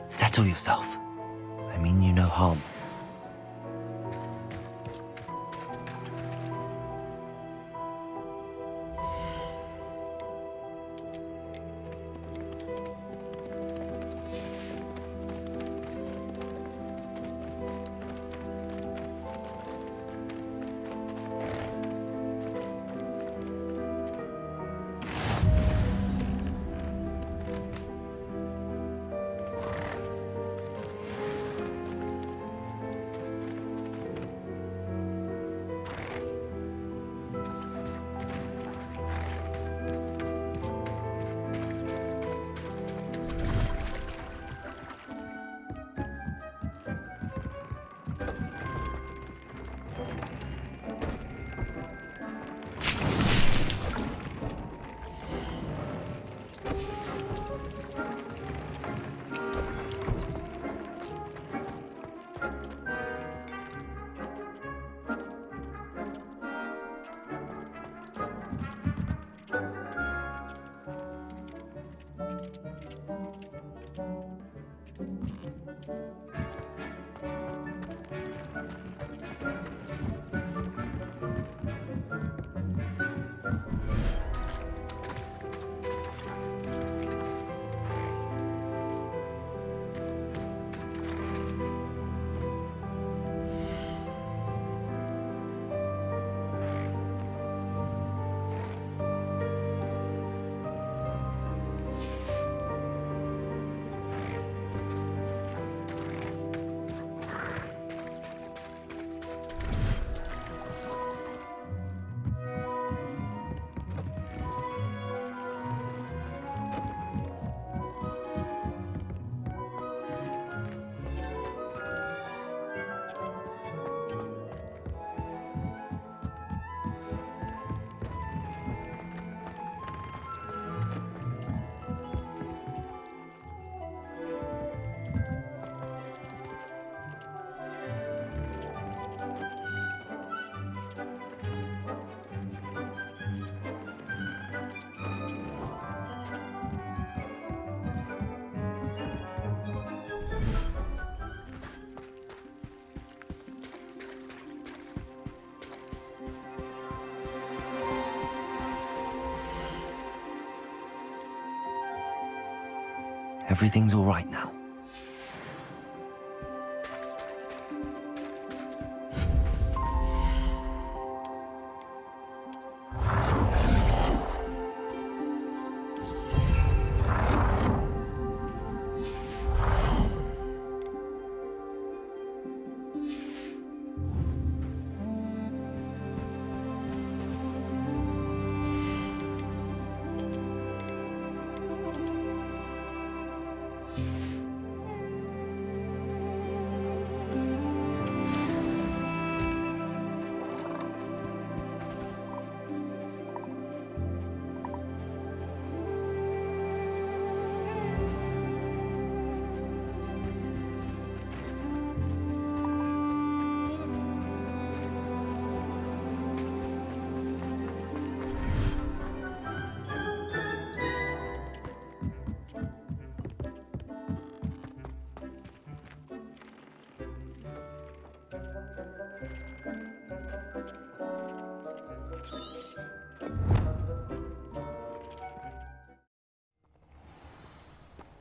Settle yourself. I mean you no harm. everything's all right now.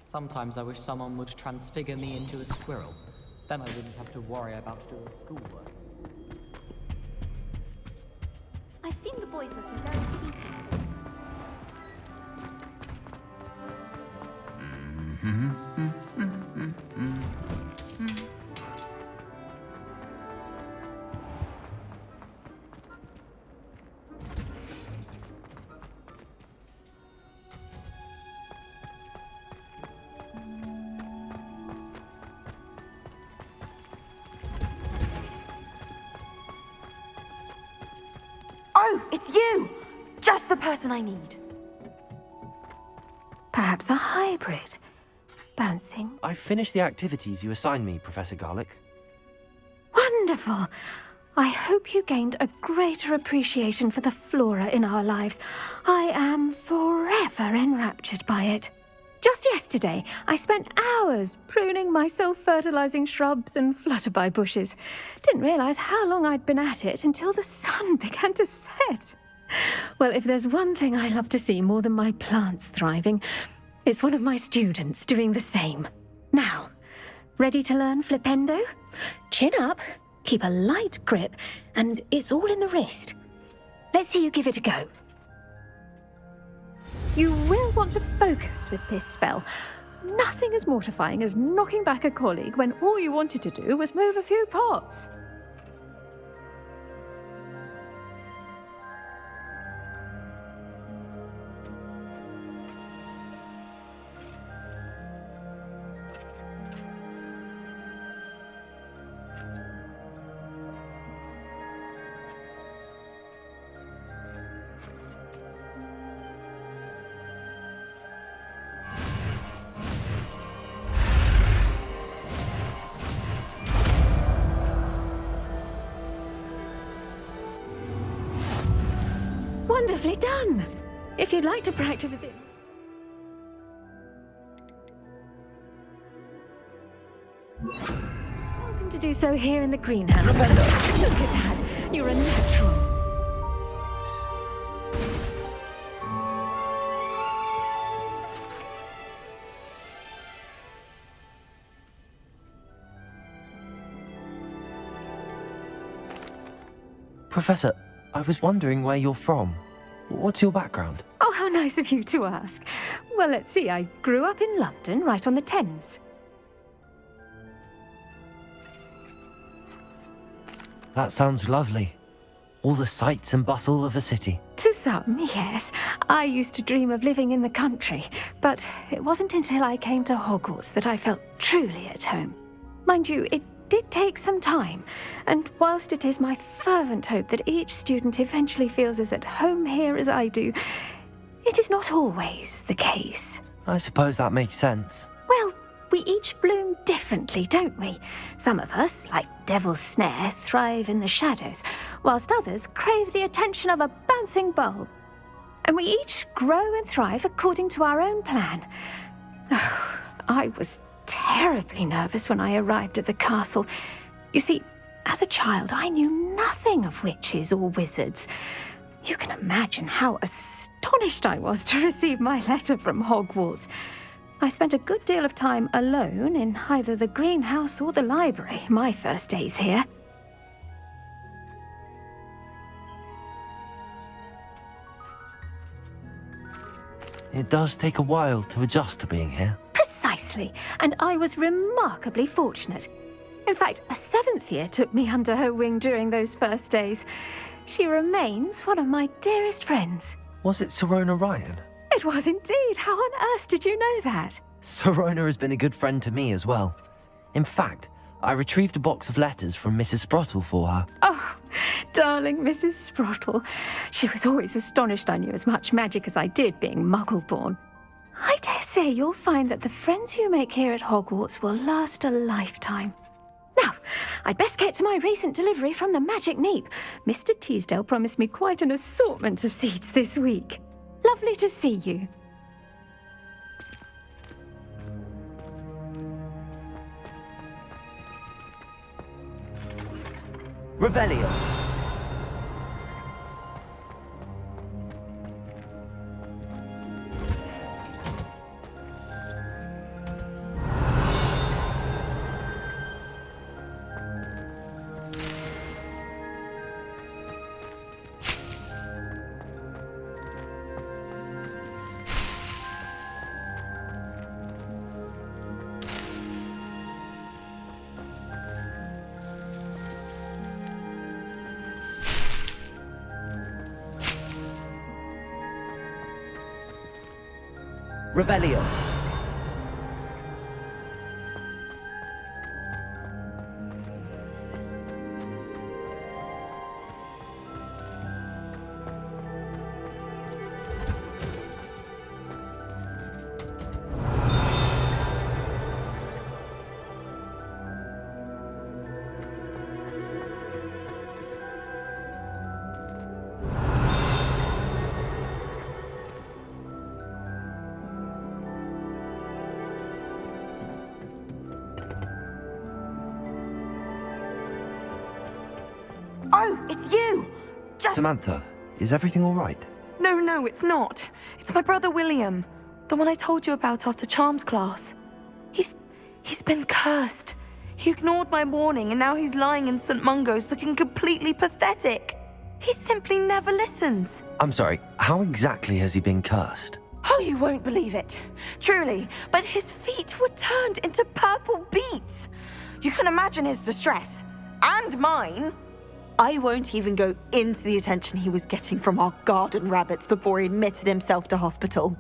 Sometimes I wish someone would transfigure me into a squirrel. Then I wouldn't have to worry about doing schoolwork. I've seen the boys looking very sleepy. Oh, it's you! Just the person I need. Perhaps a hybrid. Bouncing. I've finished the activities you assigned me, Professor Garlick. Wonderful! I hope you gained a greater appreciation for the flora in our lives. I am forever enraptured by it. Just yesterday, I spent hours pruning my self-fertilizing shrubs and flutterby bushes. Didn't realize how long I'd been at it until the sun began to set. Well, if there's one thing I love to see more than my plants thriving, it's one of my students doing the same. Now, ready to learn flipendo? Chin up, keep a light grip, and it's all in the wrist. Let's see you give it a go. You will want to focus with this spell. Nothing as mortifying as knocking back a colleague when all you wanted to do was move a few pots. Wonderfully done! If you'd like to practice a bit... Welcome to do so here in the greenhouse. Look at that! You're a natural. Professor, I was wondering where you're from. What's your background? Oh, how nice of you to ask. Well, let's see. I grew up in London, right on the Thames. That sounds lovely. All the sights and bustle of a city. To some, yes. I used to dream of living in the country, but it wasn't until I came to Hogwarts that I felt truly at home. Mind you, it did take some time, and whilst it is my fervent hope that each student eventually feels as at home here as I do, it is not always the case. I suppose that makes sense. Well, we each bloom differently, don't we? Some of us, like Devil's Snare, thrive in the shadows, whilst others crave the attention of a bouncing bulb. And we each grow and thrive according to our own plan. Oh, I was terribly nervous when I arrived at the castle. You see, as a child, I knew nothing of witches or wizards. You can imagine how astonished I was to receive my letter from Hogwarts. I spent a good deal of time alone in either the greenhouse or the library my first days here. It does take a while to adjust to being here. Precisely, and I was remarkably fortunate. In fact, a 7th year took me under her wing during those first days. She remains one of my dearest friends. Was it Serona Ryan? It was indeed. How on earth did you know that? Serona has been a good friend to me as well. In fact, I retrieved a box of letters from Mrs. Sprottle for her. Oh, darling Mrs. Sprottle. She was always astonished I knew as much magic as I did, being Muggle-born. I dare say you'll find that the friends you make here at Hogwarts will last a lifetime. Now, I'd best get to my recent delivery from the Magic Neep. Mr. Teasdale promised me quite an assortment of seeds this week. Lovely to see you. Revelio. Revelio. Oh, it's you! Samantha, is everything all right? No, it's not. It's my brother William. The one I told you about after Charms class. He's been cursed. He ignored my warning and now he's lying in St. Mungo's looking completely pathetic. He simply never listens. I'm sorry, how exactly has he been cursed? Oh, you won't believe it. Truly, but his feet were turned into purple beets. You can imagine his distress. And mine. I won't even go into the attention he was getting from our garden rabbits before he admitted himself to hospital.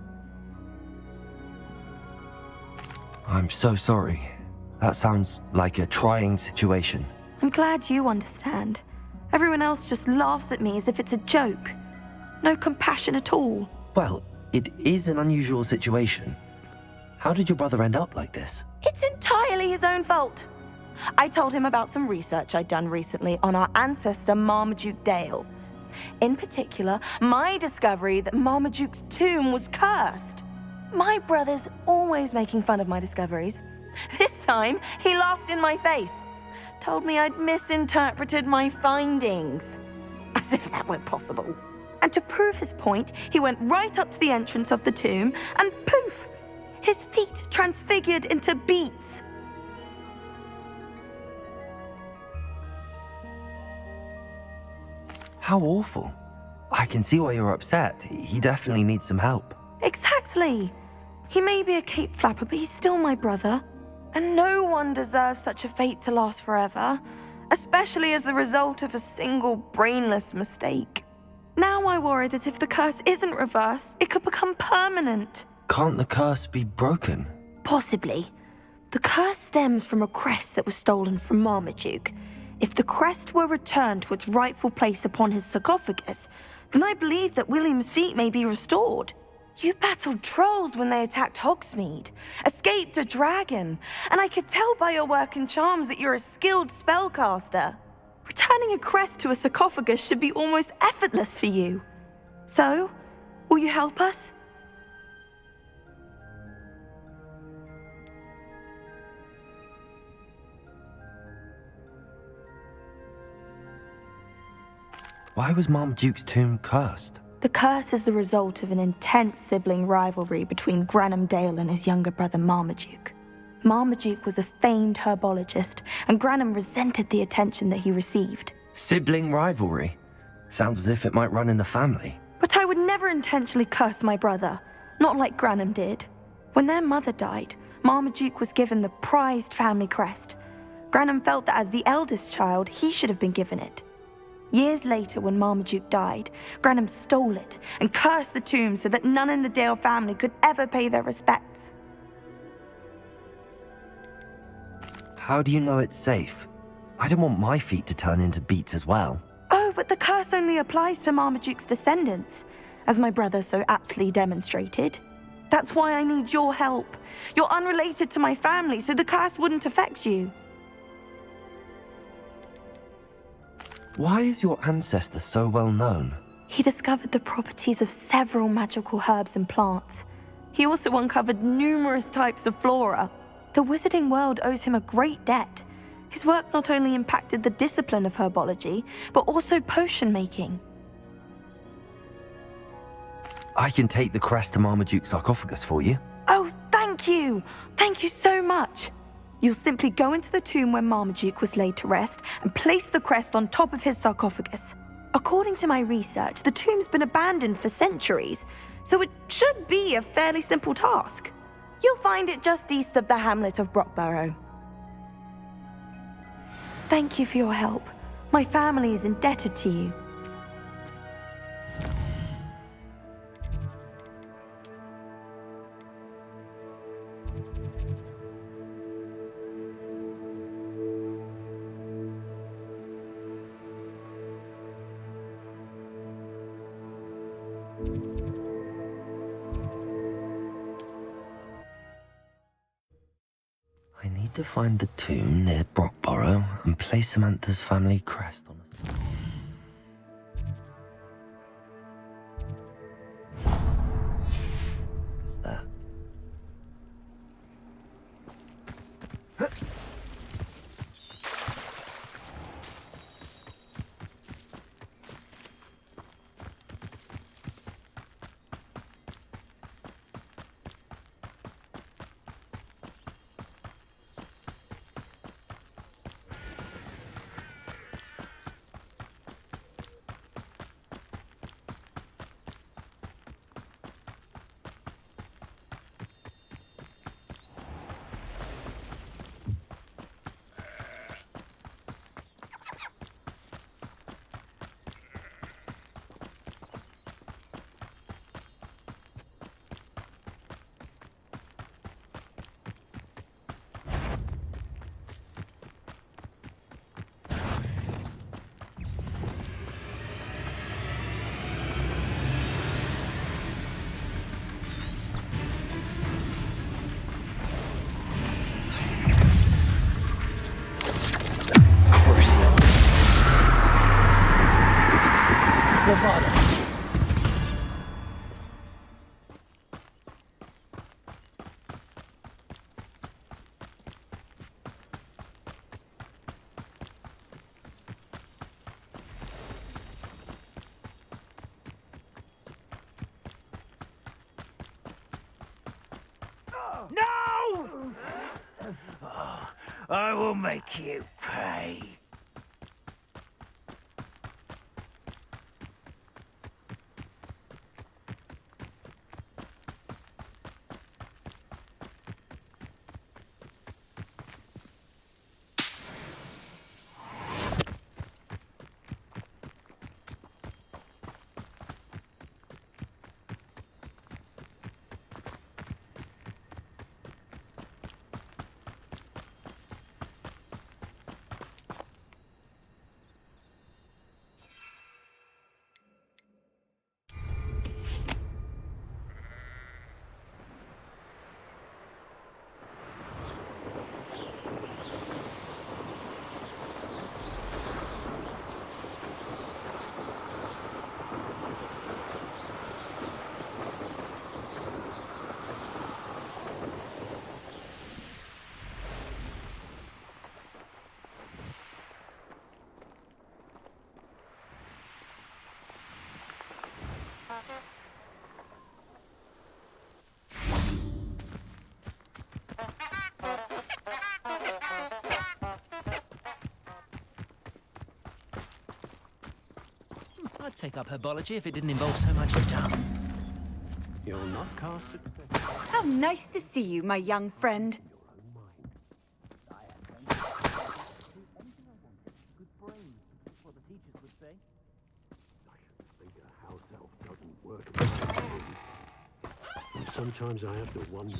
I'm so sorry. That sounds like a trying situation. I'm glad you understand. Everyone else just laughs at me as if it's a joke. No compassion at all. Well, it is an unusual situation. How did your brother end up like this? It's entirely his own fault. I told him about some research I'd done recently on our ancestor Marmaduke Dale. In particular, my discovery that Marmaduke's tomb was cursed. My brother's always making fun of my discoveries. This time, he laughed in my face. Told me I'd misinterpreted my findings. As if that were possible. And to prove his point, he went right up to the entrance of the tomb and poof! His feet transfigured into beets. How awful. I can see why you're upset. He definitely needs some help. Exactly. He may be a cape flapper, but he's still my brother. And no one deserves such a fate to last forever, especially as the result of a single brainless mistake. Now I worry that if the curse isn't reversed, it could become permanent. Can't the curse be broken? Possibly. The curse stems from a crest that was stolen from Marmaduke. If the crest were returned to its rightful place upon his sarcophagus, then I believe that William's feet may be restored. You battled trolls when they attacked Hogsmeade, escaped a dragon, and I could tell by your work in charms that you're a skilled spellcaster. Returning a crest to a sarcophagus should be almost effortless for you. So, will you help us? Why was Marmaduke's tomb cursed? The curse is the result of an intense sibling rivalry between Granham Dale and his younger brother Marmaduke. Marmaduke was a famed herbologist, and Granham resented the attention that he received. Sibling rivalry? Sounds as if it might run in the family. But I would never intentionally curse my brother, not like Granham did. When their mother died, Marmaduke was given the prized family crest. Granham felt that as the eldest child, he should have been given it. Years later, when Marmaduke died, Granham stole it and cursed the tomb so that none in the Dale family could ever pay their respects. How do you know it's safe? I don't want my feet to turn into beets as well. Oh, but the curse only applies to Marmaduke's descendants, as my brother so aptly demonstrated. That's why I need your help. You're unrelated to my family, so the curse wouldn't affect you. Why is your ancestor so well known? He discovered the properties of several magical herbs and plants. He also uncovered numerous types of flora. The wizarding world owes him a great debt. His work not only impacted the discipline of herbology, but also potion making. I can take the crest to Marmaduke's sarcophagus for you. Oh, thank you! Thank you so much! You'll simply go into the tomb where Marmaduke was laid to rest and place the crest on top of his sarcophagus. According to my research, the tomb's been abandoned for centuries, so it should be a fairly simple task. You'll find it just east of the hamlet of Brockborough. Thank you for your help. My family is indebted to you. I need to find the tomb near Brockborough and place Samantha's family crest on it. It's there. No! I will make you pay. take up herbology if it didn't involve so much dung. You'll not cast it. How nice to see you, my young friend. And sometimes I have to wonder.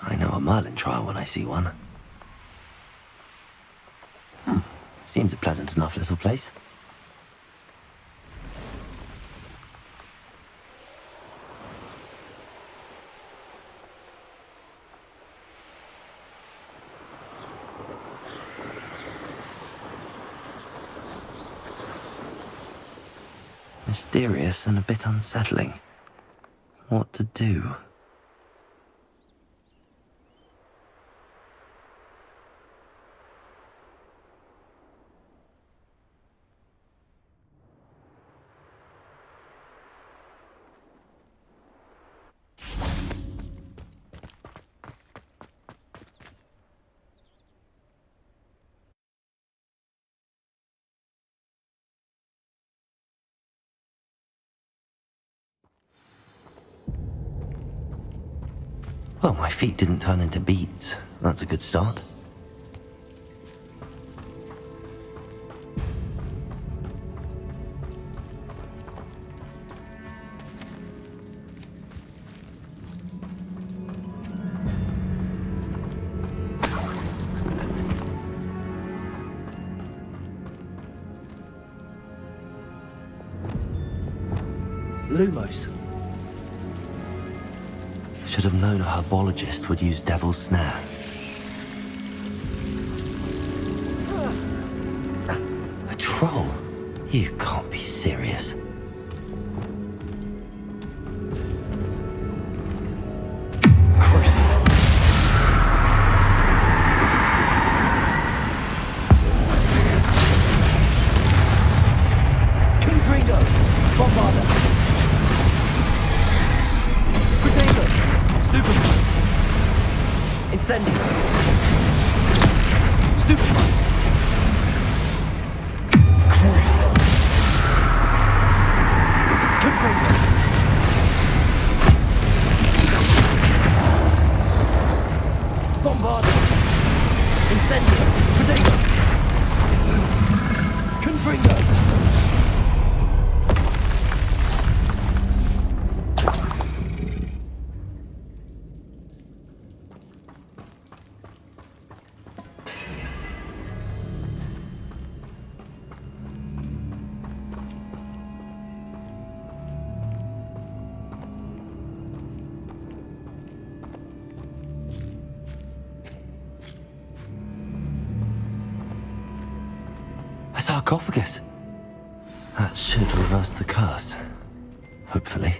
I know a Merlin trial when I see one. Seems a pleasant enough little place. Mysterious and a bit unsettling. What to do? Well, my feet didn't turn into beads. That's a good start. Lumos. Should have known a herbologist would use Devil's Snare. A troll? You can't be serious. Crucible. Confringo! Bombarda! Incendio! Stupefy! Crucial! Confringo! Bombarda! Incendio! Potato! Confringo! A sarcophagus. That should reverse the curse. Hopefully.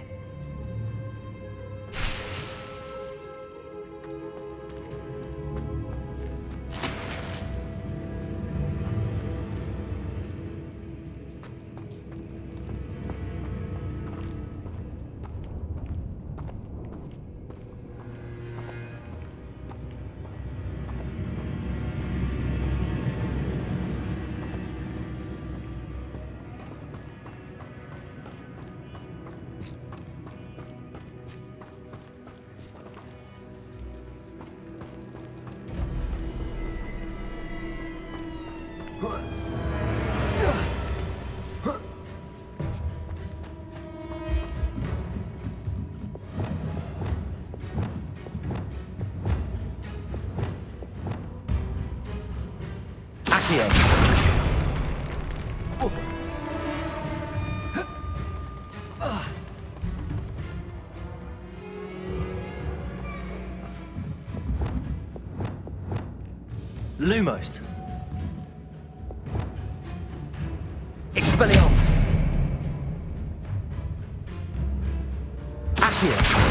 Lumos. Expelliarmus. Accio.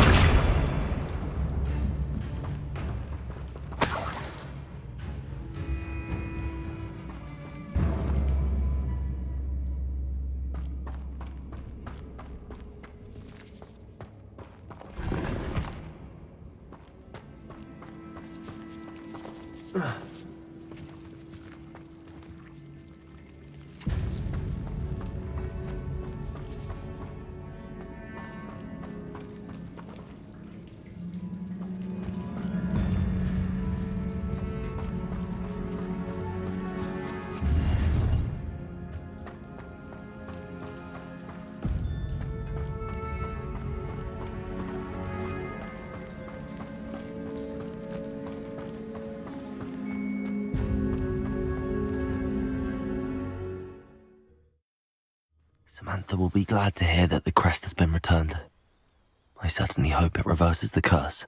Samantha will be glad to hear that the crest has been returned. I certainly hope it reverses the curse.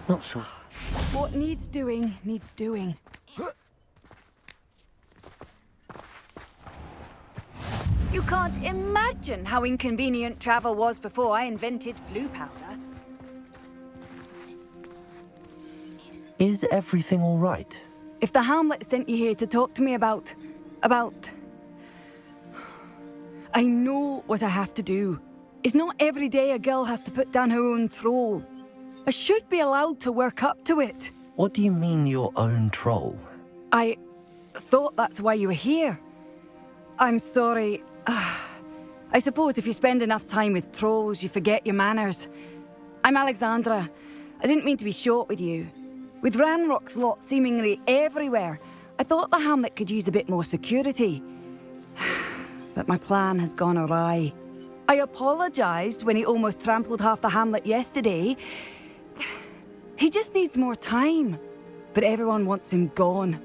Not sure. What needs doing, needs doing. You can't imagine how inconvenient travel was before I invented flu powder. Is everything all right? If the Hamlet sent you here to talk to me about... I know what I have to do. It's not every day a girl has to put down her own troll. I should be allowed to work up to it. What do you mean, your own troll? I thought that's why you were here. I'm sorry. I suppose if you spend enough time with trolls, you forget your manners. I'm Alexandra. I didn't mean to be short with you. With Ranrok's lot seemingly everywhere, I thought the Hamlet could use a bit more security. But my plan has gone awry. I apologised when he almost trampled half the Hamlet yesterday. He just needs more time. But everyone wants him gone.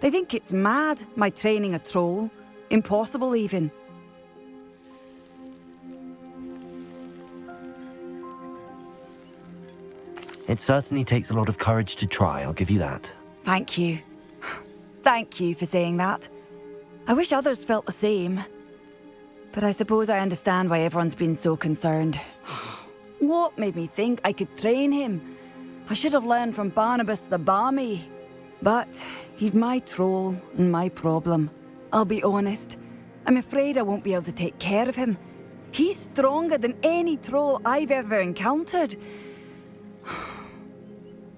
They think it's mad, my training a troll. Impossible, even. It certainly takes a lot of courage to try, I'll give you that. Thank you. Thank you for saying that. I wish others felt the same. But I suppose I understand why everyone's been so concerned. What made me think I could train him? I should have learned from Barnabas the Balmy. But he's my troll and my problem. I'll be honest. I'm afraid I won't be able to take care of him. He's stronger than any troll I've ever encountered.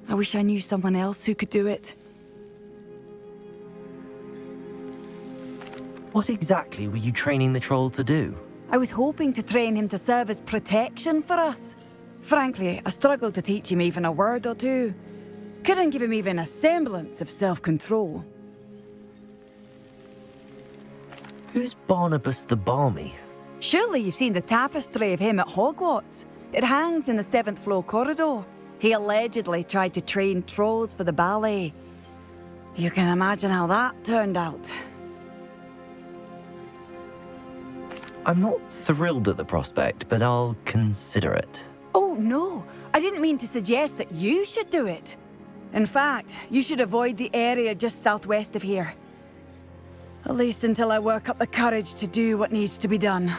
I wish I knew someone else who could do it. What exactly were you training the troll to do? I was hoping to train him to serve as protection for us. Frankly, I struggled to teach him even a word or two. Couldn't give him even a semblance of self-control. Who's Barnabas the Balmy? Surely you've seen the tapestry of him at Hogwarts. It hangs in the 7th floor corridor. He allegedly tried to train trolls for the ballet. You can imagine how that turned out. I'm not thrilled at the prospect, but I'll consider it. Oh, no. I didn't mean to suggest that you should do it. In fact, you should avoid the area just southwest of here. At least until I work up the courage to do what needs to be done.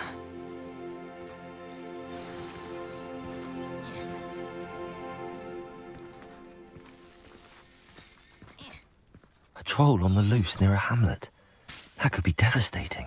A troll on the loose near a hamlet. That could be devastating.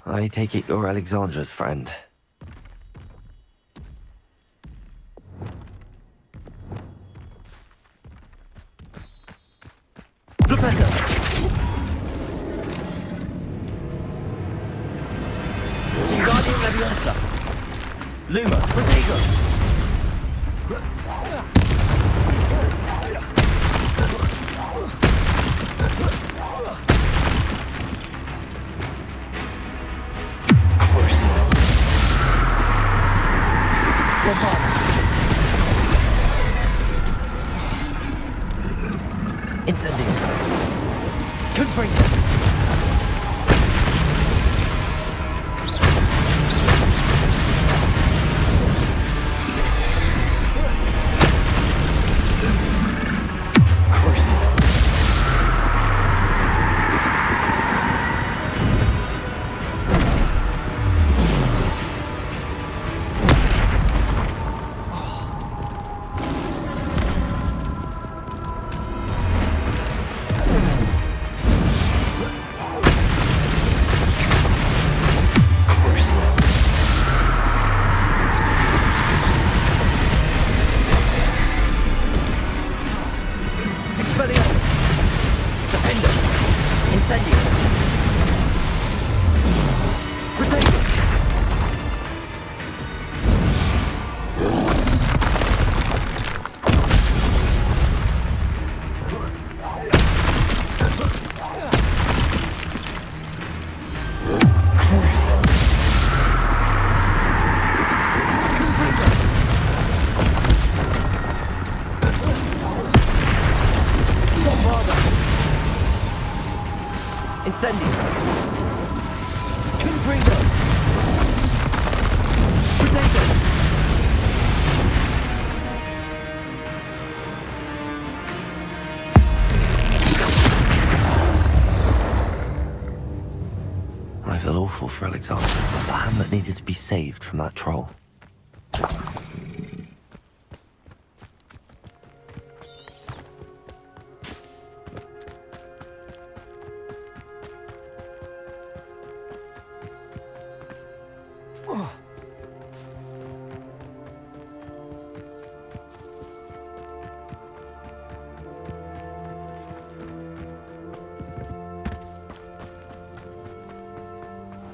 I take it you're Alexandra's friend. Flipendo! Wingardium Leviosa! Luma, Protego! Crucial. Incendio. Confringo. Incendio. Confringo. Protego. I feel awful for Alexandra, the hand that needed to be saved from that troll.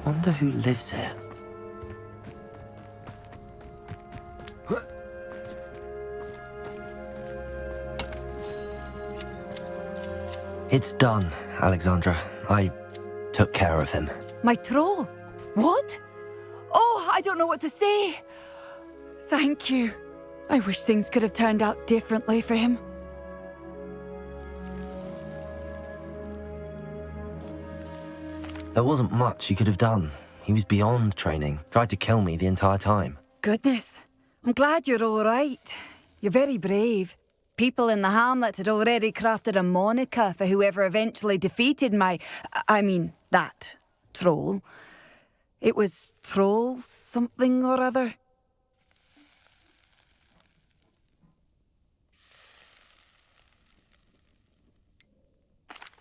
Wonder who lives here. It's done, Alexandra. I took care of him. My troll? What? Oh, I don't know what to say. Thank you. I wish things could have turned out differently for him. There wasn't much you could have done. He was beyond training. Tried to kill me the entire time. Goodness. I'm glad you're all right. You're very brave. People in the hamlet had already crafted a moniker for whoever eventually defeated that troll. It was Troll something or other.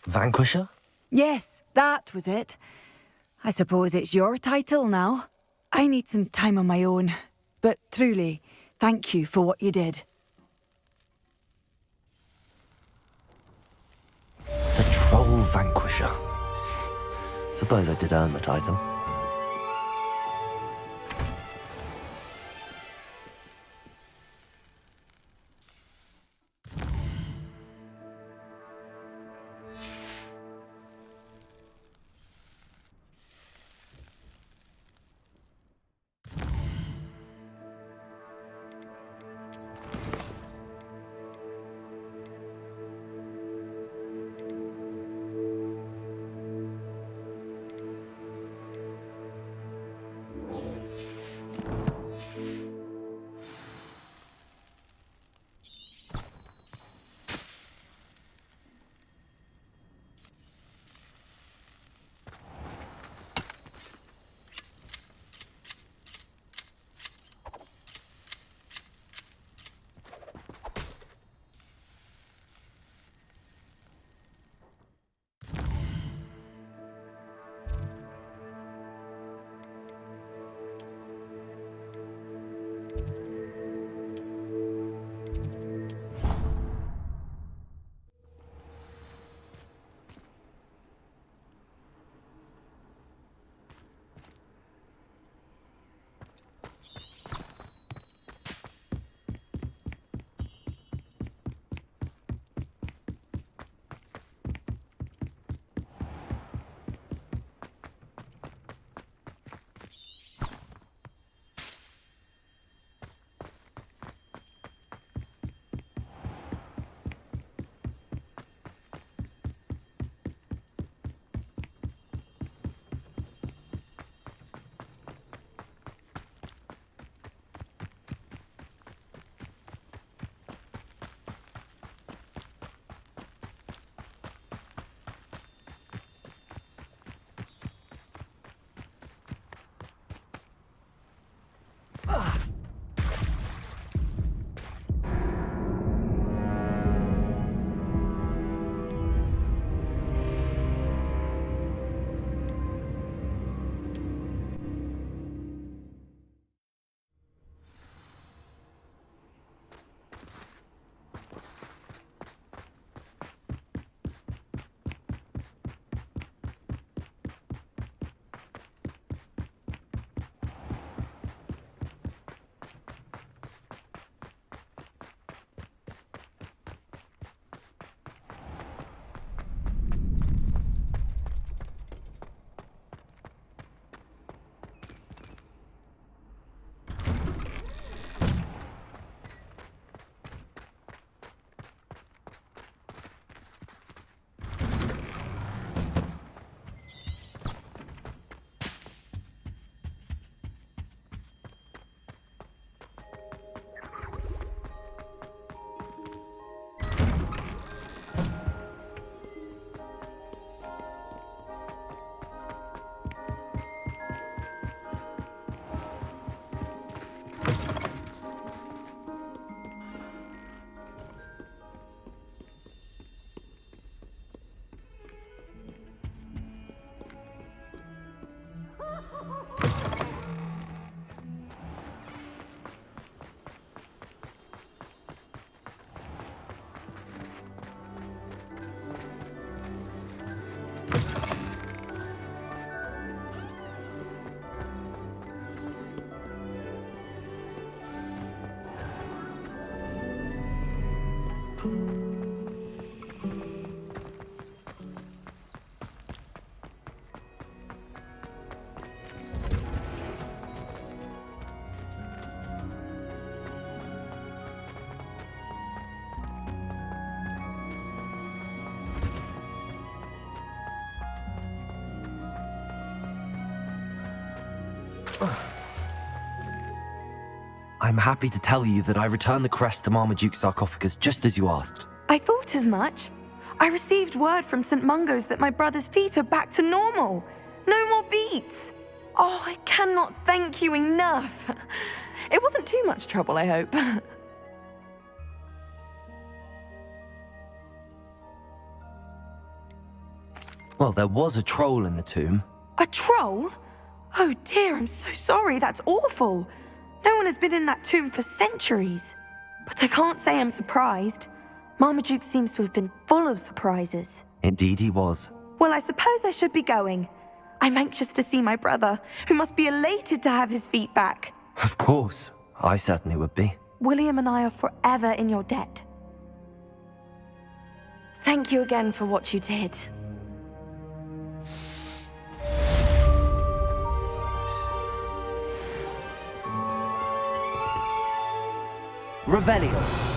Vanquisher? Yes, that was it. I suppose it's your title now. I need some time on my own. But truly, thank you for what you did. The Troll Vanquisher. Suppose I did earn the title. I'm happy to tell you that I returned the crest to Marmaduke's sarcophagus just as you asked. I thought as much. I received word from St. Mungo's that my brother's feet are back to normal. No more beats. Oh, I cannot thank you enough. It wasn't too much trouble, I hope. Well, there was a troll in the tomb. A troll? Oh dear, I'm so sorry. That's awful. No one has been in that tomb for centuries. But I can't say I'm surprised. Marmaduke seems to have been full of surprises. Indeed he was. Well, I suppose I should be going. I'm anxious to see my brother, who must be elated to have his feet back. Of course. I certainly would be. William and I are forever in your debt. Thank you again for what you did. Revelio.